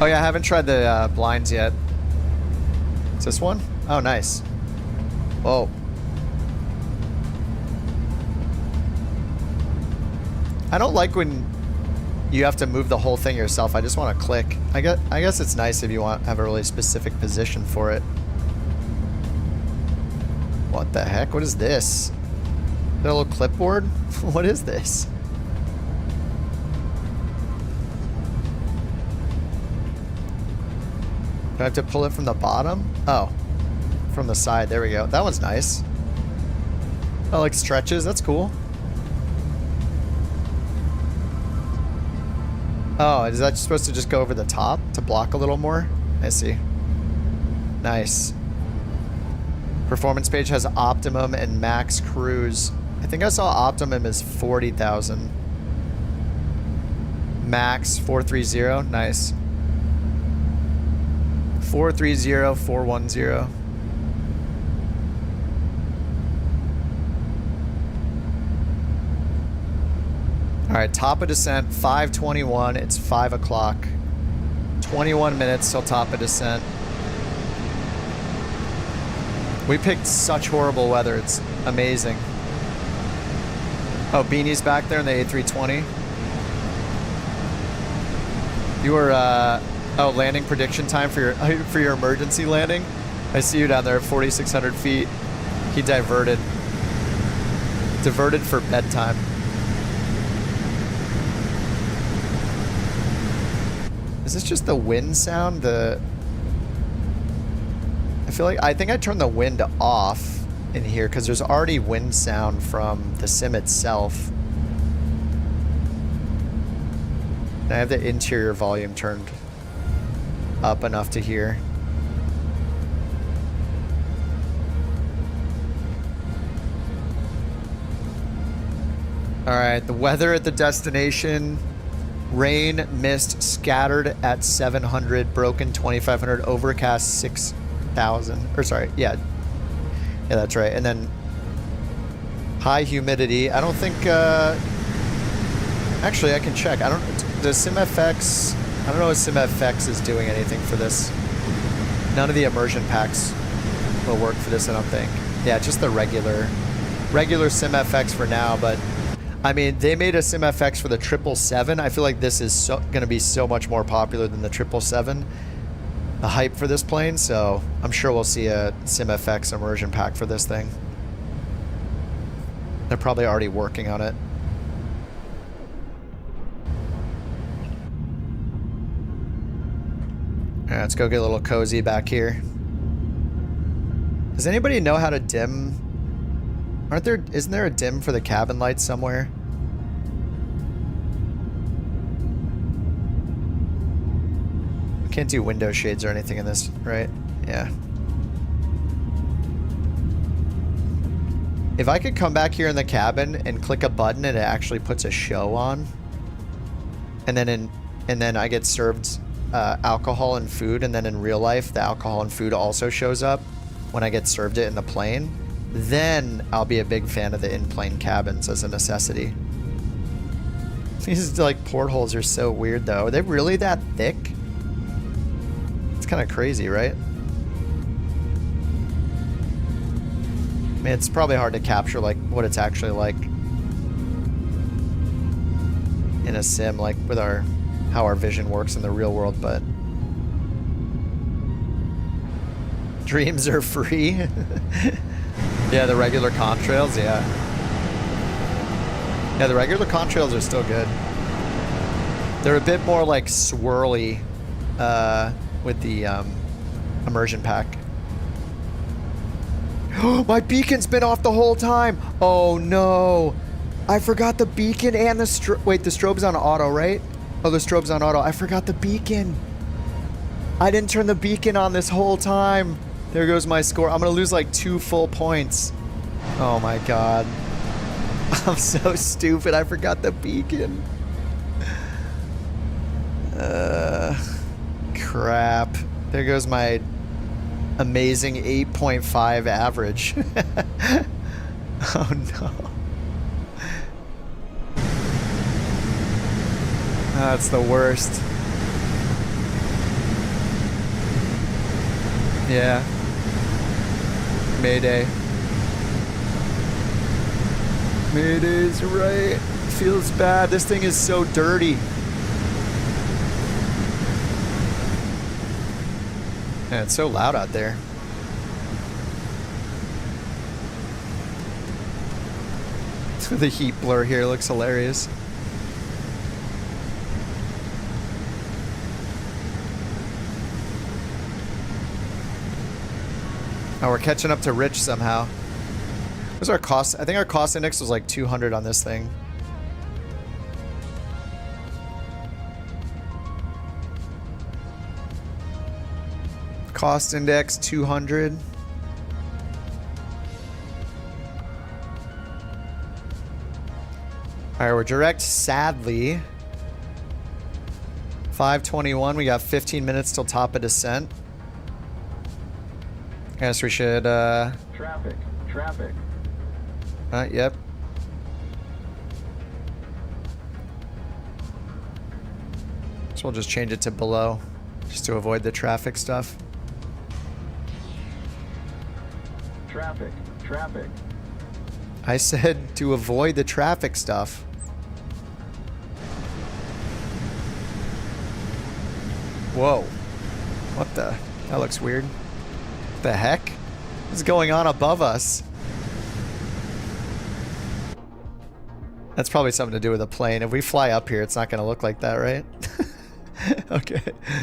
Oh yeah, I haven't tried the blinds yet. Is this one? Oh, nice. Whoa. I don't like when you have to move the whole thing yourself. I just want to click. I guess it's nice if you have a really specific position for it. What the heck? What is this? Is that a little clipboard? What is this? Do I have to pull it from the bottom? Oh, from the side. There we go. That one's nice. Oh, like stretches. That's cool. Oh, is that supposed to just go over the top to block a little more? I see. Nice. Performance page has optimum and max cruise. I think I saw optimum is 40,000. Max 430. Nice. 430, 410. All right, top of descent, 5:21. It's 5 o'clock. 21 minutes till top of descent. We picked such horrible weather. It's amazing. Oh, Beanie's back there in the A320. You were, oh, landing prediction time for your emergency landing. I see you down there at 4,600 feet. He diverted for bedtime. Is this just the wind sound? I think I turned the wind off in here because there's already wind sound from the sim itself. And I have the interior volume turned up enough to hear. All right, the weather at the destination. Rain, mist, scattered at 700, broken 2,500, overcast 6,000. Or sorry, yeah, that's right. And then high humidity. I don't think. Actually, I can check. I don't. Does SimFX? I don't know if SimFX is doing anything for this. None of the immersion packs will work for this, I don't think. Yeah, just the regular SimFX for now, but. I mean, they made a SimFX for the 777. I feel like this is going to be so much more popular than the 777. The hype for this plane, so I'm sure we'll see a SimFX immersion pack for this thing. They're probably already working on it. All right, let's go get a little cozy back here. Does anybody know how to dim? Isn't there a dim for the cabin lights somewhere? We can't do window shades or anything in this, right? Yeah. If I could come back here in the cabin and click a button and it actually puts a show on, and then I get served alcohol and food, and then in real life the alcohol and food also shows up when I get served it in the plane, then I'll be a big fan of the in-plane cabins as a necessity. These like portholes are so weird though. Are they really that thick? It's kind of crazy, right? I mean, it's probably hard to capture like what it's actually like in a sim, like with how our vision works in the real world, but dreams are free. Yeah, the regular contrails, yeah. Yeah, the regular contrails are still good. They're a bit more like swirly with the immersion pack. My beacon's been off the whole time. Oh no. I forgot the beacon and the strobe. Wait, the strobe's on auto, right? Oh, the strobe's on auto. I forgot the beacon. I didn't turn the beacon on this whole time. There goes my score. I'm gonna lose like 2 full points. Oh my god. I'm so stupid. I forgot the beacon. Crap. There goes my amazing 8.5 average. Oh no. That's the worst. Yeah. Mayday. Mayday's right. Feels bad. This thing is so dirty. Yeah, it's so loud out there. The heat blur here looks hilarious. Oh, we're catching up to Rich somehow. What's our cost? I think our cost index was like 200 on this thing. Cost index 200. All right, we're direct, sadly. 5:21. We got 15 minutes till top of descent. Guess we should. Traffic. Traffic. Yep. So we'll just change it to below, just to avoid the traffic stuff. Traffic. Traffic. I said to avoid the traffic stuff. Whoa. What the? That looks weird. What the heck? What's going on above us? That's probably something to do with a plane. If we fly up here, it's not going to look like that, right? Okay.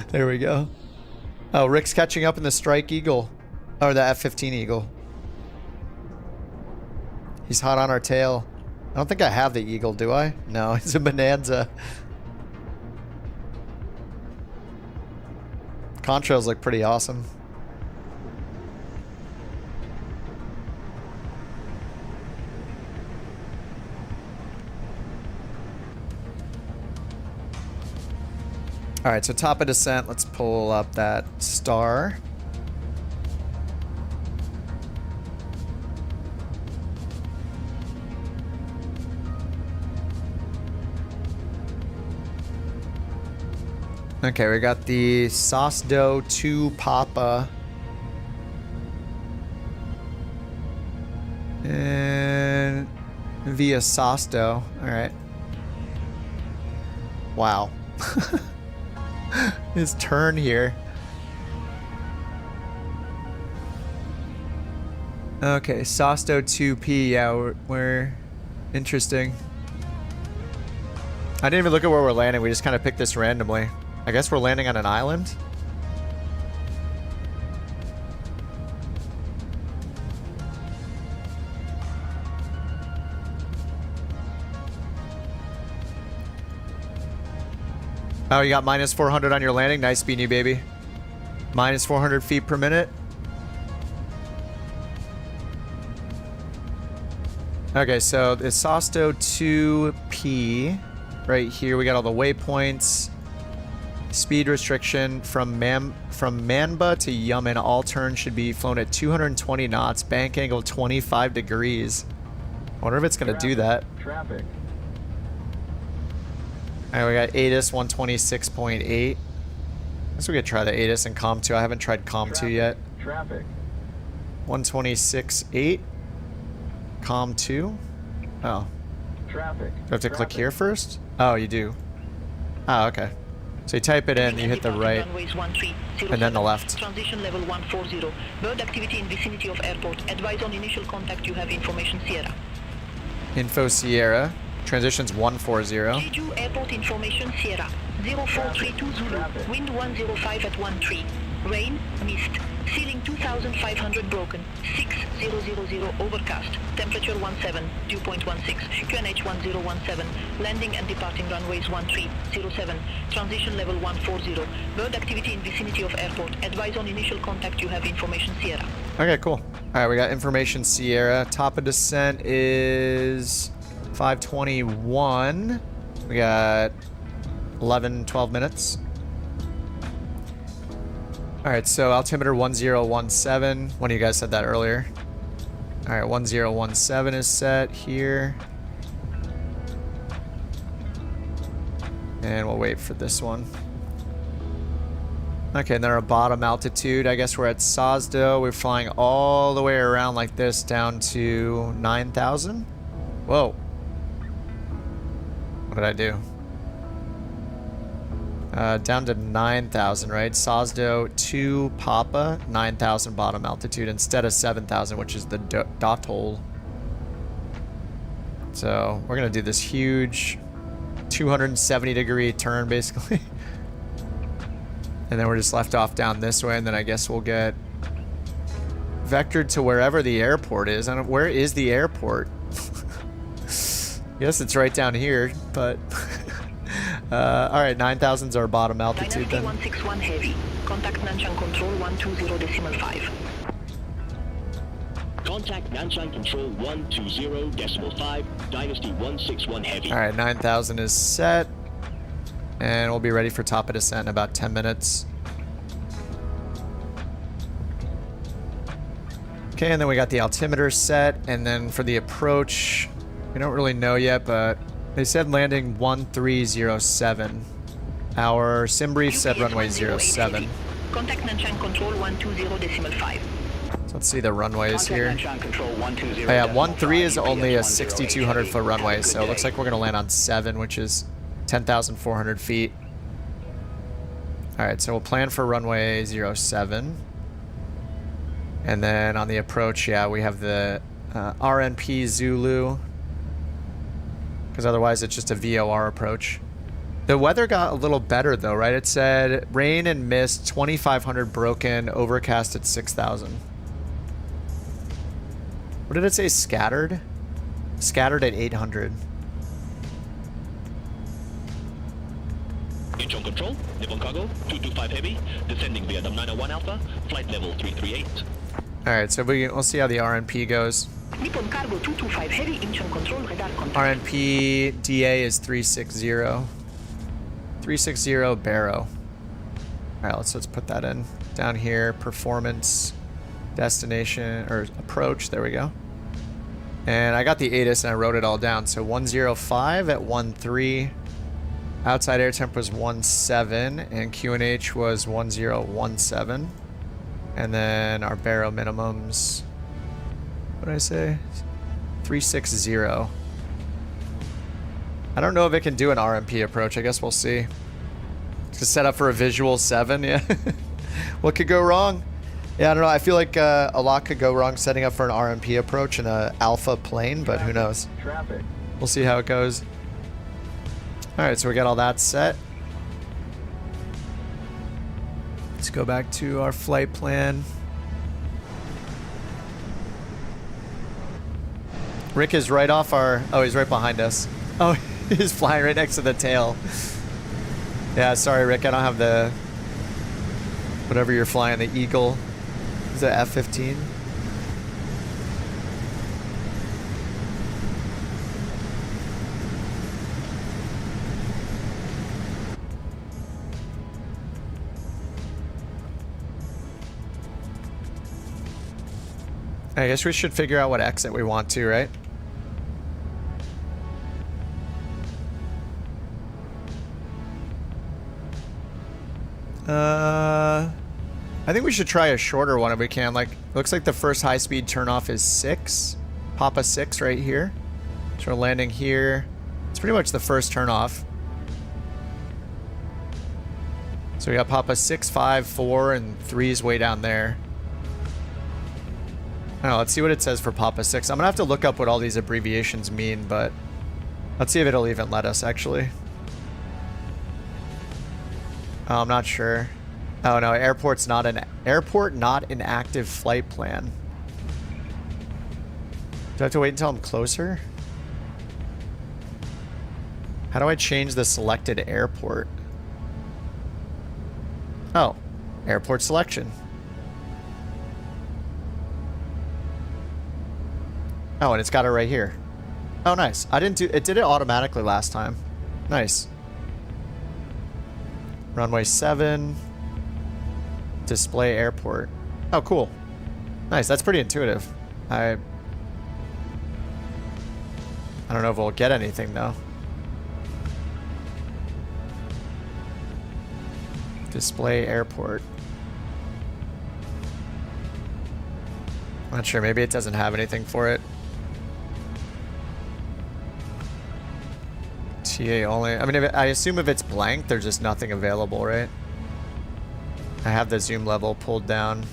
There we go. Oh, Rick's catching up in the Strike Eagle. Or the F-15 Eagle. He's hot on our tail. I don't think I have the Eagle, do I? No, it's a Bonanza. Contrails look pretty awesome. All right, so top of descent, let's pull up that star. Okay, we got the sauce dough to Papa. And via sauce dough. All right. Wow. His turn here. Okay, Sosto 2P. Yeah, we're interesting. I didn't even look at where we're landing. We just kind of picked this randomly. I guess we're landing on an island. Oh, you got minus 400 on your landing. Nice, Beanie Baby. Minus 400 feet per minute. Okay, so the Sosto 2P. Right here, we got all the waypoints. speed restriction from Manba to Yumen. All turns should be flown at 220 knots. Bank angle 25 degrees. I wonder if it's going to do that. Traffic. All right, we got ATIS 126.8. I guess we could try the ATIS and COM 2. I haven't tried COM 2 yet. Traffic. 126.8. COM 2. Oh. Traffic. Do I have to click here first? Oh, you do. Oh, okay. So you type it in, you hit the right, and then the left. Transition level 140. Bird activity in vicinity of airport. Advise on initial contact. You have information Sierra. Info Sierra. Transitions 140. Jeju Airport information Sierra. 0432 Zulu. Wind 105 at 13. Rain, mist. Ceiling 2500 broken. 6000 overcast. Temperature 17. Dew point 16. QNH 1017. Landing and departing runways 1307. Transition level 140. Bird activity in vicinity of airport. Advise on initial contact. You have information Sierra. Okay, cool. Alright, we got information Sierra. Top of descent is 521. We got 12 minutes. Alright, so altimeter 1017. One of you guys said that earlier. Alright, 1017 is set here. And we'll wait for this one. Okay, and then our bottom altitude, I guess we're at Sazdo. We're flying all the way around like this down to 9,000. Whoa. What did I do? Down to 9,000, right? Sazdo to Papa, 9,000 bottom altitude instead of 7,000, which is the dot hole. So we're going to do this huge 270 degree turn, basically. And then we're just left off down this way, and then I guess we'll get vectored to wherever the airport is. I don't, where is the airport? Yes, it's right down here, but... Alright, 9,000 is our bottom altitude then. 161 heavy. Contact Nanchang Control 120.5. Contact Nanchang Control 120.5, Dynasty 161 heavy. Alright, 9,000 is set. And we'll be ready for top of descent in about 10 minutes. Okay, and then we got the altimeter set, and then for the approach, we don't really know yet, but they said landing 1307. Our sim brief said runway 07. Contact Nanchang Control 120.5. So let's see the runways here. Oh yeah, 13 is only a 6,200 foot runway, so it looks like we're gonna land on 7, which is 10,400 feet. Alright, so we'll plan for runway 07. And then on the approach, yeah, we have the RNP Zulu. Because otherwise it's just a VOR approach. The weather got a little better though, right? It said rain and mist, 2,500 broken, overcast at 6,000. What did it say? Scattered? Scattered at 800. Incheon Control, Nippon Cargo, 225 Heavy, descending via 901 Alpha, flight level 338. Alright, so we'll see how the RNP goes. Nippon Cargo 225 Heavy, Incheon Control, radar contact. RNP DA is 360. 360 Barrow. Alright, let's put that in. Down here, performance, destination, or approach, there we go. And I got the ATIS and I wrote it all down. So 105 at 13. Outside air temp was 17, and QNH was 1017. And then our Barrow minimums, what did I say? 360. I don't know if it can do an RMP approach. I guess we'll see. It's set up for a visual 7, yeah. What could go wrong? Yeah, I don't know. I feel like a lot could go wrong setting up for an RMP approach in an alpha plane, but who knows? Traffic. We'll see how it goes. Alright, so we got all that set. Let's go back to our flight plan. Rick is right off our... Oh, he's right behind us. Oh, he's flying right next to the tail. Yeah, sorry, Rick. I don't have the... Whatever you're flying, the Eagle. Is it F-15? I guess we should figure out what exit we want to, right? I think we should try a shorter one if we can. Like, looks like the first high-speed turnoff is 6. Papa 6 right here. So we're landing here. It's pretty much the first turnoff. So we got Papa 6, 5, 4, and 3 is way down there. I don't know, let's see what it says for Papa 6. I'm gonna have to look up what all these abbreviations mean, but let's see if it'll even let us, actually. Oh, I'm not sure. Oh no, airport not an active flight plan. Do I have to wait until I'm closer? How do I change the selected airport? Oh, airport selection. Oh, and it's got it right here. Oh, nice. I didn't do it. Did it automatically last time. Nice. Runway 7. Display airport. Oh, cool. Nice. That's pretty intuitive. I don't know if we'll get anything though. Display airport. Not sure. Maybe it doesn't have anything for it. TA only. I mean, I assume if it's blank, there's just nothing available, right? I have the zoom level pulled down.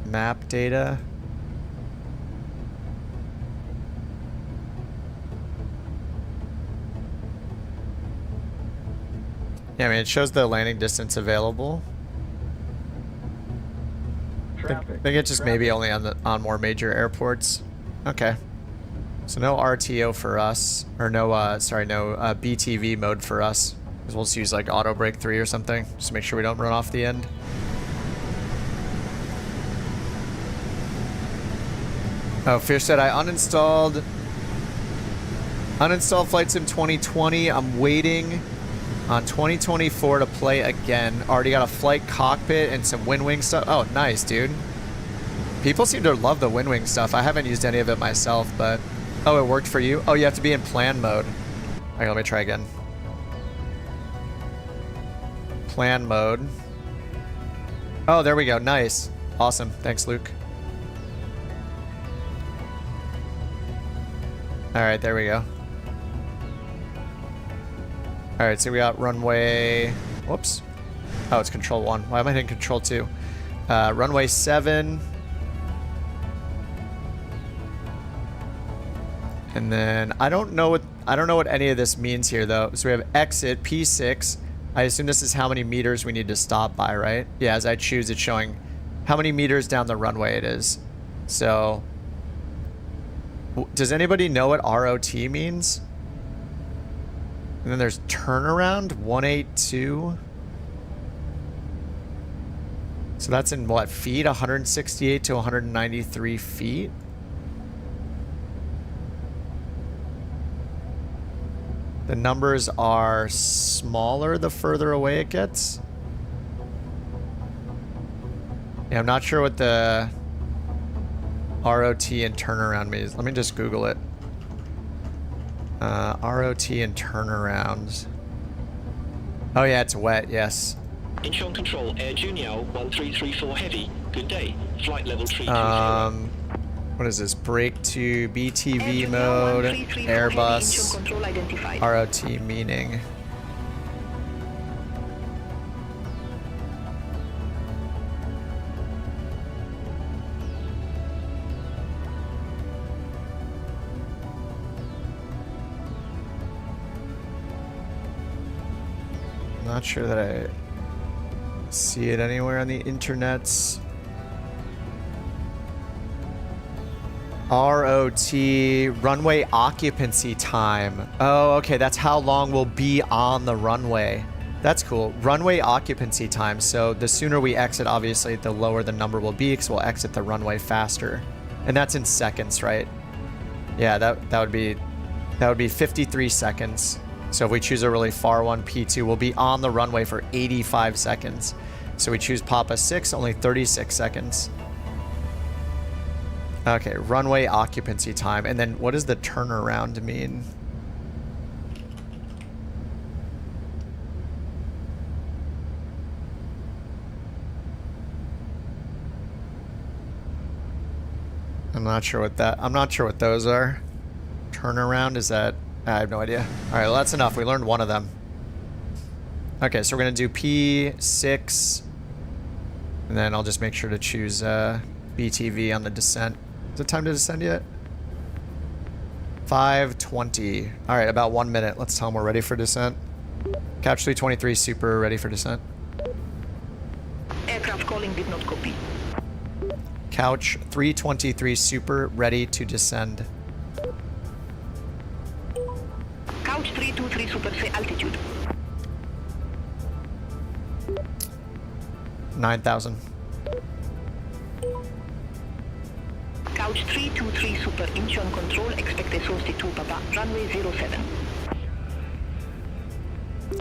Map data. Yeah, I mean, it shows the landing distance available. I think it's just maybe only on more major airports. Okay. So no RTO for us, or no, sorry, no BTV mode for us. Because we'll just use like auto brake 3 or something, just to make sure we don't run off the end. Oh, Fierce said I uninstalled Flight Sim 2020. I'm waiting on 2024 to play again. Already got a flight cockpit and some WinWing stuff. Oh, nice, dude. People seem to love the WinWing stuff. I haven't used any of it myself, but... Oh, it worked for you? Oh, you have to be in plan mode. Okay, let me try again. Plan mode. Oh, there we go. Nice. Awesome. Thanks, Luke. Alright, there we go. Alright, so we got runway... Whoops. Oh, it's control 1. Why am I hitting control 2? Runway 7. And then I don't know what any of this means here though. So we have exit P6. I assume this is how many meters we need to stop by, right? Yeah, as I choose, it's showing how many meters down the runway it is. So does anybody know what ROT means? And then there's turnaround 182. So that's in what, feet? 168 to 193 feet. The numbers are smaller the further away it gets. Yeah, I'm not sure what the ROT and turnaround means. Let me just Google it. ROT and turnarounds. Oh yeah, it's wet, yes. Incheon Control, Air Junior 1334 Heavy. Good day. Flight level 320. What is this? Brake to BTV mode, Airbus, ROT meaning. Not sure that I see it anywhere on the internets. ROT, runway occupancy time. Oh, okay, that's how long we'll be on the runway. That's cool. Runway occupancy time. So the sooner we exit, obviously, the lower the number will be because we'll exit the runway faster. And that's in seconds, right? Yeah, that would be 53 seconds. So if we choose a really far one, P2 will be on the runway for 85 seconds. So we choose Papa 6, only 36 seconds. Okay, runway occupancy time. And then what does the turnaround mean? I'm not sure what those are. Turnaround, is that? I have no idea. All right, well, that's enough. We learned one of them. Okay, so we're going to do P6. And then I'll just make sure to choose BTV on the descent. Is it time to descend yet? 5:20. All right, about 1 minute. Let's tell them we're ready for descent. Couch 323 Super, ready for descent. Aircraft calling did not copy. Couch 323 Super, ready to descend. Couch 323 Super, say altitude. 9,000. Couch 323 Super, inch on control, expect SOS 2 Papa, runway 07.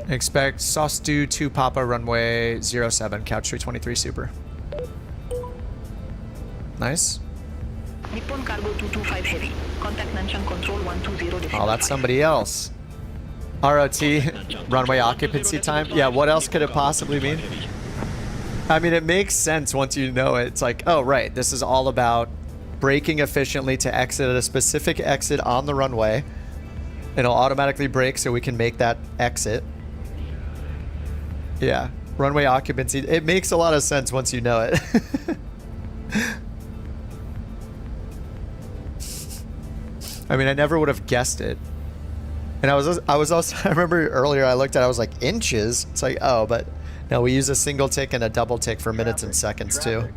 Expect SOS 2 Papa, runway 07, Couch 323 Super. Nice. Nippon Cargo 225 Heavy, contact Nanshan Control 120. Oh, that's somebody else. ROT, runway occupancy time. Yeah, what else could it possibly mean? I mean, it makes sense once you know it. It's like, oh, right, this is all about braking efficiently to exit at a specific exit on the runway. It'll automatically brake so we can make that exit. Yeah, runway occupancy. It makes a lot of sense once you know it. I mean, I never would have guessed it. And I was also, I remember earlier I looked at it, I was like, inches? It's like, oh, but no, we use a single tick and a double tick for minutes and seconds too.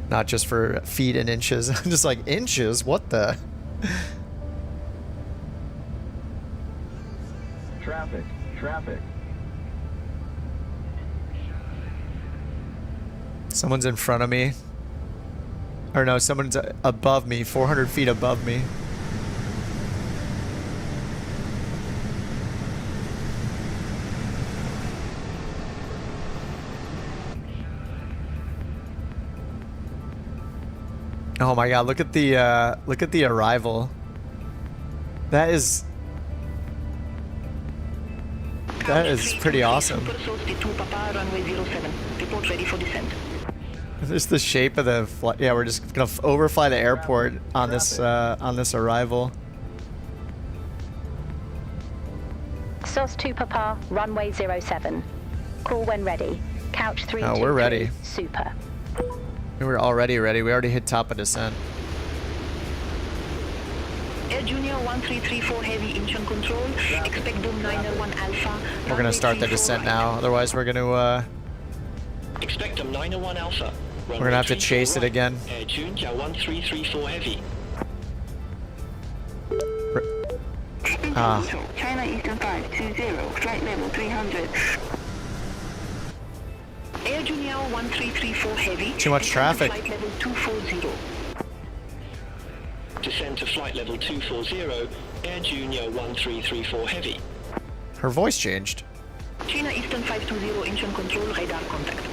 Not just for feet and inches. I'm just like, inches? What the? Traffic, traffic. Someone's in front of me. Or no, someone's above me, 400 feet above me. Oh my god, look at the arrival. That is pretty awesome. This is the shape of the flight. Yeah, we're just gonna overfly the airport on this arrival. SOS 2 Papa, runway 07. Call when ready. Couch 323. Oh, we're ready. Super. We're already ready. We already hit top of descent. Air Junior 1334 Heavy, inch on control. Expect Dome 901 Alpha. We're gonna start the descent now. Otherwise, we're gonna Expect Dome 901 Alpha. we're gonna have to chase it again. Air Junior 1334 Heavy. China Eastern 520, flight level 300. Air Junior 1334 Heavy. Too much traffic. Flight level 240. Descend to flight level 240, Air Junior 1334 Heavy. Her voice changed. China Eastern 520, inch on control, radar contact.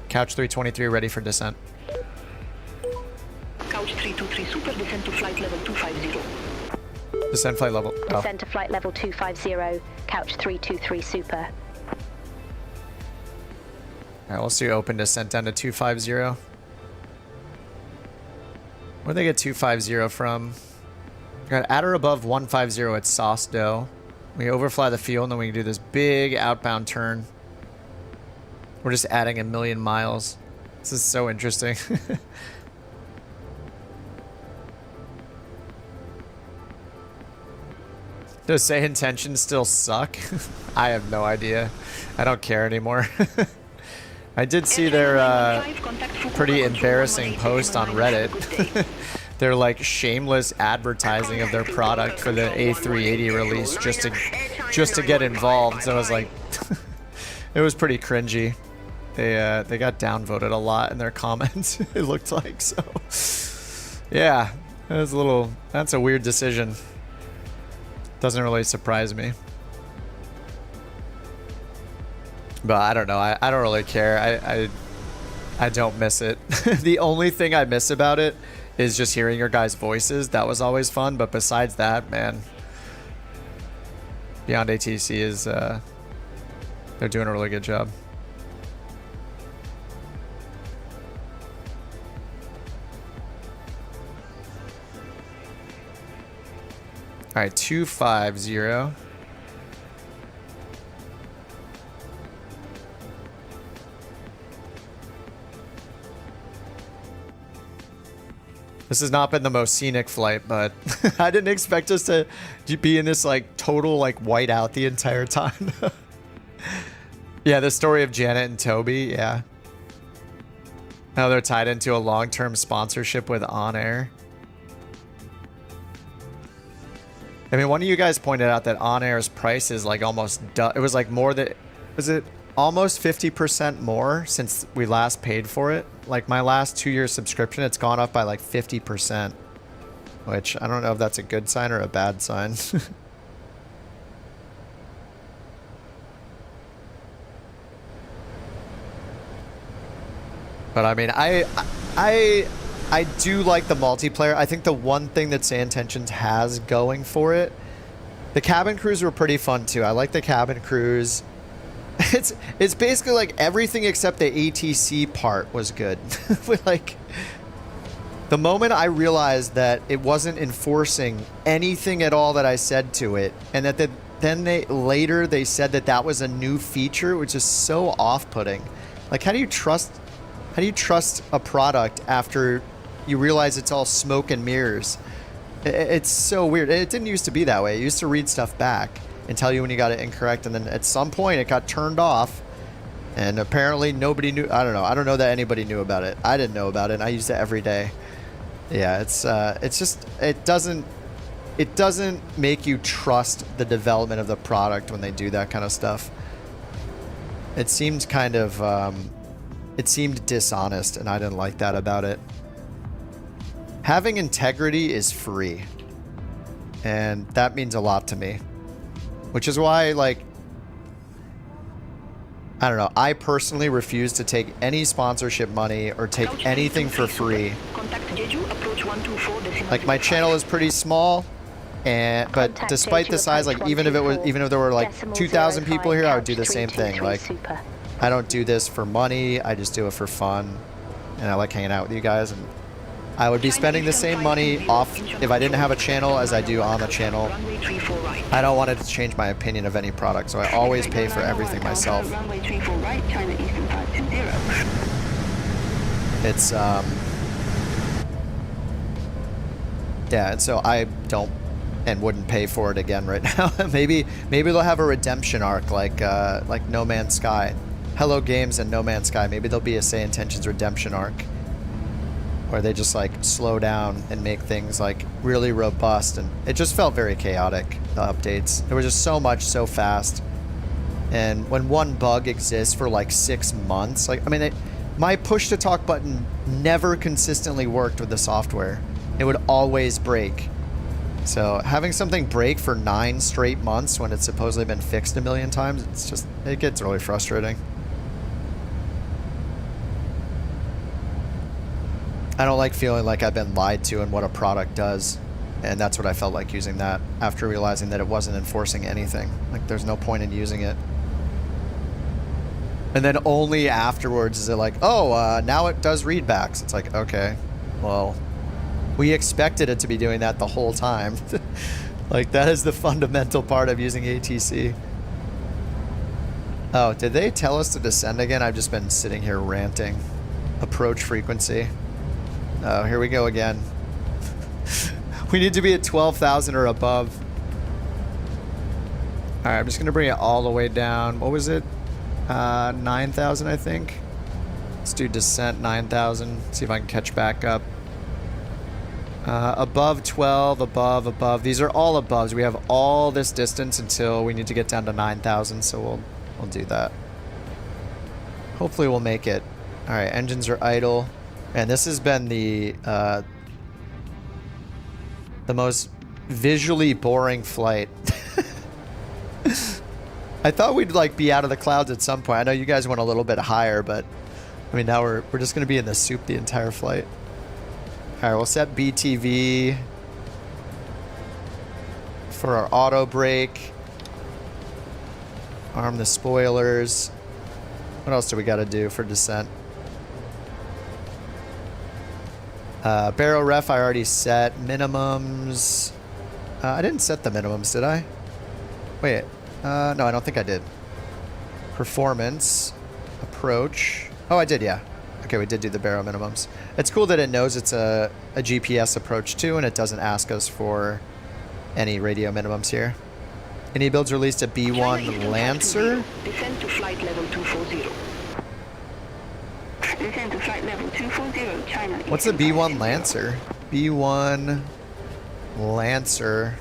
Couch 323 ready for descent. Couch 323 Super, descend to flight level 250. Descend flight level. Oh. Descend to flight level 250, Couch 323 Super. Alright, we'll see open descent down to 250. Where'd they get 250 from? Got at or above 150 at Sosdo. We overfly the field and then we can do this big outbound turn. We're just adding 1,000,000 miles. This is so interesting. Does say intentions still suck? I have no idea. I don't care anymore. I did see their pretty embarrassing post on Reddit. They're like shameless advertising of their product for the A380 release just to get involved. So I was like, it was pretty cringy. They got downvoted a lot in their comments. It looked like so. Yeah, That's a weird decision. Doesn't really surprise me. But I don't know. I don't really care. I don't miss it. The only thing I miss about it is just hearing your guys' voices. That was always fun. But besides that, man, BeyondATC is they're doing a really good job. All right, 250. This has not been the most scenic flight, but I didn't expect us to be in this like total like whiteout the entire time. Yeah, the story of Janet and Toby, yeah. Now they're tied into a long-term sponsorship with On Air. I mean, one of you guys pointed out that On Air's price is like almost, it was like more than, was it almost 50% more since we last paid for it? Like my last 2-year subscription, it's gone up by like 50%, which I don't know if that's a good sign or a bad sign. But I mean, I do like the multiplayer. I think the one thing that Say Intentions has going for it, the cabin crews were pretty fun too. I like the cabin crews. It's basically like everything except the ATC part was good. Like the moment I realized that it wasn't enforcing anything at all that I said to it, and that then they said that that was a new feature, which is so off-putting. Like how do you trust a product after you realize it's all smoke and mirrors? It's so weird. It didn't used to be that way. It used to read stuff back and tell you when you got it incorrect, and then at some point it got turned off, and apparently nobody knew. I don't know. I don't know that anybody knew about it. I didn't know about it, and I used it every day. Yeah, it's just, it doesn't make you trust the development of the product when they do that kind of stuff. It seemed kind of, it seemed dishonest, and I didn't like that about it. Having integrity is free, and that means a lot to me. Which is why, like, I don't know, I personally refuse to take any sponsorship money or take anything for free. Like, my channel is pretty small, but despite the size, like, even if there were like 2,000 people here, I would do the same thing. Like, I don't do this for money, I just do it for fun, and I like hanging out with you guys. And I would be spending the same money off if I didn't have a channel as I do on the channel. I don't want it to change my opinion of any product, so I always pay for everything myself. It's yeah, and so I don't and wouldn't pay for it again right now. maybe they'll have a redemption arc like No Man's Sky, Hello Games and No Man's Sky. Maybe there'll be a Say Intentions redemption arc, where they just like slow down and make things like really robust. And it just felt very chaotic, the updates. There was just so much so fast, and when one bug exists for like 6 months, like, I mean, my push to talk button never consistently worked with the software. It would always break. So having something break for 9 straight months when it's supposedly been fixed a million times, it gets really frustrating. I don't like feeling like I've been lied to in what a product does, and that's what I felt like using that after realizing that it wasn't enforcing anything. Like, there's no point in using it. And then only afterwards is it like, oh, now it does readbacks. It's like, okay, well, we expected it to be doing that the whole time. Like, that is the fundamental part of using ATC. Oh, did they tell us to descend again? I've just been sitting here ranting. Approach frequency. Oh, here we go again. We need to be at 12,000 or above. All right, I'm just going to bring it all the way down. What was it? 9,000, I think. Let's do descent 9,000. See if I can catch back up. Above 12, above. These are all aboves. We have all this distance until we need to get down to 9,000, so we'll do that. Hopefully we'll make it. All right, engines are idle. And this has been the The most visually boring flight. I thought we'd like be out of the clouds at some point. I know you guys went a little bit higher, but I mean now we're just gonna be in the soup the entire flight. All right, we'll set BTV for our auto brake. Arm the spoilers. What else do we got to do for descent? Barrel ref I already set. Minimums. I didn't set the minimums, did I? Wait. No, I don't think I did. Performance. Approach. Oh, I did, yeah. Okay, we did do the barrel minimums. It's cool that it knows it's a GPS approach too, and it doesn't ask us for any radio minimums here. Any builds released a B1 Lancer. Descend to flight level 240. Descend to flight level 240, China. What's the B1 Lancer? B1 Lancer.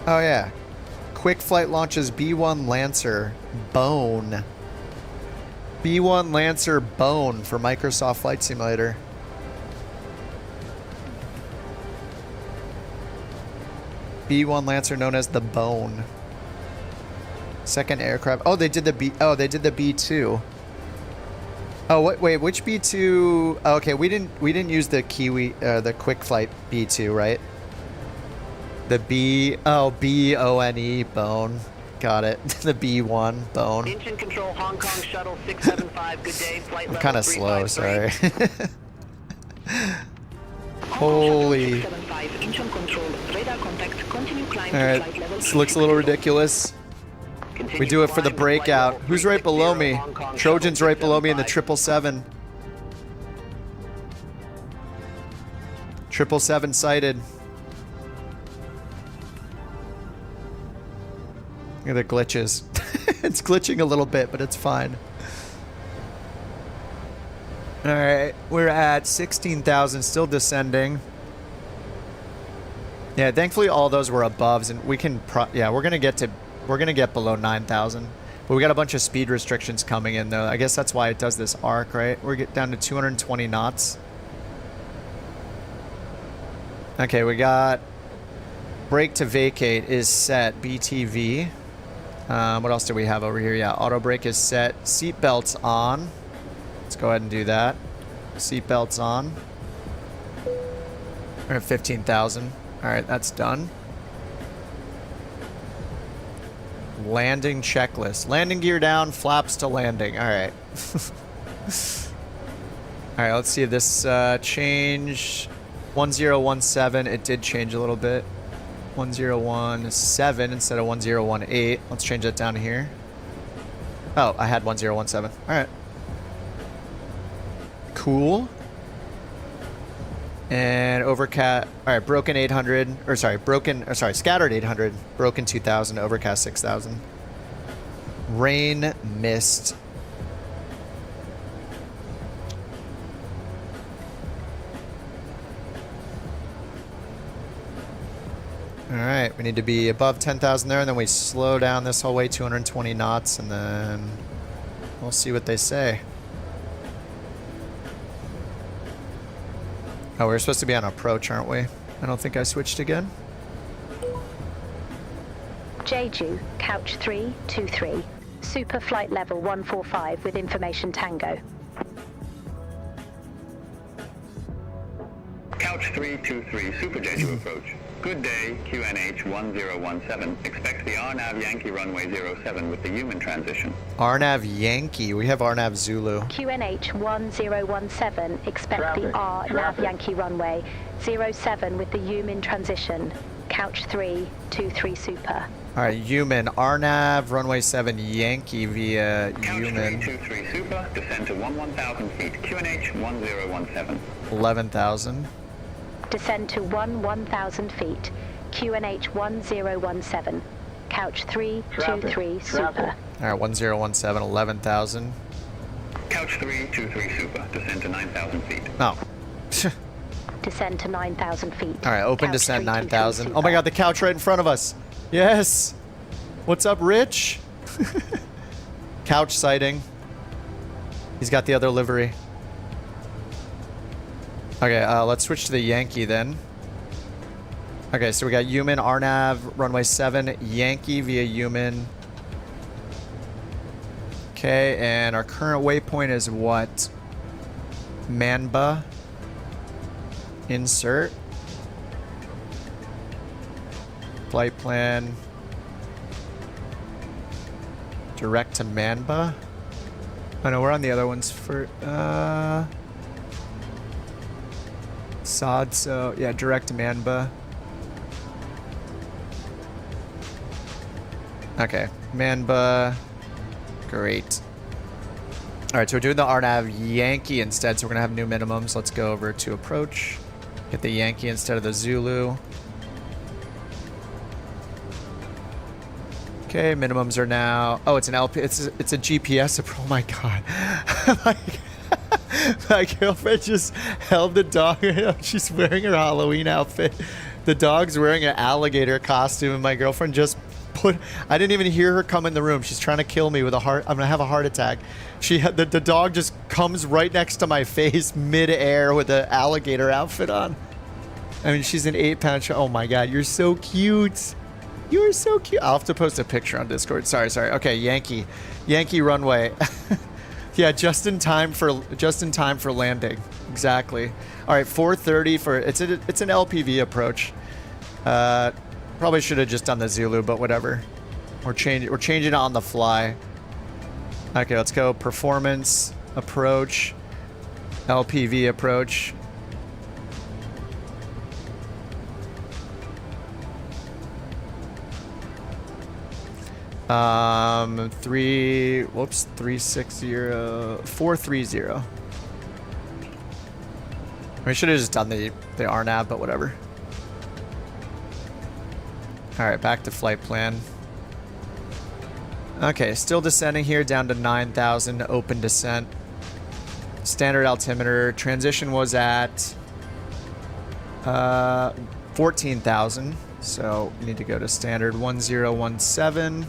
Oh yeah. Quick flight launches B1 Lancer Bone. B1 Lancer Bone for Microsoft Flight Simulator. B1 Lancer known as the Bone. Second aircraft. Oh, they did the B2. Oh, wait, which B2? Oh, okay, we didn't use the Kiwi the quick flight B2, right? The B-O-N-E Bone. Got it. The B1 Bone. Engine control Hong Kong shuttle 675. Good day. Flight level. I'm kind of slow, sorry. Holy. All right, this looks a little ridiculous. We do it for the breakout. Who's right below me? Trojan's right below me in the 777. 777 sighted. Look at the glitches. It's glitching a little bit, but it's fine. All right, we're at 16,000, still descending. Yeah, thankfully all those were aboves, and we can. We're gonna get below 9,000, but we got a bunch of speed restrictions coming in though. I guess that's why it does this arc, right? We're getting down to 220 knots. Okay, we got brake to vacate is set. BTV. What else do we have over here? Yeah, auto brake is set. Seat belts on. Let's go ahead and do that. Seat belts on. We're at 15,000. All right, that's done. Landing checklist. Landing gear down, flaps to landing. All right. All right, let's see if this changed. 1017, it did change a little bit. 1017 instead of 1018. Let's change that down here. Oh, I had 1017. All right. Cool. And overcast. All right, broken 800. Scattered 800. Broken 2000. Overcast 6000. Rain, mist. All right, we need to be above 10,000 there, and then we slow down this whole way 220 knots, and then we'll see what they say. Oh, we're supposed to be on approach, aren't we? I don't think I switched again. Jeju, couch 323. Super flight level 145 with information Tango. Couch 323, Super Jeju approach. Good day, QNH 1017. Expect the RNAV Yankee runway 07 with the human transition. RNAV Yankee. We have RNAV Zulu. QNH 1017. Expect the RNAV Yankee runway 07 with the human transition. Couch 323 Super. All right, human. RNAV runway 7 Yankee via human. Couch 323 Super. Descend to 11,000 feet. QNH 1017. 11,000. Descend to 1,000 feet. QNH 1017. Couch 323 Super. All right, 1017, 11,000. Couch 323 Super. Descend to 9,000 feet. Oh. Descend to 9,000 feet. All right, open Couch descent 9,000. Super. Oh my God, the couch right in front of us. Yes. What's up, Rich? Couch sighting. He's got the other livery. Okay, let's switch to the Yankee then. Okay, so we got human, RNAV, runway 7, Yankee via human. Okay, and our current waypoint is what? Manba. Insert. Flight plan. Direct to Manba. Oh no, we're on the other ones for SOD, so yeah, direct to Manba. Okay, Manba. Great. Alright, so we're doing the RNAV Yankee instead, so we're gonna have new minimums. Let's go over to approach. Get the Yankee instead of the Zulu. Okay, minimums are now... Oh, it's an LP. It's a GPS. Oh my god. My girlfriend just held the dog. She's wearing her Halloween outfit. The dog's wearing an alligator costume, and my girlfriend just put... I didn't even hear her come in the room. She's trying to kill me with a heart... I'm gonna have a heart attack. She had the dog just comes right next to my face mid-air with an alligator outfit on. I mean, she's an 8-pound... Oh my god, you're so cute. You are so cute. I'll have to post a picture on Discord. Sorry. Okay, Yankee runway. Yeah, just in time for landing. Exactly. All right, 4:30 for it's an LPV approach. Probably should have just done the Zulu, but whatever. We're changing it on the fly. Okay, let's go performance approach, LPV approach. Three, whoops, 360, 430. We should have just done the RNAV, but whatever. All right, back to flight plan. Okay, still descending here down to 9,000, open descent. Standard altimeter. Transition was at 14,000, so we need to go to standard 1017.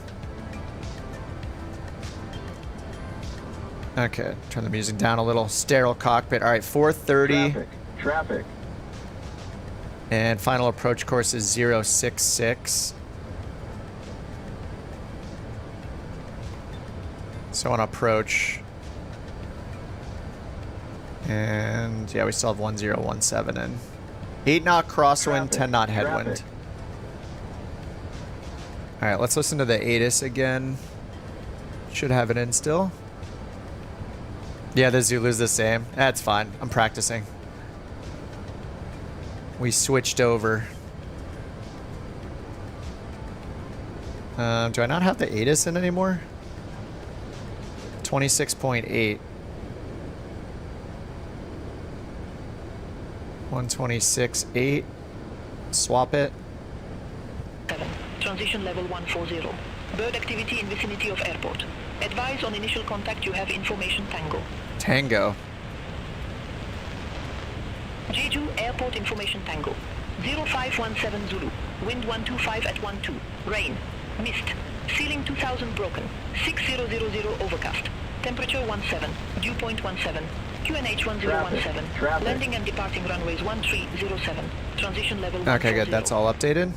Okay, turn the music down a little. Sterile cockpit. All right, 430. Traffic. And final approach course is 066. So on approach. And yeah, we still have 1017 in. 8 knot crosswind, 10 knot headwind. All right, let's listen to the ATIS again. Should have it in still. Yeah, the Zulu's the same. That's fine. I'm practicing. We switched over. Do I not have the ATIS in anymore? 26.8. 126.8. Swap it. Transition level 140. Bird activity in vicinity of airport. Advise on initial contact, you have information Tango. Tango. Jeju Airport Information Tango. 0517 Zulu. Wind 125 at 12. Rain. Mist. Ceiling 2000 broken. 6000 overcast. Temperature 17. Dew point 17. QNH 1017. Traffic. Landing and departing runways 1307. Transition level 140. Okay, good. That's all updated.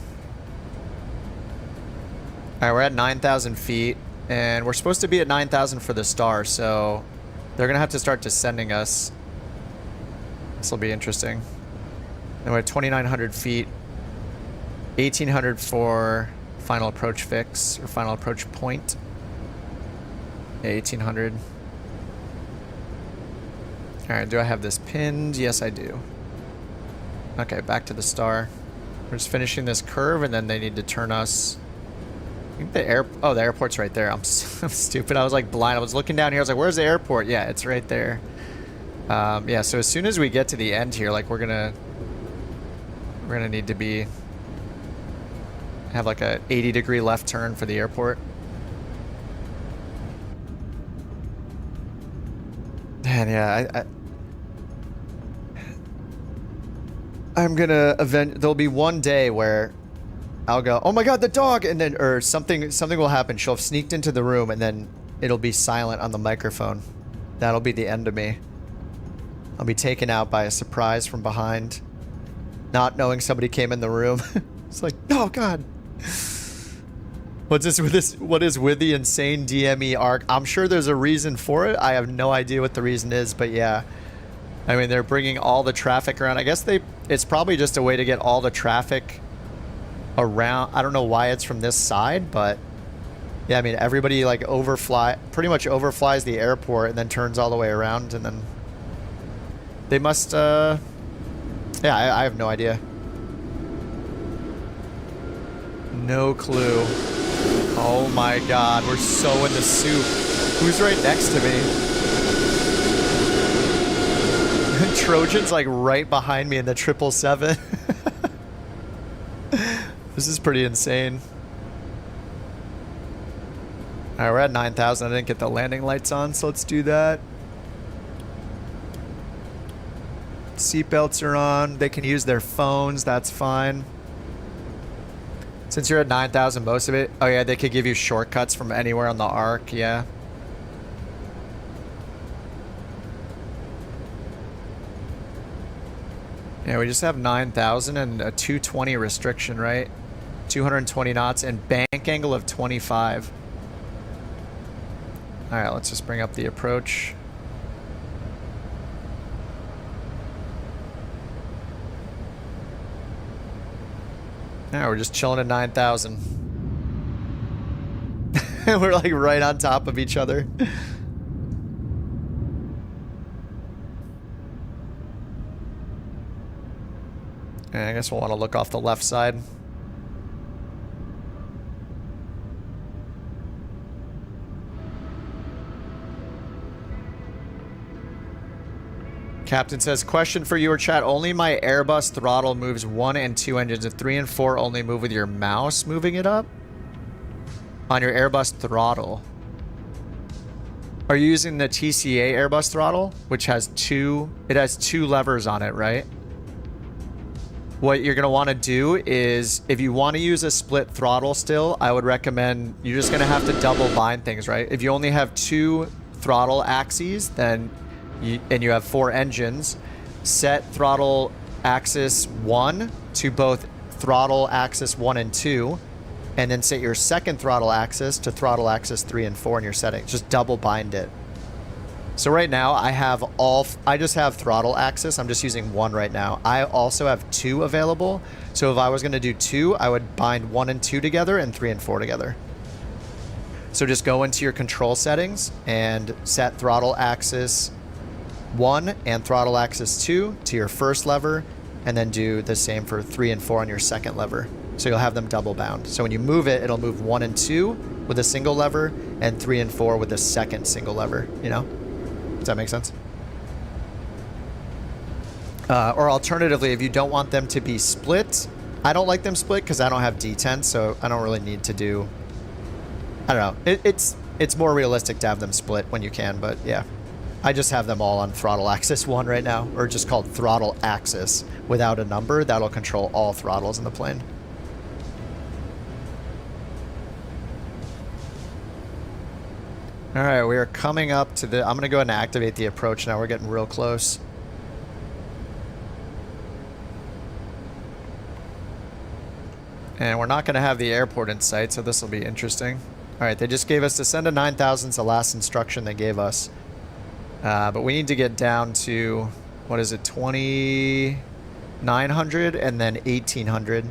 All right, we're at 9,000 feet, and we're supposed to be at 9,000 for the star, so they're going to have to start descending us. This will be interesting. And we're at 2,900 feet, 1,800 for final approach fix, or final approach point. Yeah, 1,800. All right, do I have this pinned? Yes, I do. Okay, back to the star. We're just finishing this curve, and then they need to turn us... I think the airport's right there. I'm stupid. I was like blind. I was looking down here. I was like, where's the airport? Yeah, it's right there. Yeah, so as soon as we get to the end here, like we're gonna need to have like a 80-degree left turn for the airport. And yeah, I'm gonna there'll be one day where I'll go, oh my god, the dog, and then, or something will happen. She'll have sneaked into the room, and then it'll be silent on the microphone. That'll be the end of me. I'll be taken out by a surprise from behind, not knowing somebody came in the room. It's like, oh god. What's this with this? What is with the insane DME arc? I'm sure there's a reason for it. I have no idea what the reason is, but yeah. I mean, they're bringing all the traffic around. I guess it's probably just a way to get all the traffic around. I don't know why it's from this side, but yeah, I mean, everybody like pretty much overflies the airport and then turns all the way around, and then they must, yeah, I have no idea. No clue. Oh my god, we're so in the soup. Who's right next to me? Trojan's like right behind me in the 777. This is pretty insane. Alright, we're at 9,000. I didn't get the landing lights on, so let's do that. Seatbelts are on. They can use their phones. That's fine. Since you're at 9,000 most of it. Oh yeah, they could give you shortcuts from anywhere on the arc. Yeah. Yeah, we just have 9,000 and a 220 restriction, right? 220 knots and bank angle of 25. Alright, let's just bring up the approach. Now we're just chilling at 9,000. We're like right on top of each other. And I guess we'll want to look off the left side. Captain says, question for you or chat. Only my Airbus throttle moves 1 and 2 engines, and 3 and 4 only move with your mouse moving it up? On your Airbus throttle. Are you using the TCA Airbus throttle, which has two levers on it, right? What you're going to want to do is, if you want to use a split throttle still, I would recommend, you're just going to have to double bind things, right? If you only have 2 throttle axes, then and you have 4 engines, set throttle axis 1 to both throttle axis 1 and 2, and then set your second throttle axis to throttle axis 3 and 4 in your settings. Just double bind it. So right now I just have throttle axis. I'm just using 1 right now. I also have 2 available. So if I was going to do 2, I would bind 1 and 2 together and 3 and 4 together. So just go into your control settings and set throttle axis 1 and throttle axis 2 to your first lever, and then do the same for 3 and 4 on your second lever. So you'll have them double bound. So when you move it, it'll move 1 and 2 with a single lever, and 3 and 4 with the second single lever, you know? Does that make sense? Or alternatively, if you don't want them to be split, I don't like them split because I don't have D10, so I don't really need to do... I don't know. It's more realistic to have them split when you can, but yeah. I just have them all on throttle axis 1 right now, or just called throttle axis without a number. That'll control all throttles in the plane. All right, we are coming up to the... I'm going to go ahead and activate the approach now. We're getting real close. And we're not going to have the airport in sight, so this will be interesting. All right, they just gave us descend to 9,000. It's the last instruction they gave us. But we need to get down to, what is it, 2,900 and then 1,800.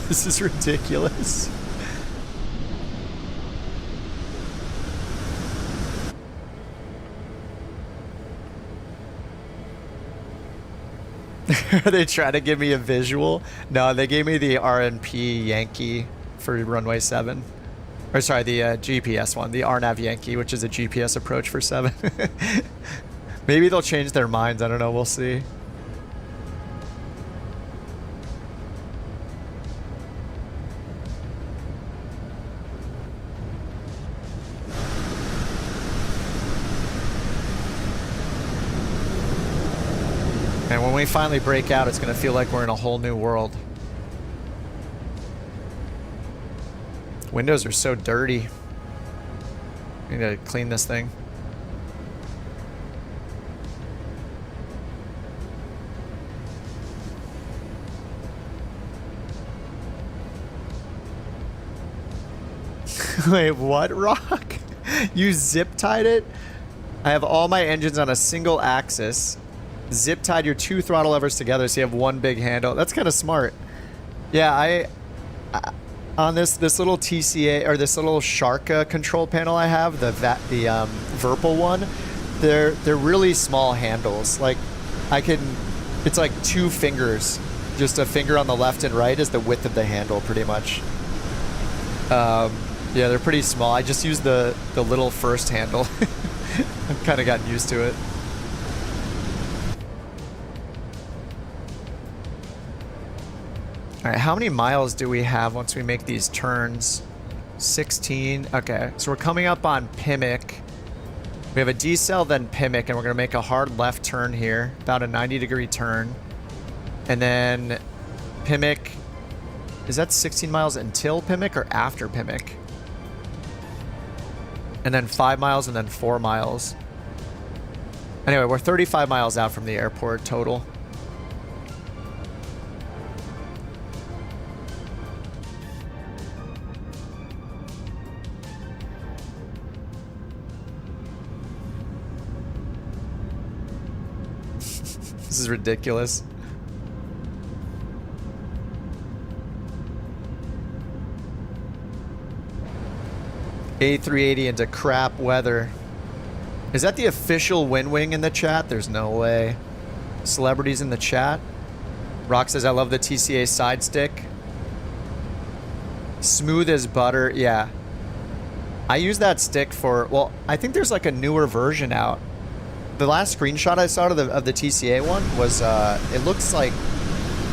This is ridiculous. Are they trying to give me a visual? No, they gave me the RNP Yankee for runway 7. Or sorry, the GPS one, the RNAV Yankee, which is a GPS approach for 7. Maybe they'll change their minds. I don't know. We'll see. And when we finally break out, it's going to feel like we're in a whole new world. Windows are so dirty. Need to clean this thing. Wait, what, Rock? You zip tied it? I have all my engines on a single axis. Zip tied your 2 throttle levers together so you have one big handle. That's kind of smart. Yeah, I on this little TCA or this little Sharka control panel I have, the Virpil one, they're really small handles. Like it's like 2 fingers. Just a finger on the left and right is the width of the handle pretty much. Yeah, they're pretty small. I just use the little first handle. I've kind of gotten used to it. All right, how many miles do we have once we make these turns? 16. Okay, so we're coming up on Pimmick. We have a decel, then Pimmick, and we're going to make a hard left turn here, about a 90-degree turn. And then Pimmick, is that 16 miles until Pimmick or after Pimmick? And then 5 miles and then 4 miles. Anyway, we're 35 miles out from the airport total. This is ridiculous. A380 into crap weather. Is that the official wind wing in the chat? There's no way. Celebrities in the chat. Rock says, I love the TCA side stick. Smooth as butter. Yeah. I use that stick for, well, I think there's like a newer version out. The last screenshot I saw of the TCA one was, it looks like,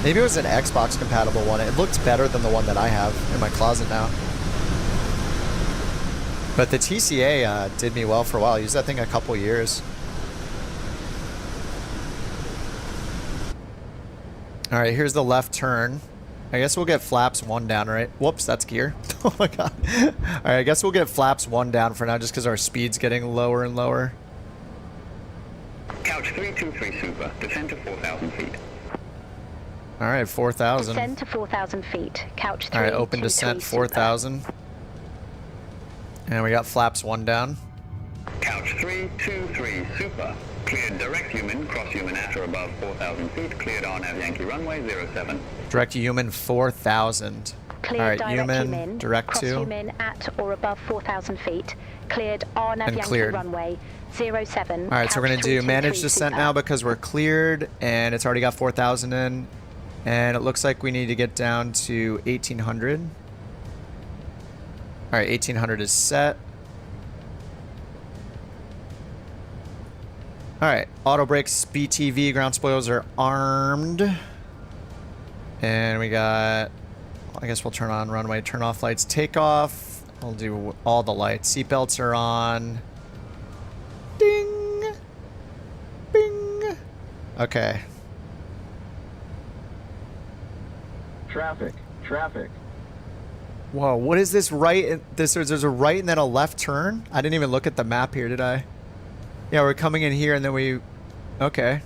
maybe it was an Xbox compatible one. It looks better than the one that I have in my closet now. But the TCA did me well for a while. I used that thing a couple years. All right, here's the left turn. I guess we'll get flaps 1 down, right? Whoops, that's gear. Oh my god. All right, I guess we'll get flaps 1 down for now just because our speed's getting lower and lower. Couch 323 Super, descend to 4,000 feet. All right, 4,000. Descend to 4,000 feet. Couch 3. All right, open descent 4,000. And we got flaps 1 down. Couch 323 Super, cleared direct human, cross human at or above 4,000 feet, cleared on at Yankee runway 07. Direct human 4,000. Cleared all right, direct human, direct cross to. human at or above 4,000 feet, cleared on at Yankee cleared. runway 07. All right, so we're going to do manage descent now because we're cleared and it's already got 4,000 in. And it looks like we need to get down to 1,800. All right, 1,800 is set. All right, auto brakes, BTV, ground spoilers are armed. And we got, I guess we'll turn on runway, turn off lights, takeoff. We'll do all the lights. Seatbelts are on. Ding. Bing. Okay. Traffic. Traffic. Whoa, what is this right? There's a right and then a left turn? I didn't even look at the map here, did I? Yeah, we're coming in here and then we... Okay.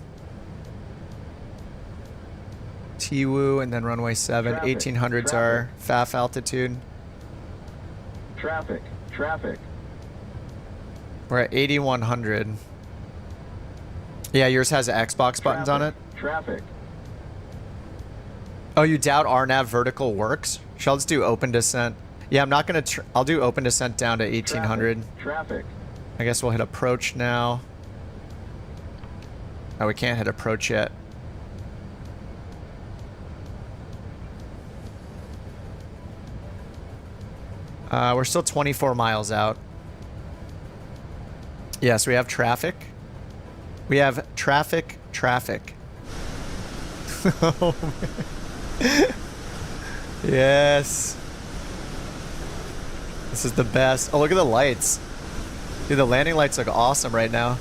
Tiwu and then runway 7. Traffic, 1,800's our FAF altitude. Traffic. Traffic. We're at 8,100. Yeah, yours has Xbox buttons on it. Traffic. Oh, you doubt RNAV vertical works? Shall just do open descent. Yeah, I'm not going to... I'll do open descent down to 1,800. Traffic. I guess we'll hit approach now. Oh, we can't hit approach yet. We're still 24 miles out. Yes, we have traffic. We have traffic. Oh, man. Yes. This is the best. Oh, look at the lights. Dude, the landing lights look awesome right now.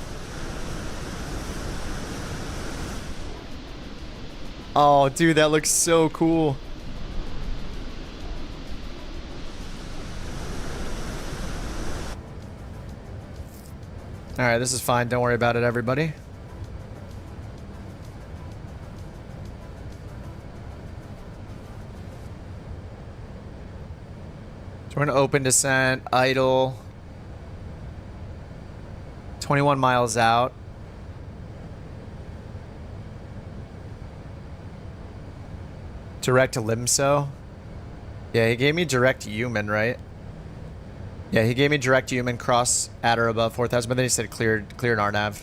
Oh, dude, that looks so cool. All right, this is fine. Don't worry about it, everybody. So we're going to open descent, idle. 21 miles out. Direct to Limso. Yeah, he gave me direct human, right? Yeah, he gave me direct human, cross at or above 4,000, but then he said cleared RNAV.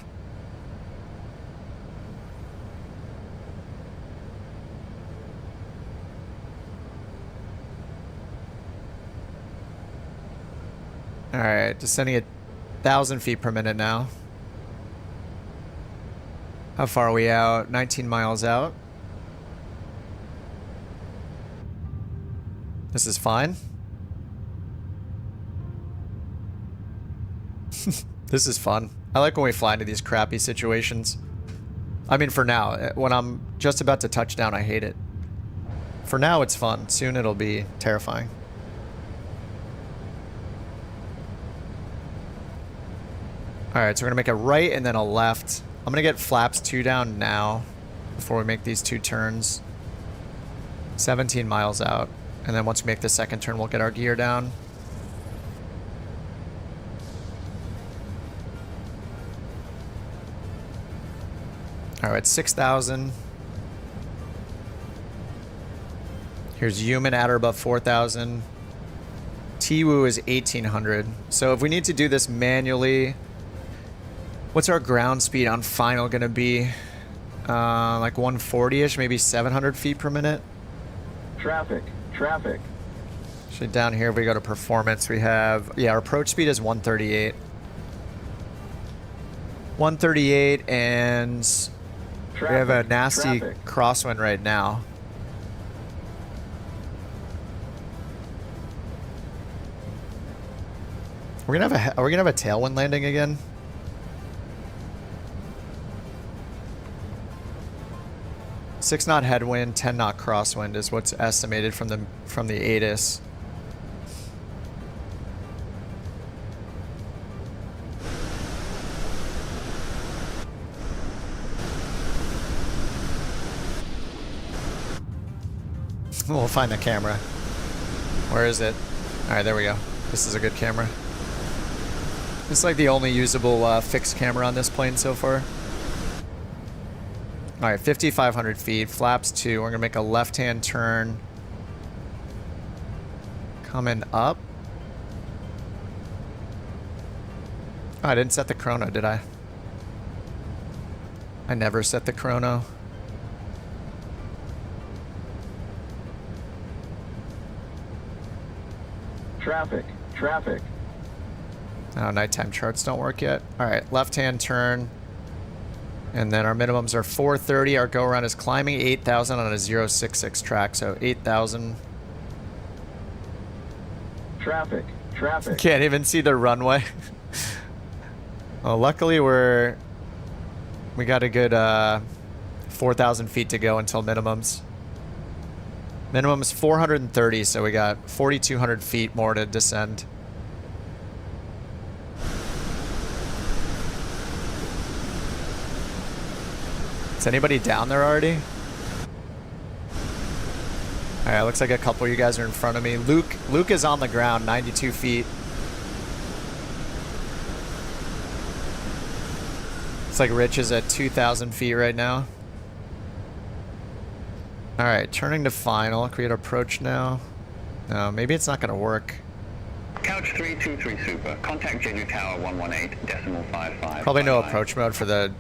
All right, descending at 1,000 feet per minute now. How far are we out? 19 miles out. This is fine. This is fun. I like when we fly into these crappy situations. I mean, for now. When I'm just about to touch down, I hate it. For now, it's fun. Soon, it'll be terrifying. Alright, so we're going to make a right and then a left. I'm going to get flaps 2 down now before we make these 2 turns. 17 miles out. And then once we make the second turn, we'll get our gear down. Alright, 6,000. Here's human at or above 4,000. Tiwu is 1,800. So if we need to do this manually, what's our ground speed on final going to be? Like 140-ish, maybe 700 feet per minute? Traffic. Traffic. Actually, down here, if we go to performance, we have... Yeah, our approach speed is 138. 138, and... we have a nasty crosswind right now. Are we gonna have a tailwind landing again? Six knot headwind, 10 knot crosswind is what's estimated from the ATIS. We'll find the camera. Where is it? Alright, there we go. This is a good camera. This is like the only usable fixed camera on this plane so far. Alright, 5,500 feet, flaps 2. We're going to make a left-hand turn. Coming up. Oh, I didn't set the chrono, did I? I never set the chrono. Traffic. Traffic. Oh, nighttime charts don't work yet. Alright, left-hand turn. And then our minimums are 430. Our go-around is climbing 8,000 on a 066 track, so 8,000. Traffic. Traffic. Can't even see the runway. Well, luckily we got a good 4,000 feet to go until minimums. Minimum is 430, so we got 4,200 feet more to descend. Is anybody down there already? Alright, looks like a couple of you guys are in front of me. Luke is on the ground, 92 feet. It's like Rich is at 2,000 feet right now. Alright, turning to final. Can we hit approach now? No, maybe it's not going to work. Couch 323 Super. Contact Jeju Tower 118.55. Probably no approach mode for the...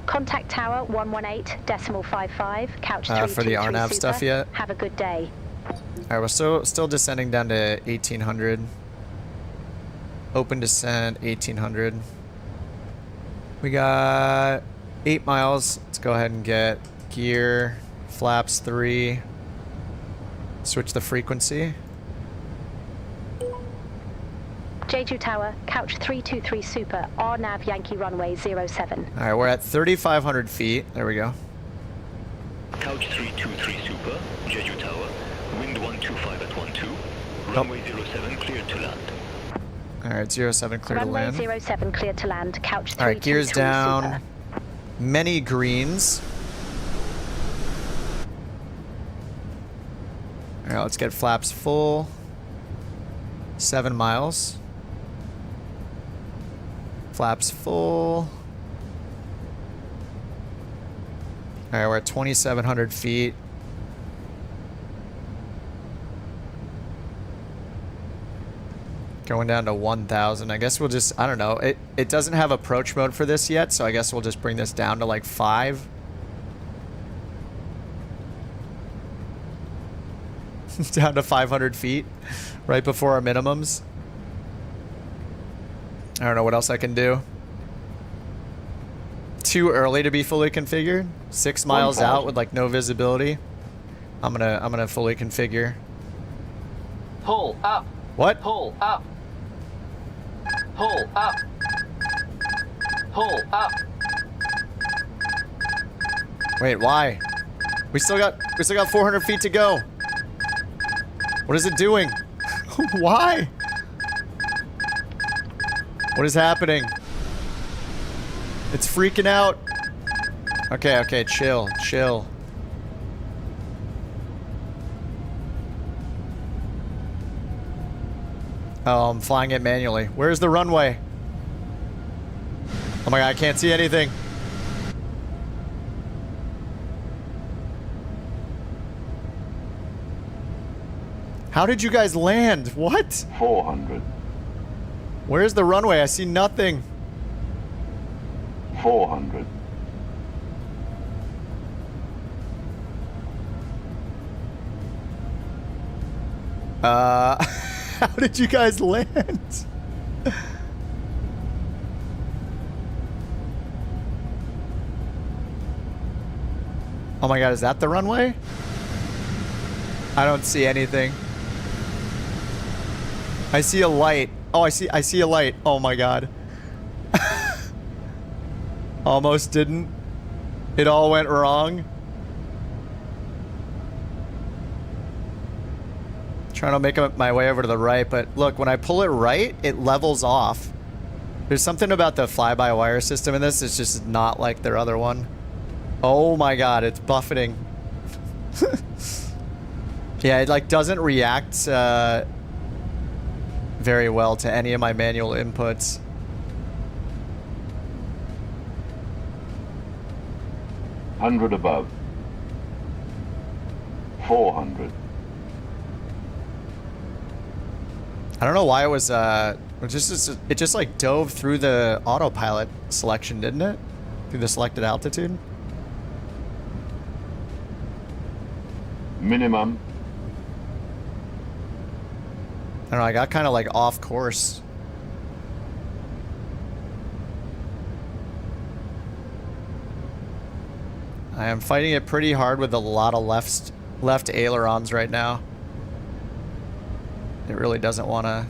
Contact Tower 118.55, Couch 323 for the RNAV Super. stuff yet? Have a good day. Alright, we're still descending down to 1,800. Open descent, 1,800. We got 8 miles. Let's go ahead and get gear, flaps 3. Switch the frequency. Jeju Tower, Couch 323 Super, RNAV Yankee Runway 07. Alright, we're at 3,500 feet. There we go. Couch 323 Super, Jeju Tower, wind 125 at 12, runway 07 cleared to land. All right, 07 clear to Runway land. 07 clear to land. Couch 323 All right, gears down. super. Many greens. All right, let's get flaps full. 7 miles. Flaps full. All right, we're at 2,700 feet. Going down to 1,000. I guess we'll just, I don't know. It doesn't have approach mode for this yet, so I guess we'll just bring this down to like 5. Down to 500 feet, right before our minimums. I don't know what else I can do. Too early to be fully configured. 6 miles out with like no visibility. I'm gonna fully configure. Pull up. What? Pull up. Pull up. Pull up. Wait, why? We still got 400 feet to go. What is it doing? Why? What is happening? It's freaking out. Okay, okay, chill, chill. Oh, I'm flying it manually. Where's the runway? Oh my god, I can't see anything. How did you guys land? What? 400. Where's the runway? I see nothing. 400. How did you guys land? Oh my god, is that the runway? I don't see anything. I see a light. Oh, I see a light. Oh my god. Almost didn't. It all went wrong. Trying to make my way over to the right, but look, when I pull it right, it levels off. There's something about the fly-by-wire system in this. It's just not like their other one. Oh my god, it's buffeting. Yeah, it like doesn't react very well to any of my manual inputs. Hundred above. 400. I don't know why it was it just like dove through the autopilot selection, didn't it? Through the selected altitude. Minimum. I don't know, I got kind of like off course. I am fighting it pretty hard with a lot of left ailerons right now. It really doesn't want to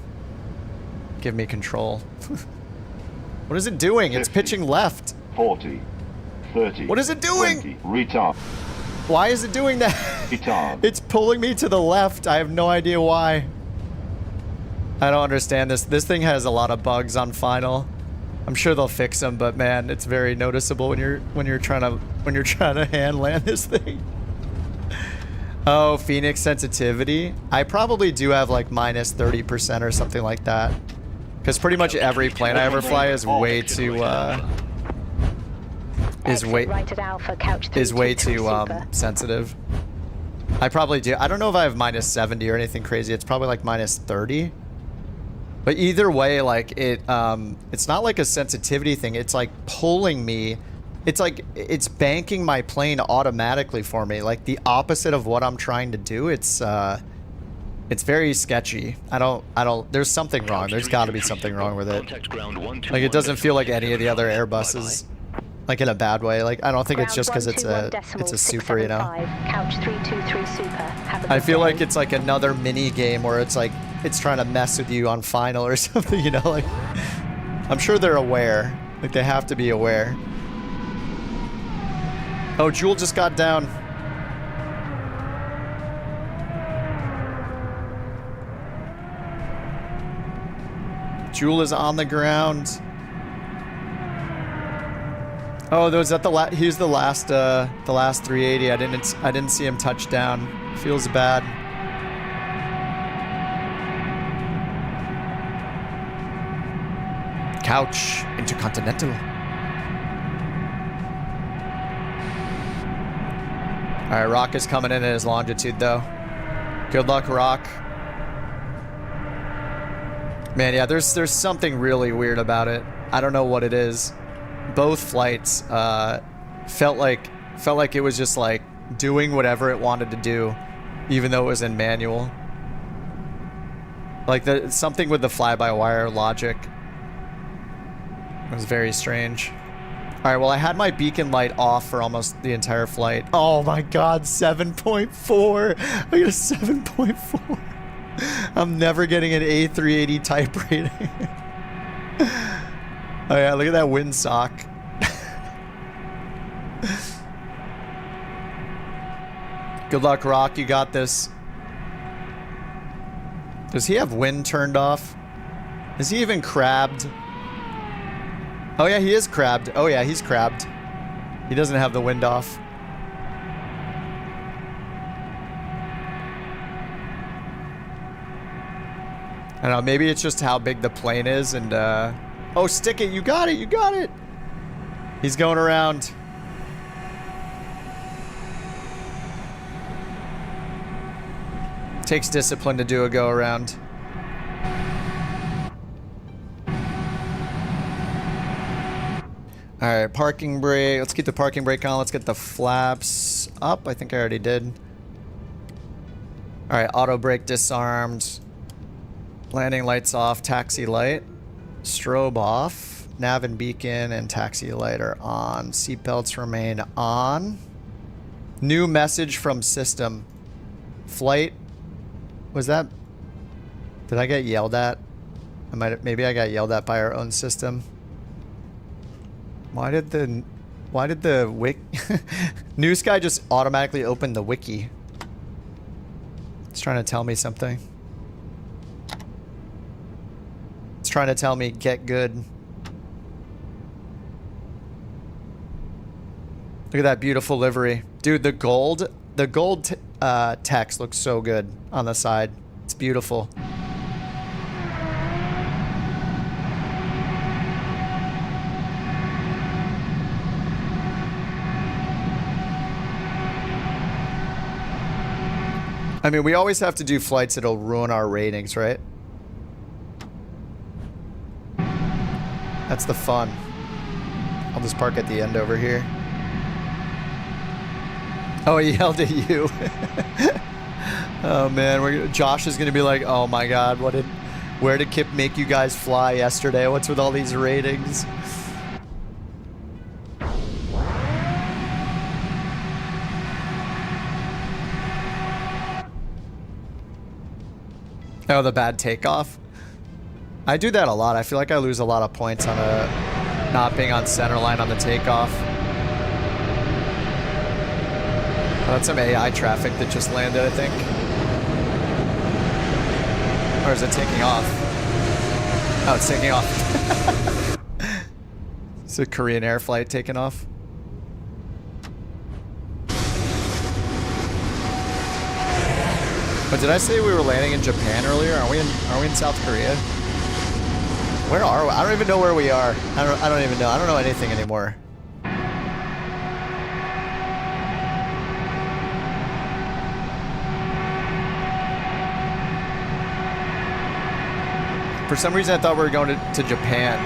give me control. What is it doing? 50, it's pitching left. 40. 30. What is it doing? 20. Retard. Why is it doing that? Retard. It's pulling me to the left. I have no idea why. I don't understand this. This thing has a lot of bugs on final. I'm sure they'll fix them, but man, it's very noticeable when you're trying to hand land this thing. Oh, Phoenix sensitivity. I probably do have like minus 30% or something like that. Because pretty much every plane I ever fly is way too sensitive. I probably do. I don't know if I have minus 70 or anything crazy. It's probably like minus 30. But either way, like it's not like a sensitivity thing. It's like pulling me. It's like it's banking my plane automatically for me. Like the opposite of what I'm trying to do. It's very sketchy. I don't. There's something wrong. There's got to be something wrong with it. Like it doesn't feel like any of the other Airbuses. Like in a bad way. Like I don't think it's just because it's a super, you know. Couch 323 super. I feel like it's like another mini game where it's like it's trying to mess with you on final or something, you know. Like I'm sure they're aware. Like they have to be aware. Oh, Jewel just got down. Jewel is on the ground. Oh, was that he was the last 380. I didn't see him touch down. Feels bad. Couch Intercontinental. All right, Rock is coming in at his longitude though. Good luck, Rock. Man, yeah, there's something really weird about it. I don't know what it is. Both flights felt like it was just like doing whatever it wanted to do, even though it was in manual. Like something with the fly-by-wire logic. It was very strange. All right, well, I had my beacon light off for almost the entire flight. Oh my God, 7.4. I got a 7.4. I'm never getting an A380 type rating. Oh yeah, look at that windsock. Good luck, Rock. You got this. Does he have wind turned off? Is he even crabbed? Oh yeah, he is crabbed. Oh yeah, he's crabbed. He doesn't have the wind off. I don't know, maybe it's just how big the plane is and oh, stick it, you got it, you got it. He's going around. Takes discipline to do a go around. All right, parking brake. Let's keep the parking brake on. Let's get the flaps up. I think I already did. All right, auto brake disarmed. Landing lights off, taxi light. Strobe off. Nav and beacon and taxi light are on. Seatbelts remain on. New message from system. Flight. Was that... Did I get yelled at? Maybe I got yelled at by our own system. Why did the News Guy just automatically open the wiki? It's trying to tell me something. It's trying to tell me get good. Look at that beautiful livery. Dude, the gold text looks so good on the side. It's beautiful. I mean, we always have to do flights that'll ruin our ratings, right? That's the fun. I'll just park at the end over here. Oh, he yelled at you. Oh man, Josh is gonna be like, oh my God, where did Kip make you guys fly yesterday? What's with all these ratings? Oh, the bad takeoff? I do that a lot. I feel like I lose a lot of points on not being on center line on the takeoff. Oh, that's some AI traffic that just landed, I think. Or is it taking off? Oh, it's taking off. It's a Korean Air flight taking off. But did I say we were landing in Japan earlier? Are we in South Korea? Where are we? I don't even know where we are. I don't even know. I don't know anything anymore. For some reason I thought we were going to Japan.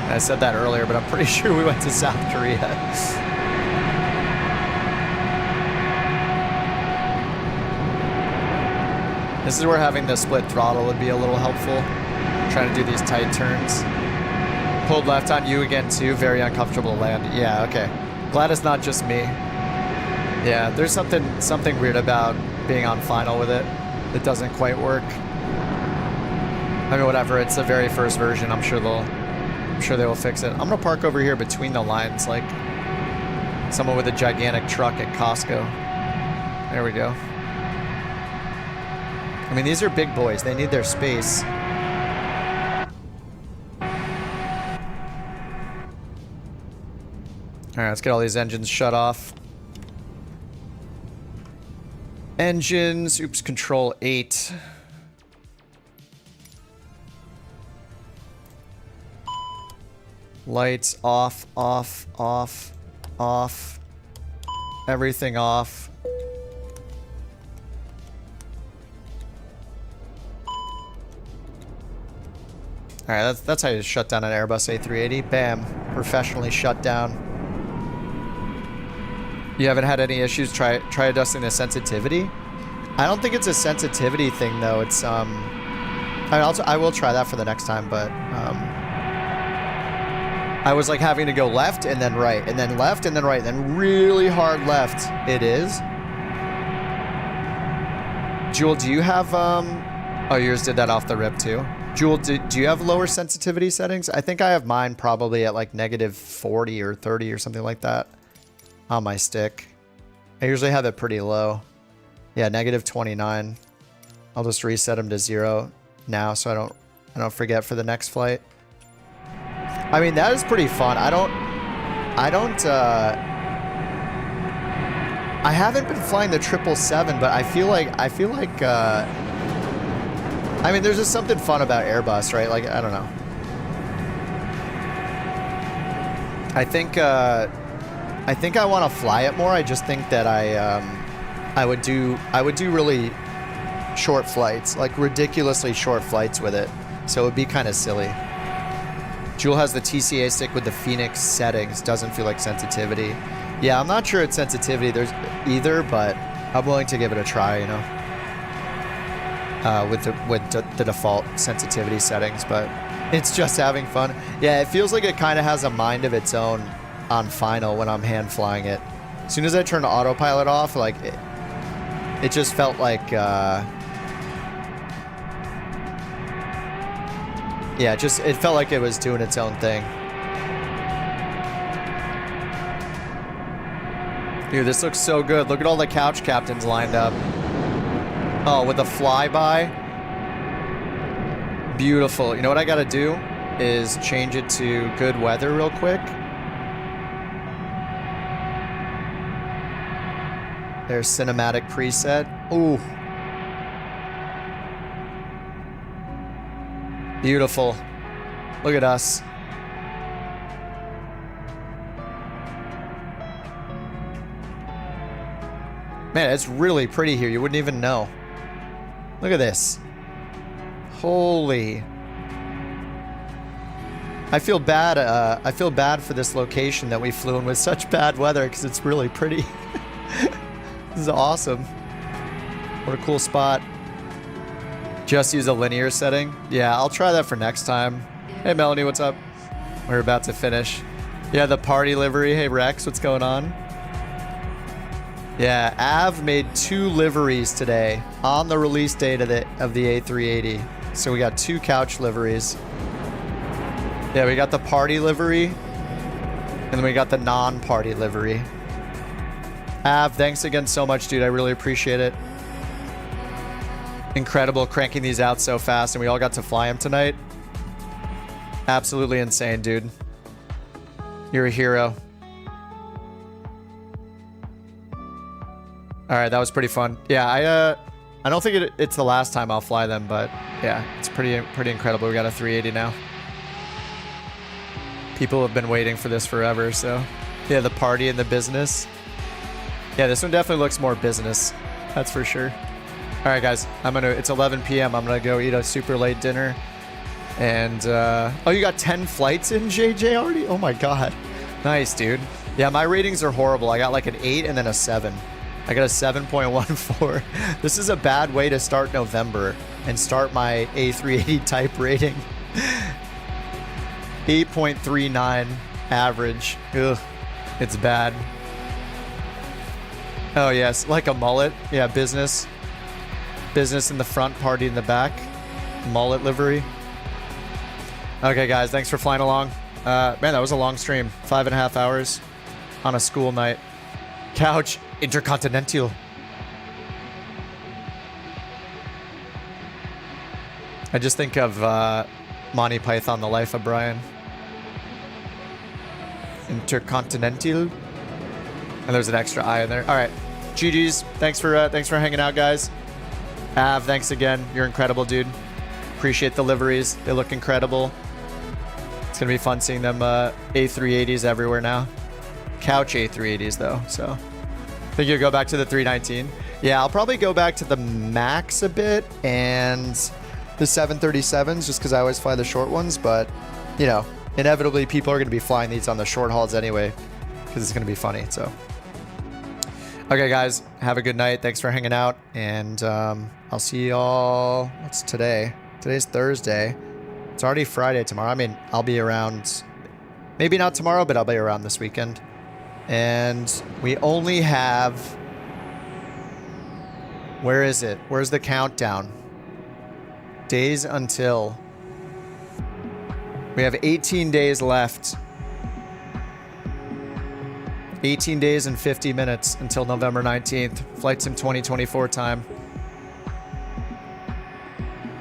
And I said that earlier, but I'm pretty sure we went to South Korea. This is where having the split throttle would be a little helpful. Trying to do these tight turns. Pulled left on you again too. Very uncomfortable to land. Yeah, okay. Glad it's not just me. Yeah, there's something weird about being on final with it. It doesn't quite work. I mean, whatever. It's the very first version. I'm sure they will fix it. I'm gonna park over here between the lines, like someone with a gigantic truck at Costco. There we go. I mean, these are big boys. They need their space. All right, let's get all these engines shut off. Engines, oops, control 8. Lights off, off, off, off. Everything off. All right, that's how you shut down an Airbus A380. Bam, professionally shut down. You haven't had any issues? Try adjusting the sensitivity. I don't think it's a sensitivity thing though. It's I will try that for the next time, but I was like having to go left and then right and then left and then right and then really hard left. It is. Jewel, do you have oh, yours did that off the rip too. Jewel, do you have lower sensitivity settings? I think I have mine probably at like -40 or 30 or something like that on my stick. I usually have it pretty low. Yeah, -29. I'll just reset them to 0 now so I don't forget for the next flight. I mean, that is pretty fun. I haven't been flying the 777, but I feel like I mean, there's just something fun about Airbus, right? Like, I don't know. I think I want to fly it more. I just think that I would do really short flights, like ridiculously short flights with it. So it would be kind of silly. Jewel has the TCA stick with the Phoenix settings. Doesn't feel like sensitivity. Yeah, I'm not sure it's sensitivity there's either, but I'm willing to give it a try, you know. With the default sensitivity settings, but it's just having fun. Yeah, it feels like it kind of has a mind of its own on final when I'm hand flying it. As soon as I turn the autopilot off, like it just felt like yeah, it felt like it was doing its own thing. Dude, this looks so good. Look at all the couch captains lined up. Oh, with a flyby. Beautiful. You know what I gotta do is change it to good weather real quick. There's cinematic preset. Ooh. Beautiful. Look at us. Man, it's really pretty here. You wouldn't even know. Look at this. Holy. I feel bad for this location that we flew in with such bad weather because it's really pretty. This is awesome. What a cool spot. Just use a linear setting. Yeah, I'll try that for next time. Hey, Melanie, what's up? We're about to finish. Yeah, the party livery. Hey, Rex, what's going on? Yeah, Av made 2 liveries today on the release date of the A380. So we got 2 couch liveries. Yeah, we got the party livery, and then we got the non-party livery. Av, thanks again so much, dude. I really appreciate it. Incredible cranking these out so fast, and we all got to fly them tonight. Absolutely insane, dude. You're a hero. All right, that was pretty fun. Yeah, I don't think it's the last time I'll fly them, but yeah, it's pretty incredible. We got a 380 now. People have been waiting for this forever, so yeah, the party and the business. Yeah, this one definitely looks more business. That's for sure. All right, guys, it's 11 p.m. I'm gonna go eat a super late dinner. And oh, you got 10 flights in, JJ, already? Oh my God, nice, dude. Yeah, my ratings are horrible. I got like an 8 and then a 7. I got a 7.14. This is a bad way to start November and start my A380 type rating. 8.39 average. Ugh, it's bad. Oh yes, like a mullet. Yeah, business. Business in the front, party in the back. Mullet livery. Okay, guys, thanks for flying along. Man, that was a long stream. 5.5 hours on a school night. Couch Intercontinental. I just think of Monty Python, The Life of Brian. Intercontinental. And there's an extra I in there. All right. GG's. Thanks for hanging out, guys. Av, thanks again. You're incredible, dude. Appreciate the liveries. They look incredible. It's going to be fun seeing them A380s everywhere now. Couch A380s, though. So I think you'll go back to the 319. Yeah, I'll probably go back to the Max a bit and the 737s just because I always fly the short ones. But, you know, inevitably people are going to be flying these on the short hauls anyway because it's going to be funny. So, okay, guys, have a good night. Thanks for hanging out. And I'll see y'all. What's today? Today's Thursday. It's already Friday tomorrow. I mean, I'll be around. Maybe not tomorrow, but I'll be around this weekend. And we only have... Where is it? Where's the countdown? Days until... We have 18 days left. 18 days and 50 minutes until November 19th. Flight Sim 2024 time.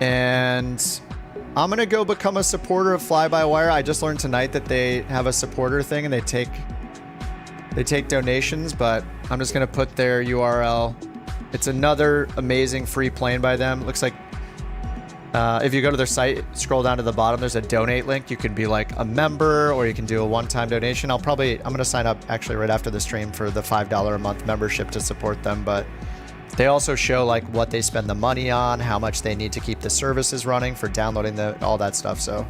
And I'm going to go become a supporter of FlyByWire. I just learned tonight that they have a supporter thing and they take donations, but I'm just going to put their URL. It's another amazing free plane by them. Looks like if you go to their site, scroll down to the bottom, there's a donate link. You can be like a member or you can do a one-time donation. I'm going to sign up actually right after the stream for the $5 a month membership to support them. But they also show like what they spend the money on, how much they need to keep the services running for downloading all that stuff. So,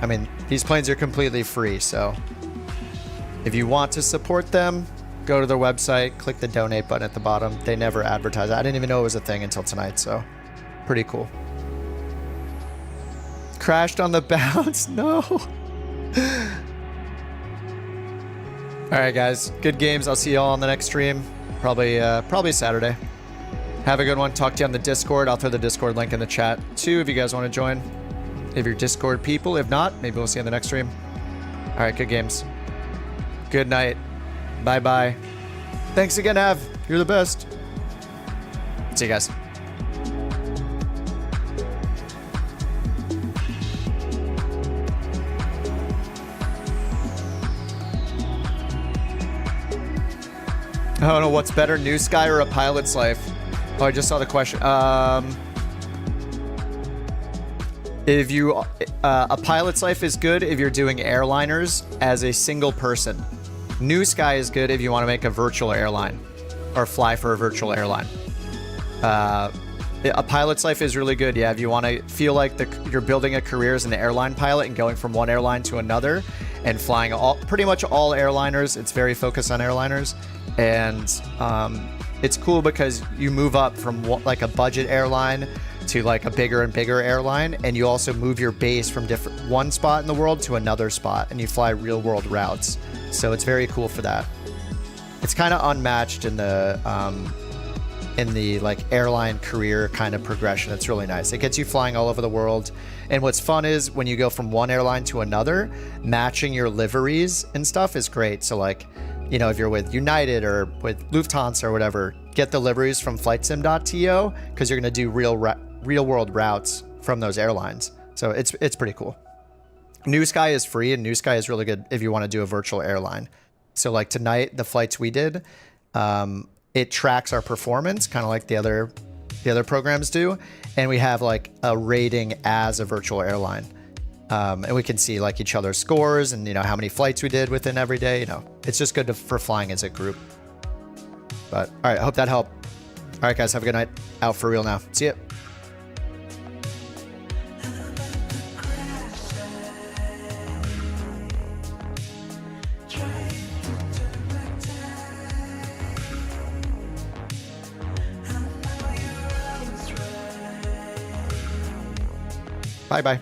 I mean, these planes are completely free. So if you want to support them, go to their website, click the donate button at the bottom. They never advertise. I didn't even know it was a thing until tonight. So pretty cool. Crashed on the bounce. No. All right, guys. Good games. I'll see you all on the next stream. Probably Saturday. Have a good one. Talk to you on the Discord. I'll throw the Discord link in the chat too if you guys want to join. If you're Discord people. If not, maybe we'll see you on the next stream. All right, good games. Good night. Bye-bye. Thanks again, Av. You're the best. See you guys. I don't know what's better, New Sky or a pilot's life. Oh, I just saw the question. If you, a pilot's life is good if you're doing airliners as a single person. New Sky is good if you want to make a virtual airline or fly for a virtual airline. A pilot's life is really good, yeah, if you want to feel like you're building a career as an airline pilot and going from one airline to another and flying pretty much all airliners. It's very focused on airliners. And it's cool because you move up from like a budget airline to like a bigger and bigger airline, and you also move your base from one spot in the world to another spot, and you fly real world routes. So it's very cool for that. It's kind of unmatched in the like airline career kind of progression. It's really nice. It gets you flying all over the world. And what's fun is when you go from one airline to another, matching your liveries and stuff is great. So like, you know, if you're with United or with Lufthansa or whatever, get the liveries from flightsim.to because you're going to do real world routes from those airlines. So it's pretty cool. New Sky is free, and New Sky is really good if you want to do a virtual airline. So like tonight, the flights we did, it tracks our performance, kind of like the other programs do. And we have like a rating as a virtual airline. And we can see like each other's scores and, you know, how many flights we did within every day. You know, it's just good for flying as a group. But all right, I hope that helped. All right, guys, have a good night. Out for real now. See ya. Bye-bye.